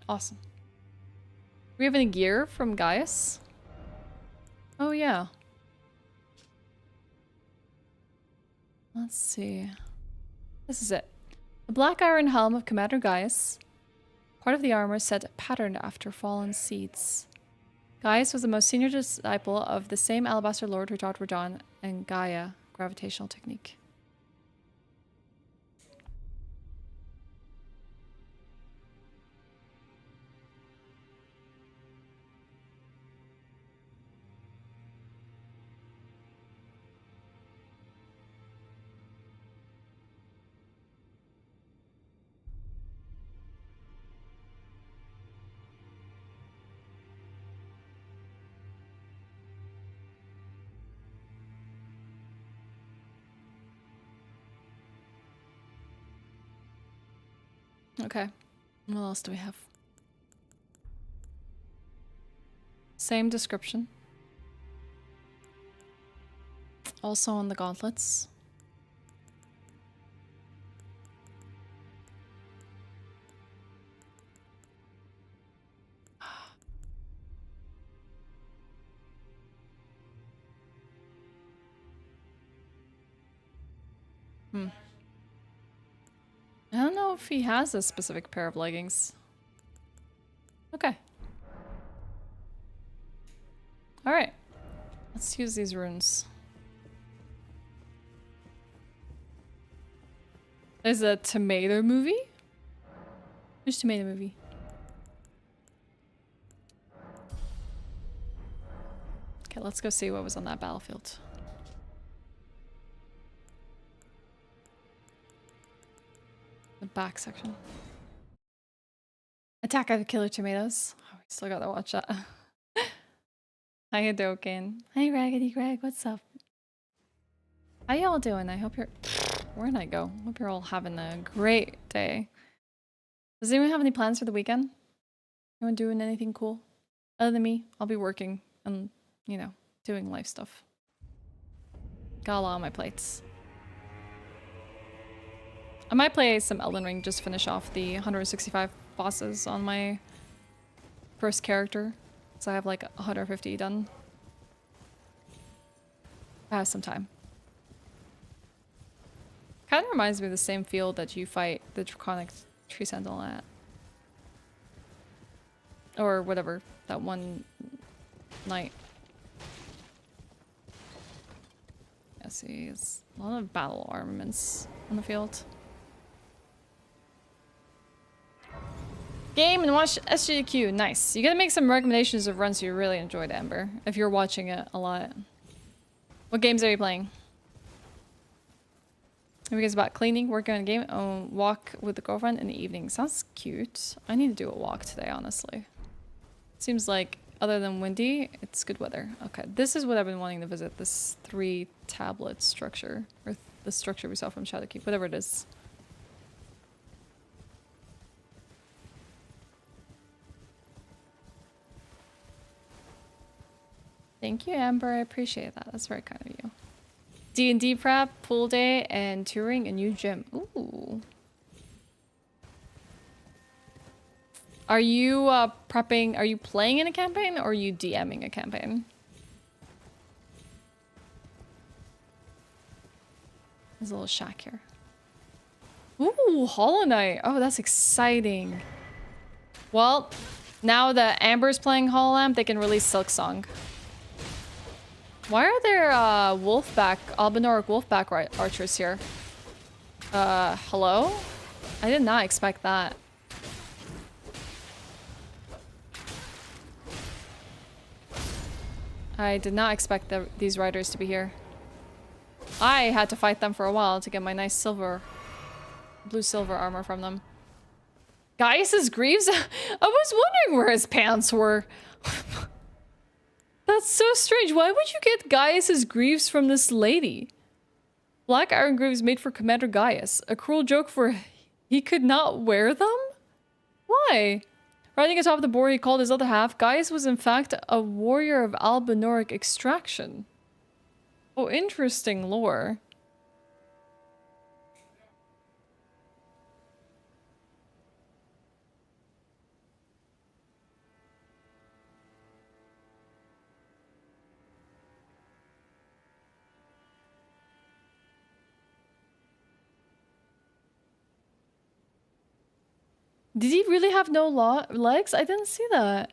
Awesome. Do we have any gear from Gaius? Oh, yeah. Let's see. This is it. The black iron helm of Commander Gaius. Part of the armor set patterned after fallen seeds. Gaius was the most senior disciple of the same alabaster lord who taught Radon and Gaia gravitational technique. Okay. What else do we have? Same description. Also on the gauntlets. I don't know if he has a specific pair of leggings. Okay. Alright. Let's use these runes. There's a tomato movie? Which tomato movie? Okay, let's go see what was on that battlefield. The back section. Attack of the Killer Tomatoes. Oh, we still gotta watch that. How you doing? Hey Raggedy Greg, what's up? How y'all doing? I hope you're Where'd I go? Hope you're all having a great day. Does anyone have any plans for the weekend? Anyone doing anything cool? Other than me, I'll be working and, you know, doing life stuff. Got a lot on my plates. I might play some Elden Ring, just finish off the 165 bosses on my first character. So I have like 150 done. I have some time. Kind of reminds me of the same field that you fight the Draconic Tree Sentinel at. Or whatever, that one night. Yeah, see, it's a lot of battle armaments on the field. Game and watch SGQ. Nice. You gotta make some recommendations of runs you really enjoyed, Amber, if you're watching it a lot. What games are you playing? Are you guys about cleaning, working on a game, walk with the girlfriend in the evening? Sounds cute. I need to do a walk today, honestly. Seems like, other than windy, it's good weather. Okay, this is what I've been wanting to visit. This 3-tablet structure. Or the structure we saw from Shadowkeep. Whatever it is. Thank you, Amber. I appreciate that. That's very kind of you. D&D prep, pool day, and touring a new gym. Ooh. Are you prepping? Are you playing in a campaign, or are you DMing a campaign? There's a little shack here. Ooh, Hollow Knight. Oh, that's exciting. Well, now that Amber's playing Hollow Lamp, they can release Silksong. Why are there Albinoric Wolfback archers here? Hello? I did not expect that. I did not expect these riders to be here. I had to fight them for a while to get my nice blue-silver armor from them. Gaius's greaves? I was wondering where his pants were. That's so strange. Why would you get Gaius's greaves from this lady? Black iron greaves made for Commander Gaius. A cruel joke for he could not wear them? Why? Riding atop the boar he called his other half, Gaius was in fact a warrior of Albinoric extraction. Oh, interesting lore. Did he really have no legs? I didn't see that.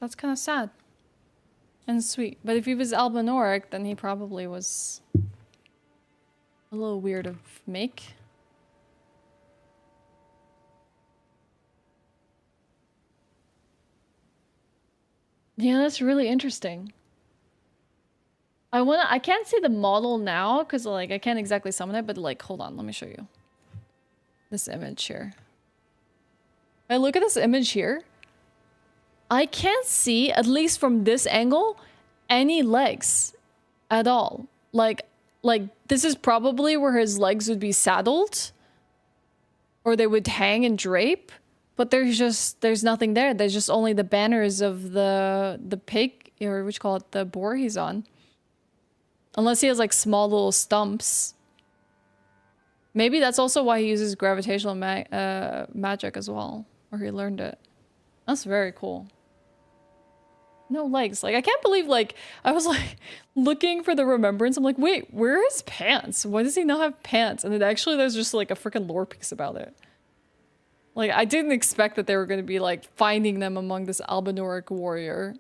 That's kind of sad. And sweet. But if he was Albinoric, then he probably was a little weird of make. Yeah, that's really interesting. I can't see the model now because like I can't exactly summon it, but like hold on, let me show you. This image here. I look at this image here. I can't see, at least from this angle, any legs at all. Like this is probably where his legs would be saddled, or they would hang and drape, but there's nothing there. There's just only the banners of the pig, or what you call it, the boar he's on. Unless he has like small little stumps. Maybe that's also why he uses gravitational magic as well, or he learned it. That's very cool. No legs. Like, I can't believe, like, I was, like, looking for the remembrance. I'm like, wait, where are his pants? Why does he not have pants? And then actually there's just, like, a freaking lore piece about it. Like, I didn't expect that they were going to be, like, finding them among this Albinoric warrior.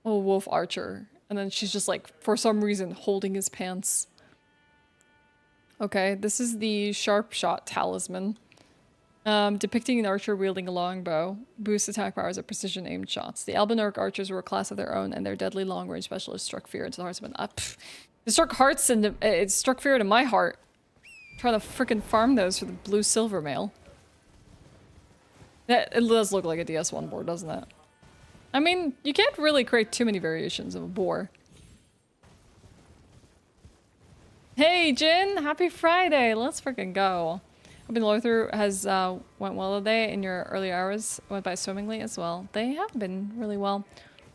Oh, wolf archer. And then she's just, like, for some reason, holding his pants. Okay, this is the sharp shot talisman. Depicting an archer wielding a longbow. Boosts attack powers of precision aimed shots. The Albinauric archers were a class of their own, and their deadly long-range specialists struck fear into the hearts of an... it struck hearts and it struck fear into my heart. I'm trying to frickin' farm those for the blue silver mail. It does look like a DS1 board, doesn't it? I mean, you can't really create too many variations of a boar. Hey, Jin! Happy Friday! Let's freaking go. Hoping the lore through has went well today, and your early hours went by swimmingly as well. They have been really well.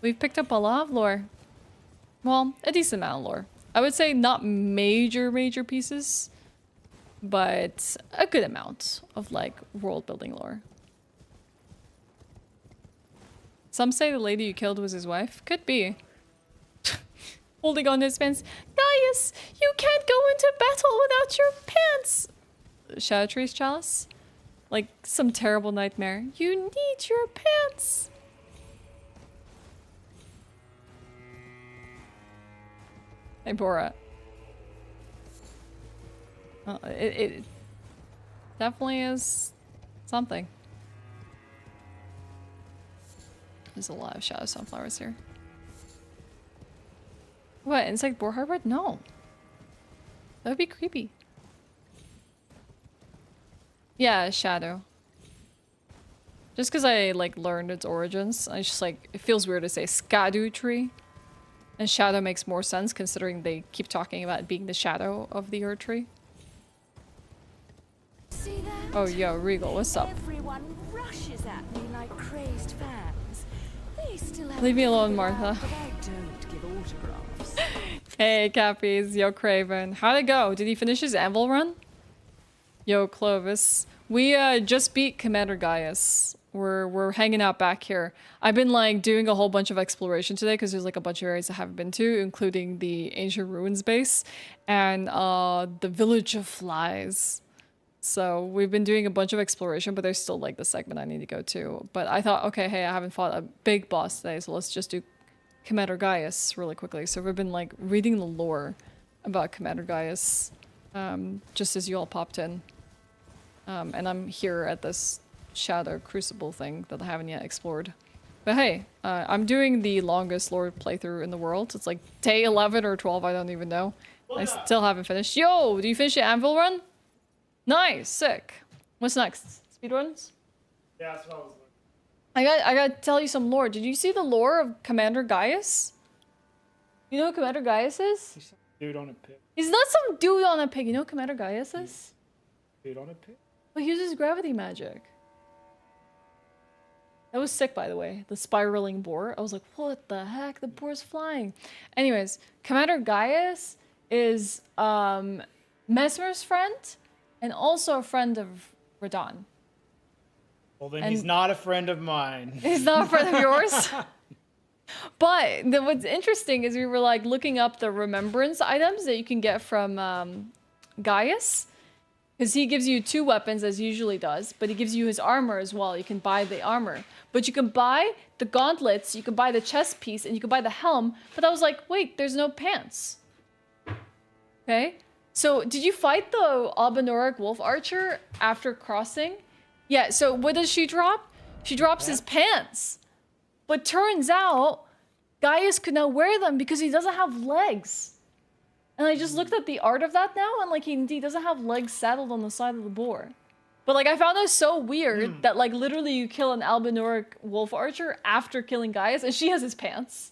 We've picked up a lot of lore. Well, a decent amount of lore. I would say not major pieces, but a good amount of like world building lore. Some say the lady you killed was his wife. Could be. Holding on to his pants. Gaius, you can't go into battle without your pants! Shadow Tree's chalice? Like some terrible nightmare. You need your pants! Hey, Borat. It definitely is something. There's a lot of shadow sunflowers here. What, insect boar hybrid? No. That would be creepy. Yeah, shadow. Just because I like learned its origins, I just like, it feels weird to say skadu tree. And shadow makes more sense considering they keep talking about it being the shadow of the Ur tree. See that? Oh, yo, Regal, what's up? Everyone rushes at me like crazed fans. They still have Leave me alone, Martha. but I don't give autographs. Hey, Cappies. Yo, Craven. How'd it go? Did he finish his anvil run? Yo, Clovis. We just beat Commander Gaius. We're hanging out back here. I've been like doing a whole bunch of exploration today because there's like a bunch of areas I haven't been to, including the Ancient Ruins base and the Village of Flies. So we've been doing a bunch of exploration, but there's still like the segment I need to go to. But I thought, okay, hey, I haven't fought a big boss today, so let's just do Commander Gaius really quickly. So we've been like reading the lore about Commander Gaius just as you all popped in. And I'm here at this Shadow Crucible thing that I haven't yet explored. But hey, I'm doing the longest lore playthrough in the world. It's like day 11 or 12, I don't even know. I still haven't finished. Yo, do you finish the anvil run? Nice, sick. What's next? Speedruns? Yeah, that's what I was looking. I gotta tell you some lore. Did you see the lore of Commander Gaius? You know who Commander Gaius is? He's some dude on a pig. He's not some dude on a pig. You know who Commander Gaius is? Dude on a pig? Well, he uses gravity magic. That was sick, by the way. The spiraling boar. I was like, what the heck? The boar's flying. Anyways, Commander Gaius is Mesmer's friend and also a friend of Radon. Well, then he's not a friend of mine. He's not a friend of yours? But what's interesting is we were like looking up the remembrance items that you can get from Gaius. Because he gives you 2 weapons, as he usually does, but he gives you his armor as well. You can buy the armor. But you can buy the gauntlets, you can buy the chest piece, and you can buy the helm. But I was like, wait, there's no pants. Okay? So, did you fight the Albinauric wolf archer after crossing? Yeah, so what does she drop? She drops his pants. But turns out, Gaius could not wear them because he doesn't have legs. And I just looked at the art of that now, and like he doesn't have legs saddled on the side of the boar. But like I found it so weird that like literally you kill an Albinauric wolf archer after killing Gaius, and she has his pants.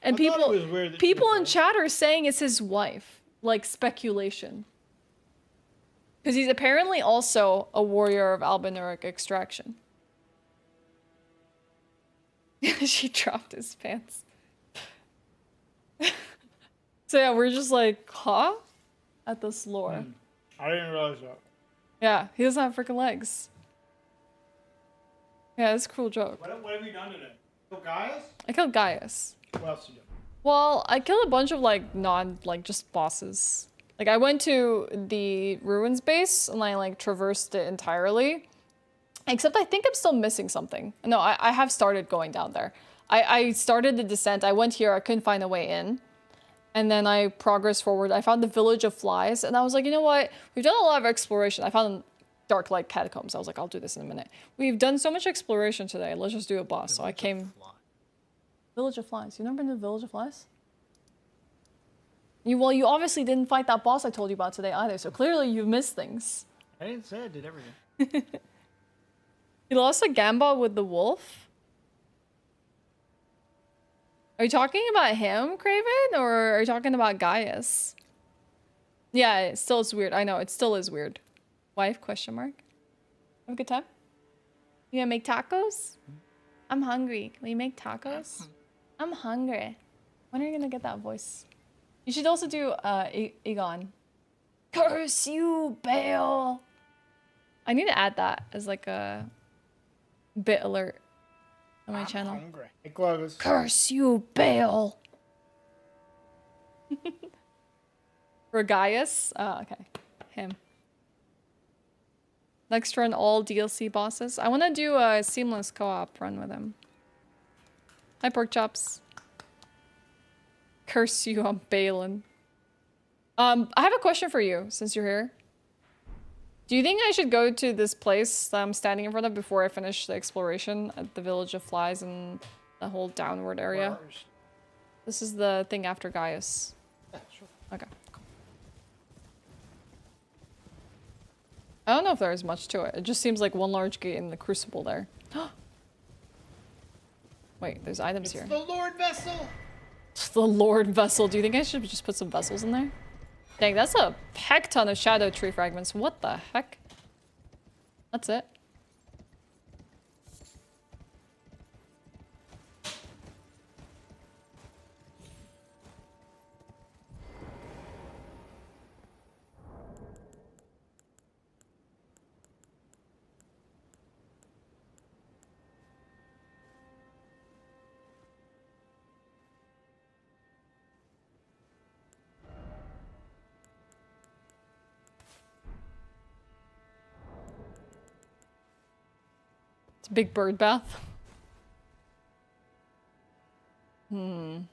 And people in chat are saying it's his wife. Like speculation. Because he's apparently also a warrior of Albinauric extraction. She dropped his pants. So yeah, we're just like, huh? At this lore. I didn't realize that. Yeah, he doesn't have freaking legs. Yeah, it's a cool joke. What have you done today? Kill Gaius? I killed Gaius. What else you done? Well, I killed a bunch of like just bosses. Like I went to the ruins base and I like traversed it entirely. Except I think I'm still missing something. No, I have started going down there. I started the descent. I went here. I couldn't find a way in. And then I progressed forward. I found the Village of Flies. And I was like, you know what? We've done a lot of exploration. I found Darklight Catacombs. I was like, I'll do this in a minute. We've done so much exploration today. Let's just do a boss. So I came... Village of Flies. You've never been to the Village of Flies? Well, you obviously didn't fight that boss I told you about today either, so clearly you've missed things. I didn't say I did everything. You lost a Gamba with the wolf? Are you talking about him, Craven, or are you talking about Gaius? Yeah, it still is weird. I know, it still is weird. Wife, question mark? Have a good time? You gonna make tacos? I'm hungry. Will you make tacos? I'm hungry. When are you gonna get that voice? You should also do Egon. Curse you, Bale! I need to add that as like a bit alert on my channel. Hungry. Hey, Clovis. Curse you, Bale! For Gaius? Oh, okay. Him. Next run, all DLC bosses. I want to do a seamless co-op run with him. Hi, pork chops. Curse you, I'm Balin. I have a question for you, since you're here. Do you think I should go to this place that I'm standing in front of before I finish the exploration at the Village of Flies and the whole downward area? This is the thing after Gaius. Yeah, sure. Okay. I don't know if there's much to it. It just seems like one large gate in the crucible there. Wait, there's items here. It's the Lord Vessel! It's the Lord Vessel. Do you think I should just put some vessels in there? Dang, that's a heck ton of shadow tree fragments. What the heck? That's it. Big bird bath. I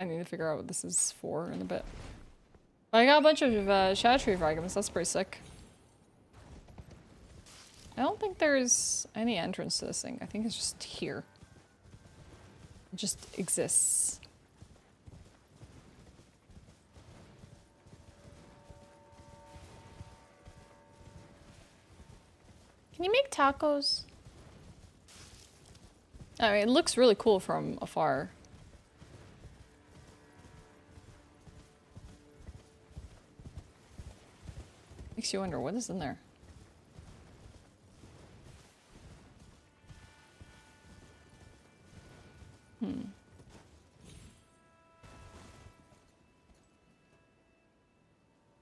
need to figure out what this is for in a bit. I got a bunch of shadow tree fragments. That's pretty sick. I don't think there's any entrance to this thing. I think it's just here. It just exists. Can you make tacos? I mean, it looks really cool from afar. Makes you wonder what is in there.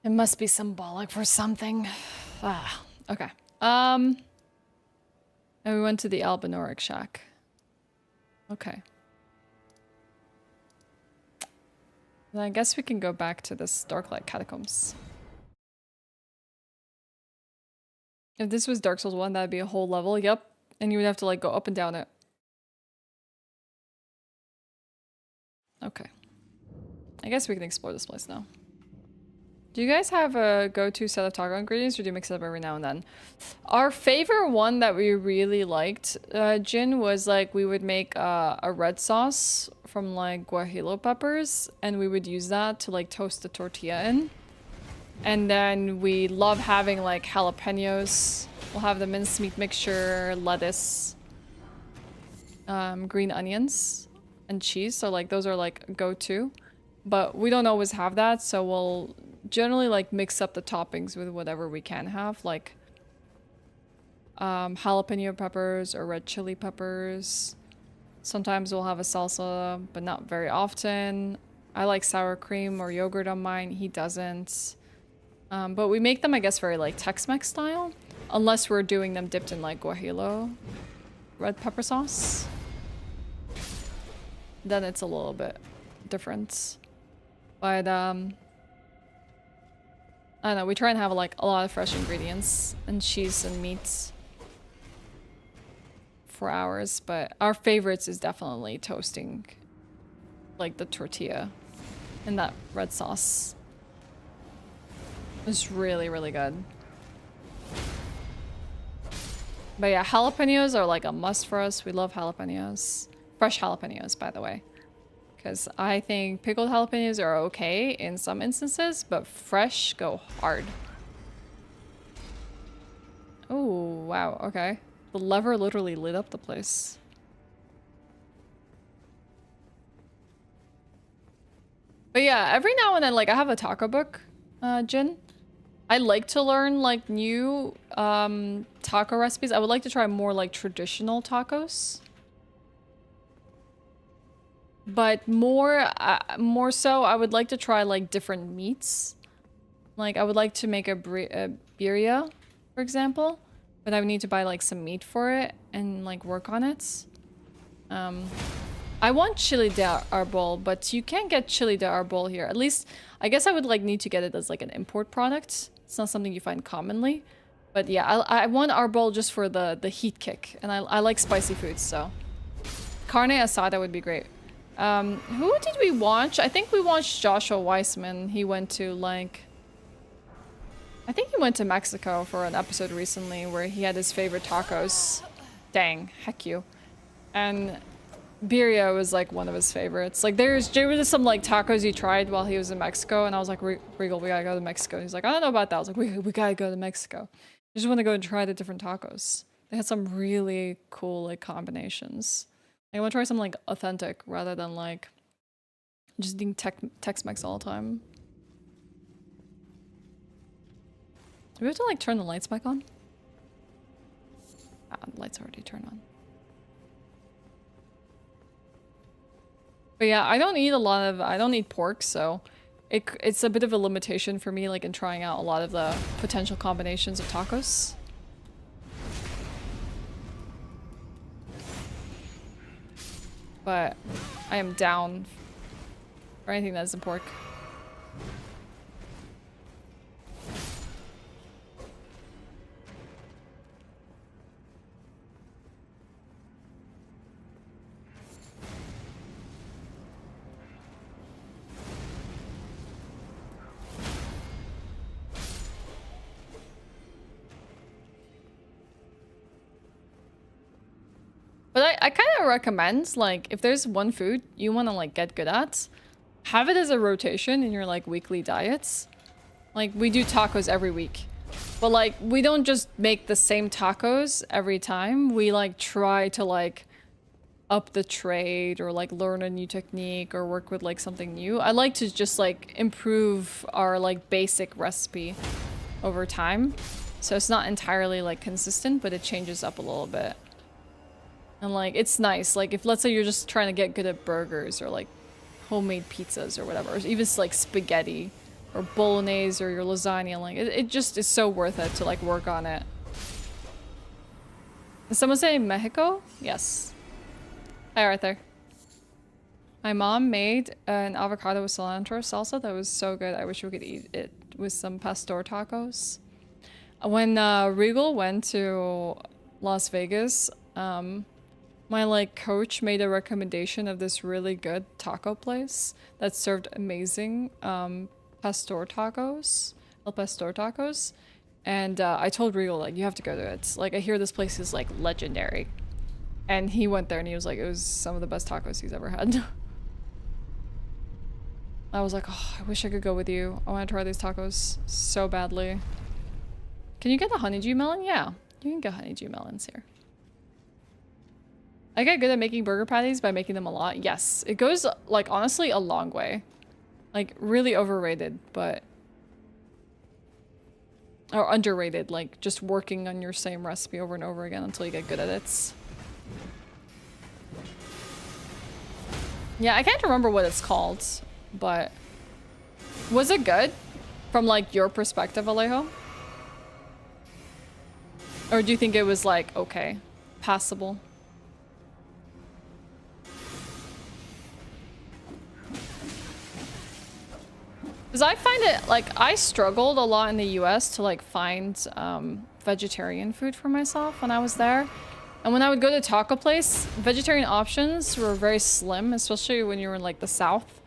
It must be symbolic for something. Ah, okay. And we went to the Albinoric shack. Okay. Then I guess we can go back to this Darklight Catacombs. If this was Dark Souls 1, that'd be a whole level. Yep. And you would have to like go up and down it. Okay. I guess we can explore this place now. Do you guys have a go-to set of taco ingredients, or do you mix it up every now and then? Our favorite one that we really liked, Jin, was like we would make a red sauce from like guajillo peppers, and we would use that to like toast the tortilla in. And then we love having like jalapenos. We'll have the mincemeat mixture, lettuce, green onions, and cheese. So like those are like go-to. But we don't always have that, so we'll generally like mix up the toppings with whatever we can have, like jalapeno peppers or red chili peppers. Sometimes we'll have a salsa, but not very often. I like sour cream or yogurt on mine. He doesn't. But we make them, I guess, very like Tex-Mex style, unless we're doing them dipped in like guajillo red pepper sauce. Then it's a little bit different. But I don't know, we try and have like a lot of fresh ingredients and cheese and meats for ours, but our favorites is definitely toasting like the tortilla in that red sauce. It's really, really good. But yeah, jalapenos are like a must for us. We love jalapenos. Fresh jalapenos, by the way. Because I think pickled jalapenos are okay in some instances, but fresh go hard. Oh, wow, okay. The lever literally lit up the place. But yeah, every now and then, like, I have a taco book, Jin. I like to learn, like, new taco recipes. I would like to try more, like, traditional tacos. But more so, I would like to try, like, different meats. Like, I would like to make a birria, for example. But I would need to buy, like, some meat for it and, like, work on it. I want chili de arbol, but you can't get chili de arbol here. At least, I guess I would, like, need to get it as, like, an import product. It's not something you find commonly. But yeah, I want arbol just for the heat kick. And I like spicy foods, so. Carne asada would be great. Who did we watch? I think we watched Joshua Weissman. He went to, like... I think he went to Mexico for an episode recently where he had his favorite tacos. Dang, heck you. And birria was, like, one of his favorites. Like, there was some, like, tacos he tried while he was in Mexico, and I was like, Regal, we gotta go to Mexico. And he's like, I don't know about that. I was like, we gotta go to Mexico. I just want to go and try the different tacos. They had some really cool, like, combinations. I want to try something, like, authentic rather than, like, just eating Tex-Mex all the time. Do we have to, like, turn the lights back on? Ah, the lights already turned on. But yeah, I don't eat pork, so it's a bit of a limitation for me, like, in trying out a lot of the potential combinations of tacos. But I am down for anything that isn't pork. But I kind of recommend, like, if there's one food you want to, like, get good at, have it as a rotation in your, like, weekly diets. Like, we do tacos every week. But, like, we don't just make the same tacos every time. We, like, try to, like, up the trade or, like, learn a new technique or work with, like, something new. I like to just, like, improve our, like, basic recipe over time. So it's not entirely, like, consistent, but it changes up a little bit. And, like, it's nice. Like, if, let's say you're just trying to get good at burgers or, like, homemade pizzas or whatever, or even, like, spaghetti or bolognese or your lasagna, like, it just is so worth it to, like, work on it. Is someone saying Mexico? Yes. Hi, Arthur. My mom made an avocado with cilantro salsa that was so good. I wish we could eat it with some pastor tacos. When Regal went to Las Vegas, my, like, coach made a recommendation of this really good taco place that served amazing pastor tacos, El Pastor tacos. And I told Regal, like, you have to go to it. Like, I hear this place is, like, legendary. And he went there and he was like, it was some of the best tacos he's ever had. I was like, oh, I wish I could go with you. I want to try these tacos so badly. Can you get the honeydew melon? Yeah, you can get honeydew melons here. I get good at making burger patties by making them a lot. Yes, it goes, like, honestly, a long way. Like, really overrated, but... or underrated, like, just working on your same recipe over and over again until you get good at it. Yeah, I can't remember what it's called, but... was it good? From, like, your perspective, Alejo? Or do you think it was, like, okay, passable? Because I find it, like, I struggled a lot in the US to, like, find vegetarian food for myself when I was there. And when I would go to taco place, vegetarian options were very slim, especially when you were in, like, the South.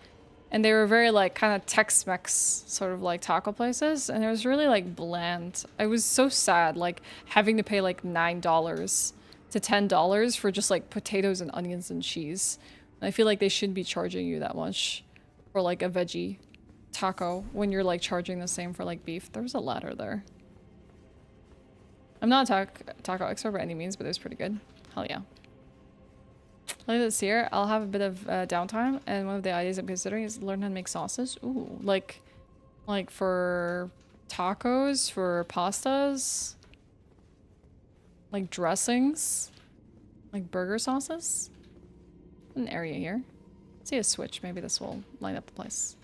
And they were very like kind of Tex-Mex sort of like taco places, and it was really like bland. I was so sad, like having to pay like $9 to $10 for just like potatoes and onions and cheese. And I feel like they shouldn't be charging you that much for like a veggie taco when you're like charging the same for like beef. There was a ladder there. I'm not a taco expert by any means, but it was pretty good. Hell yeah. Later this year, I'll have a bit of downtime, and one of the ideas I'm considering is learn how to make sauces. Ooh, like for tacos, for pastas, like dressings, like burger sauces. An area here. See a switch. Maybe this will light up the place.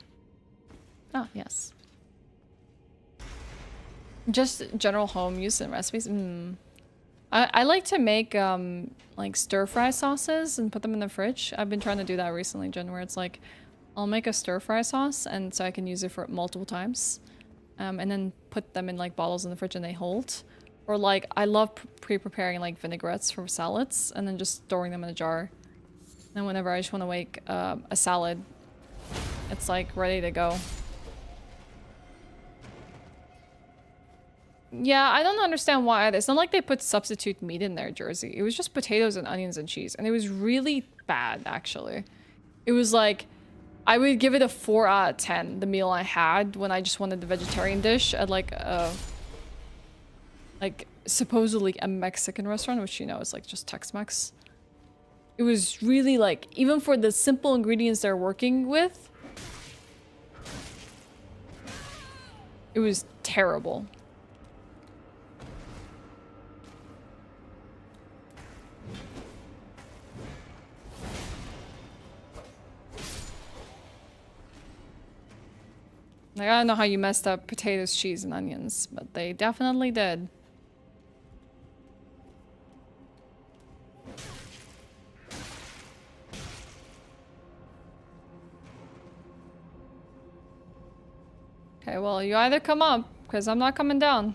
Ah, yes. Just general home use and recipes. I like to make like stir fry sauces and put them in the fridge. I've been trying to do that recently, Jen, where it's like I'll make a stir fry sauce and so I can use it for multiple times, and then put them in like bottles in the fridge and they hold. Or like I love pre-preparing like vinaigrettes for salads and then just storing them in a jar. And whenever I just want to make a salad, it's like ready to go. Yeah, I don't understand why either. It's not like they put substitute meat in their Jersey. It was just potatoes and onions and cheese. And it was really bad, actually. It was like, I would give it a 4 out of 10, the meal I had when I just wanted the vegetarian dish at like supposedly a Mexican restaurant, which, you know, is like just Tex-Mex. It was really like, even for the simple ingredients they're working with, it was terrible. Like, I don't know how you messed up potatoes, cheese, and onions, but they definitely did. Okay, well, you either come up, because I'm not coming down.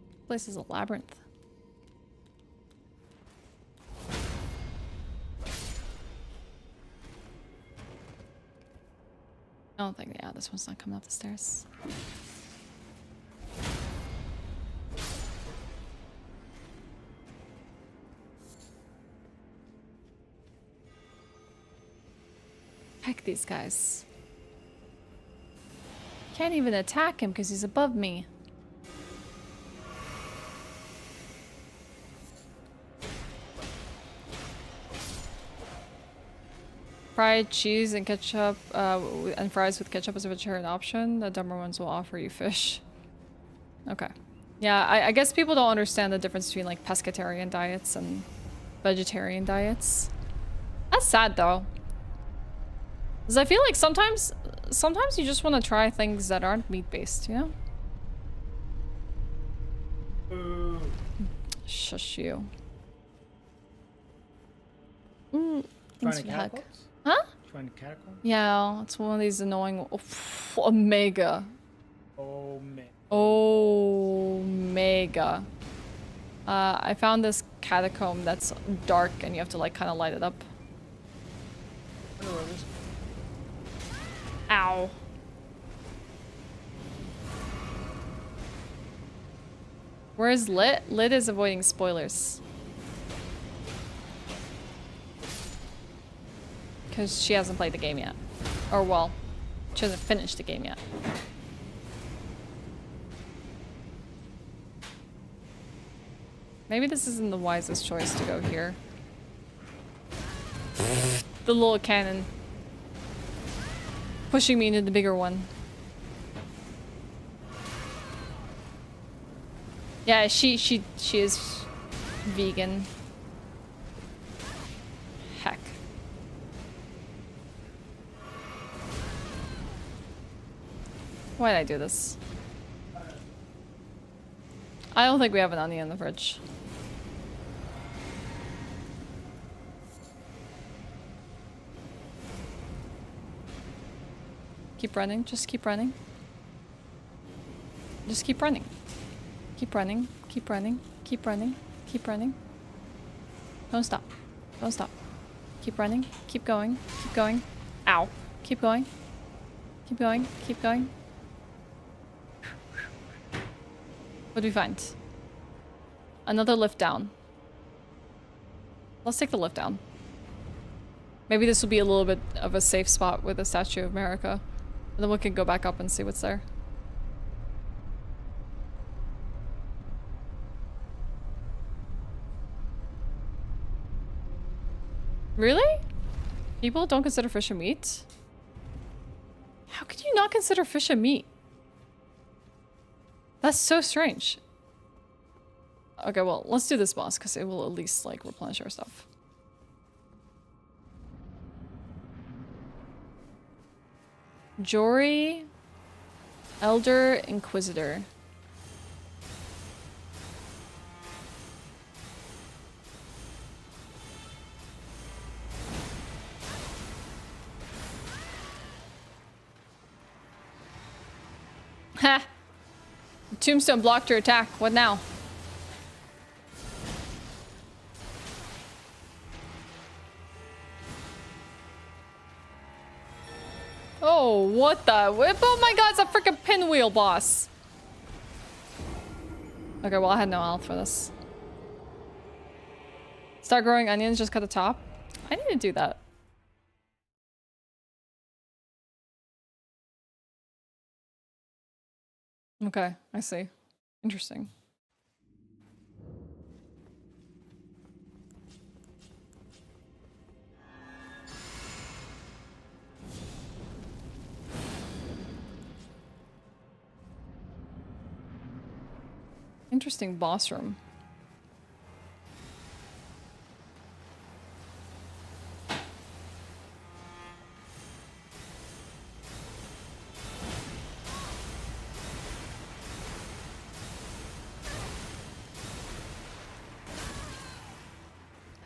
This place is a labyrinth. I don't think, yeah, this one's not coming up the stairs. Heck, these guys. Can't even attack him because he's above me. Fried cheese and ketchup, and fries with ketchup is a vegetarian option. The dumber ones will offer you fish. Okay. Yeah, I guess people don't understand the difference between like pescatarian diets and vegetarian diets. That's sad though. Because I feel like sometimes you just want to try things that aren't meat-based, you know? Shush you. Thanks for the hug. Huh? Trying to catacomb? Yeah, it's one of these annoying... Omega. Omega. I found this catacomb that's dark and you have to like kind of light it up. Ow. Where's Lit? Lit is avoiding spoilers. Because she hasn't played the game yet. Or, well, she hasn't finished the game yet. Maybe this isn't the wisest choice to go here. The little cannon. Pushing me into the bigger one. Yeah, she is vegan. Heck. Why did I do this? I don't think we have an onion in the fridge. Keep running, just keep running. Just keep running. Keep running, keep running, keep running, Keep running. Don't stop. Don't stop. Keep running. Keep going. Keep going. Ow. Keep going. Keep going. Keep going. What do we find? Another lift down. Let's take the lift down. Maybe this will be a little bit of a safe spot with the Statue of America. And then we can go back up and see what's there. Really? People don't consider fish a meat? How could you not consider fish a meat? That's so strange. Okay, well, let's do this boss because it will at least like replenish our stuff. Jory, Elder Inquisitor. Ha! Tombstone blocked your attack. What now? Oh, what the whip? Oh my god, it's a freaking pinwheel boss. Okay, well, I had no health for this. Start growing onions, just cut the top. I need to do that. Okay, I see. Interesting. Interesting boss room.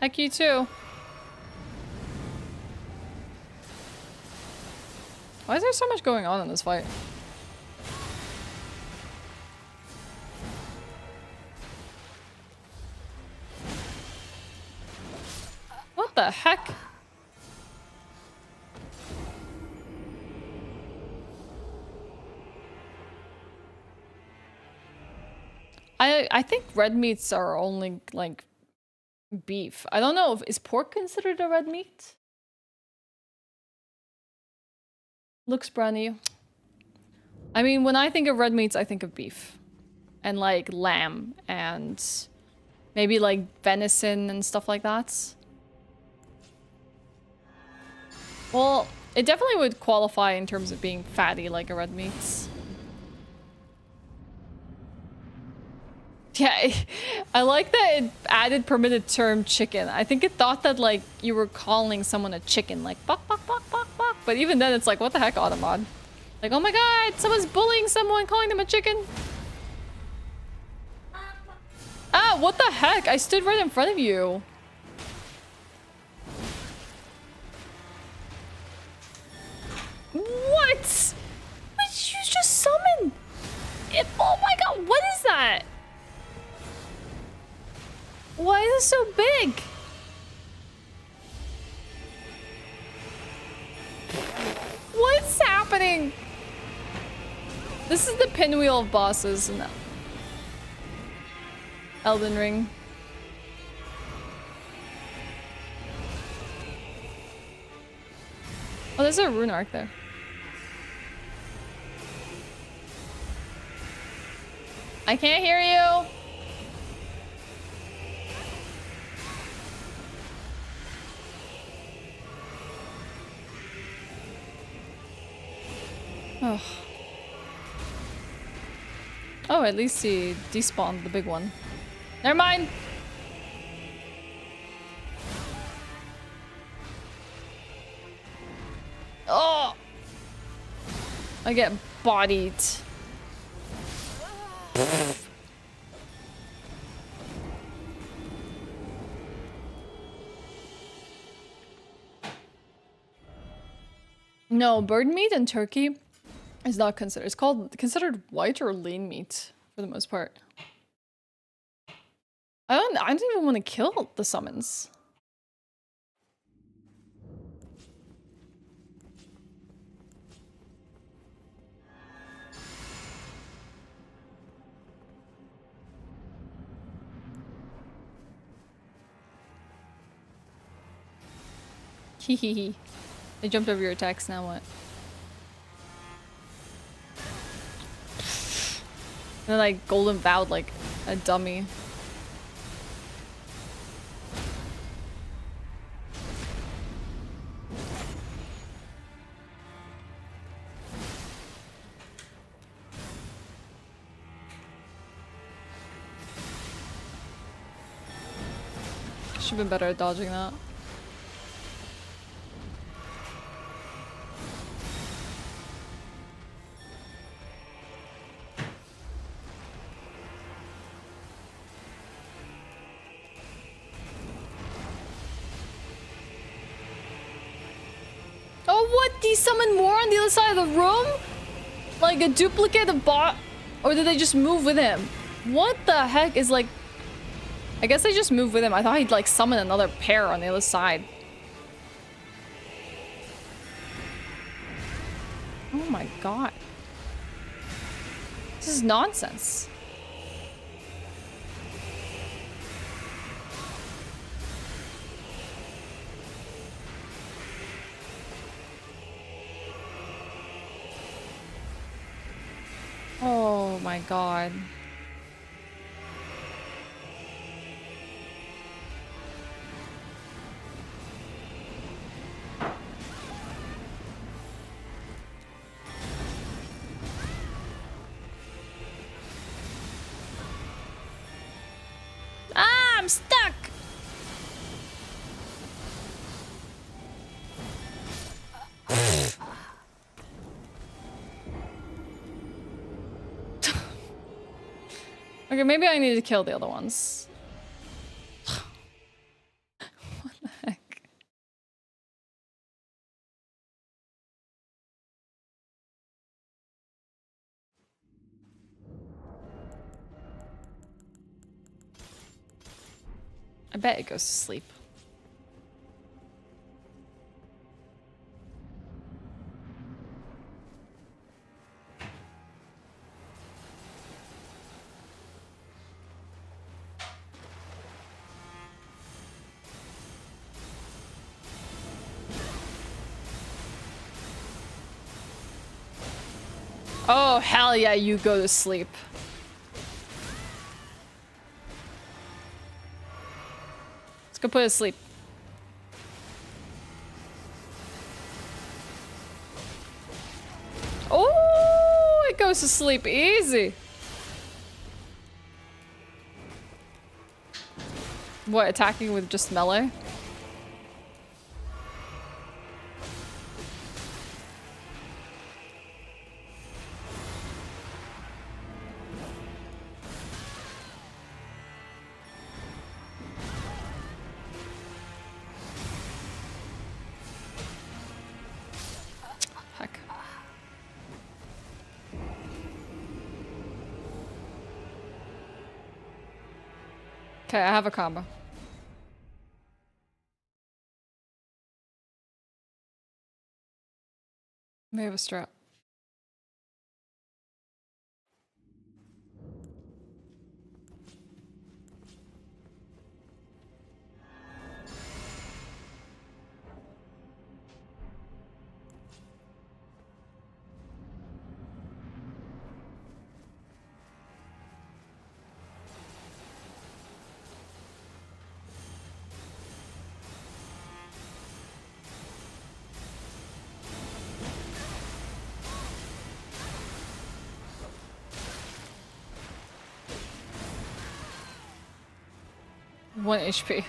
Heck, you too. Why is there so much going on in this fight? What the heck? I think red meats are only like beef. I don't know if is pork considered a red meat? Looks brand new. I mean, when I think of red meats, I think of beef and like lamb and maybe like venison and stuff like that. Well, it definitely would qualify in terms of being fatty like a red meat. Yeah, I like that it added permitted term chicken. I think it thought that like you were calling someone a chicken, like bok bok bok bok bok. But even then it's like, what the heck, Automod? Like, oh my god, someone's bullying someone, calling them a chicken. Ah, what the heck? I stood right in front of you. What? What did you just summon? Oh my god, what is that? Why is it so big? What's happening? This is the pinwheel of bosses in Elden Ring. Oh, there's a rune arc there. I can't hear you. Oh. Oh, at least he despawned the big one. Never mind. Oh. I get bodied. No, bird meat and turkey is not considered. It's considered white or lean meat for the most part. I don't even want to kill the summons. Hehehe. They jumped over your attacks, now what? And then like golden vowed like a dummy. Should've been better at dodging that. Oh, what? Did he summon more on the other side of the room? Like a duplicate of bot? Or did they just move with him? What the heck is like... I guess they just moved with him. I thought he'd like summon another pair on the other side. Oh my god. This is nonsense. Oh my god. Ah, I'm stuck. Okay, maybe I need to kill the other ones. What the heck? I bet it goes to sleep. Oh, hell yeah, you go to sleep. Let's go put it to sleep. Oh, it goes to sleep easy. What, attacking with just melee? Heck. Okay, I have a combo. May have a strap. One HP.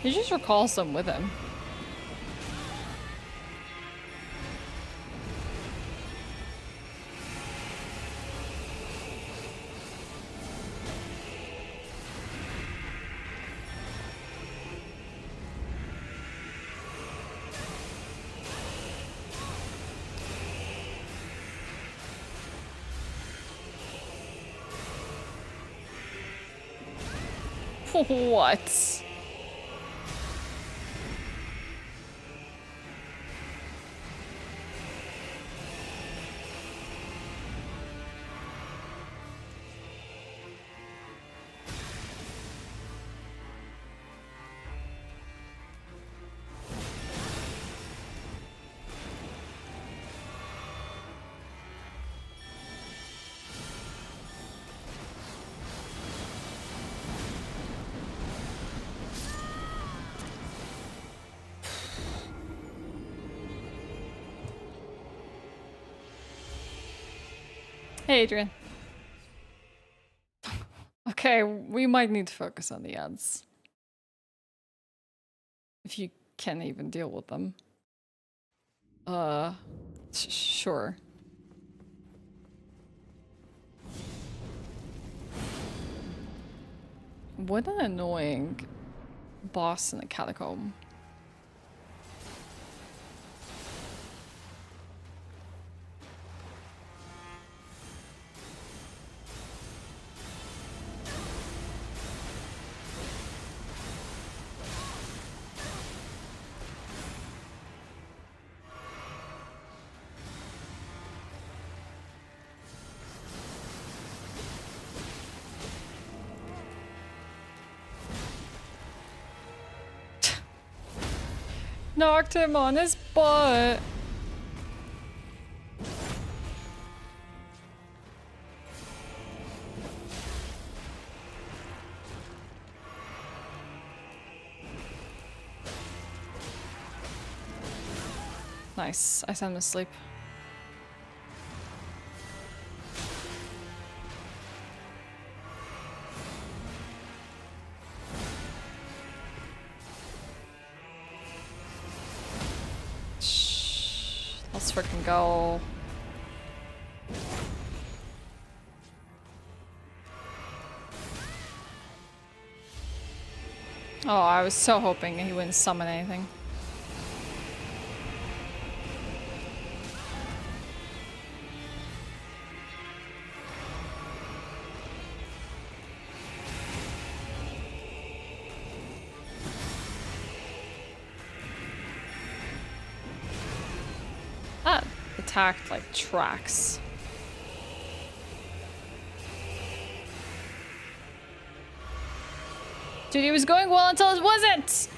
He just recalls them with him. What? Hey, Adrian. Okay, we might need to focus on the ads. If you can even deal with them. Sure. What an annoying boss in a catacomb. Knocked him on his butt. Nice. I sent him to sleep. Let's freaking go. Oh, I was so hoping he wouldn't summon anything. Attacked like tracks. Dude, he was going well until it wasn't!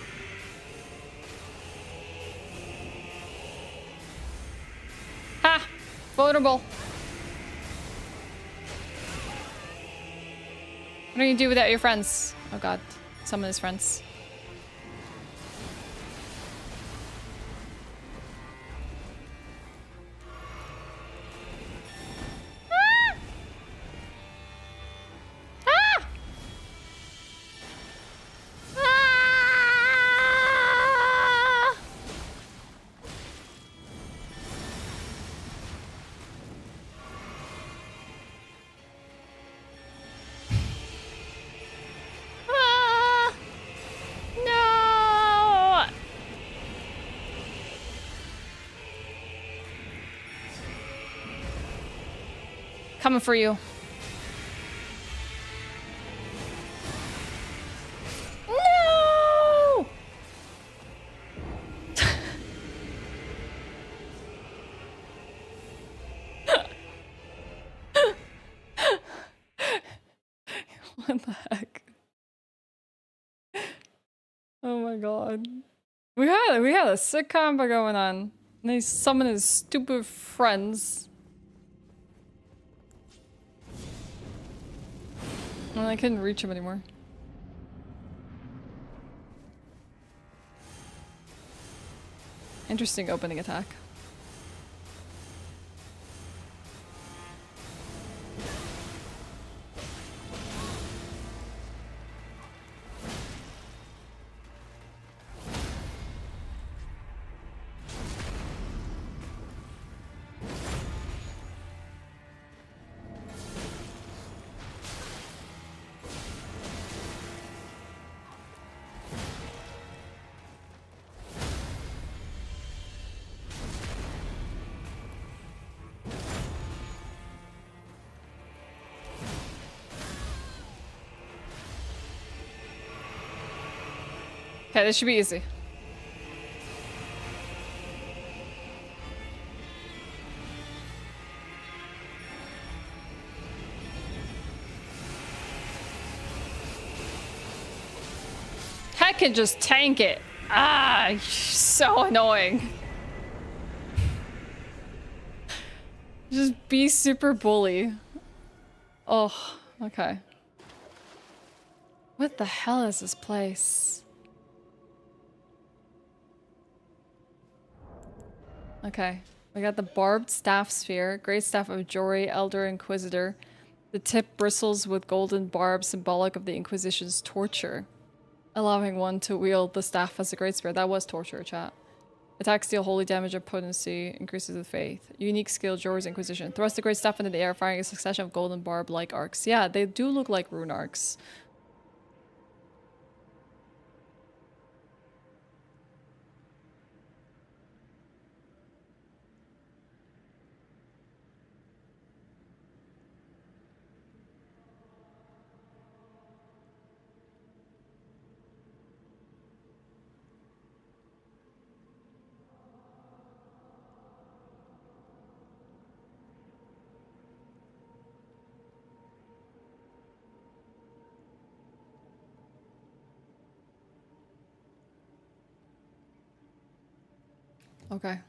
Ha! Vulnerable. What are you gonna do without your friends? Oh god, some of his friends. Coming for you. No! What the heck? Oh my god. We had a sick combo going on. And he summoned his stupid friends. Well, I couldn't reach him anymore. Interesting opening attack. Okay, this should be easy. Heck can just tank it. Ah, so annoying. Just be super bully. Oh, okay. What the hell is this place? Okay. We got the barbed staff sphere, great staff of Jory, Elder Inquisitor. The tip bristles with golden barbs, symbolic of the Inquisition's torture. Allowing one to wield the staff as a great spear. That was torture, chat. Attacks deal holy damage of potency, increases with faith. Unique skill, Jory's Inquisition. Thrust the great staff into the air, firing a succession of golden barb-like arcs. Yeah, they do look like rune arcs. Okay.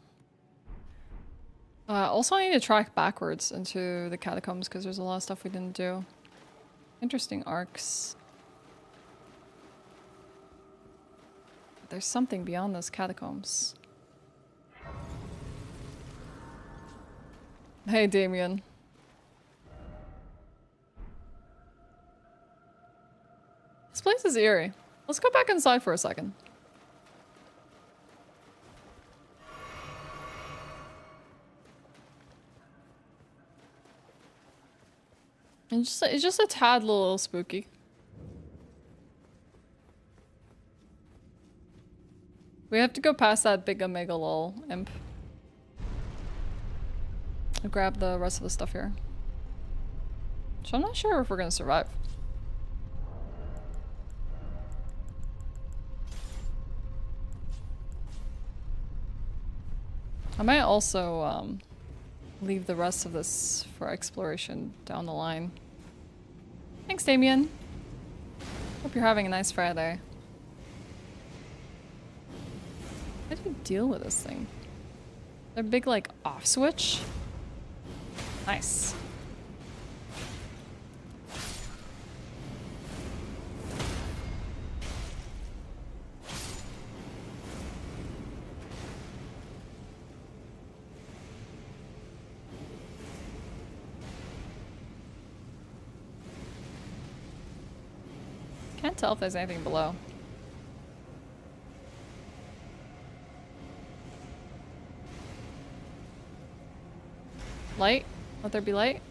Also, I need to track backwards into the catacombs because there's a lot of stuff we didn't do. Interesting arcs. There's something beyond those catacombs. Hey, Damien. This place is eerie. Let's go back inside for a second. It's just a tad little spooky. We have to go past that big omega lol imp. I'll grab the rest of the stuff here. So I'm not sure if we're gonna survive. I might also leave the rest of this for exploration down the line. Thanks, Damien. Hope you're having a nice Friday. How do you deal with this thing? Their big, like, off switch? Nice. Can't tell if there's anything below. Light? Let there be light?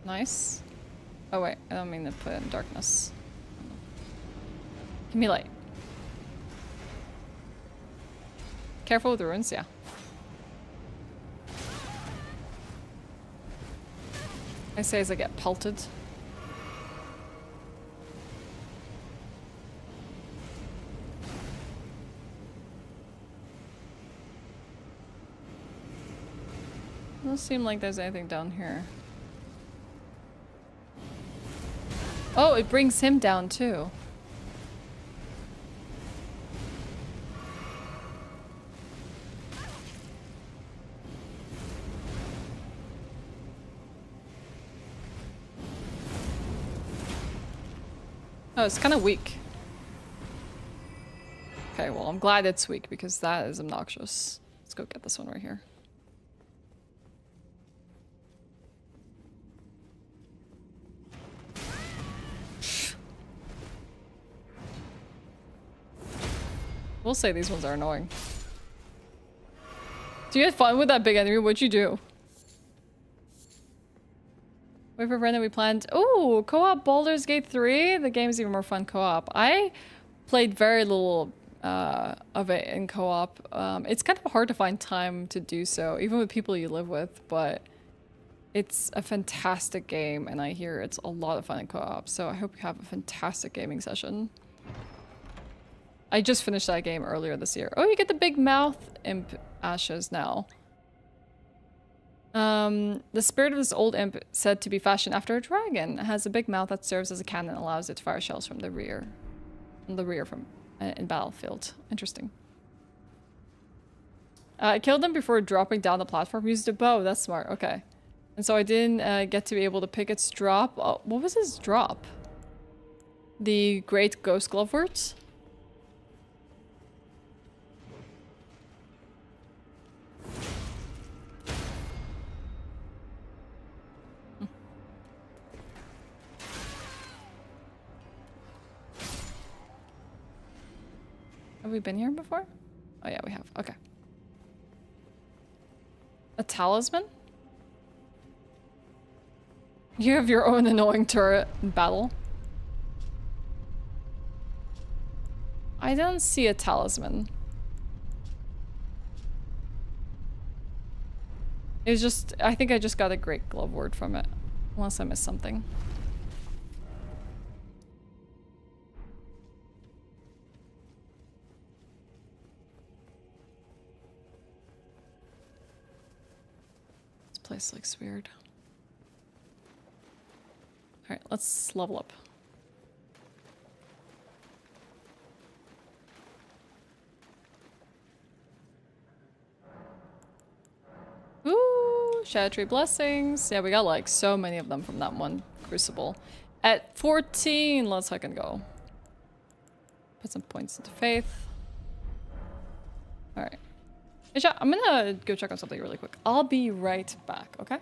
Nice. Oh wait, I don't mean to put it in darkness. Give me light. Careful with the runes, yeah. I say as I get pelted. Doesn't seem like there's anything down here. Oh, it brings him down too. Oh, it's kind of weak. Okay, well, I'm glad it's weak because that is obnoxious. Let's go get this one right here. We'll say these ones are annoying. Do you have fun with that big enemy? What'd you do? Wait for Brenda, we planned. Ooh, co-op Baldur's Gate 3? The game's even more fun co-op. I played very little of it in co-op. It's kind of hard to find time to do so, even with people you live with, but it's a fantastic game, and I hear it's a lot of fun in co-op, so I hope you have a fantastic gaming session. I just finished that game earlier this year. Oh, you get the big mouth imp ashes now. The spirit of this old imp, said to be fashioned after a dragon, has a big mouth that serves as a cannon and allows it to fire shells from the rear. From in battlefield. Interesting. I killed him before dropping down the platform. Used a bow. That's smart. Okay. And so I didn't get to be able to pick its drop. Oh, what was his drop? The Great Ghost Glove Words? Have we been here before? Oh yeah, we have. Okay. A talisman? You have your own annoying turret in battle. I don't see a talisman. It's just, I think I just got a great glove word from it. Unless I missed something. This place looks weird. Alright, let's level up. Ooh, Shadow Tree Blessings. Yeah, we got like so many of them from that one Crucible. At 14, let's fucking go. Put some points into faith. Alright. Hey, chat, I'm gonna go check on something really quick. I'll be right back, okay?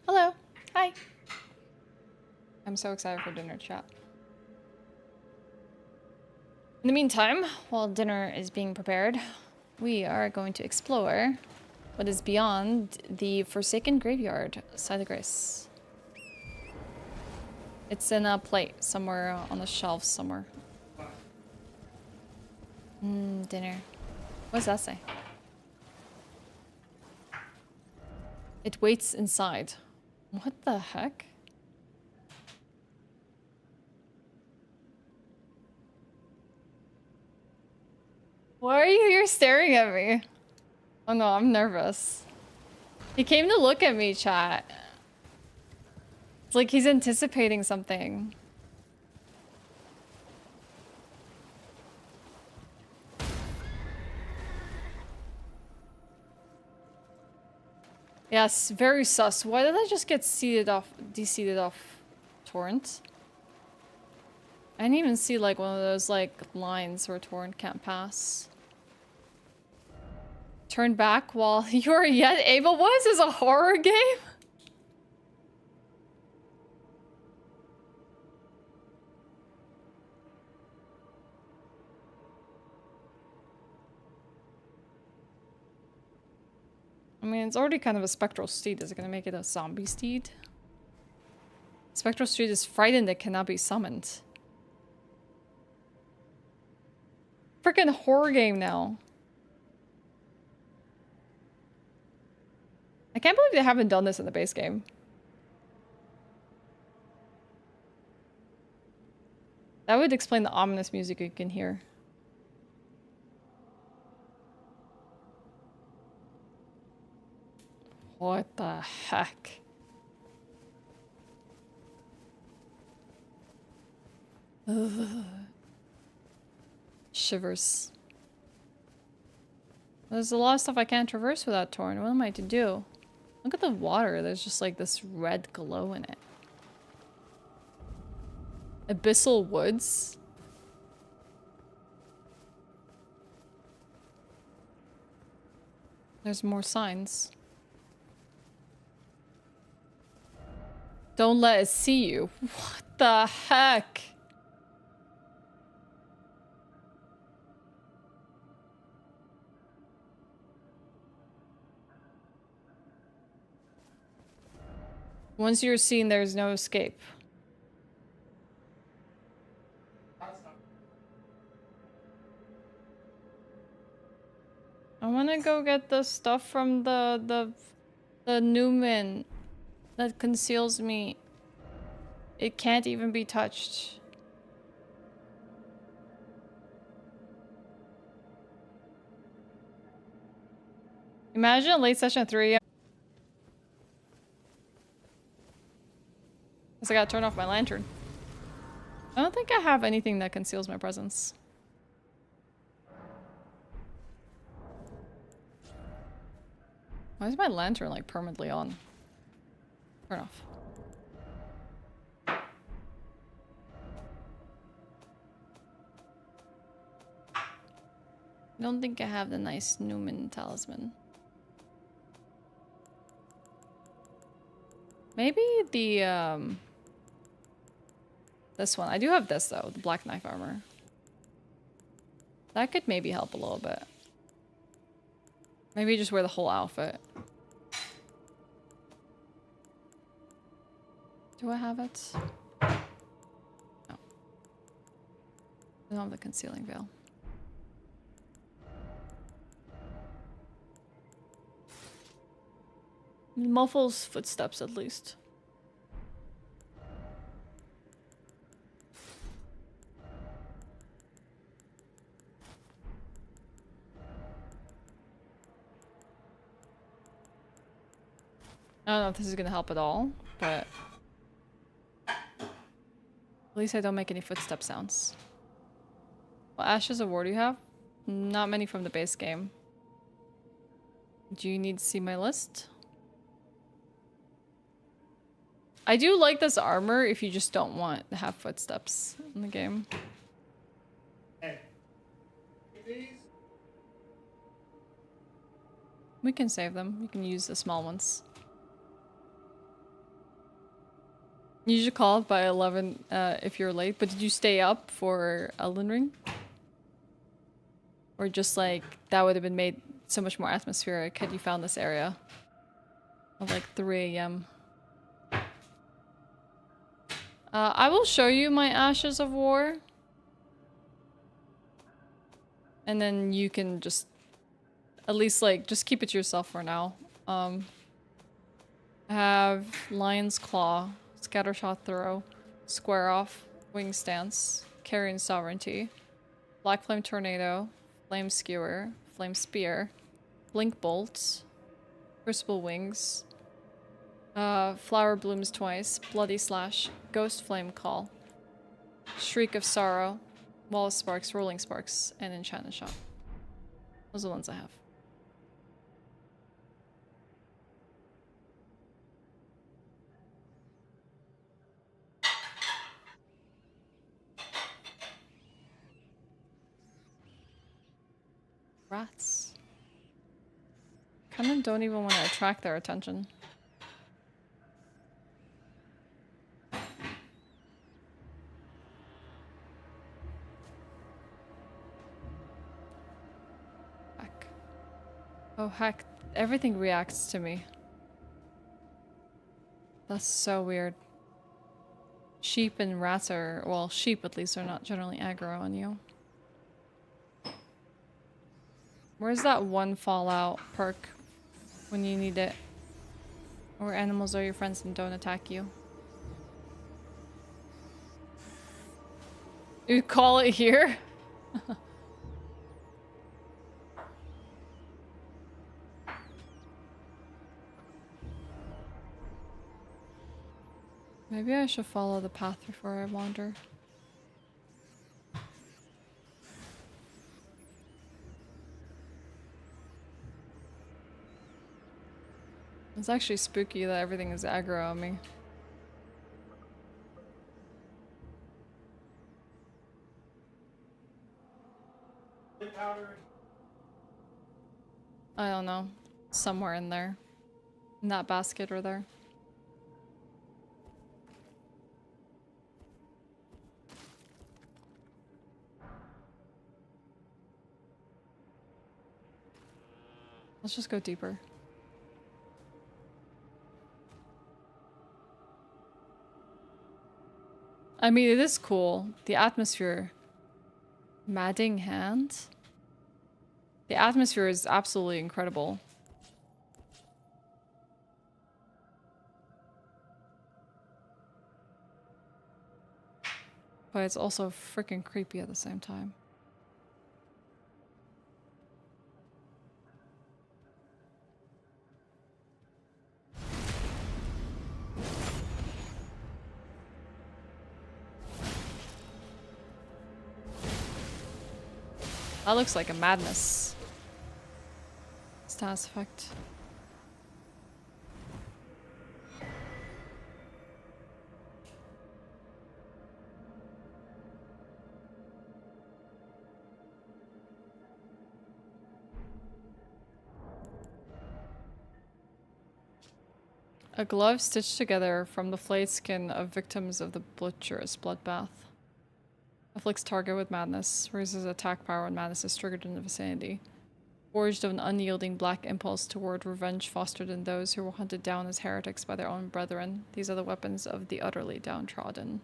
Hello. Hi. I'm so excited for dinner, chat. In the meantime, while dinner is being prepared, we are going to explore what is beyond the Forsaken Graveyard, Side of Grace. It's in a plate somewhere on the shelf somewhere. Dinner. What does that say? It waits inside. What the heck? Why are you here staring at me? Oh no, I'm nervous. He came to look at me, chat. It's like he's anticipating something. Yes, very sus. Why did I just get deseated off Torrent? I didn't even see like one of those like lines where Torrent can't pass. Turn back while you're yet able. What is this, a horror game? I mean, it's already kind of a spectral steed. Is it gonna make it a zombie steed? Spectral steed is frightened it cannot be summoned. Freaking horror game now. I can't believe they haven't done this in the base game. That would explain the ominous music you can hear. What the heck? Ugh. Shivers. There's a lot of stuff I can't traverse without Torn. What am I to do? Look at the water. There's just like this red glow in it. Abyssal woods? There's more signs. Don't let it see you. What the heck? Once you're seen, there's no escape. I want to go get the stuff from the Newman that conceals me. It can't even be touched. Imagine a late session at 3 AM. Guess I gotta turn off my lantern. I don't think I have anything that conceals my presence. Why is my lantern like permanently on? Turn off. I don't think I have the nice Newman talisman. Maybe the this one. I do have this though, the black knife armor. That could maybe help a little bit. Maybe just wear the whole outfit. Do I have it? No. I don't have the concealing veil. Muffles footsteps at least. I don't know if this is gonna help at all, but at least I don't make any footstep sounds. What Ashes of War do you have? Not many from the base game. Do you need to see my list? I do like this armor if you just don't want to have footsteps in the game. Hey. We can save them. You can use the small ones. You should call it by 11 if you're late, but did you stay up for Elden Ring? Or just like, that would have been made so much more atmospheric had you found this area of like 3 AM. I will show you my Ashes of War. And then you can just, at least like, just keep it to yourself for now. I have Lion's Claw, Scattershot Throw, Square Off, Wing Stance, Carrion Sovereignty, Black Flame Tornado, Flame Skewer, Flame Spear, Blink Bolt, Crucible Wings, Flower Blooms Twice, Bloody Slash, Ghost Flame Call, Shriek of Sorrow, Wall of Sparks, Rolling Sparks, and Enchanted Shot. Those are the ones I have. Rats. Kinda don't even want to attract their attention. Heck. Oh heck, Everything reacts to me. That's so weird. Sheep and rats are, well, sheep at least are not generally aggro on you. Where's that one fallout perk when you need it? Where animals are your friends and don't attack you. You call it here? Maybe I should follow the path before I wander. It's actually spooky that everything is aggro on me. I don't know. Somewhere in there. In that basket or there. Let's just go deeper. I mean, it is cool. The atmosphere. Madding hand? The atmosphere is absolutely incredible. But it's also freaking creepy at the same time. That looks like a madness. Status effect. A glove stitched together from the flayed skin of victims of the butcher's bloodbath. Afflicts target with madness, raises attack power when madness is triggered in the vicinity. Forged of an unyielding black impulse toward revenge fostered in those who were hunted down as heretics by their own brethren. These are the weapons of the utterly downtrodden.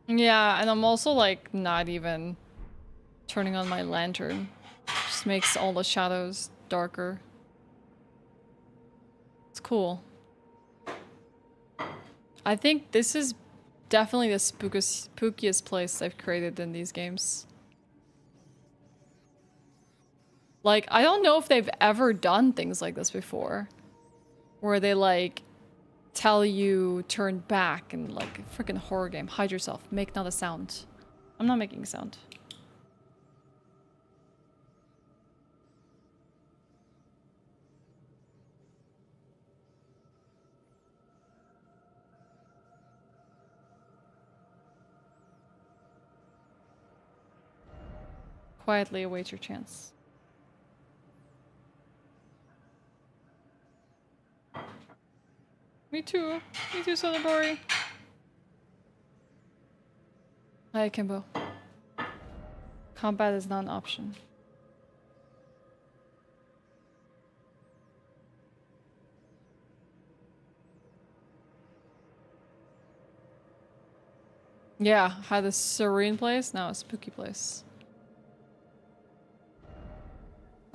Yeah, and I'm also like not even turning on my lantern. Just makes all the shadows darker. It's cool. I think this is definitely the spookiest place I've created in these games. Like, I don't know if they've ever done things like this before. Where they like tell you turn back and like a freaking horror game. Hide yourself. Make not a sound. I'm not making a sound. Quietly await your chance. Me too. Me too, Celebratory. Hi, Kimbo. Combat is not an option. Yeah, had a serene place, now a spooky place.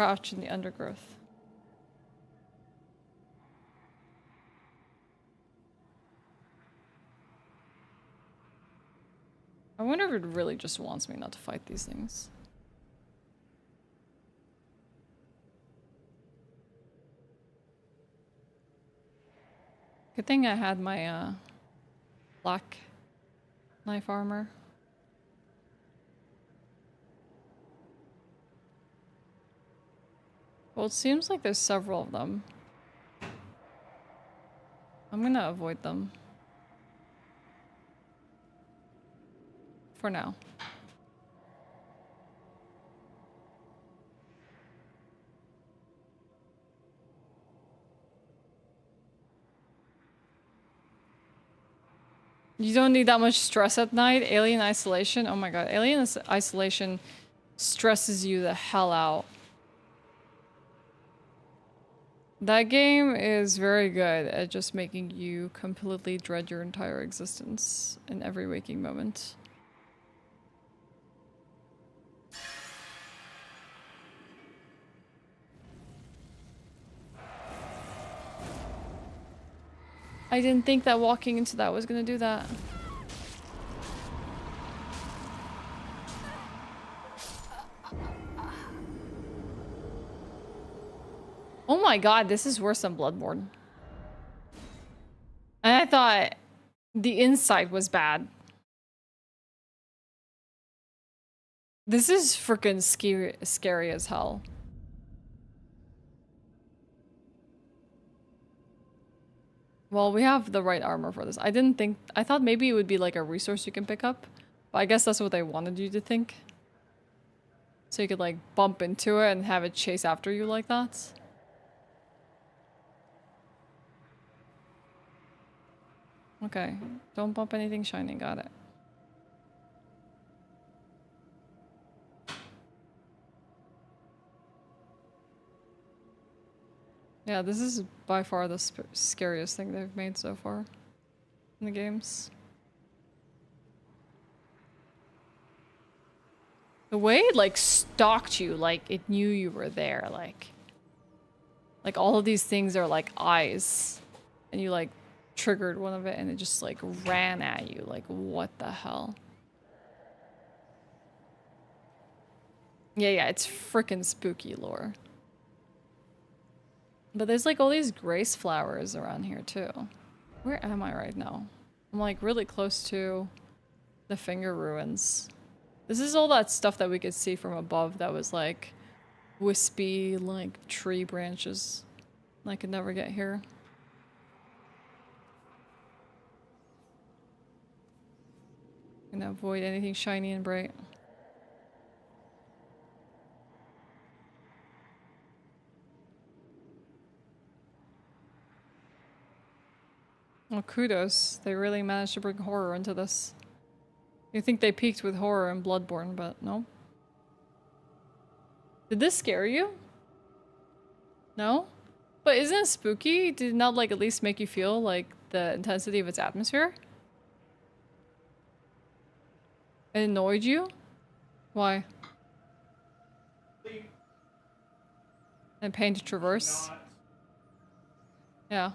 Crouch in the undergrowth. I wonder if it really just wants me not to fight these things. Good thing I had my black knife armor. Well, it seems like there's several of them. I'm gonna avoid them. For now. You don't need that much stress at night. Alien Isolation. Oh my god. Alien Isolation stresses you the hell out. That game is very good at just making you completely dread your entire existence in every waking moment. I didn't think that walking into that was gonna do that. Oh my god, this is worse than Bloodborne. And I thought the insight was bad. This is freaking scary as hell. Well, we have the right armor for this. I thought maybe it would be like a resource you can pick up. But I guess that's what they wanted you to think. So you could like bump into it and have it chase after you like that. Okay, don't bump anything shiny, got it. Yeah, this is by far the scariest thing they've made so far in the games. The way it like stalked you, like it knew you were there, like all of these things are like eyes, and you like triggered one of it and it just like ran at you, like what the hell? Yeah, it's freaking spooky lore. But there's like all these grace flowers around here too. Where am I right now? I'm like really close to the finger ruins. This is all that stuff that we could see from above that was like wispy, like tree branches. I could never get here. Gonna avoid anything shiny and bright. Well, kudos. They really managed to bring horror into this. You think they peaked with horror in Bloodborne, but no. Did this scare you? No? But isn't it spooky? Did it not like at least make you feel like the intensity of its atmosphere? It annoyed you? Why? And pain to traverse? Yeah.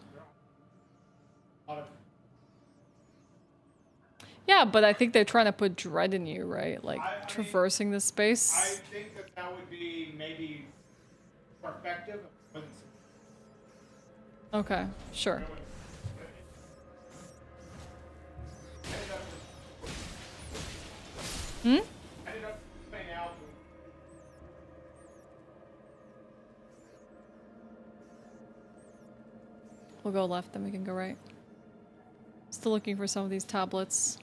Yeah, but I think they're trying to put dread in you, right? Like, traversing the space. I think that that would be maybe effective. Okay, sure. Hmm? We'll go left, then we can go right. Still looking for some of these tablets.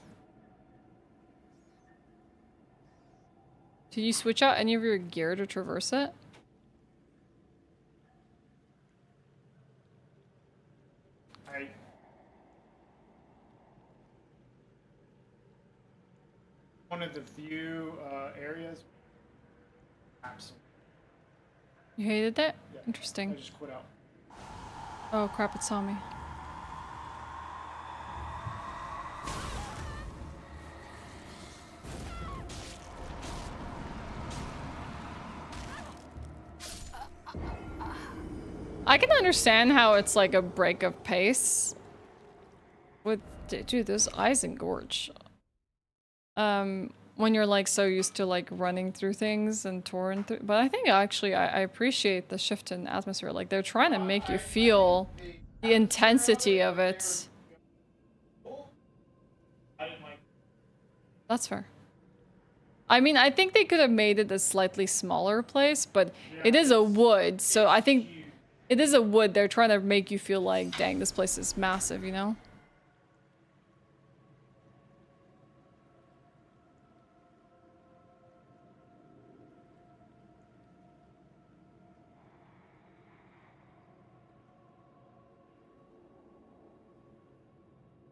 Did you switch out any of your gear to traverse it? One of the few areas. Absolutely. You hated that? Yeah, Interesting. I just quit out. Oh crap, it saw me. I can understand how it's like a break of pace. With dude, those eyes engorge. When you're like so used to like running through things and touring through, but I think actually I appreciate the shift in atmosphere. Like they're trying to make you feel the intensity of it. That's fair. I mean, I think they could have made it a slightly smaller place, but it is a wood, so I think it is a wood. They're trying to make you feel like, dang, this place is massive, you know?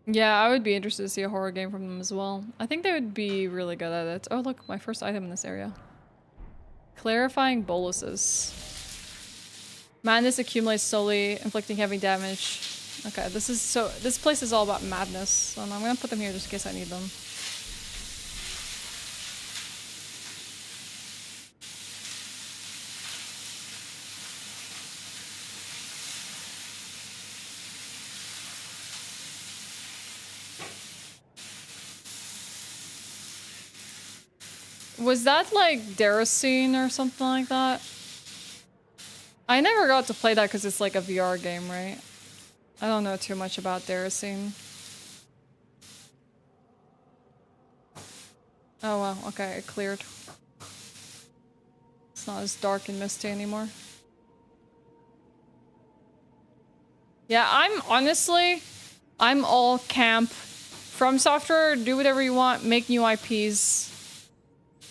Yeah, I would be interested to see a horror game from them as well. I think they would be really good at it. Oh, look, my first item in this area. Clarifying boluses. Madness accumulates slowly, inflicting heavy damage. Okay, this place is all about madness. So I'm gonna put them here just in case I need them. Was that like Deracine or something like that? I never got to play that because it's like a VR game, right? I don't know too much about Deracine. Oh well, okay, it cleared. It's not as dark and misty anymore. Yeah, I'm all camp. From Software, do whatever you want, make new IPs.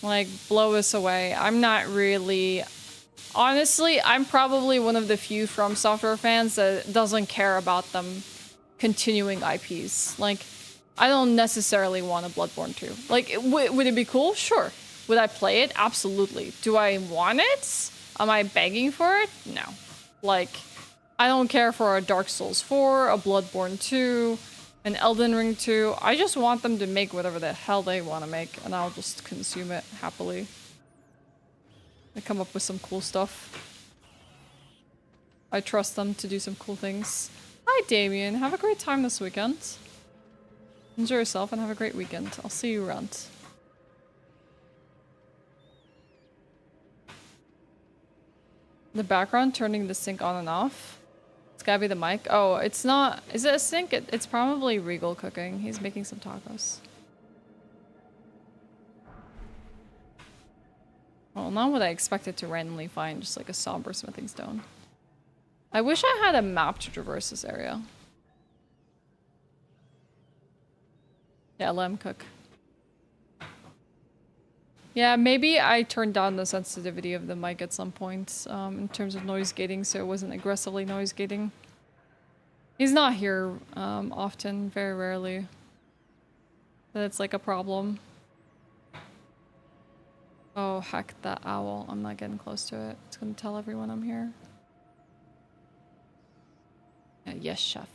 Like, blow us away. I'm not really... Honestly, I'm probably one of the few From Software fans that doesn't care about them continuing IPs. Like, I don't necessarily want a Bloodborne 2. Like, would it be cool? Sure. Would I play it? Absolutely. Do I want it? Am I begging for it? No. Like, I don't care for a Dark Souls 4, a Bloodborne 2, an Elden Ring 2. I just want them to make whatever the hell they want to make, and I'll just consume it happily. They come up with some cool stuff. I trust them to do some cool things. Hi, Damien. Have a great time this weekend. Enjoy yourself and have a great weekend. I'll see you around. The background turning the sync on and off. It's gotta be the mic. Oh, it's not. Is it a sync? It's probably Regal cooking. He's making some tacos. Well, not what I expected to randomly find, just like a somber smithing stone. I wish I had a map to traverse this area. Yeah, let him cook. Yeah, maybe I turned down the sensitivity of the mic at some point in terms of noise gating, so it wasn't aggressively noise gating. He's not here often, very rarely. That's like a problem. Oh, heck, that owl. I'm not getting close to it. It's gonna tell everyone I'm here. Yes, chef.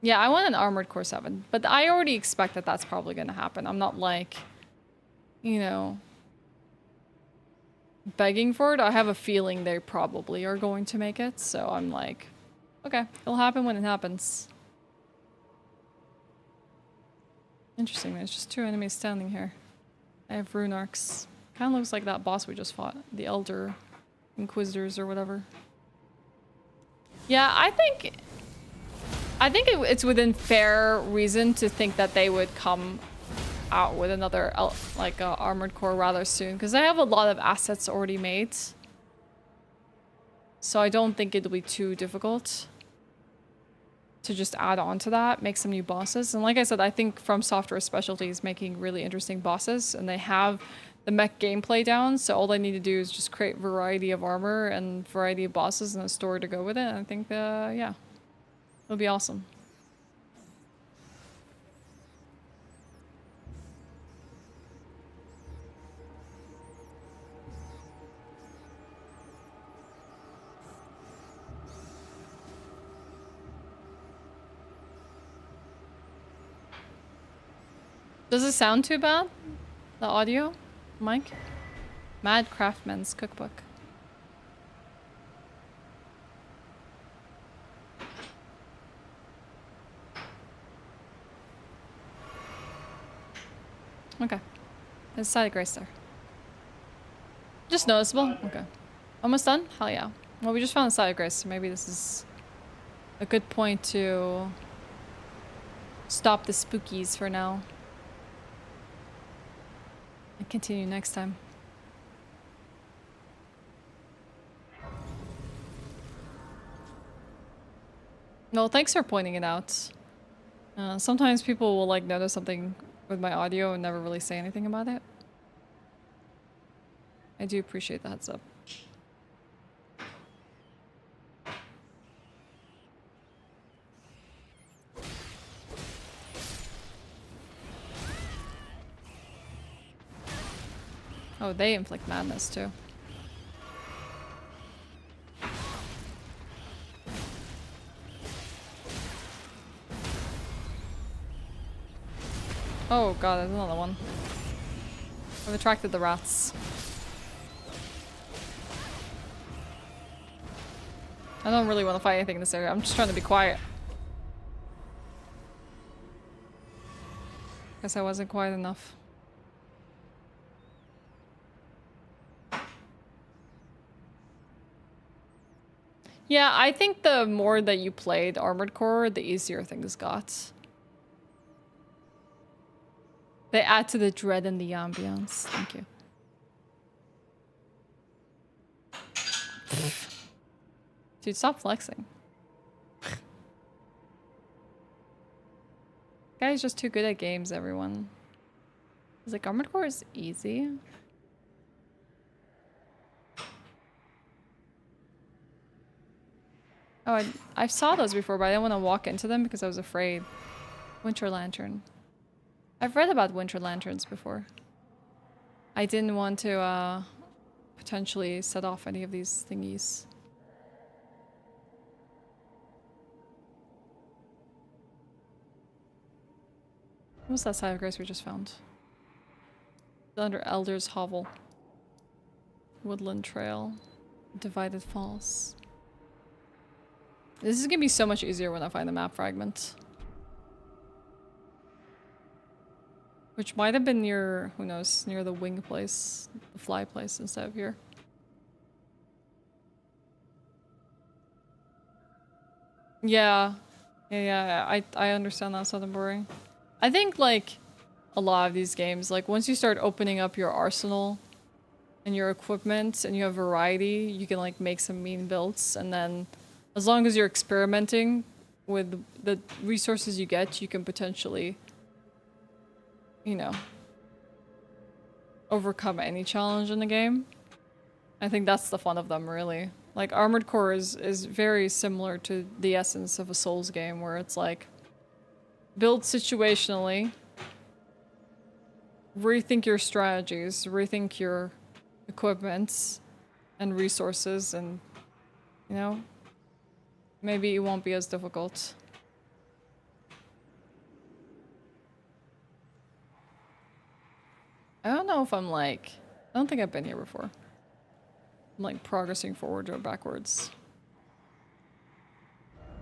Yeah, I want an Armored Core 7, but I already expect that that's probably gonna happen. I'm not like, you know, begging for it. I have a feeling they probably are going to make it, so I'm like, okay, it'll happen when it happens. Interesting, there's just 2 enemies standing here. I have rune arcs. Kind of looks like that boss we just fought. The Elder Inquisitors or whatever. Yeah, I think it's within fair reason to think that they would come out with another like Armored Core rather soon, because they have a lot of assets already made. So I don't think it'll be too difficult to just add on to that, make some new bosses. And like I said, I think From Software Specialty is making really interesting bosses, and they have the mech gameplay down, so all they need to do is just create variety of armor and variety of bosses and a story to go with it. And I think, yeah, it'll be awesome. Does it sound too bad? The audio? Mic? Mad Craftsman's Cookbook. Okay. There's a side of grace there. Just noticeable? Okay. Almost done? Hell yeah. Well, we just found the side of grace, so maybe this is a good point to stop the spookies for now. And continue next time. No, thanks for pointing it out. Sometimes people will like notice something with my audio and never really say anything about it. I do appreciate the heads up. Oh, they inflict madness too. Oh god, there's another one. I've attracted the rats. I don't really want to fight anything in this area. I'm just trying to be quiet. Guess I wasn't quiet enough. Yeah, I think the more that you played Armored Core, the easier things got. They add to the dread and the ambience. Thank you. Dude, stop flexing. Guy's just too good at games, everyone. He's like, Armored Core is easy. Oh, I saw those before, but I didn't want to walk into them because I was afraid. Winter Lantern. I've read about Winter Lanterns before. I didn't want to potentially set off any of these thingies. What was that side of grace we just found? It's under Elder's Hovel. Woodland Trail. Divided Falls. This is gonna be so much easier when I find the map fragment. Which might have been near, who knows, near the wing place, the fly place instead of here. Yeah. Yeah, I understand that, Southern Boring. I think, like, a lot of these games, like, once you start opening up your arsenal and your equipment and you have variety, you can, like, make some mean builds, and then as long as you're experimenting with the resources you get, you can potentially, you know, overcome any challenge in the game. I think that's the fun of them, really. Like, Armored Core is very similar to the essence of a Souls game, where it's like, build situationally, rethink your strategies, rethink your equipment and resources, and, you know, maybe it won't be as difficult. I don't know if I'm like... I don't think I've been here before. I'm like progressing forward or backwards.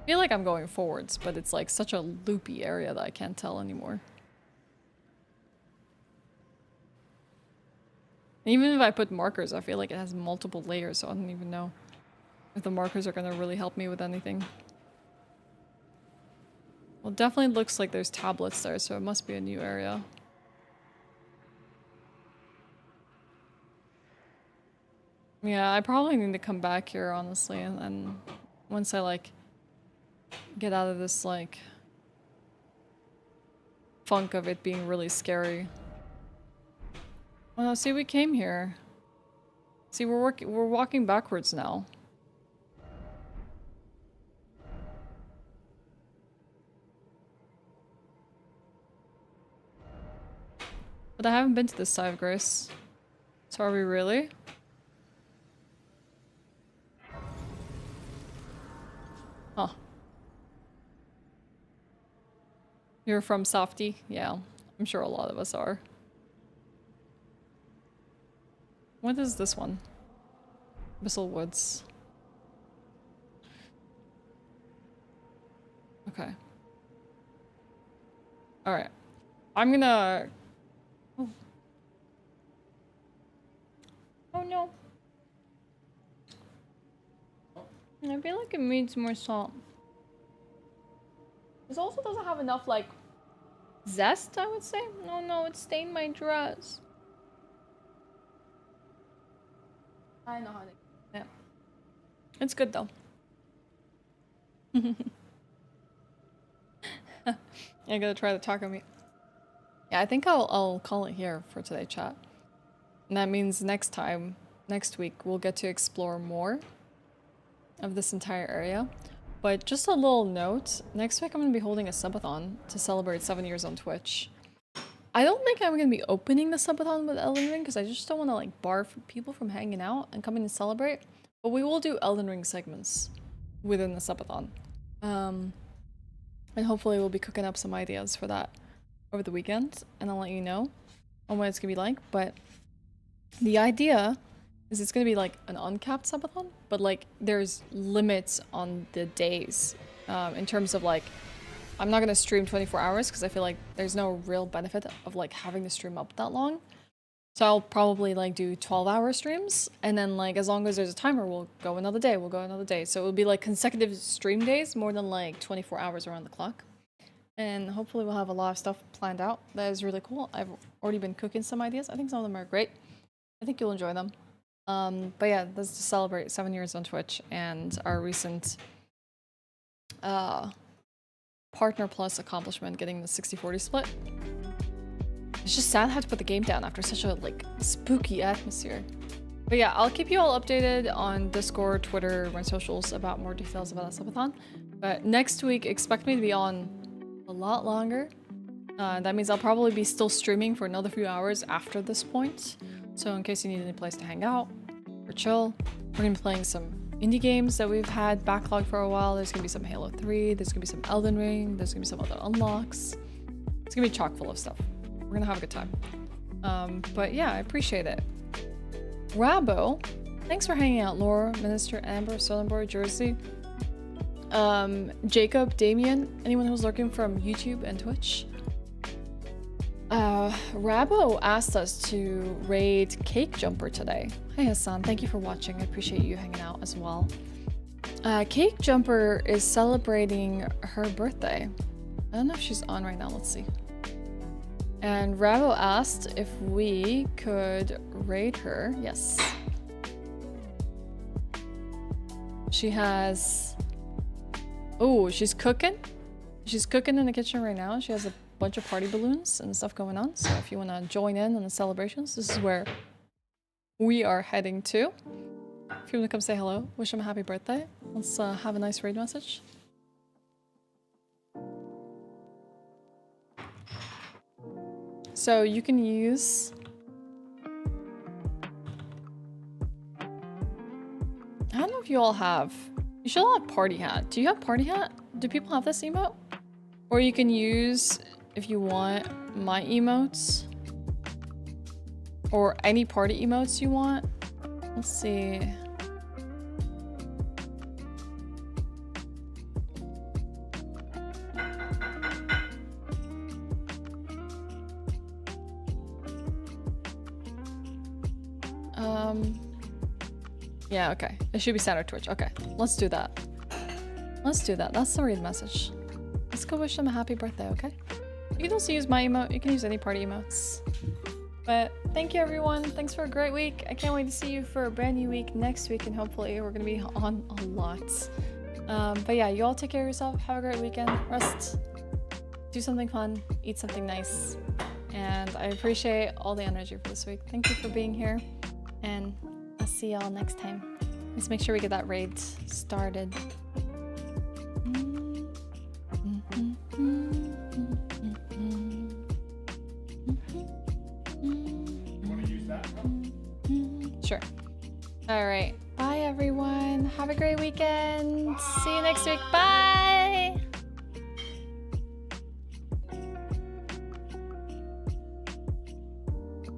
I feel like I'm going forwards, but it's like such a loopy area that I can't tell anymore. Even if I put markers, I feel like it has multiple layers, so I don't even know if the markers are gonna really help me with anything. Well, it definitely looks like there's tablets there, so it must be a new area. Yeah, I probably need to come back here, honestly, and once I, like, get out of this, like, funk of it being really scary. Oh no, see, we came here. See, we're walking backwards now. But I haven't been to this side of Grace. So are we really? Huh. You're from Softy? Yeah, I'm sure a lot of us are. What is this one? Abyssal Woods. Okay. Alright. I'm gonna... Oh. Oh no. I feel like it needs more salt. This also doesn't have enough, like, zest, I would say. Oh no, it stained my dress. I know how to... Yeah. It's good though. I gotta try the taco meat. Yeah, I think I'll call it here for today, chat. And that means next week, we'll get to explore more of this entire area. But just a little note, next week I'm gonna be holding a subathon to celebrate 7 years on Twitch. I don't think I'm gonna be opening the subathon with Elden Ring because I just don't want to like bar people from hanging out and coming to celebrate. But we will do Elden Ring segments within the subathon. And hopefully we'll be cooking up some ideas for that over the weekend, and I'll let you know on what it's gonna be like. But the idea is it's gonna be like an uncapped subathon, but like there's limits on the days in terms of like I'm not gonna stream 24 hours because I feel like there's no real benefit of like having the stream up that long. So I'll probably like do 12-hour streams, and then like as long as there's a timer, we'll go another day. So it will be like consecutive stream days more than like 24 hours around the clock. And hopefully we'll have a lot of stuff planned out. That is really cool. I've already been cooking some ideas. I think some of them are great. I think you'll enjoy them. But yeah, this is to celebrate 7 years on Twitch and our recent Partner Plus accomplishment, getting the 60-40 split. It's just sad I had to put the game down after such a like spooky atmosphere. But yeah, I'll keep you all updated on Discord, Twitter, my socials about more details about that subathon. But next week, expect me to be on a lot longer. That means I'll probably be still streaming for another few hours after this point. So in case you need any place to hang out or chill, we're gonna be playing some indie games that we've had backlogged for a while. There's gonna be some Halo 3, there's gonna be some Elden Ring, there's gonna be some other unlocks. It's gonna be chock full of stuff. We're gonna have a good time. But yeah, I appreciate it. Rabo, thanks for hanging out. Laura, Minister, Amber, Solenborg, Jersey. Jacob, Damien, anyone who's lurking from YouTube and Twitch. Rabo asked us to raid Cake Jumper today. Hi Hassan, thank you for watching. I appreciate you hanging out as well. Cake Jumper is celebrating her birthday. I don't know if she's on right now, let's see. And Rabo asked if we could raid her. Yes. She has... Oh, she's cooking? She's cooking in the kitchen right now. She has a bunch of party balloons and stuff going on. So if you want to join in on the celebrations, this is where we are heading to. If you want to come say hello, wish him a happy birthday. Let's have a nice raid message. So you can use... I don't know if you all have... You should all have Party Hat. Do you have Party Hat? Do people have this emote? Or you can use, if you want, my emotes. Or any party emotes you want. Let's see... Yeah, okay. It should be standard Twitch. Okay, let's do that. Let's do that. That's the raid message. Let's go wish them a happy birthday, okay? You can also use my emote. You can use any party emotes. But thank you, everyone. Thanks for a great week. I can't wait to see you for a brand new week next week, and hopefully we're going to be on a lot. But yeah, you all take care of yourself. Have a great weekend. Rest. Do something fun. Eat something nice. And I appreciate all the energy for this week. Thank you for being here. And I'll see y'all next time. Let's make sure we get that raid started. Sure. All right. Bye, everyone. Have a great weekend. See you next week. Bye.